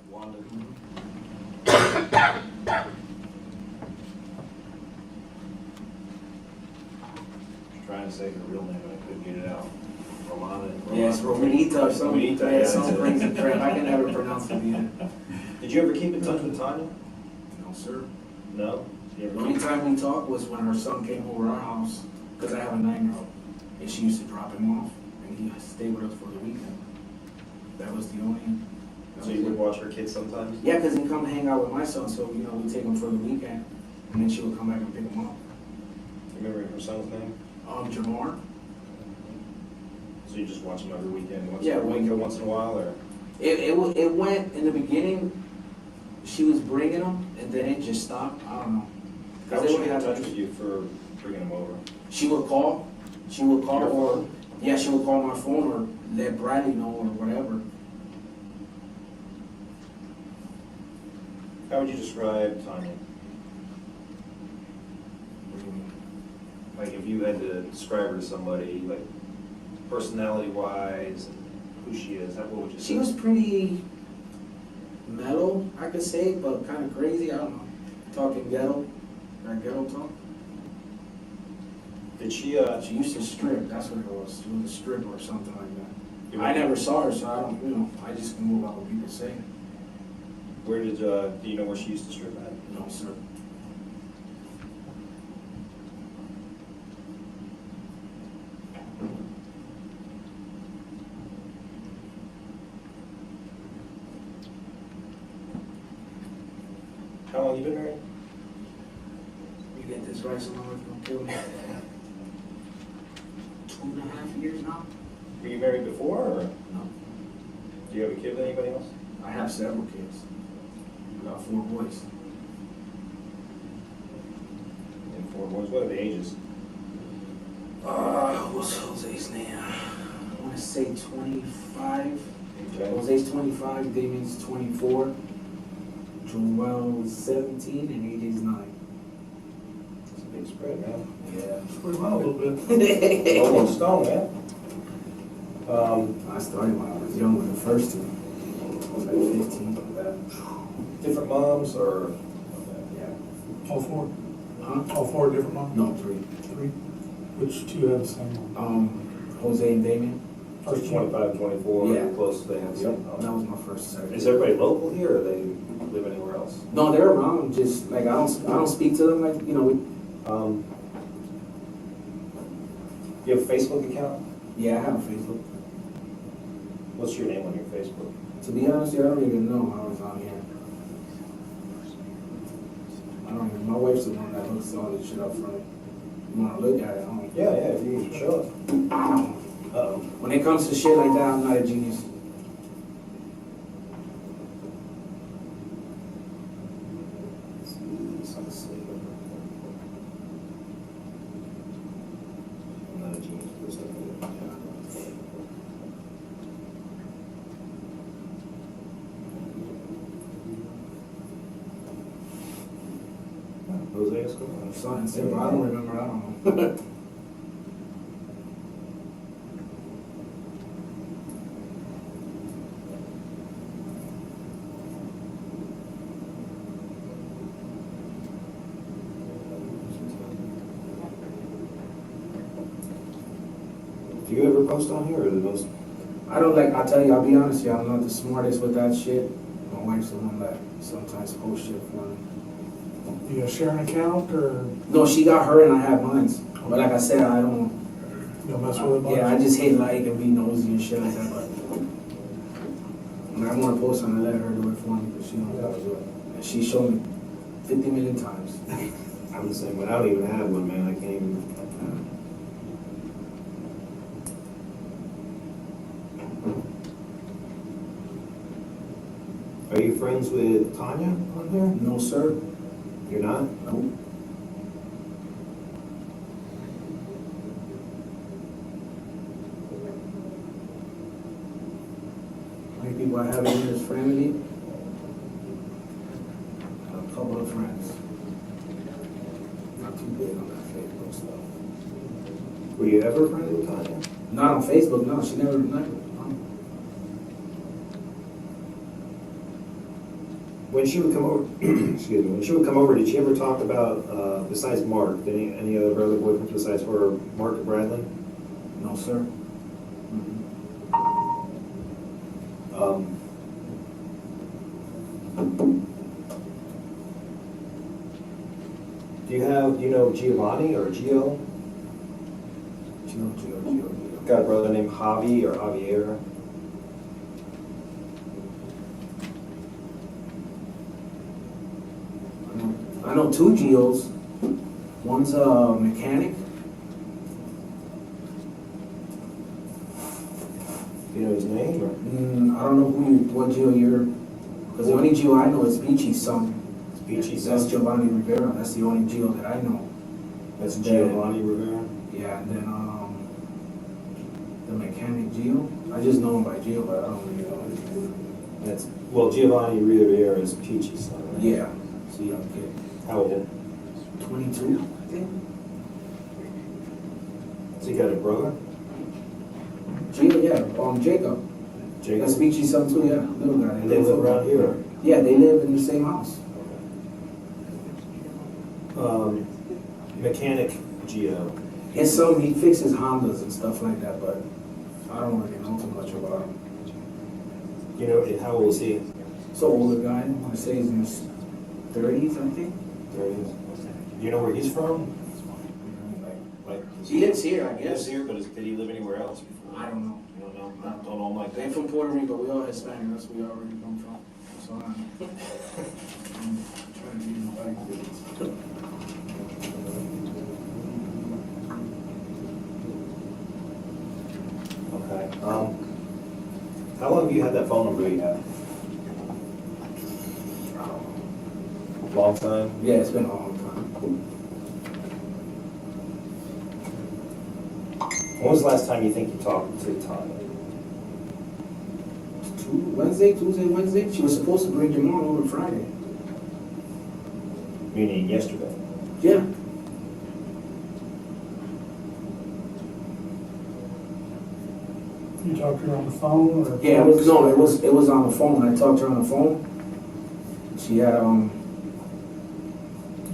Speaker 20: Wanda.
Speaker 6: Trying to say her real name, but I couldn't get it out. Romana.
Speaker 20: Yes, Romanita or something.
Speaker 6: Romanita,
Speaker 20: Yeah,
Speaker 6: yeah,
Speaker 20: some
Speaker 6: that's it.
Speaker 20: crazy crap. I can never pronounce it again.
Speaker 6: Did you ever keep in touch with Tanya?
Speaker 20: No, sir.
Speaker 6: No? You ever
Speaker 20: The only
Speaker 6: keep-
Speaker 20: time we talked was when her son came over our house, because I have a 9-year-old. And she used to drop him off, and he stayed with us for the weekend. That was the only
Speaker 6: So you would watch her kids sometimes?
Speaker 20: Yeah, because he come hang out with my son, so, you know, we take him for the weekend, and then she would come back and pick him up.
Speaker 6: You remember her son's name?
Speaker 20: Jamar.
Speaker 6: So you just watch him every weekend,
Speaker 20: Yeah,
Speaker 6: once in a while, or?
Speaker 20: It went, in the beginning, she was bringing him, and then it just stopped, I don't know.
Speaker 6: How would she get in touch with you for bringing him over?
Speaker 20: She would call,
Speaker 6: Your
Speaker 20: or,
Speaker 6: phone?
Speaker 20: yeah, she would call my phone, or let Bradley know, or whatever.
Speaker 6: How would you describe Tanya? Like if you had to describe her to somebody, like personality-wise, and who she is, what would you say?
Speaker 20: She was pretty mellow, I could say, but kind of crazy, I don't know. Talking ghetto, that ghetto talk.
Speaker 6: Did she,
Speaker 20: She used to strip, that's what it was. She was a stripper or something like that. I never saw her, so I don't, you know, I just can move out what people say.
Speaker 6: where did, do you know where she used to strip at?
Speaker 20: No, sir.
Speaker 6: How long you been married?
Speaker 20: You get this right, someone's gonna kill me. 2.5 years now?
Speaker 6: Were you married before, or
Speaker 20: No.
Speaker 6: do you have a kid with anybody else?
Speaker 20: I have several kids. I got 4 boys.
Speaker 6: And 4 boys, what are the ages?
Speaker 20: What's Jose's name? I want to say 25.
Speaker 6: Okay.
Speaker 20: Jose's 25, Damien's 24, Joel's 17, and AJ's 9.
Speaker 6: That's a big spread, man.
Speaker 20: Yeah.
Speaker 6: Pretty well, a little bit. Almost stone, man.
Speaker 20: I started when I was young with the first 2. I was like 15.
Speaker 6: Different moms, or?
Speaker 20: Yeah.
Speaker 7: All 4?
Speaker 20: Huh?
Speaker 7: All 4 different moms?
Speaker 20: No, 3.
Speaker 7: 3? Which 2 have the same mom?
Speaker 20: Jose and Damien.
Speaker 6: First 25 and 24,
Speaker 20: Yeah.
Speaker 6: close to the house.
Speaker 20: Yep. That was my first set.
Speaker 6: Is everybody local here, or they live anywhere else?
Speaker 20: No, they're around. Just like I don't speak to them like, you know.
Speaker 6: You have a Facebook account?
Speaker 20: Yeah, I have a Facebook.
Speaker 6: What's your name on your Facebook?
Speaker 20: To be honest, I don't even know how I was on here. I don't even. My wife's the one that hooks all this shit up front. You want to look at it? I don't.
Speaker 6: Yeah, if you can show it. Uh-oh.
Speaker 20: When it comes to shit like that, I'm not a genius.
Speaker 6: I'm not a genius for stuff like that. Jose Escalera.
Speaker 20: Something simple. I don't remember. I don't know.
Speaker 6: Do you ever post on here, or the most?
Speaker 20: I don't like. I'll tell you. I'll be honest. Yeah, I'm not the smartest with that shit. My wife's the one that sometimes posts shit for me.
Speaker 7: You gonna share an account, or
Speaker 20: No, she got her and I have mine. But like I said, I don't.
Speaker 7: you don't mess with it much?
Speaker 20: Yeah, I just hate like and be nosy and shit like that. But when I want to post something, I let her do it for me because she knows how to do it. And she showed me 50 million times.
Speaker 6: I'm the same, but I don't even have one, man. I can't even. Are you friends with Tanya on here?
Speaker 20: No, sir.
Speaker 6: You're not?
Speaker 20: No. How many people I have in this family? A couple of friends. Not too big on that Facebook stuff.
Speaker 6: Were you ever friends with Tanya?
Speaker 20: Not on Facebook, no. She never.
Speaker 6: When she would come over, excuse me, when she would come over, did she ever talk about, besides Mark, any other brother boyfriends besides her, Mark and Bradley?
Speaker 20: No, sir.
Speaker 6: Do you know Giovanni or Gio?
Speaker 20: Gio.
Speaker 6: Got a brother named Javi or Javier.
Speaker 20: I know two Geos. One's a mechanic.
Speaker 6: You know his name? Or?
Speaker 20: I don't know what Geo you're, because the only Geo I know is Beachy's son.
Speaker 6: Beachy's son?
Speaker 20: That's Giovanni Rivera. That's the only Geo that I know.
Speaker 6: That's Giovanni Rivera?
Speaker 20: Yeah, and then the mechanic Geo. I just know him by Geo, but I don't really know him.
Speaker 6: That's, well, Giovanni Rivera is Peachy's son, right?
Speaker 20: Yeah. So young kid.
Speaker 6: How old?
Speaker 20: 22, I think.
Speaker 6: Has he got a brother?
Speaker 20: Geo, yeah, Jacob.
Speaker 6: Jacob?
Speaker 20: That's Beachy's son too, yeah. Little guy.
Speaker 6: They live around here?
Speaker 20: Yeah, they live in the same house.
Speaker 6: Mechanic Geo.
Speaker 20: His son, he fixes Hondas and stuff like that, but I don't really know too much about him.
Speaker 6: You know, how old is he?
Speaker 20: It's an older guy. I say he's in his 30s, I think.
Speaker 6: 30s. Do you know where he's from? Like
Speaker 20: He lives here, I
Speaker 6: he lives
Speaker 20: guess.
Speaker 6: here, but did he live anywhere else before?
Speaker 20: I don't know.
Speaker 6: You don't know? I don't know him like
Speaker 20: They're
Speaker 6: that.
Speaker 20: from Puerto Rico. We all Hispanic. That's where we already come from. So I'm trying to be like
Speaker 6: Okay. How long have you had that phone number you have? Long time?
Speaker 20: Yeah, it's been a long time.
Speaker 6: When was the last time you think you talked to Tanya?
Speaker 20: Tuesday, Wednesday. She was supposed to bring Jamal over Friday.
Speaker 6: Meaning yesterday?
Speaker 20: Yeah.
Speaker 7: You talked to her on the phone or?
Speaker 20: Yeah, it was on the phone. I talked to her on the phone. She had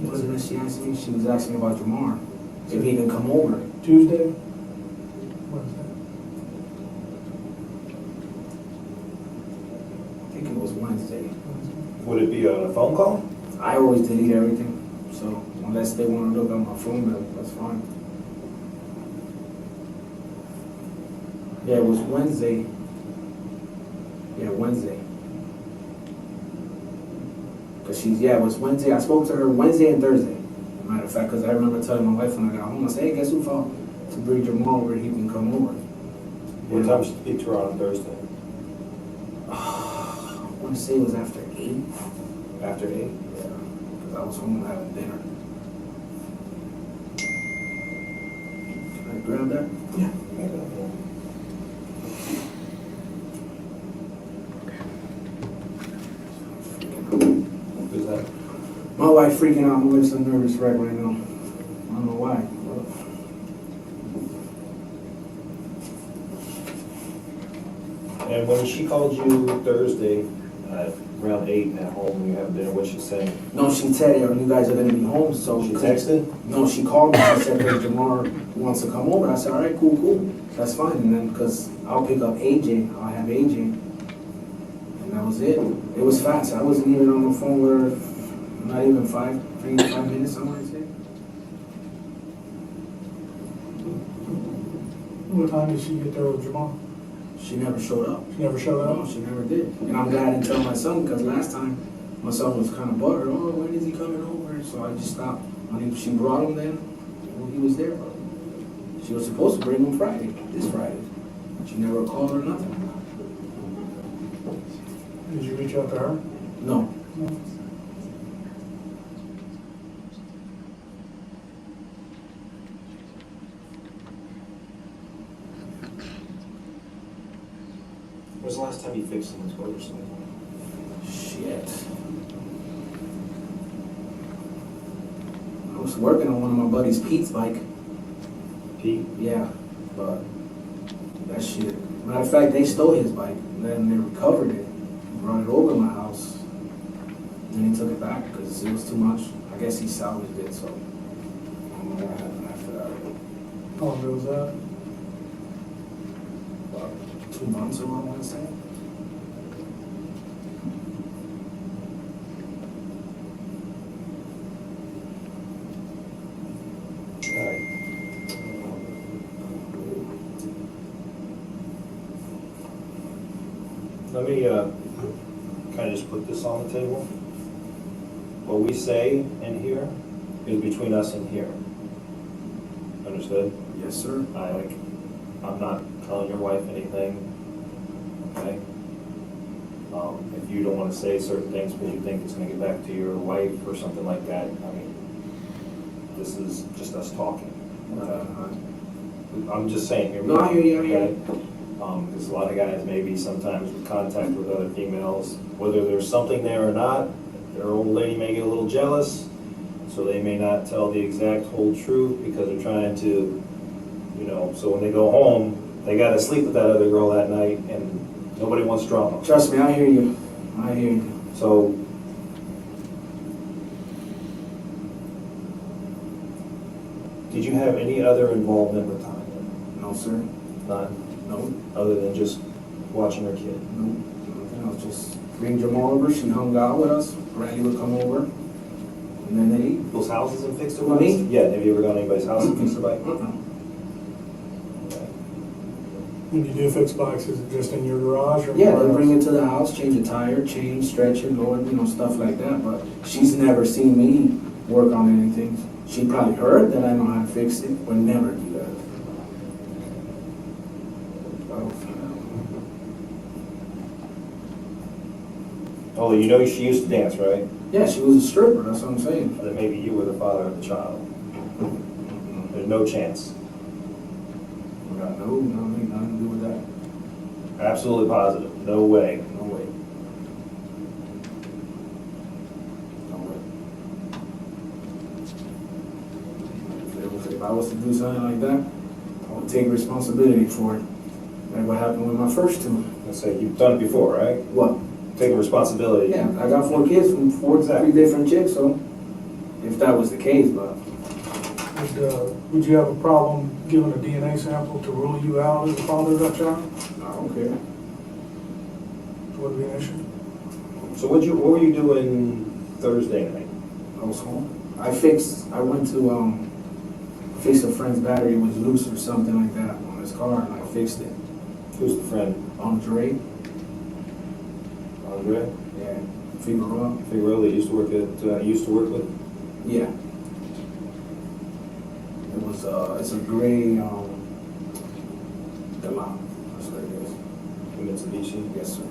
Speaker 20: what was it that she asked me? She was asking about Jamar. If he can come over.
Speaker 7: Tuesday? Wednesday?
Speaker 20: I think it was Wednesday.
Speaker 6: Would it be on a phone call?
Speaker 20: I always delete everything. So unless they want to look at my phone bill, that's fine. Yeah, it was Wednesday. Yeah, Wednesday. Cause it was Wednesday. I spoke to her Wednesday and Thursday. Matter of fact, cause I remember telling my wife when I got home, I said, hey, guess who found to bring Jamal over? He can come over.
Speaker 6: What time did you speak to her on Thursday?
Speaker 20: I want to say it was after 8.
Speaker 6: After 8?
Speaker 20: Yeah, cause I was home having dinner. Can I grab that?
Speaker 7: Yeah.
Speaker 6: Who's that?
Speaker 20: My wife freaking out. My wife's a nervous wreck right now. I don't know why.
Speaker 6: And when she called you Thursday, around 8 at home when you have dinner, what'd she say?
Speaker 20: No, she said you guys are gonna be home, so
Speaker 6: She texted?
Speaker 20: No, she called me. She said that Jamar wants to come over. I said, all right, cool, that's fine. And then, cause I'll pick up AJ, I'll have AJ, and that was it. It was fast. I wasn't even on the phone with her. Not even 5 minutes. I want to say.
Speaker 7: What time did she get there with Jamal?
Speaker 20: She never showed up.
Speaker 7: She never showed up?
Speaker 20: No, she never did. And I'm glad I didn't tell my son because last time my son was kind of buttered. Oh, when is he coming over? So I just stopped. When she brought him then, well, he was there. She was supposed to bring him this Friday. She never called or nothing.
Speaker 7: Did you reach out to her?
Speaker 20: No.
Speaker 6: When was the last time you fixed someone's motorcycle?
Speaker 20: Shit. I was working on one of my buddy's Pete's bike.
Speaker 6: Pete?
Speaker 20: Yeah, but that shit. Matter of fact, they stole his bike. And then they recovered it, brought it over to my house. Then he took it back because it was too much. I guess he salvaged it, so I don't know what happened after that.
Speaker 7: How long ago was that?
Speaker 20: About 2 months ago, I want to say.
Speaker 6: Let me kind of just put this on the table. what we say in here is between us and here. Understood?
Speaker 20: Yes, sir.
Speaker 6: I'm not telling your wife anything, okay? If you don't wanna say certain things because you think it's gonna get back to your wife or something like that, I mean, this is just us talking. I'm just saying here.
Speaker 20: No, I hear you, I hear
Speaker 6: okay? Because a lot of guys maybe sometimes with contact with other females, whether there's something there or not, their old lady may get a little jealous, so they may not tell the exact whole truth because they're trying to, so when they go home, they gotta sleep with that other girl that night and nobody wants drama.
Speaker 20: Trust me, I hear you. I hear you.
Speaker 6: So, did you have any other involvement with Tanya?
Speaker 20: No, sir.
Speaker 6: None?
Speaker 20: No.
Speaker 6: Other than just watching her kid?
Speaker 20: No. I was just bring Jamal over. She hung out with us. Randy would come over, and then they eat.
Speaker 6: Those houses and fixed their
Speaker 20: With
Speaker 6: bikes?
Speaker 20: me?
Speaker 6: Yeah, have you ever gone to anybody's house and fixed their bike?
Speaker 7: When you do fix bikes, is it just in your garage or?
Speaker 20: Yeah,
Speaker 7: where
Speaker 20: they bring
Speaker 7: else?
Speaker 20: it to the house, change a tire, change, stretch it, lower, stuff like that. But she's never seen me work on anything. She probably heard that I know how to fix it, but never do that.
Speaker 6: Although she used to dance, right?
Speaker 20: Yeah, she was a stripper, that's what I'm saying.
Speaker 6: Then maybe you were the father of the child. There's no chance.
Speaker 20: No, nothing to do with that.
Speaker 6: Absolutely positive. No way.
Speaker 20: No way. If I was to do something like that, I would take responsibility for it. Like what happened with my first two.
Speaker 6: Let's say you've done it before, right?
Speaker 20: What?
Speaker 6: Taking responsibility.
Speaker 20: Yeah, I got 4 kids from 3 different chicks, so if that was the case, but.
Speaker 7: Would you have a problem giving a DNA sample to rule you out as the father of that child?
Speaker 20: I don't care.
Speaker 7: Would be an issue?
Speaker 6: So what were you doing Thursday night?
Speaker 20: I was home. I went to fix a friend's battery was loose or something like that on his car, and I fixed it.
Speaker 6: Who's the friend?
Speaker 20: Andre.
Speaker 6: Andre?
Speaker 20: Yeah. Figueroa.
Speaker 6: Figueroa, that used to work with?
Speaker 20: Yeah. It was it's a gray Galant. That's what it is.
Speaker 6: Mitsubishi?
Speaker 20: Yes, sir.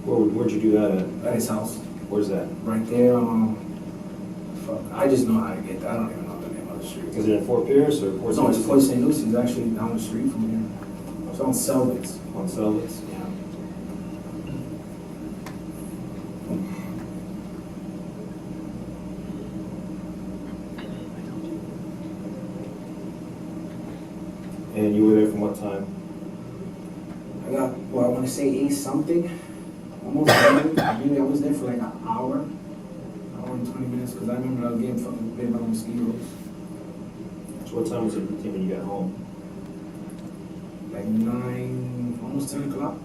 Speaker 6: Where'd you do that at?
Speaker 20: At his house.
Speaker 6: Where's that?
Speaker 20: Right there. I just know how to get that. I don't even know the name of the street.
Speaker 6: Is it in Fort Pierce or Fort
Speaker 20: No, it's
Speaker 6: St.
Speaker 20: Fort St. Lucie. It's actually down the street from here. It's on Selvitz.
Speaker 6: On Selvitz?
Speaker 20: Yeah.
Speaker 6: And you were there from what time?
Speaker 20: I want to say 8 something. Almost 9. Maybe I was there for like an hour and 20 minutes, because I remember I was getting fucking bit by mosquitoes.
Speaker 6: So what time was it when you got home?
Speaker 20: Like 9, almost 10 o'clock.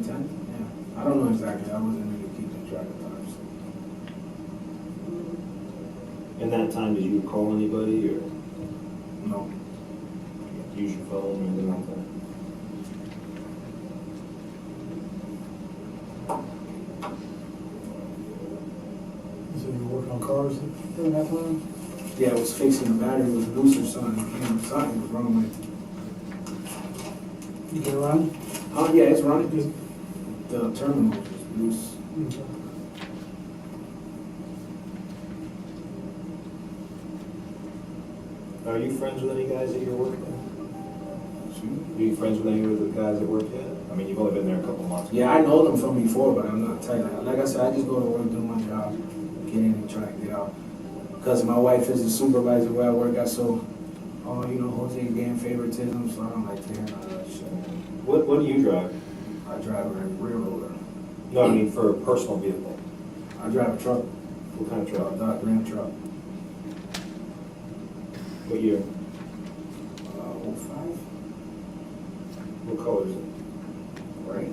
Speaker 20: 10? Yeah. I don't know exactly. I wasn't really keeping track of times.
Speaker 6: In that time, did you call anybody or
Speaker 20: No.
Speaker 6: use your phone or anything like that?
Speaker 7: So you were working on cars during that time?
Speaker 20: Yeah, I was fixing the battery was loose or something. Something was wrong with it.
Speaker 7: You get around?
Speaker 20: Oh, yeah, it's running. The terminal was loose.
Speaker 7: Okay.
Speaker 6: Are you friends with any guys that you're working with? Are you friends with any of the guys that work yet? I mean, you've only been there a couple months.
Speaker 20: Yeah, I know them from before, but I'm not tight. Like I said, I just go to work, do my job, get in and try to get out. Because my wife is a supervisor where I work at, so, Jose getting favoritism, so I don't like to hear none of that shit.
Speaker 6: What do you drive?
Speaker 20: I drive a railroader.
Speaker 6: No, I mean for a personal vehicle.
Speaker 20: I drive a truck.
Speaker 6: What kind of truck?
Speaker 20: A Dodge Ram truck.
Speaker 6: What year?
Speaker 20: 05.
Speaker 6: What color is it?
Speaker 20: Right.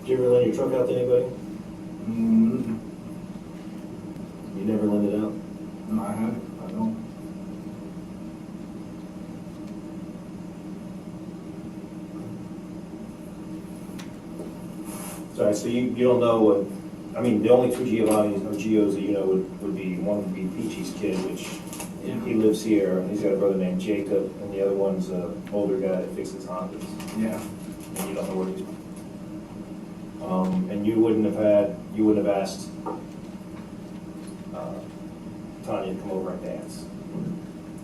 Speaker 6: Did you ever lend your truck out to anybody?
Speaker 20: Mm-hmm.
Speaker 6: You never lend it out?
Speaker 20: No, I haven't. I don't.
Speaker 6: Sorry, so you don't know what, I mean, the only two Giovannis or Gios that you know would be, one would be Peachy's kid, which he lives here, and he's got a brother named Jacob, and the other one's a older guy that fixes Hondas.
Speaker 20: Yeah.
Speaker 6: And you don't know where he's. And you wouldn't have asked Tanya to come over and dance.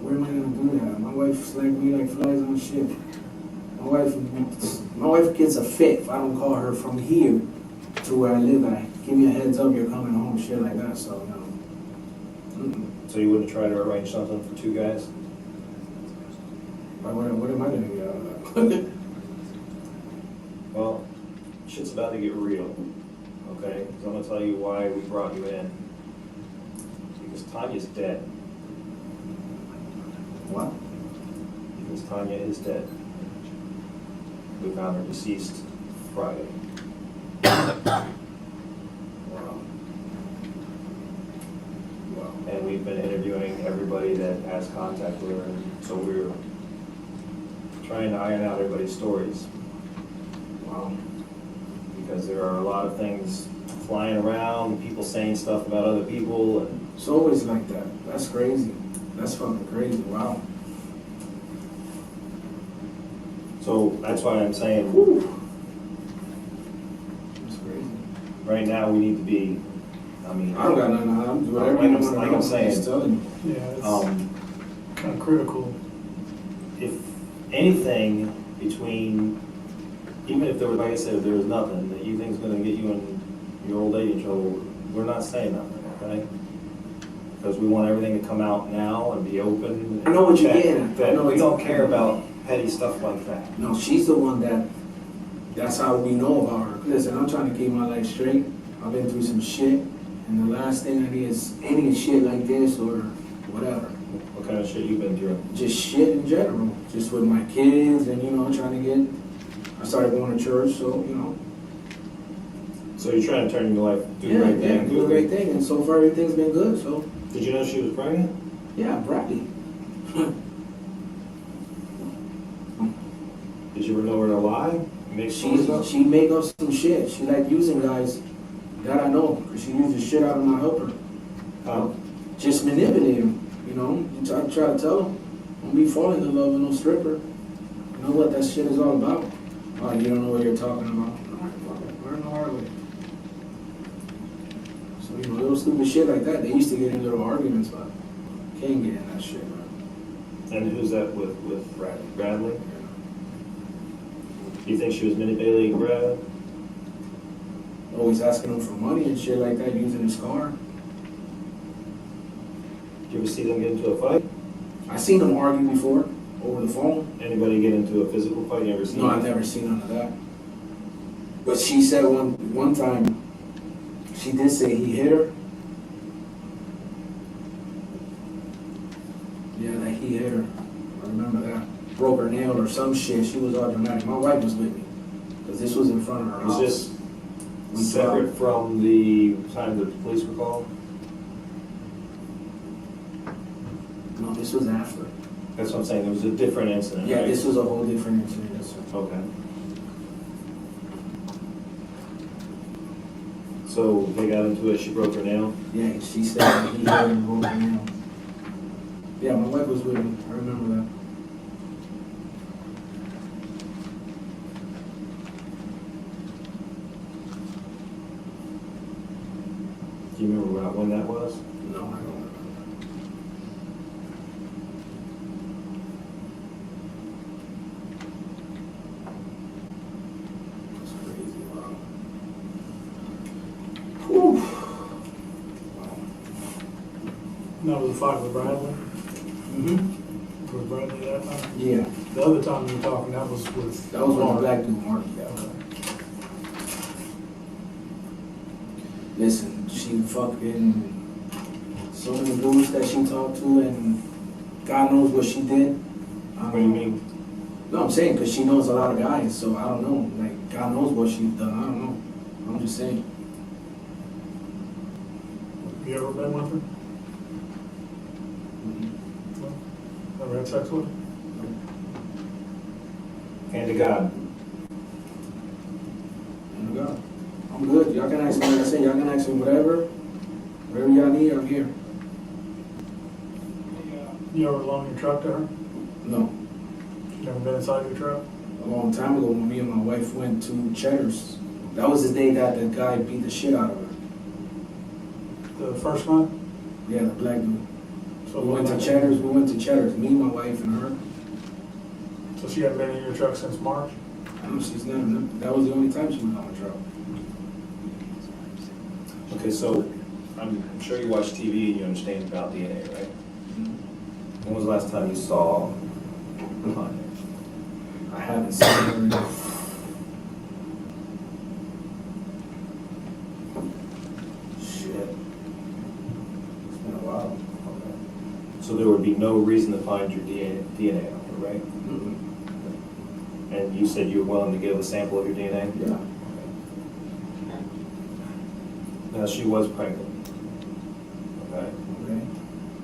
Speaker 20: Where am I gonna do that? My wife's like me like flies on shit. My wife gets a fit if I don't call her from here to where I live at. Give me a heads up, you're coming home, shit like that, so no.
Speaker 6: So you wouldn't try to arrange something for two guys?
Speaker 20: What am I gonna get out of that?
Speaker 6: Well, shit's about to get real, okay? So I'm gonna tell you why we brought you in. Because Tanya's dead.
Speaker 20: What?
Speaker 6: Because Tanya is dead. We found her deceased Friday. And we've been interviewing everybody that has contact with her, and so we're trying to iron out everybody's stories. Because there are a lot of things flying around, people saying stuff about other people, and
Speaker 20: It's always like that. That's crazy. That's fucking crazy. Wow.
Speaker 6: so that's why I'm saying,
Speaker 20: That's crazy.
Speaker 6: right now, we need to be, I mean.
Speaker 20: I don't got nothing. I'm doing whatever you want.
Speaker 6: Like I'm saying,
Speaker 20: just telling you.
Speaker 7: Yeah, it's kind of critical.
Speaker 6: if anything between, even if there was, like I said, if there was nothing that you think is gonna get you and your old lady in trouble, we're not saying nothing, okay? Because we want everything to come out now and be open.
Speaker 20: I know what you're
Speaker 6: That-
Speaker 20: getting at. I
Speaker 6: That
Speaker 20: know
Speaker 6: we
Speaker 20: what
Speaker 6: don't
Speaker 20: you're-
Speaker 6: care about petty stuff like that.
Speaker 20: No, she's the one that's how we know about her. Listen, I'm trying to keep my life straight. I've been through some shit, and the last thing I need is any shit like this or whatever.
Speaker 6: What kind of shit you been through?
Speaker 20: Just shit in general. Just with my kids and, trying to get, I started going to church, so,
Speaker 6: So you're trying to turn your life, do the
Speaker 20: Yeah,
Speaker 6: right
Speaker 20: yeah,
Speaker 6: thing?
Speaker 20: do the right thing, and so far everything's been good, so.
Speaker 6: Did you know she was pregnant?
Speaker 20: Yeah, Bradley.
Speaker 6: Did you ever know her to lie? Make stories up?
Speaker 20: She make up some shit. She like using guys that I know, because she uses shit out of my helper. Just manipulate them, You try to tell them, don't be falling in love with no stripper. You know what that shit is all about. Oh, you don't know what you're talking about. All right, fuck it, learn the hard way. So, little stupid shit like that, they used to get in little arguments, but can't get in that shit, man.
Speaker 6: And who's that with Bradley? Do you think she was manipulating Brad?
Speaker 20: Always asking him for money and shit like that, using his car.
Speaker 6: Did you ever see them get into a fight?
Speaker 20: I seen them argue before, over the phone.
Speaker 6: Anybody get into a physical fight? You ever seen?
Speaker 20: No, I've never seen none of that. But she said one time, she did say he hit her. Yeah, that he hit her. I remember that. Broke her nail or some shit. She was all dramatic. My wife was with me. Because this was in front of her house.
Speaker 6: Was this separate from the time that the police were called?
Speaker 20: No, this was after.
Speaker 6: That's what I'm saying, there was a different incident,
Speaker 20: Yeah,
Speaker 6: right?
Speaker 20: this was a whole different incident. Yes, sir.
Speaker 6: Okay. So they got into it, she broke her nail?
Speaker 20: Yeah, she said that he hit her and broke her nail. Yeah, my wife was with me. I remember that.
Speaker 6: Do you remember when that was?
Speaker 20: No, I don't remember. That's crazy, wow. Whew.
Speaker 7: That was a fight with Bradley.
Speaker 20: Mm-hmm.
Speaker 7: With Bradley that time?
Speaker 20: Yeah.
Speaker 7: The other time you were talking, that was with.
Speaker 20: That was with the black dude, Mark. Yeah. Listen, she fucking, so many dudes that she talked to, and God knows what she did.
Speaker 6: What do you mean?
Speaker 20: No, I'm saying, because she knows a lot of guys, so I don't know. Like, God knows what she's done. I don't know. I'm just saying.
Speaker 7: You ever been with her? Ever had sex with her?
Speaker 6: Hand to God.
Speaker 20: And God. I'm good. Y'all can ask me, like I said, y'all can ask me whatever y'all need, I'm here.
Speaker 7: You ever loaned your truck to her?
Speaker 20: No.
Speaker 7: You never been inside your truck?
Speaker 20: A long time ago, when me and my wife went to Cheddar's, that was the day that the guy beat the shit out of her.
Speaker 7: The first one?
Speaker 20: Yeah, the black dude.
Speaker 7: So
Speaker 20: We went to Cheddar's, me, my wife, and her.
Speaker 7: So she hadn't been in your truck since March?
Speaker 20: No, she's never, that was the only time she was on the truck.
Speaker 6: Okay, so I'm sure you watch TV and you understand about DNA, right? When was the last time you saw Tanya?
Speaker 20: I haven't seen her.
Speaker 6: Shit. It's been a while. Okay. So there would be no reason to find your DNA on her, right? And you said you were willing to give a sample of your DNA?
Speaker 20: Yeah.
Speaker 6: Now, she was pregnant, okay?
Speaker 20: Okay.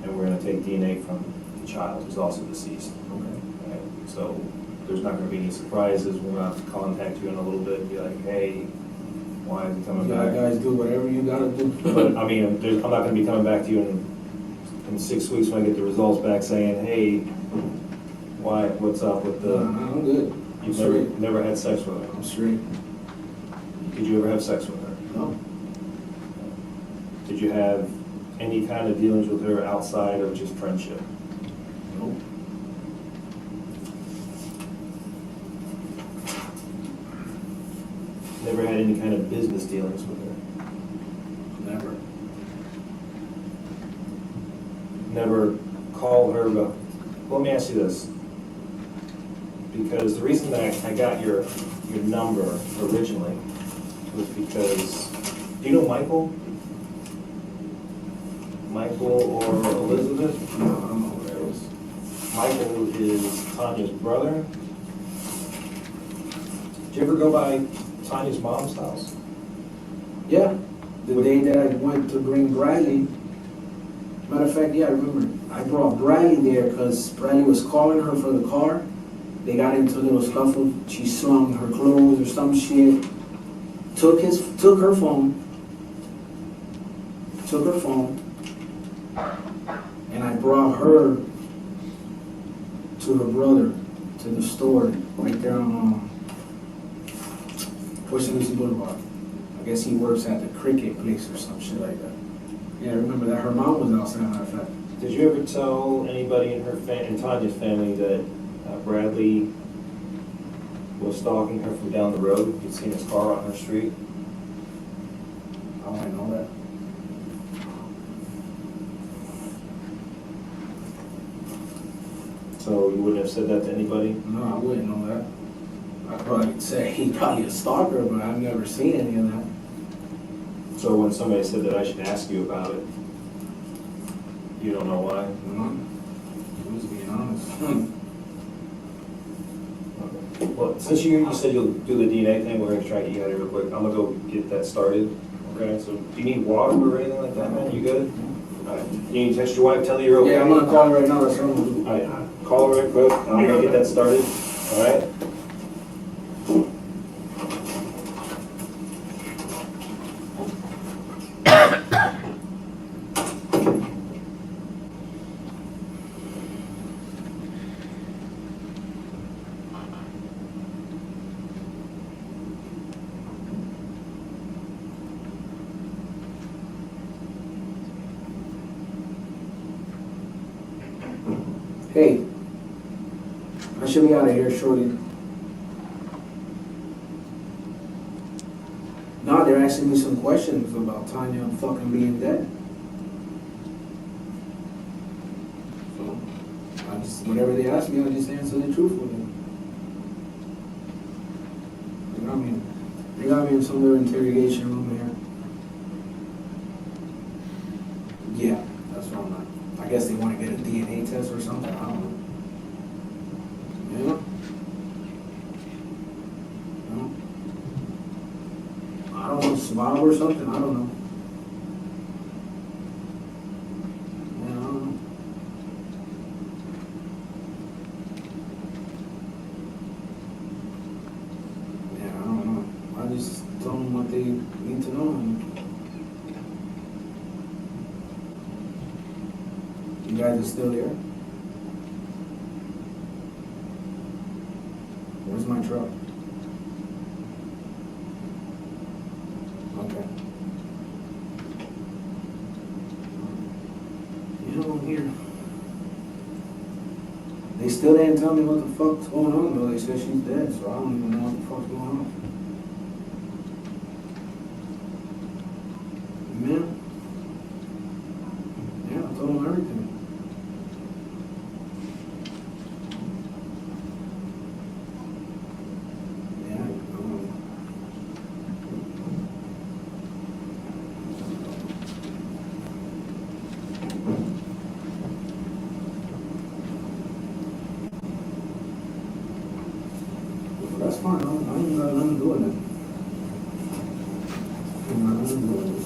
Speaker 6: And we're gonna take DNA from the child who's also deceased.
Speaker 20: Okay.
Speaker 6: Right? So there's not gonna be any surprises. We're gonna have to contact you in a little bit and be like, hey, why is he coming
Speaker 20: You
Speaker 6: back?
Speaker 20: guys do whatever you gotta do.
Speaker 6: But, I mean, I'm not gonna be coming back to you in 6 weeks when I get the results back saying, hey, what's up with the...
Speaker 20: I'm good.
Speaker 6: You've never had sex with her?
Speaker 20: I'm straight.
Speaker 6: Did you ever have sex with her?
Speaker 20: No.
Speaker 6: Did you have any kind of dealings with her outside of just friendship?
Speaker 20: No.
Speaker 6: Never had any kind of business dealings with her?
Speaker 20: Never.
Speaker 6: Never called her, but let me ask you this. Because the reason that I got your number originally was because, do you know Michael? Michael or Elizabeth?
Speaker 20: No, I don't know who that is.
Speaker 6: Michael is Tanya's brother. Did you ever go by Tanya's mom's house?
Speaker 20: Yeah. The day that I went to bring Bradley, matter of fact, yeah, I remember. I brought Bradley there because Bradley was calling her for the car. They got into a little scuffle. She slung her clothes or some shit. Took her phone. And I brought her to her brother to the store right there on Lucie Boulevard. I guess he works at the cricket place or some shit like that. Yeah, I remember that. Her mom was outside, matter of fact.
Speaker 6: Did you ever tell anybody in in Tanya's family that Bradley was stalking her from down the road? You'd seen his car on her street?
Speaker 20: How do I know that?
Speaker 6: So you wouldn't have said that to anybody?
Speaker 20: No, I wouldn't know that. I'd probably say he's probably a stalker, but I've never seen any of that.
Speaker 6: So when somebody said that I should ask you about it, you don't know why?
Speaker 20: No. I'm just being honest.
Speaker 6: Okay. Well, since you said you'll do the DNA thing, we're gonna try to get you out of here real quick. I'm gonna go get that started. Okay, so do you need water or anything like that, man? You good? All right. You need to text your wife, tell her you're okay?
Speaker 20: Yeah, I'm gonna call her right now. That's what I'm gonna do.
Speaker 6: All right, call her right quick. I'm gonna get that started. All right?
Speaker 20: Hey, I should be out of here shortly. No, they're asking me some questions about Tanya fucking being dead. So, whatever they ask me, I just answer the truth with them. They got me in some little interrogation room here. Yeah, that's what I'm at. I guess they want to get a DNA test or something. I don't know. Yeah. No. I don't know, swab or something. I don't know. Yeah, I don't know. Yeah, I don't know. I just told them what they you need to know. You guys are still there? Where's my truck? Okay. You know, I'm here. They still didn't tell me what the fuck's going on, though. They said she's dead, so I don't even know what the fuck's going on. Man. Yeah, I told them everything. That's fine. I ain't got nothing to do with it. I ain't got nothing to do with this.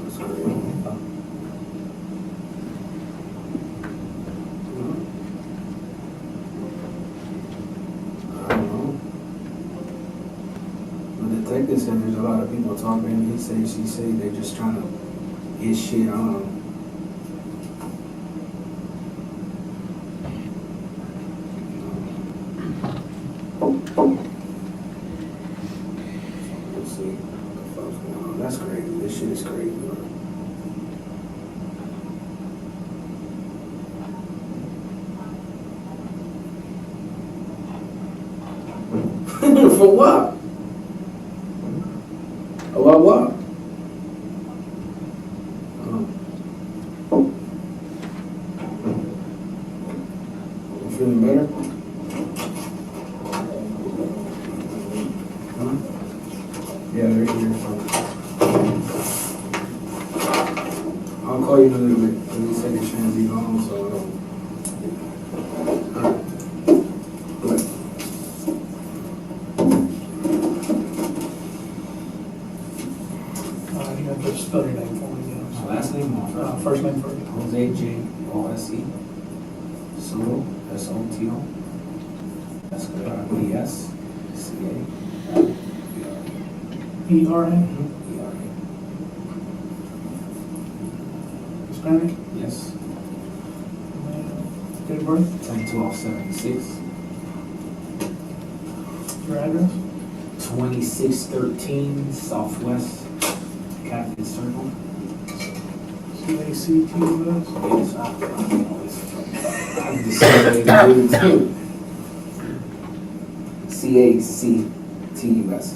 Speaker 20: That's crazy. I don't know. The detective said there's a lot of people talking. He said, she said they're just trying to get shit on. Let's see what the fuck's going on. That's crazy. This shit is crazy. For what? About what? You feeling better? Huh? Yeah, they're here. I'll call you in a little bit. Let me say the transit home, so I don't.
Speaker 7: You have to spell your name for me again.
Speaker 20: My last name,
Speaker 7: First name first.
Speaker 20: Jose J-O-S-E. Soto, S-O-T-O. Escalera, E-S-C-A.
Speaker 7: E-R-A?
Speaker 20: E-R-A.
Speaker 7: Hispanic?
Speaker 20: Yes.
Speaker 7: Date of birth?
Speaker 20: 10/12/76.
Speaker 7: Your address?
Speaker 20: 2613 Southwest Captain Circle.
Speaker 7: C-A-C-T-U-S?
Speaker 20: Yes, I'm the CA too. C-A-C-T-U-S.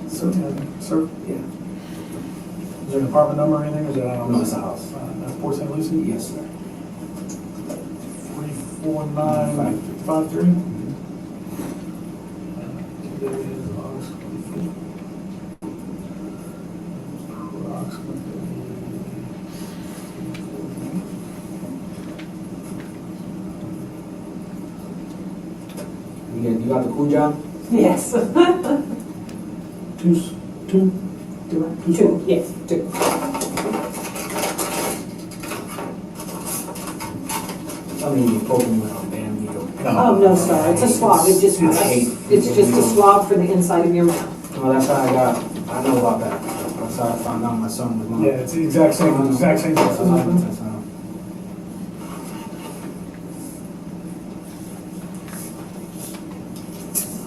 Speaker 20: Circle.
Speaker 7: Sir?
Speaker 20: Yeah.
Speaker 7: Is there an apartment number or anything, or is it a house?
Speaker 20: No, it's a house.
Speaker 7: That's Port St. Lucie?
Speaker 20: Yes, sir.
Speaker 7: 34953? Today is August 25th.
Speaker 20: You got the cool job?
Speaker 12: Yes.
Speaker 7: Two?
Speaker 12: Two, yes, two.
Speaker 20: I mean, you're poking with a band needle.
Speaker 12: Oh, no, sir, it's a swab, it's just a swab for the inside of your mouth.
Speaker 20: No, that's how I know about that. That's how I found out my son was mine.
Speaker 7: Yeah, it's the exact same process.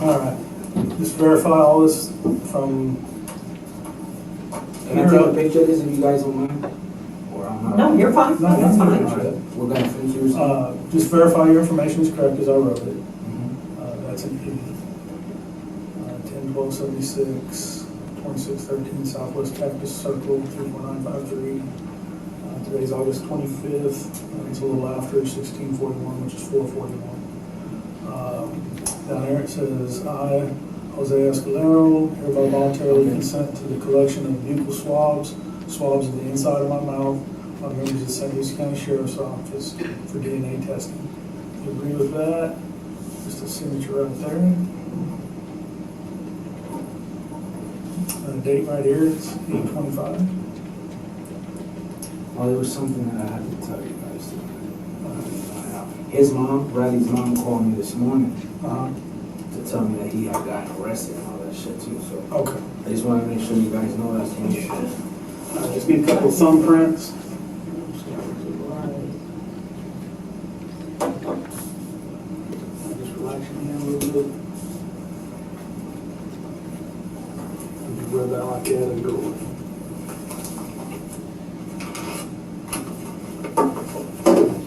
Speaker 7: All right, just verify all this from.
Speaker 20: Can I take a picture of this if you guys don't mind? Or I'm not?
Speaker 12: No, you're fine,
Speaker 7: No,
Speaker 12: that's fine.
Speaker 20: We're gonna finish yours.
Speaker 7: Just verify your information is correct as I wrote it. That's an E. 10/12/76, 2613 Southwest Cactus Circle, 34953. Today's August 25th. It's a little after 1641, which is 441. Down here it says, I, Jose Escalera, hereby voluntarily consent to the collection of buccal swabs of the inside of my mouth by members of the St. Lucie County Sheriff's Office for DNA testing. You agree with that? Just a signature right there. And the date right here is 8/25.
Speaker 20: Well, there was something that I had to tell you guys too. His mom, Bradley's mom, called me this morning to tell me that he had gotten arrested and all that shit too. So
Speaker 7: Okay.
Speaker 20: I just want to make sure you guys know that's the issue.
Speaker 7: Just need a couple of thumbprints. Just relax your hand a little bit. You rub that like that and go.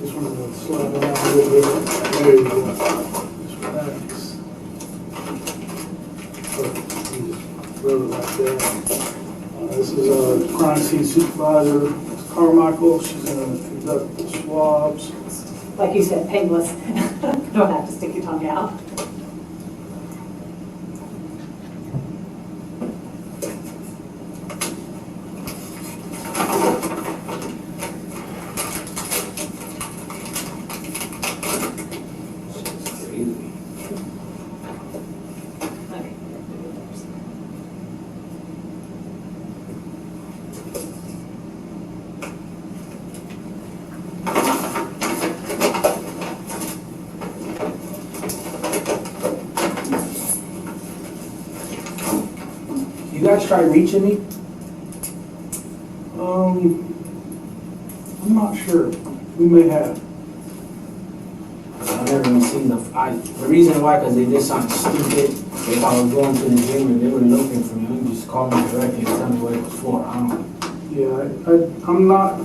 Speaker 7: Just want to slide it out a little bit. There you go. Just relax. Perfect. You just rub it like that. This is a crime scene supervisor, Carmichael. She's going to conduct the swabs.
Speaker 12: Like you said, painless. Don't have to stick your tongue out.
Speaker 20: You guys tried reaching me?
Speaker 7: I'm not sure. We may have.
Speaker 20: I've never even seen the reason why, because they did something stupid. If I was going to the gym and they were looking for me, they just call me directly and tell me what it was for. I don't know.
Speaker 7: Yeah, I'm not, I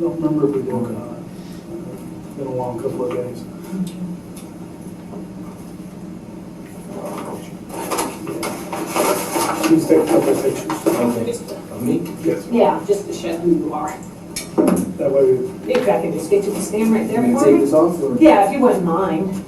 Speaker 7: don't remember if we did or not. It's been a long couple of days. Please take a couple of pictures.
Speaker 20: Okay. Of me?
Speaker 7: Yes.
Speaker 12: Yeah, just to show who you are.
Speaker 7: That way,
Speaker 12: If I can just get you to stand right there
Speaker 20: You
Speaker 12: for
Speaker 20: take
Speaker 12: me.
Speaker 20: this off? Or?
Speaker 12: Yeah, if you wouldn't mind.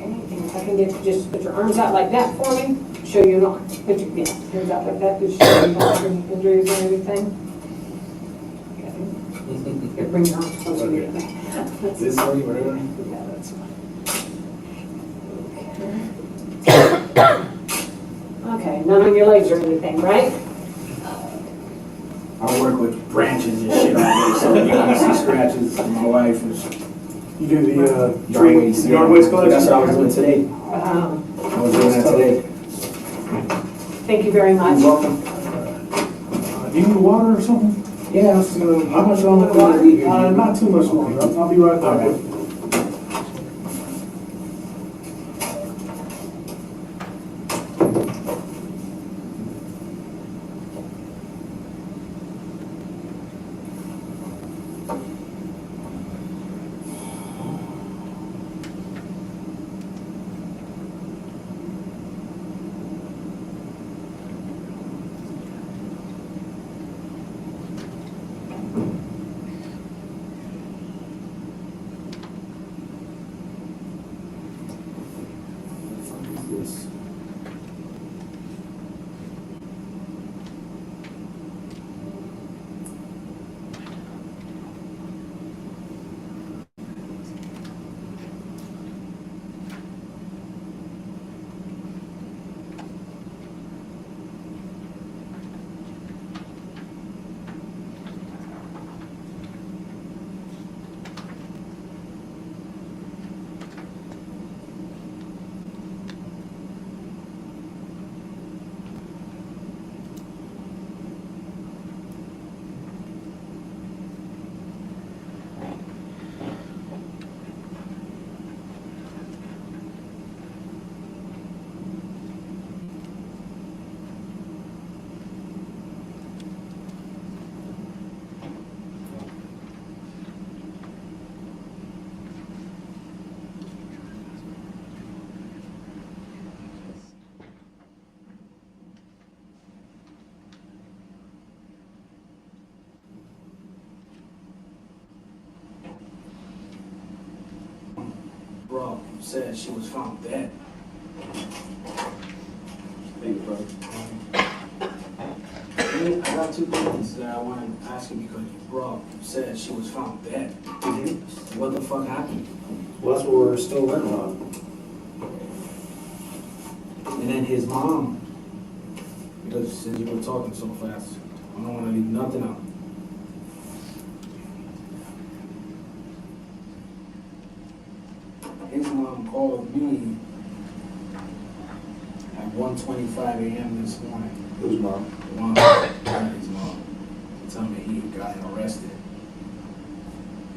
Speaker 12: And if I can get you just put your arms out like that for me, show you not. Put your hands out like that, just show you not any injuries or anything. Okay. Here, bring your arms closer to me.
Speaker 20: This way, whatever.
Speaker 12: Yeah, that's fine. Okay, none on your legs or anything, right?
Speaker 20: I work with branches and shit all day, so you can see scratches. My wife is
Speaker 7: you do the
Speaker 20: yard waste.
Speaker 7: yard waste collection?
Speaker 20: That's what I was doing today. I was doing that today.
Speaker 12: Thank you very much.
Speaker 20: You're welcome.
Speaker 7: Do you need water or something?
Speaker 20: Yeah, how much longer do you need?
Speaker 7: Not too much longer. I'll be right back.
Speaker 20: Okay. This. Bro said she was found dead. Thank you, brother. I got two things that I want to ask you because you said she was found dead. What the fuck happened?
Speaker 6: Well, that's what we're still working on.
Speaker 20: And then his mom, because since you were talking so fast, I don't want to leave nothing out. His mom called me at 1:25 a.m. this morning.
Speaker 6: Whose mom?
Speaker 20: His mom. To tell me he got arrested.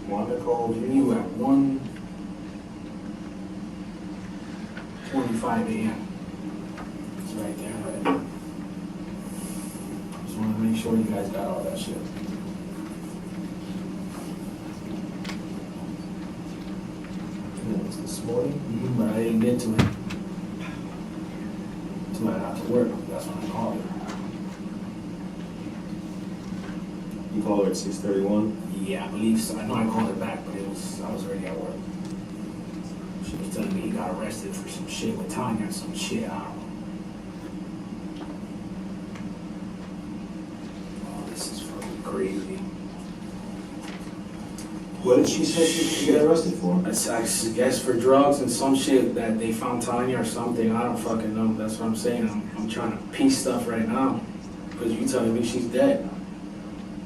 Speaker 6: Wanda called
Speaker 20: You at 1:25 a.m. It's right there, right? Just want to make sure you guys got all that shit.
Speaker 6: This morning?
Speaker 20: But I didn't get to it until I got to work. That's when I called her.
Speaker 6: You called her at 6:31?
Speaker 20: Yeah, I believe so. I know I called her back, but I was already at work. She was telling me he got arrested for some shit with Tanya or some shit. I don't know. Oh, this is fucking crazy.
Speaker 6: What did she say she get arrested for?
Speaker 20: I guess for drugs and some shit that they found Tanya or something. I don't fucking know. That's what I'm saying. I'm trying to piece stuff right now because you telling me she's dead.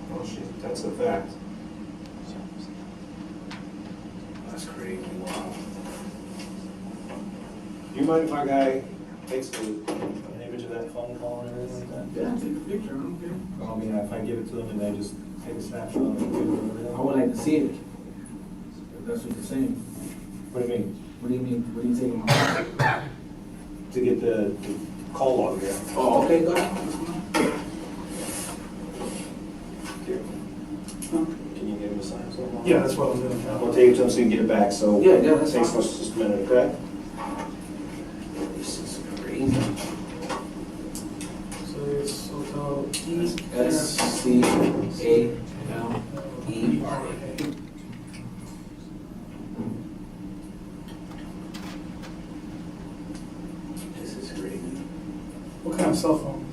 Speaker 6: Well, that's a fact.
Speaker 20: That's crazy. Wow.
Speaker 6: Do you mind if our guy takes an image of that phone call and everything like that?
Speaker 20: Yeah, take a picture. I don't care.
Speaker 6: I mean, if I give it to them and they just take a snapshot of it.
Speaker 20: I would like to see it. If that's what you're saying.
Speaker 6: What do you mean?
Speaker 20: What do you mean? What are you taking my
Speaker 6: To get the call log here.
Speaker 20: Oh, okay, go ahead.
Speaker 6: Can you get him to sign something?
Speaker 20: Yeah, that's what I'm doing.
Speaker 6: We'll take it to him so you can get it back, so.
Speaker 20: Yeah, that's
Speaker 6: Takes
Speaker 20: fine.
Speaker 6: us just a minute, okay?
Speaker 20: This is crazy.
Speaker 7: So it's Soto-E.
Speaker 20: S-C-A-L-E-R-A. This is crazy.
Speaker 7: What kind of cell phone?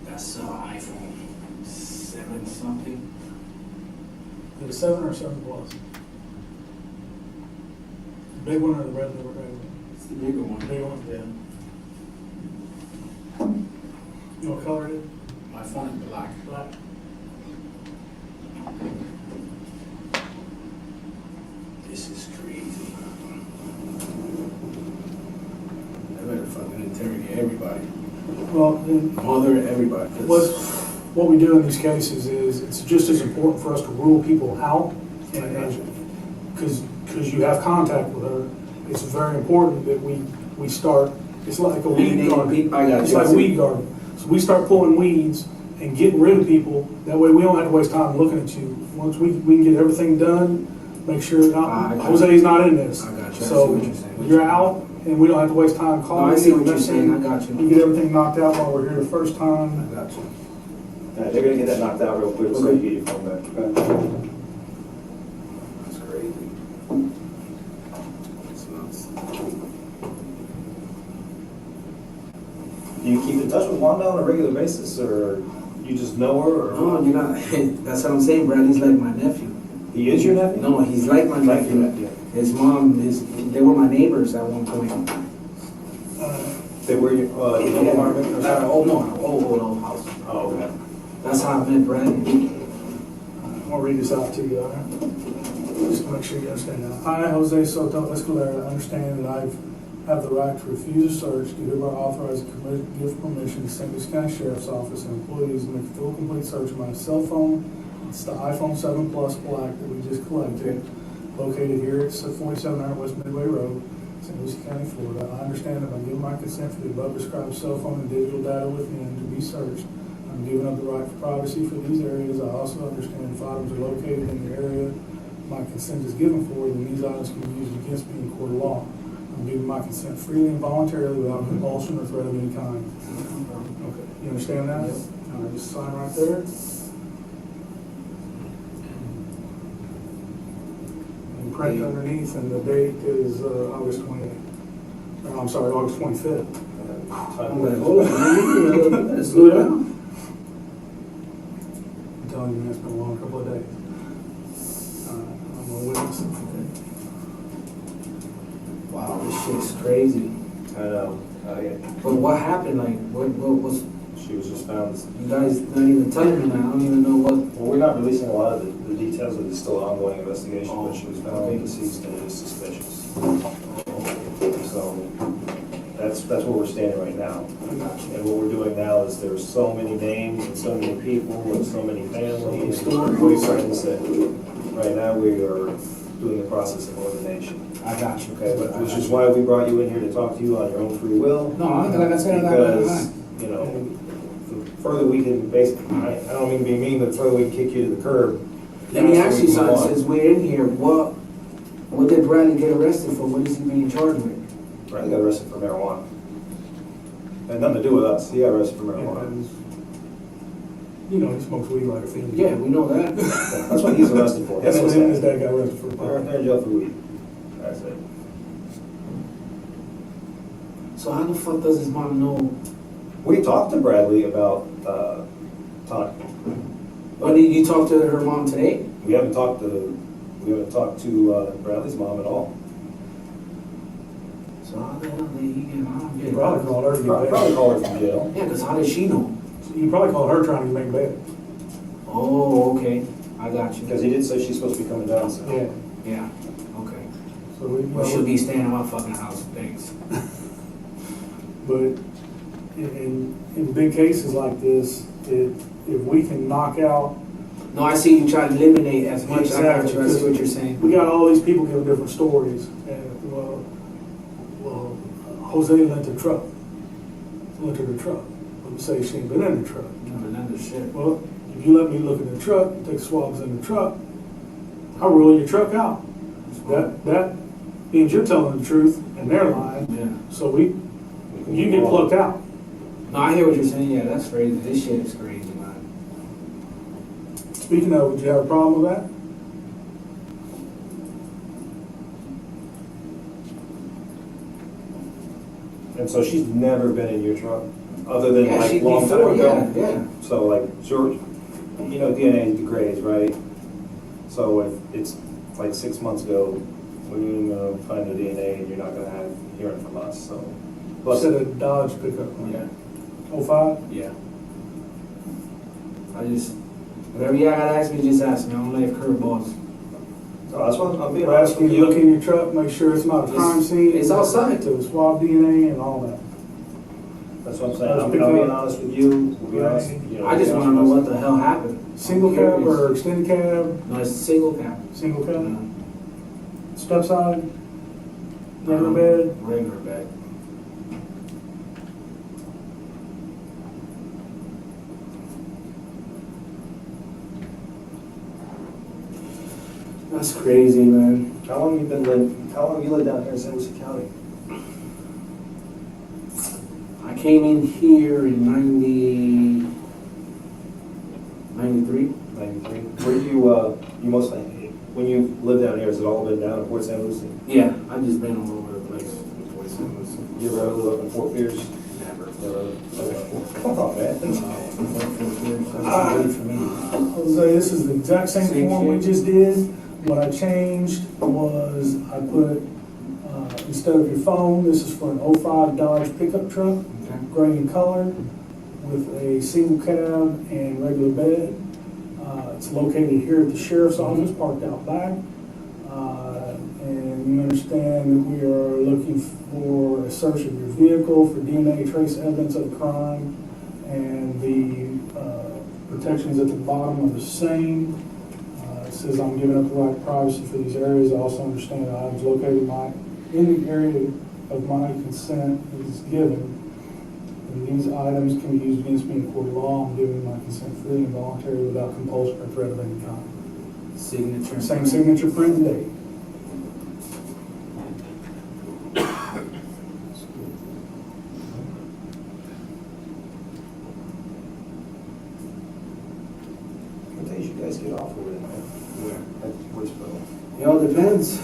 Speaker 20: That's iPhone 7 something.
Speaker 7: Is it a 7 or 7 Plus? The big one or the regular one?
Speaker 20: It's the bigger one.
Speaker 7: Big one?
Speaker 20: Yeah.
Speaker 7: You know what color it is?
Speaker 20: My phone is black.
Speaker 7: Black.
Speaker 20: This is crazy. I better fucking interrogate everybody.
Speaker 7: Well, then,
Speaker 20: Mother, everybody.
Speaker 7: what we do in these cases is, it's just as important for us to rule people out, and, because you have contact with her, it's very important that we start, it's like a weed garden.
Speaker 20: I got
Speaker 7: It's
Speaker 20: you.
Speaker 7: like a weed garden. So we start pulling weeds and getting rid of people, that way we don't have to waste time looking at you. Once we can get everything done, make sure Jose's not in this.
Speaker 20: I got you. I see
Speaker 7: So
Speaker 20: what you're saying.
Speaker 7: you're out, and we don't have to waste time calling.
Speaker 20: I see what
Speaker 7: you,
Speaker 20: you're saying. I got you.
Speaker 7: You get everything knocked out while we're here the first time.
Speaker 20: I got you.
Speaker 6: They're gonna get that knocked out real quick, so you get your phone back.
Speaker 20: That's crazy. That's nuts.
Speaker 6: Do you keep in touch with Wanda on a regular basis, or you just know her, or?
Speaker 20: No, you're not. That's what I'm saying, Brad. He's like my nephew.
Speaker 6: He is your nephew?
Speaker 20: No, he's like my nephew. His mom, they were my neighbors at one point.
Speaker 6: They were in your apartment or something?
Speaker 20: Oh, no, old house.
Speaker 6: Oh, okay.
Speaker 20: That's how I met Brad.
Speaker 7: I'm gonna read this out to you, all right? Just to make sure you understand that. I, Jose Soto-Escalera, understand that I have the right to refuse a search, to hereby authorize and give permission to St. Lucie County Sheriff's Office and employees to make a full, complete search of my cell phone. It's the iPhone 7 Plus Black that we just collected, located here at 4700 West Midway Road, St. Lucie County, Florida. I understand that by giving my consent for the above described cell phone and digital data within to be searched, I'm giving up the right for privacy for these areas. I also understand if items are located in the area my consent is given for, then these items can be used against me in court of law. I'm giving my consent freely and voluntarily without compulsion or threat of any kind. Okay, you understand that? All right, just sign right there. And print underneath, and the date is August 28th. I'm sorry, August 25th.
Speaker 20: I'm like, hold on, man. Let's slow down. Wow, this shit's crazy.
Speaker 6: I know.
Speaker 20: But what happened? Like, what was?
Speaker 6: She was just found.
Speaker 20: You guys not even telling me now. I don't even know what.
Speaker 6: Well, we're not releasing a lot of the details of it's still an ongoing investigation,
Speaker 20: Oh,
Speaker 6: but she was found deceased and is suspicious. So that's where we're standing right now. And what we're doing now is there's so many names and so many people and so many families and boyfriends that right now we are doing the process of elimination.
Speaker 20: I got you.
Speaker 6: Okay, but which is why we brought you in here to talk to you on your own free will.
Speaker 20: No, like I said,
Speaker 6: Because, you know, the further we can basically, I don't mean to be mean, but the further we can kick you to the curb.
Speaker 20: Let me ask you
Speaker 6: that's what we
Speaker 20: something. Since we're in here, what did Bradley get arrested for? What is he being charged with?
Speaker 6: Bradley got arrested for marijuana. Had nothing to do with us. He got arrested for marijuana.
Speaker 7: You know, he smokes weed like a fiend.
Speaker 20: Yeah, we know that.
Speaker 6: That's what he's arrested for.
Speaker 7: That's what
Speaker 6: him
Speaker 7: his dad got arrested for.
Speaker 6: They're in jail for weed. That's it.
Speaker 20: So how the fuck does his mom know?
Speaker 6: We talked to Bradley about Tania.
Speaker 20: But did you talk to her mom today?
Speaker 6: We haven't talked to Bradley's mom at all.
Speaker 20: So how the hell did he get mom?
Speaker 7: He probably called her to get bail.
Speaker 6: Probably called her from jail.
Speaker 20: Yeah, because how did she know?
Speaker 7: He probably called her trying to make bail.
Speaker 20: Oh, okay. I got you.
Speaker 6: Because he did say she's supposed to be coming down. So.
Speaker 7: Yeah.
Speaker 20: Yeah. Okay.
Speaker 7: So
Speaker 20: We should be staying in my fucking house. Thanks.
Speaker 7: But in big cases like this, if we can knock out.
Speaker 20: No, I see you try to eliminate as much.
Speaker 7: Exactly.
Speaker 20: I see what you're saying.
Speaker 7: We got all these people giving different stories. And Jose lent the truck. Lent her the truck. But we say she ain't been in the truck.
Speaker 20: Shit.
Speaker 7: Well, if you let me look in the truck, take swabs in the truck, I'll roll your truck out. That means you're telling the truth and they're lying.
Speaker 20: Yeah.
Speaker 7: So you get plucked out.
Speaker 20: No, I hear what you're saying. Yeah, that's crazy. This shit is crazy, man.
Speaker 7: Speaking of, would you have a problem with that?
Speaker 6: And so she's never been in your truck, other than
Speaker 20: Yeah,
Speaker 6: like
Speaker 20: she
Speaker 6: long time
Speaker 20: before,
Speaker 6: ago.
Speaker 20: yeah.
Speaker 6: So like George, you know, DNA degrades, right? So if it's like 6 months ago, when you're gonna find the DNA and you're not gonna have hearing from us. So
Speaker 7: Plus, said a Dodge pickup.
Speaker 20: Yeah.
Speaker 7: 05?
Speaker 20: Yeah. I just, whatever y'all gotta ask me, just ask me. I don't like curveballs.
Speaker 6: So that's what I'm being
Speaker 7: We'll
Speaker 6: honest
Speaker 7: ask you
Speaker 6: with
Speaker 7: to look
Speaker 6: you.
Speaker 7: in your truck, make sure it's not a crime scene.
Speaker 20: It's outside.
Speaker 7: To swab DNA and all that.
Speaker 6: That's what I'm saying. I'm being honest with you. We'll be honest. You know,
Speaker 20: I just wanna know what the hell happened.
Speaker 7: Single cab or extended cab?
Speaker 20: No, it's a single cab.
Speaker 7: Single cab? Step side? Regular bed?
Speaker 20: Regular bed. That's crazy, man.
Speaker 6: How long you lived down here in St. Lucie County?
Speaker 20: I came in here in 93.
Speaker 6: 93. Where do you mostly, when you lived down here, has it all been down in Port St. Lucie?
Speaker 20: Yeah, I've just been all over the place.
Speaker 6: You ever live up in Fort Pierce? Never. Oh, man.
Speaker 7: Jose, this is the exact same form we just did. What I changed was I put, instead of your phone, this is for an 05 Dodge pickup truck, gray in color, with a single cab and regular bed. It's located here at the sheriff's office, parked out back. And you understand that we are looking for a search of your vehicle for DNA trace evidence of the crime, and the protections at the bottom are the same. It says I'm giving up the right to privacy for these areas. I also understand that items located in the area of my consent is given. And these items can be used against me in court of law. I'm giving my consent freely and voluntarily without compulsion or threat of any kind.
Speaker 20: Signature.
Speaker 7: Same signature, print, and date.
Speaker 6: What days you guys get off over there? Where? At Woodsboro.
Speaker 20: It all depends.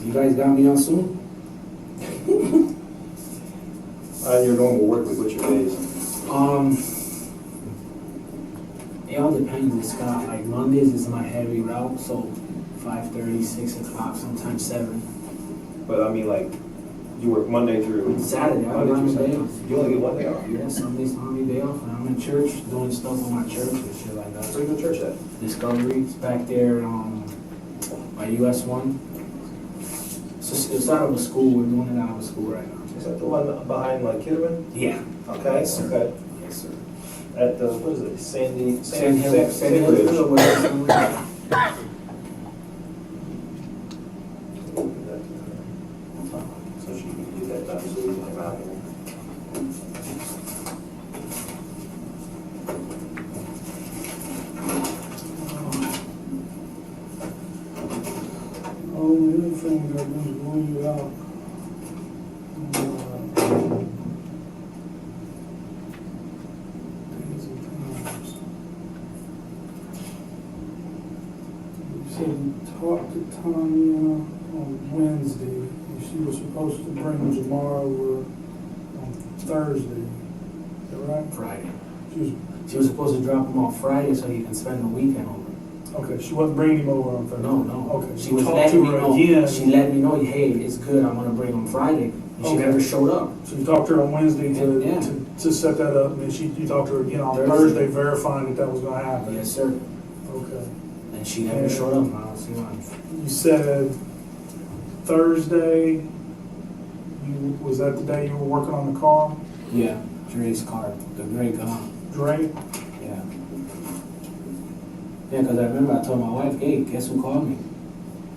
Speaker 20: You guys got me on soon?
Speaker 6: Your normal work week, what's your days?
Speaker 20: It all depends. It's got like Mondays is my heavy route, so 5:30, 6 o'clock, sometimes 7.
Speaker 6: But I mean, like, you work Monday through
Speaker 20: Saturday, I don't have a day off.
Speaker 6: You only get one day off?
Speaker 20: Yeah, Sunday's the only day off, and I'm in church doing stuff with my church and shit like that.
Speaker 6: Where you go to church at?
Speaker 20: Discovery, it's back there, by US 1. It's out of a school, we're doing it out of a school right now.
Speaker 6: Is that the one behind like Kidderman?
Speaker 20: Yeah.
Speaker 6: Okay,
Speaker 20: Yes, sir.
Speaker 6: okay.
Speaker 20: Yes, sir.
Speaker 6: At the, what is it, Sandy
Speaker 20: Hill
Speaker 6: Ridge? So she can get that done so we can come out here.
Speaker 7: Oh, the other thing that was blowing you out. Days and times. You said you talked to Tania on Wednesday, and she was supposed to bring Jamar over on Thursday. Is that right?
Speaker 20: Friday.
Speaker 7: She
Speaker 20: was supposed to drop him off Friday so he can spend the weekend over.
Speaker 7: Okay, she wasn't bringing him over on Thursday?
Speaker 20: No, no.
Speaker 7: Okay.
Speaker 20: She was
Speaker 7: Talked
Speaker 20: letting
Speaker 7: to
Speaker 20: me
Speaker 7: her
Speaker 20: know.
Speaker 7: again.
Speaker 20: She let me know, hey, it's good, I'm gonna bring him Friday. And she
Speaker 7: Okay.
Speaker 20: never showed up.
Speaker 7: So you talked to her on Wednesday
Speaker 20: Yeah.
Speaker 7: to set that up, and then you talked to her again on
Speaker 20: Thursday.
Speaker 7: Thursday verifying that was gonna happen?
Speaker 20: Yes, sir.
Speaker 7: Okay.
Speaker 20: And she never showed up. I don't see why.
Speaker 7: You said Thursday, was that the day you were working on the car?
Speaker 20: Yeah, Dre's car, the gray car.
Speaker 7: Dre?
Speaker 20: Yeah. Yeah, because I remember I told my wife, hey, guess who called me?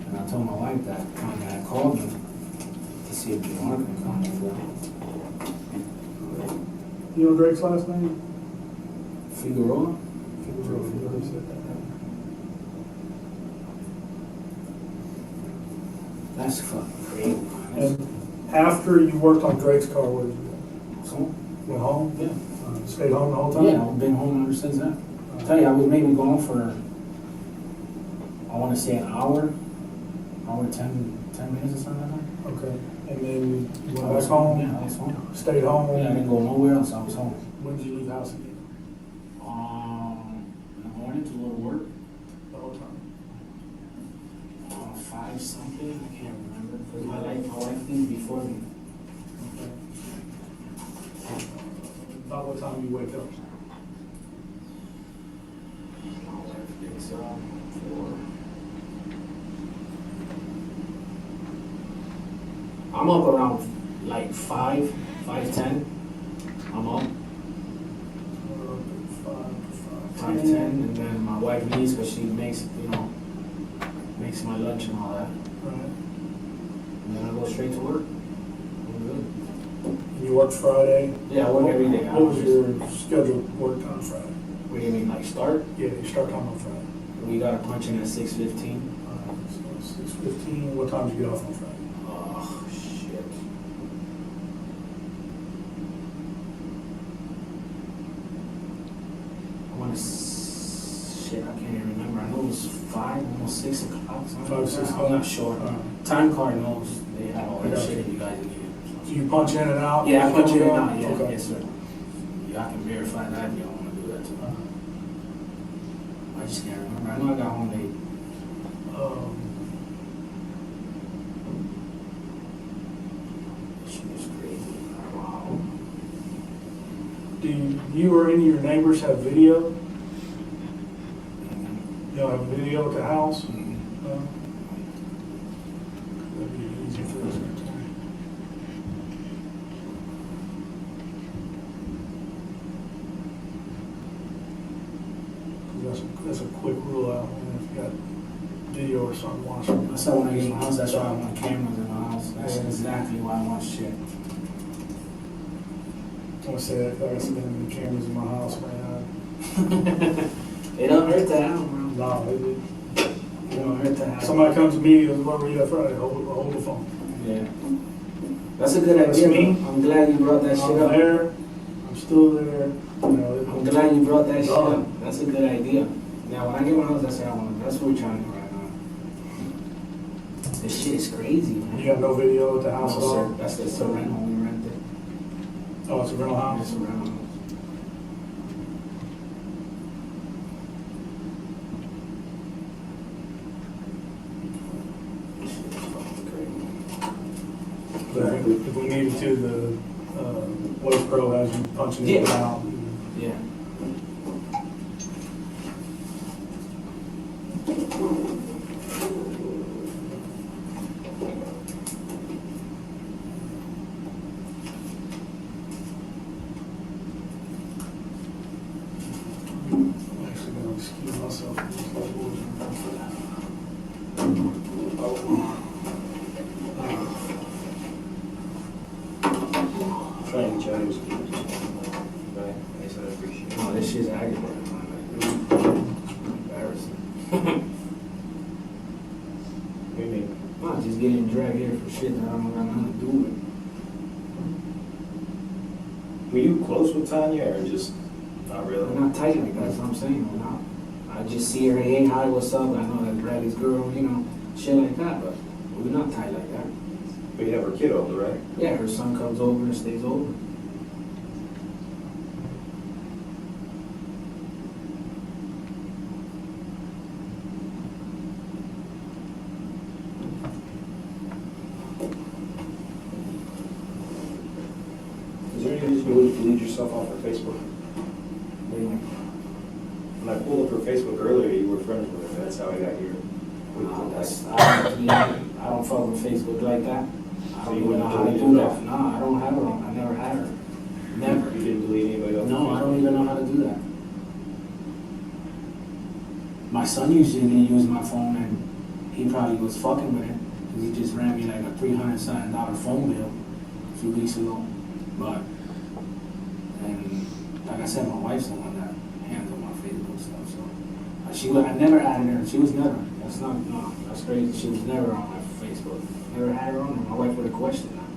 Speaker 20: And I told my wife that Tanya had called me to see if Jamar can come as well.
Speaker 7: You know Drake's last name?
Speaker 20: Figueroa?
Speaker 7: Figueroa, you already said that.
Speaker 20: That's fucking crazy.
Speaker 7: And after you worked on Drake's car, where did you go?
Speaker 20: Home?
Speaker 7: Went home?
Speaker 20: Yeah.
Speaker 7: Stayed home the whole time?
Speaker 20: Yeah, I've been home ever since then. I tell you, I was maybe gone for, I want to say an hour, 10 minutes or something like that.
Speaker 7: Okay. And then you
Speaker 20: I
Speaker 7: went
Speaker 20: was
Speaker 7: back home?
Speaker 20: Yeah, I was home.
Speaker 7: Stayed home?
Speaker 20: Yeah, I didn't go nowhere else. I was home.
Speaker 7: When did you leave the house again?
Speaker 20: In the morning to go to work.
Speaker 7: The whole time?
Speaker 20: 5 something, I can't remember. Because my wife leaves before me.
Speaker 7: About what time you wake up?
Speaker 20: It's 4. I'm up around like 5:10. I'm up. 5:10, and then my wife leaves because she makes my lunch and all that.
Speaker 7: Right.
Speaker 20: And then I go straight to work. I'm good.
Speaker 7: And you worked Friday?
Speaker 20: Yeah, I work every day.
Speaker 7: What was your scheduled work time Friday?
Speaker 20: What do you mean, like start?
Speaker 7: Yeah, you start time on Friday.
Speaker 20: We got to punch in at 6:15.
Speaker 7: So 6:15, what time did you get off on Friday?
Speaker 20: Oh, shit. Shit, I can't even remember. I know it was 5, almost 6 o'clock.
Speaker 7: 5, 6 o'clock?
Speaker 20: I'm not sure. Time card knows they have all that shit that you guys need.
Speaker 7: Do you punch in and out?
Speaker 20: Yeah, I punch in and out, yeah,
Speaker 7: Okay.
Speaker 20: yes, sir. Yeah, I can verify that if y'all want to do that too. I just can't remember. I know I got home late. She was crazy. Wow.
Speaker 7: Do you or any of your neighbors have video? You don't have video at the house? No? That'd be easy for us. That's a quick rule out, and if you got video or something, watch it.
Speaker 20: That's how when I get in my house, that's why I want cameras in my house. That's exactly why I want shit.
Speaker 7: I want to say that there hasn't been any cameras in my house, man.
Speaker 20: It don't hurt to have them, bro.
Speaker 7: No,
Speaker 20: It don't hurt to have
Speaker 7: somebody comes to me, what were you at Friday? Hold the phone.
Speaker 20: Yeah. That's a good
Speaker 7: That's
Speaker 20: idea.
Speaker 7: me.
Speaker 20: Bro. I'm glad you brought that shit
Speaker 7: I'm
Speaker 20: up.
Speaker 7: there, I'm still there, you know.
Speaker 20: I'm glad you brought that shit
Speaker 7: No.
Speaker 20: up. That's a good idea. Now, when I get my house, that's what I want. That's what we're trying to do right now. This shit is crazy, man.
Speaker 7: You got no video at the house at
Speaker 20: No,
Speaker 7: all?
Speaker 20: sir. That's the rental we rented.
Speaker 7: Oh, it's a rental house?
Speaker 20: It's a rental house.
Speaker 7: if we needed to, the Wave Pro has you punching it
Speaker 20: Yeah.
Speaker 7: out.
Speaker 20: Yeah.
Speaker 7: I'm actually gonna excuse myself from this whole
Speaker 6: Trying to change. Right, I guess I appreciate it.
Speaker 20: No, this shit's aggravating, man. Like, embarrassing.
Speaker 6: What do you mean?
Speaker 20: No, just getting dragged here for shit that I don't got nothing to do with.
Speaker 6: Were you close with Tanya or just not really?
Speaker 20: We're not tight like that, that's what I'm saying. We're not. I just see her, hey, hi, what's up? I know that's Bradley's girl, you know, shit like that, but we're not tight like that.
Speaker 6: But you have her kid over, right?
Speaker 20: Yeah, her son comes over and stays over.
Speaker 6: Is there any reason you wouldn't delete yourself off her Facebook?
Speaker 20: What do you mean?
Speaker 6: When I pulled up her Facebook earlier, you were friends with her. That's how I got here.
Speaker 20: I don't fuck with Facebook like that. I don't even know how to do that. No, I don't have her on. I never had her. Never.
Speaker 6: You didn't delete anybody else?
Speaker 20: No, I don't even know how to do that. My son usually use my phone, and he probably was fucking with it, because he just ran me like a $300-something phone bill a few weeks ago. But, and like I said, my wife's the one that handles my Facebook stuff, so. I never added her. She was never. No, that's crazy. She was never on my Facebook. Never had her on there. My wife would have questioned that.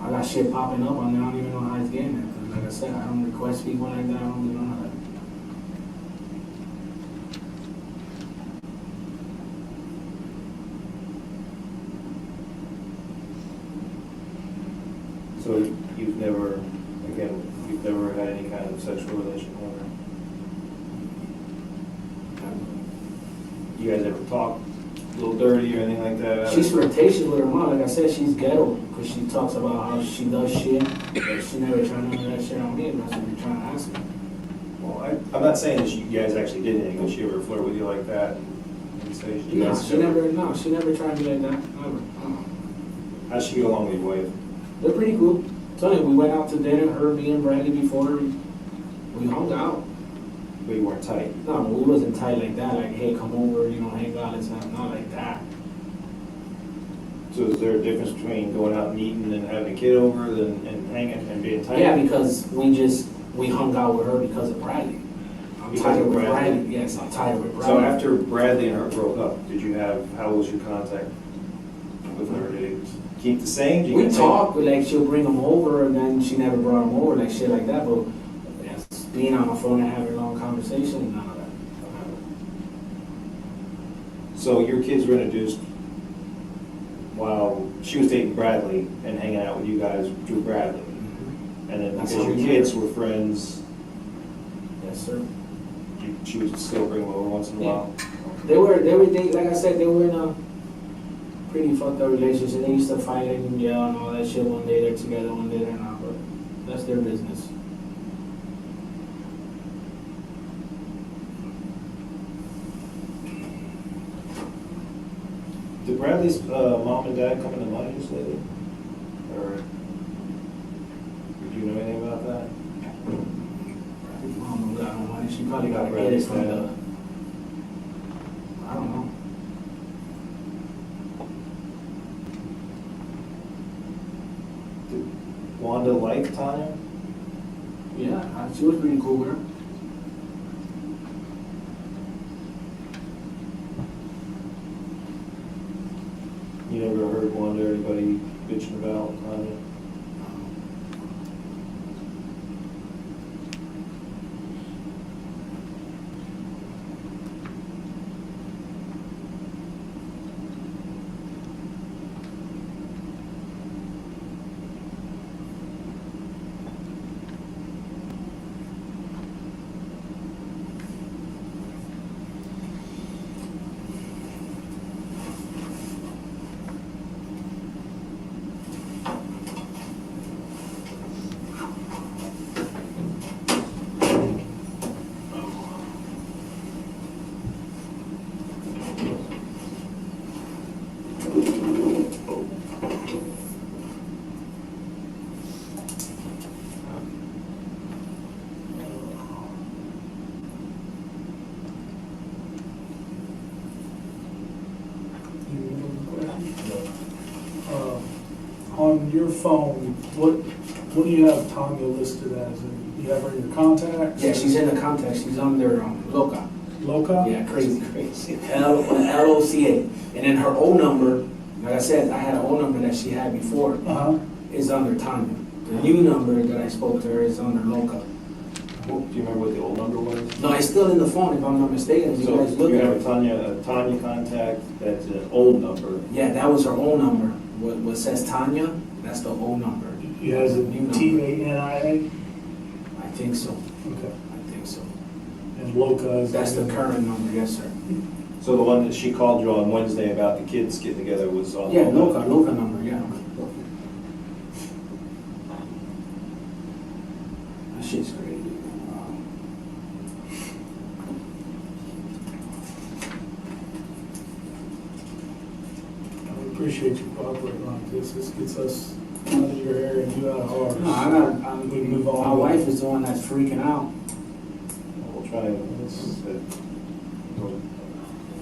Speaker 20: I got shit popping up on there. I don't even know how it's getting there. 'Cause like I said, I don't request people like that. I don't even know how to.
Speaker 6: So you've never had any kind of sexual relation with her? You guys ever talk a little dirty or anything like that?
Speaker 20: She's flirtatious with her mom. Like I said, she's ghetto because she talks about how she does shit, but she never tried none of that shit on me. That's what you're trying to ask me.
Speaker 6: Well, I'm not saying that you guys actually did anything. Did she ever flirt with you like that? And say you
Speaker 20: No,
Speaker 6: guys
Speaker 20: she never tried me like that. Never.
Speaker 6: How'd she get along with your wife?
Speaker 20: They're pretty cool. Tell you, we went out to dinner, her, me, and Bradley before. We hung out.
Speaker 6: But you weren't tight?
Speaker 20: No, we wasn't tight like that. Like, hey, come over, you know, hang out, let's have, not like that.
Speaker 6: So is there a difference between going out and eating and having a kid over and hanging and being tight?
Speaker 20: Yeah, because we hung out with her because of Bradley. I'm tired with Bradley. Yes, I'm tired with Bradley.
Speaker 6: So after Bradley and her broke up, how was your contact with her? Did it keep the same? Did you
Speaker 20: We
Speaker 6: get
Speaker 20: talked, but like she'll bring him over, and then she never brought him over, like shit like that. But yes, being on the phone and having a long conversation, none of that.
Speaker 6: So your kids were introduced while she was dating Bradley and hanging out with you guys through Bradley, and then
Speaker 20: That's
Speaker 6: because
Speaker 20: how
Speaker 6: your
Speaker 20: we
Speaker 6: kids
Speaker 20: met.
Speaker 6: were friends,
Speaker 20: Yes, sir.
Speaker 6: she would still bring them over once in a
Speaker 20: Yeah.
Speaker 6: while.
Speaker 20: They were, like I said, they were in a pretty fucked up relationship. They used to fight and yell and all that shit. One day they're together, one day they're not, but that's their business.
Speaker 6: Did Bradley's mom and dad come into mind just lately? Or do you know anything about that?
Speaker 20: Mom got no money. She probably got to get it
Speaker 6: Bradley's
Speaker 20: from
Speaker 6: dad.
Speaker 20: the. I don't know.
Speaker 6: Did Wanda like Tanya?
Speaker 20: Yeah, she was pretty cool with her.
Speaker 6: You never heard Wanda or anybody bitching about Tanya?
Speaker 7: on your phone, what do you have Tanya listed as? You have her in your contacts?
Speaker 20: Yeah, she's in the contacts. She's under Loca.
Speaker 7: Loca?
Speaker 20: Yeah, crazy. L-O-C-A. And then her old number, like I said, I had an old number that she had before, is under Tanya. The new number that I spoke to her is under Loca.
Speaker 6: Do you remember what the old number was?
Speaker 20: No, it's still in the phone if I'm not mistaken. You
Speaker 6: So
Speaker 20: guys look
Speaker 6: you
Speaker 20: at
Speaker 6: have
Speaker 20: it.
Speaker 6: a Tanya contact, that's an old number.
Speaker 20: Yeah, that was her old number. What says Tanya, that's the old number.
Speaker 7: She has a
Speaker 20: New number.
Speaker 7: T-A-N-I-A?
Speaker 20: I think so.
Speaker 7: Okay.
Speaker 20: I think so.
Speaker 7: And Loca is?
Speaker 20: That's the current number, yes, sir.
Speaker 6: So the one that she called you on Wednesday about the kids getting together was on?
Speaker 20: Yeah, Loca number, yeah. That shit's crazy.
Speaker 7: I appreciate you cooperating on this. This gets us out of your area and you out of ours.
Speaker 20: No,
Speaker 7: we move on.
Speaker 20: My wife is the one that's freaking out.
Speaker 6: We'll try to,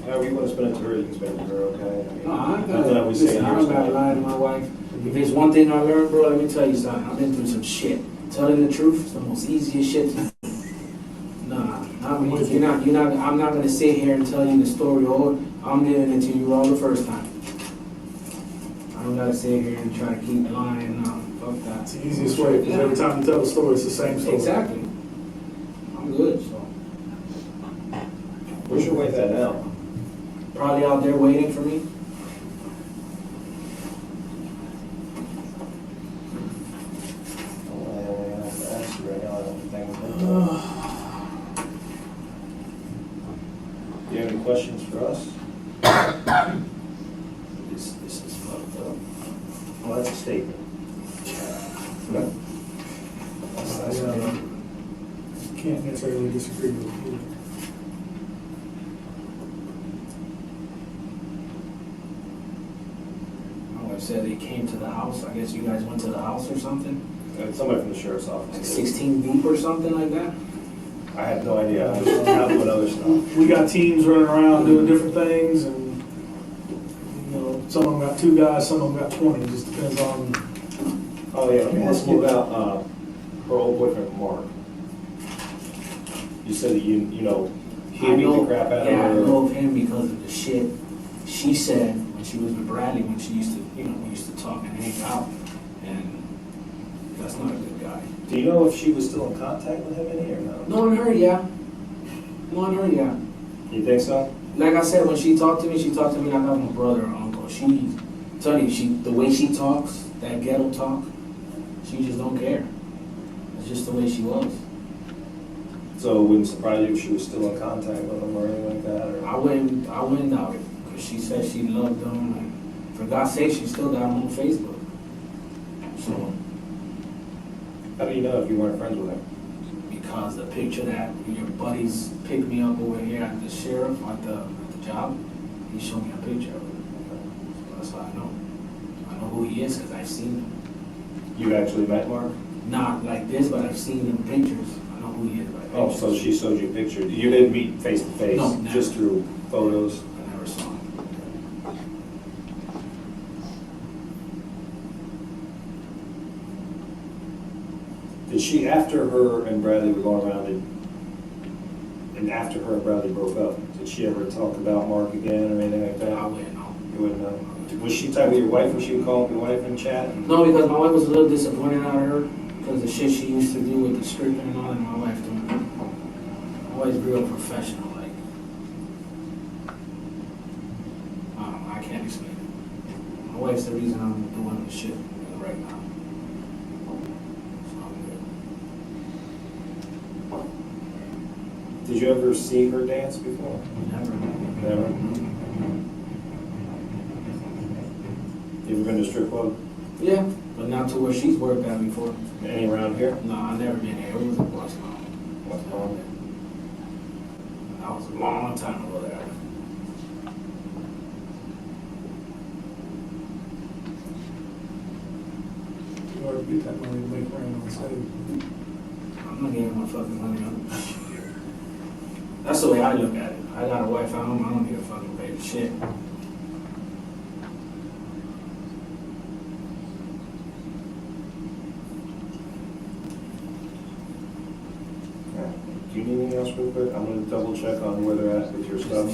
Speaker 6: however you want to spend it to her, you can spend it to her, okay?
Speaker 20: No, I
Speaker 6: Not that we say
Speaker 20: listen, I
Speaker 6: here,
Speaker 20: don't gotta
Speaker 6: so-
Speaker 20: lie to my wife. If there's one thing I learned, bro, let me tell you something. I've been through some shit. Telling the truth is the most easiest shit to do. Nah, I'm not gonna sit here and tell you the story over. I'm giving it to you all the first time. I don't gotta sit here and try to keep lying. No, fuck that.
Speaker 7: It's the easiest way, because every time you tell a story, it's the same story.
Speaker 20: Exactly. I'm good, so.
Speaker 6: Where's your wife at now?
Speaker 20: Probably out there waiting for me.
Speaker 6: Do you have any questions for us?
Speaker 20: This is fucked up.
Speaker 6: Well, that's a statement.
Speaker 7: Can't necessarily disagree with you.
Speaker 20: My wife said they came to the house. I guess you guys went to the house or something?
Speaker 6: Somebody from the sheriff's office.
Speaker 20: Like 16 deep or something like that?
Speaker 6: I have no idea. I just have what other stuff.
Speaker 7: We got teams running around doing different things, and, you know, some of them got 2 guys, some of them got 20, it just depends on.
Speaker 6: Oh, yeah, let me ask you about, her old boyfriend, Mark. You said that you know, he beat the crap out of her.
Speaker 20: Yeah, I know of him because of the shit she said when she was with Bradley, when she used to, we used to talk and hang out, and that's not a good guy.
Speaker 6: Do you know if she was still in contact with him any or no?
Speaker 20: Knowing her, yeah. Knowing her, yeah.
Speaker 6: You think so?
Speaker 20: Like I said, when she talked to me like I'm a brother or uncle. Tell you, the way she talks, that ghetto talk, she just don't care. It's just the way she was.
Speaker 6: So it wouldn't surprise you if she was still in contact with him or anything like that? Or?
Speaker 20: I wouldn't doubt it, because she said she loved him, and for God's sake, she still got him on Facebook. So.
Speaker 6: How do you know if you weren't friends with him?
Speaker 20: Because the picture that your buddies picked me up over here at the sheriff, at the job, he showed me a picture of it. So that's how I know. I know who he is because I've seen him.
Speaker 6: You actually met Mark?
Speaker 20: Not like this, but I've seen him in pictures. I know who he is by pictures.
Speaker 6: Oh, so she showed you a picture. You didn't meet face to face?
Speaker 20: No, never.
Speaker 6: Just through photos?
Speaker 20: I never saw him.
Speaker 6: Did she, after her and Bradley were going around and after her and Bradley broke up, did she ever talk about Mark again or anything like that?
Speaker 20: I wouldn't know.
Speaker 6: You wouldn't know? Was she talking with your wife when she would call your wife and chat?
Speaker 20: No, because my wife was a little disappointed out of her because the shit she used to do with the script and all, and my wife don't. My wife's real professional, like. I don't know, I can't explain it. My wife's the reason I'm doing this shit right now. So I'm good.
Speaker 6: Did you ever see her dance before?
Speaker 20: Never.
Speaker 6: Never? You ever been to a strip club?
Speaker 20: Yeah, but not to where she's worked at before.
Speaker 6: Any around here?
Speaker 20: No, I've never been here. It was a boys' club.
Speaker 6: What's wrong?
Speaker 20: That was a long time ago there.
Speaker 7: You already get that money to make rain on stage.
Speaker 20: I'm not getting my fucking money on. That's the way I look at it. I got a wife at home. I don't need a fucking baby shit.
Speaker 6: anything else real quick? I'm gonna double check on where they're at with your stuff.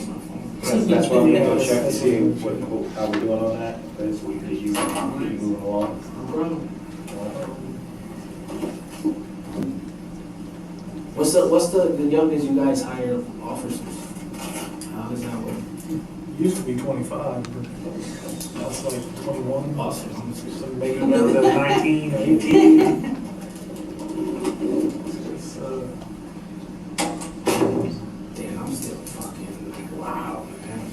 Speaker 6: That's why I'm gonna go check to see how we're doing on that, okay, so we can get you moving along.
Speaker 20: What's the youngest you guys hire officers? How does that work?
Speaker 7: Used to be 25, but that's like 21.
Speaker 20: Awesome.
Speaker 7: So maybe another 19, 18. It's,
Speaker 20: Damn, I'm still fucking like, wow, man.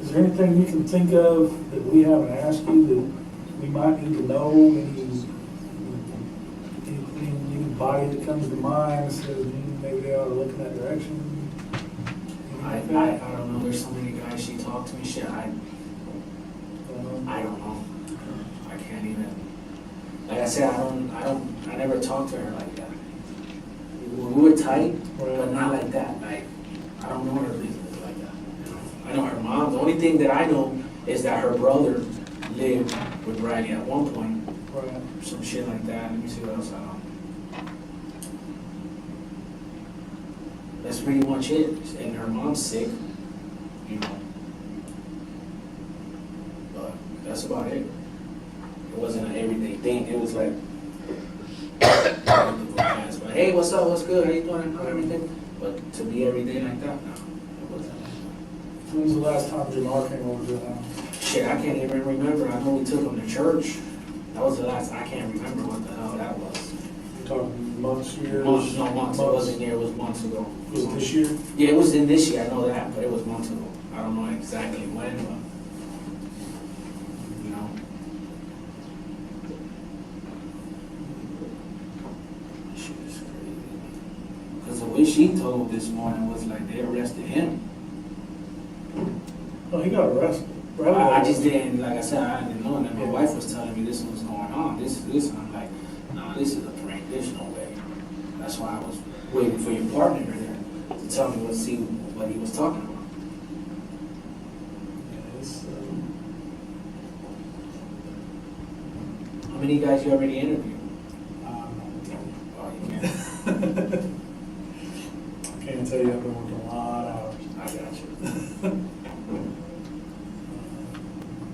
Speaker 7: Is there anything you can think of that we haven't asked you that we might need to know? Any body that comes to mind that says maybe they ought to look in that direction?
Speaker 20: I don't know. There's so many guys she talked to me. Shit, I don't know. I can't even. Like I said, I never talked to her like that. We were tight, but not like that. Like, I don't know her business like that. You know? I know her mom. The only thing that I know is that her brother lived with Bradley at one point.
Speaker 7: Right.
Speaker 20: Some shit like that. Let me see what else I know. That's pretty much it. And her mom's sick, you know. But that's about it. It wasn't an everyday thing. It was like, but hey, what's up? What's good? How you doing? How everything? But to be every day like that, no, it wasn't.
Speaker 7: When was the last time Jamar came over to the house?
Speaker 20: Shit, I can't even remember. I know we took him to church. That was the last. I can't remember what the hell that was.
Speaker 7: You talking months, years?
Speaker 20: Months, no months. It wasn't here. It was months ago.
Speaker 7: Was it this year?
Speaker 20: Yeah, it was in this year. I know that, but it was months ago. I don't know exactly when, but you know. Shit is crazy. Because the way she told this morning was like they arrested him.
Speaker 7: Oh, he got arrested.
Speaker 20: I just didn't, like I said, I didn't know. And then my wife was telling me this was going on. This, and I'm like, nah, this is a prank. There's no way. That's why I was waiting for your partner there to tell me what he was talking about. How many guys you already interviewed? Oh, you can't.
Speaker 7: I can't tell you, I've been working a lot of hours.
Speaker 20: I got you.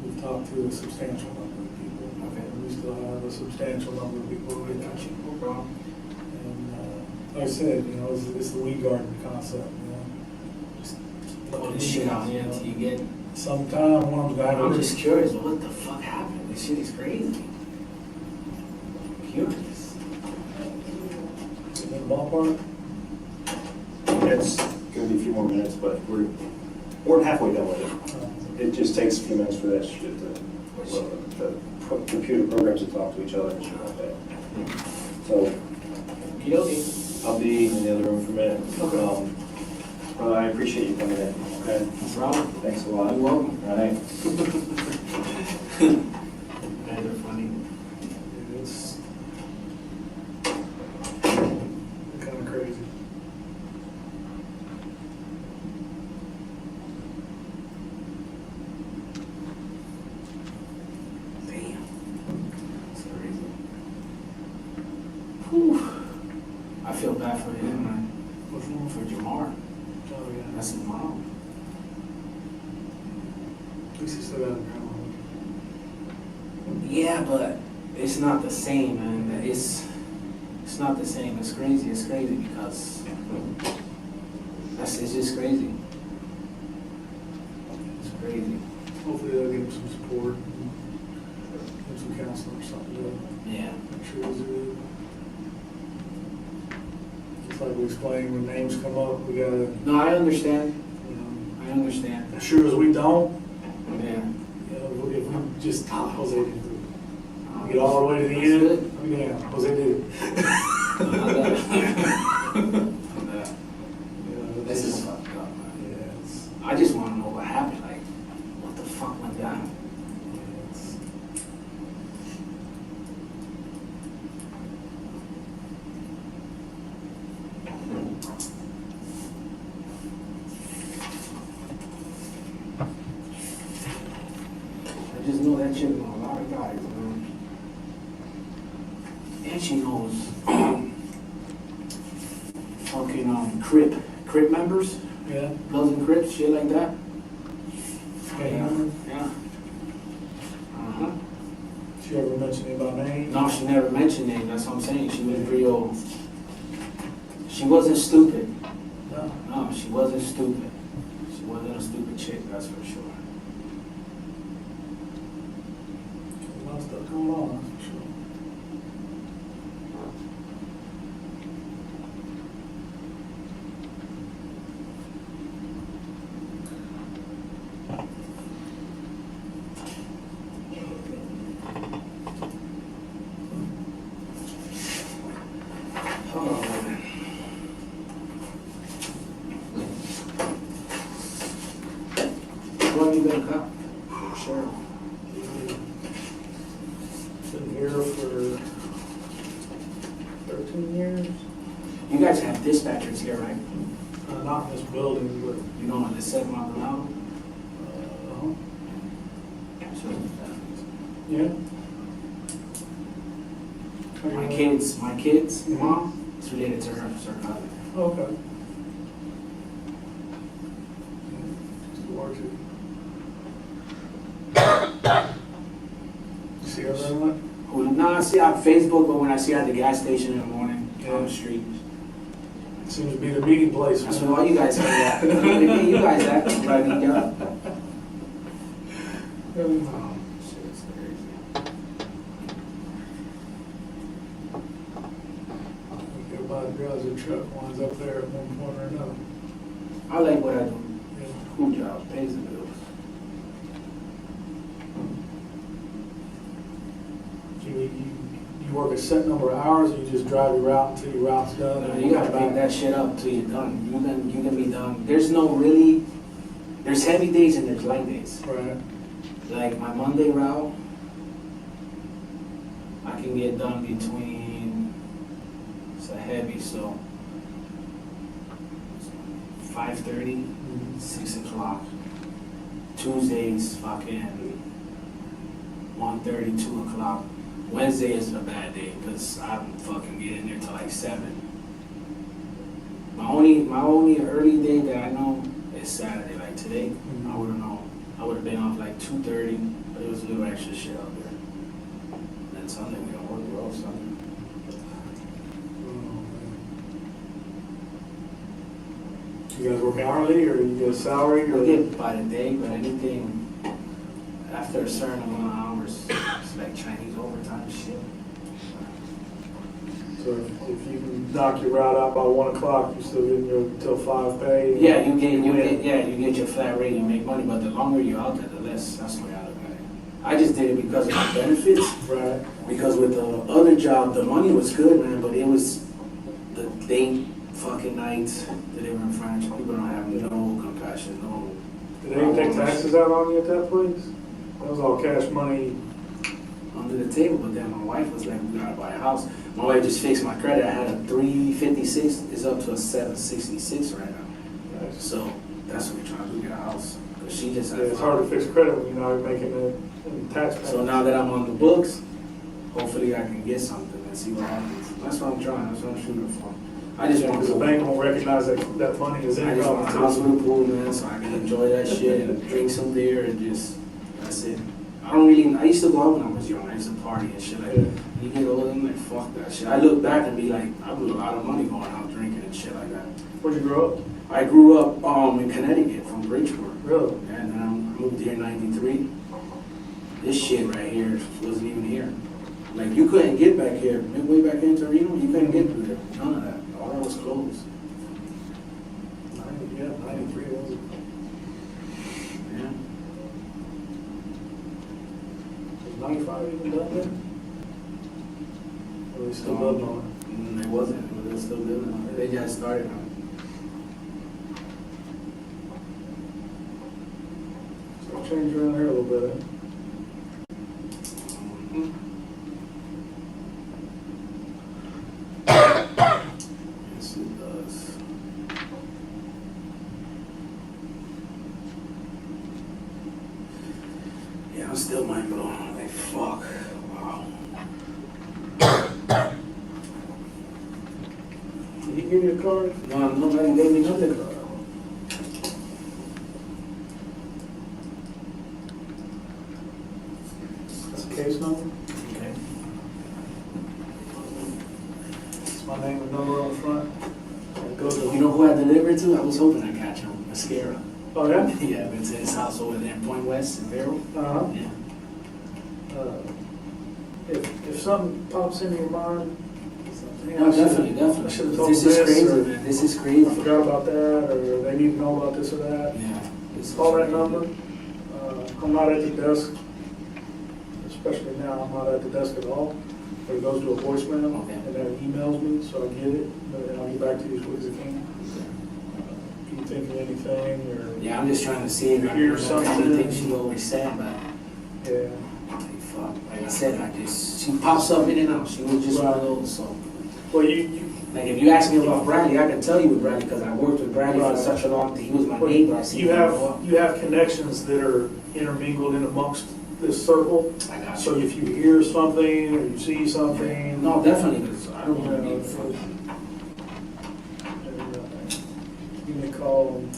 Speaker 7: We've talked to a substantial number of people.
Speaker 20: Okay.
Speaker 7: We still have a substantial number of people who
Speaker 20: I got you. No problem.
Speaker 7: And like I said, you know, it's the weed garden concept, you know. Just
Speaker 20: Throw this shit out here until you get.
Speaker 7: Sometime one of them
Speaker 20: I'm just curious, what the fuck happened? This shit is crazy. I'm curious.
Speaker 7: in the ballpark.
Speaker 6: It's gonna be a few more minutes, but we're halfway done with it. It just takes a few minutes for that shit the computer programs to talk to each other and shit like that. So, I'll be in the other room for a minute. Well, I appreciate you coming in, okay?
Speaker 20: No problem.
Speaker 6: Thanks a lot.
Speaker 20: You're welcome.
Speaker 6: All right.
Speaker 20: Guys are funny.
Speaker 7: It's kind of crazy.
Speaker 20: Damn. That's crazy. Whew. I feel bad for him, man. For Jamar.
Speaker 7: Oh, yeah.
Speaker 20: That's his mom.
Speaker 7: At least he still got a grandma.
Speaker 20: Yeah, but it's not the same, man. It's not the same. It's crazy. It's crazy because it's just crazy. It's crazy.
Speaker 7: Hopefully they'll give him some support, and some counseling or something to
Speaker 20: Yeah.
Speaker 7: make sure he's good. Just like we explained, when names come up, we gotta,
Speaker 20: No, I understand.
Speaker 7: you know,
Speaker 20: I understand.
Speaker 7: as sure as we don't,
Speaker 20: Yeah.
Speaker 7: you know, if we just, Jose did it. Get all the way to the end, I mean, yeah, Jose did it.
Speaker 20: This is fucked up, man.
Speaker 7: Yeah, it's,
Speaker 20: I just want to know what happened. Like, what the fuck went down?
Speaker 7: it's,
Speaker 20: I just know that chick know a lot of guys, man. And she knows a Crip members,
Speaker 7: Yeah.
Speaker 20: Bloods and Crips, shit like that.
Speaker 7: Yeah.
Speaker 20: Yeah. Uh-huh.
Speaker 7: She ever mentioned it by name?
Speaker 20: No, she never mentioned name, that's what I'm saying. She was real, she wasn't stupid.
Speaker 7: No.
Speaker 20: No, she wasn't stupid. She wasn't a stupid chick, that's for sure.
Speaker 7: A lot of stuff going on, that's for sure.
Speaker 20: When you gonna come? Sure.
Speaker 7: Been here for 13 years.
Speaker 20: You guys have dispatchers here, right?
Speaker 7: Not in this building, but
Speaker 20: You know what they said about the loud?
Speaker 7: yeah.
Speaker 20: My kids, mom, it's related to her, sir.
Speaker 7: Okay. Georgia. You see her very much?
Speaker 20: No, I see her on Facebook, but when I see her at the gas station in the morning, on the street.
Speaker 7: Seems to be the meeting place.
Speaker 20: That's where all you guys are at. You guys at, right, yeah.
Speaker 7: Oh,
Speaker 20: shit, it's crazy.
Speaker 7: Everybody drives their truck, one's up there at one point or another.
Speaker 20: I like what I do.
Speaker 7: Yeah.
Speaker 20: Cool job, pays the bills.
Speaker 7: You work a set number of hours, or you just drive your route until your route's done? and
Speaker 20: You gotta
Speaker 7: come
Speaker 20: pick
Speaker 7: back?
Speaker 20: that shit up till you're done. You can be done. There's no really, there's heavy days and there's light days.
Speaker 7: Right.
Speaker 20: Like my Monday route, I can get done between, it's a heavy, so 5:30, 6 o'clock. Tuesdays, fucking 1:30, 2 o'clock. Wednesday is a bad day because I'm fucking getting there till like 7. My only early day that I know is Saturday. Like today, I would've known. I would've been off like 2:30, but it was a little extra shit out there. And Sunday we don't work, we're off Sunday.
Speaker 7: You guys work hourly, or you get a salary, or?
Speaker 20: We get by the day, but anything after a certain amount of hours, it's like Chinese overtime shit.
Speaker 7: So if you can knock your route out by 1 o'clock, you're still getting your till 5 pay?
Speaker 20: Yeah, you get your flat rate, you make money, but the longer you're out there, the less. That's the way I look at it. I just did it because of the benefits.
Speaker 7: Right.
Speaker 20: Because with the other job, the money was good, man, but it was the day fucking nights that they were in French. People don't have no compassion, no.
Speaker 7: Did they take taxes out on you at that place? That was all cash money.
Speaker 20: Under the table, but then my wife was like, we gotta buy a house. My wife just fixed my credit. I had a 356, it's up to a 766 right now.
Speaker 7: Nice.
Speaker 20: So that's what we're trying to do, get a house. Cause she just
Speaker 7: Yeah, it's hard to fix credit when you're not making the tax payments.
Speaker 20: So now that I'm on the books, hopefully I can get something and see what happens. That's what I'm trying, that's what I'm shooting for. I just want
Speaker 7: Because the bank won't recognize that money as
Speaker 20: I just
Speaker 7: income.
Speaker 20: want a house with a pool, man, so I can enjoy that shit and drink some beer and just, that's it. I used to go out when I was young. I used to party and shit like that. You get older, I'm like, fuck that shit. I look back and be like, I blew a lot of money going out drinking and shit like that.
Speaker 7: Where'd you grow up?
Speaker 20: I grew up in Connecticut, from Bridgeport.
Speaker 7: Really?
Speaker 20: Yeah, and then I moved here in '93. This shit right here wasn't even here. Like, you couldn't get back here. Way back in Torino, you couldn't get through there. None of that. All that was closed.
Speaker 7: 93 was it?
Speaker 20: Yeah.
Speaker 7: Was 95 even done there? Or they still building on it?
Speaker 20: It wasn't. They were still building on it. They just started on it.
Speaker 7: So change around here a little bit, eh?
Speaker 20: Yes, it does. Yeah, I'm still mind blown. Like, fuck. Wow.
Speaker 7: Did he give you a debit card?
Speaker 20: No, nobody gave me nothing.
Speaker 7: That's a case number?
Speaker 20: Okay.
Speaker 7: It's my name and number on the front. It goes to,
Speaker 20: You know who I delivered to? I was hoping I got you, Mascara.
Speaker 7: oh, yeah?
Speaker 20: Yeah, I've been to his house over there in Point West in Vero.
Speaker 7: Uh-huh.
Speaker 20: Yeah.
Speaker 7: If something pops into your mind,
Speaker 20: No, definitely,
Speaker 7: I
Speaker 20: definitely.
Speaker 7: should have told
Speaker 20: This
Speaker 7: them
Speaker 20: is
Speaker 7: this,
Speaker 20: crazy,
Speaker 7: or
Speaker 20: man. This is
Speaker 7: I
Speaker 20: crazy.
Speaker 7: forgot about that, or they need to know about this or that.
Speaker 20: Yeah. This is
Speaker 7: Call that
Speaker 20: crazy.
Speaker 7: number. I'm not at the desk, especially now, I'm not at the desk at all. But it goes to a voicemail,
Speaker 20: Okay.
Speaker 7: and then it emails me, so I get it, and I'll get back to you as quick as I can. If you think of anything, or,
Speaker 20: Yeah, I'm just trying to see if I
Speaker 7: Hear
Speaker 20: can
Speaker 7: something.
Speaker 20: remember anything she always said, but
Speaker 7: yeah.
Speaker 20: like, fuck. Like I said, she pops up in and out. She was just one of those, so.
Speaker 7: Well, you
Speaker 20: Like, if you ask me about Bradley, I can tell you with Bradley, because I worked with Bradley for
Speaker 7: Right.
Speaker 20: such a long time. He was my neighbor. I see
Speaker 7: you
Speaker 20: him
Speaker 7: have,
Speaker 20: grow up.
Speaker 7: you have connections that are intermingled in amongst this circle.
Speaker 20: I got you.
Speaker 7: So if you hear something, or you see something.
Speaker 20: No, definitely, because I don't want to be.
Speaker 7: Give me a call and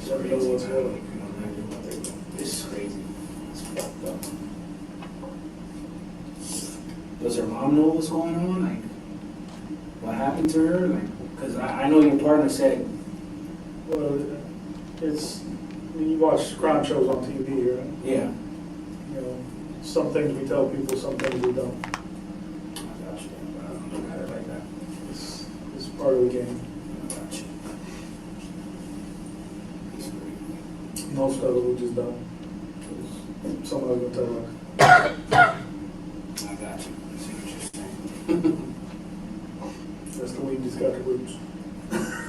Speaker 7: let me know what's up.
Speaker 20: This is crazy. It's fucked up. Does her mom know what's going on? Like, what happened to her? Like, because I know your partner said,
Speaker 7: Well, it's, I mean, you watch crime shows on TV, right?
Speaker 20: yeah.
Speaker 7: You know, some things we tell people, some things we don't.
Speaker 20: I got you. I don't look at it like that.
Speaker 7: It's part of the game.
Speaker 20: I got you. It's crazy.
Speaker 7: Most of it we just don't. 'Cause somebody's gonna tell us.
Speaker 20: I got you. I see what you're saying.
Speaker 7: That's the way you just got the roots.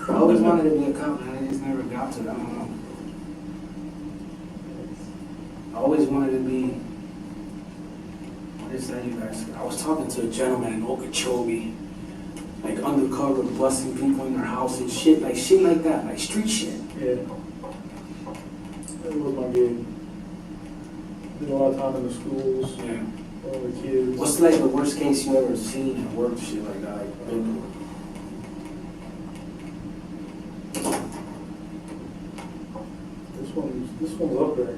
Speaker 20: I always wanted to be a cop, man. I just never got to it. I don't know. I always wanted to be. What is that, you guys? I was talking to a gentleman in Okeechobee, like undercover, busting people in their house and shit like that, like street shit.
Speaker 7: Yeah. That was my gig. Did a lot of time in the schools,
Speaker 20: Yeah.
Speaker 7: all the kids.
Speaker 20: What's like the worst case you ever seen at work, shit like that, like been through?
Speaker 7: This one's up there.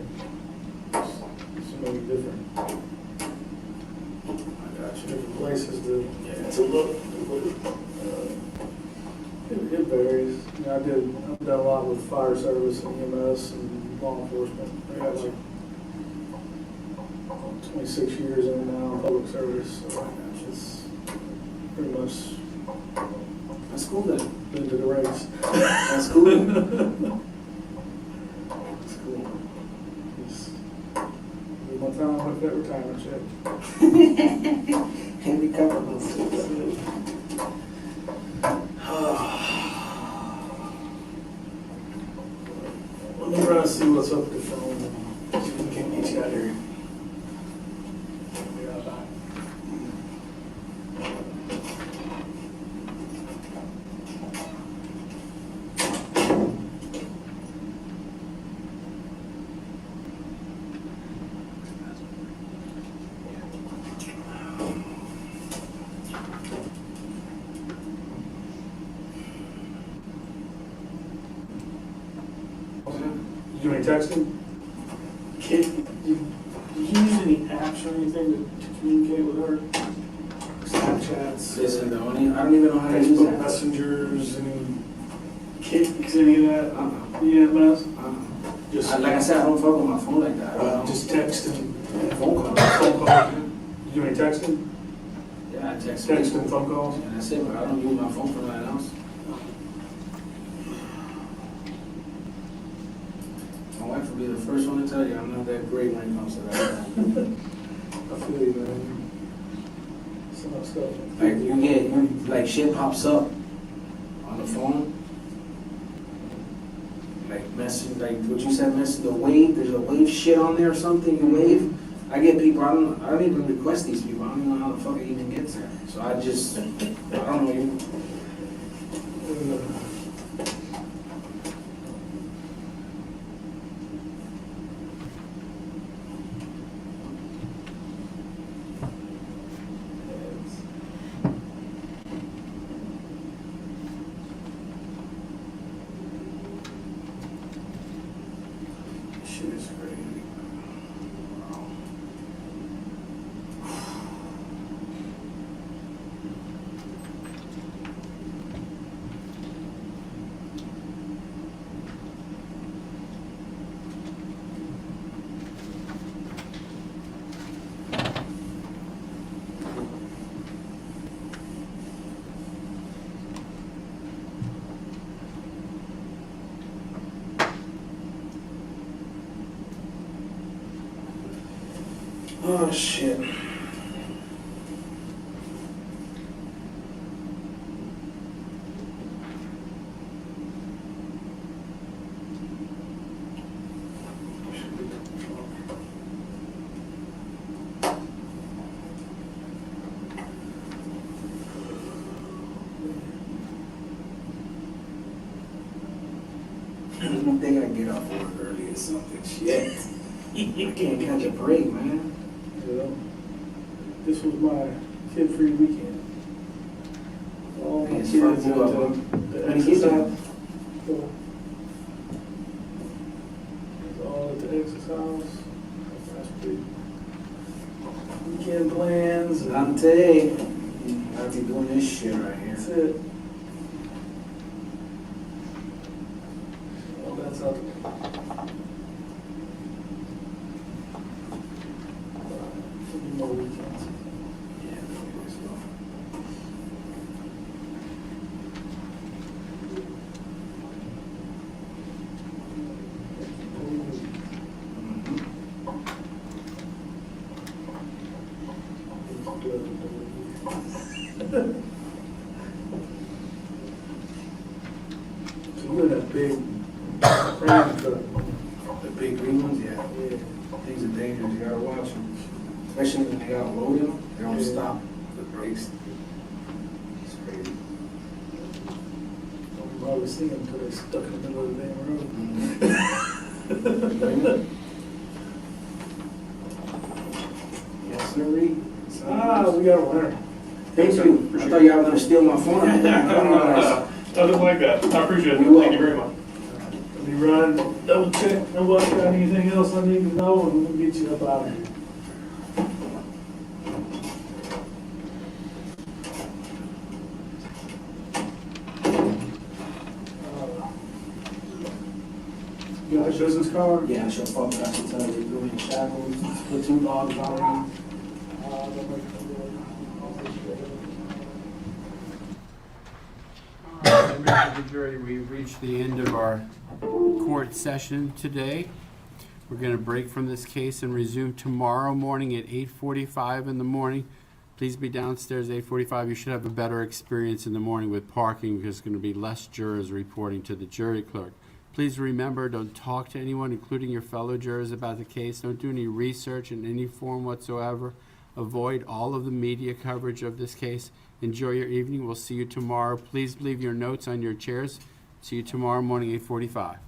Speaker 7: It's maybe different.
Speaker 20: I got you.
Speaker 7: Different places to
Speaker 20: Yeah.
Speaker 7: to look. It varies. You know, I've done a lot with fire service and EMS and law enforcement. I got like 26 years in now in public service, so it's pretty much
Speaker 20: That's cool then.
Speaker 7: been to the race.
Speaker 20: That's cool. That's cool.
Speaker 7: It's my time with that retirement check.
Speaker 20: Henry Cumberland.
Speaker 7: Let me try to see what's up with the phone and see if we can get you out here. Be right back. Did you do any texting? Did you use any apps or anything to communicate with her? Snapchats?
Speaker 20: Listen, I don't even know how to use
Speaker 7: Facebook
Speaker 20: that.
Speaker 7: Messengers, any kicks, any of that? EMS? Just
Speaker 20: Like I said, I don't fuck with my phone like that. I don't know.
Speaker 7: just text and
Speaker 20: phone calls.
Speaker 7: phone calls. Did you do any texting?
Speaker 20: Yeah, I text.
Speaker 7: Text
Speaker 20: people.
Speaker 7: and phone calls?
Speaker 20: And that's it, but I don't use my phone for nothing else. My wife will be the first one to tell you I'm not that great when it comes to that.
Speaker 7: I feel you, man. Some of that stuff.
Speaker 20: Like like shit pops up on the phone. Like message, like what you said, message the wave. There's a wave shit on there or something. You wave. I get people. I don't even request these people. I don't even know how the fuck it even gets there. So I just, I don't know you.
Speaker 7: shit is crazy. Oh, shit.
Speaker 20: One thing I get off work early is something. Shit. You can't catch a break, man.
Speaker 7: Well, this was my kid-free weekend. All my
Speaker 20: It's
Speaker 7: kids
Speaker 20: fun,
Speaker 7: into
Speaker 20: too.
Speaker 7: the
Speaker 20: How many kids you have?
Speaker 7: exercise. Four. It's all at the exercise. That's big. Weekend plans.
Speaker 20: Dante, I'll be doing this shit right here.
Speaker 7: That's it. All that's out there. More weekends.
Speaker 20: Yeah, let's go.
Speaker 7: So you're in that big frame truck.
Speaker 20: The big green ones, yeah.
Speaker 7: Yeah.
Speaker 20: Things are dangerous. You gotta watch them. Especially when they gotta load them. They don't stop the brakes. It's crazy.
Speaker 7: You always see them until they're stuck in the middle of the damn road.
Speaker 20: Yes, sir.
Speaker 7: Ah, we got a winner.
Speaker 20: Thank you. I thought y'all were gonna steal my phone.
Speaker 7: Nothing like that. I appreciate it. Thank you very much. Let me run, double check, nobody got anything else I need to know, and we'll get you up out of here. You got a business card?
Speaker 20: Yeah, I should fuck that. I should tell you, you're doing shackles, platoon dog, power.
Speaker 1: Members of the jury, we've reached the end of our court session today. We're going to break from this case and resume tomorrow morning at 8:45 in the morning. Please be downstairs at 8:45. You should have a better experience in the morning with parking because there's going to be less jurors reporting to the jury clerk. Please remember, don't talk to anyone, including your fellow jurors, about the case. Don't do any research in any form whatsoever. Avoid all of the media coverage of this case. Enjoy your evening. We'll see you tomorrow. Please leave your notes on your chairs. See you tomorrow morning, 8:45.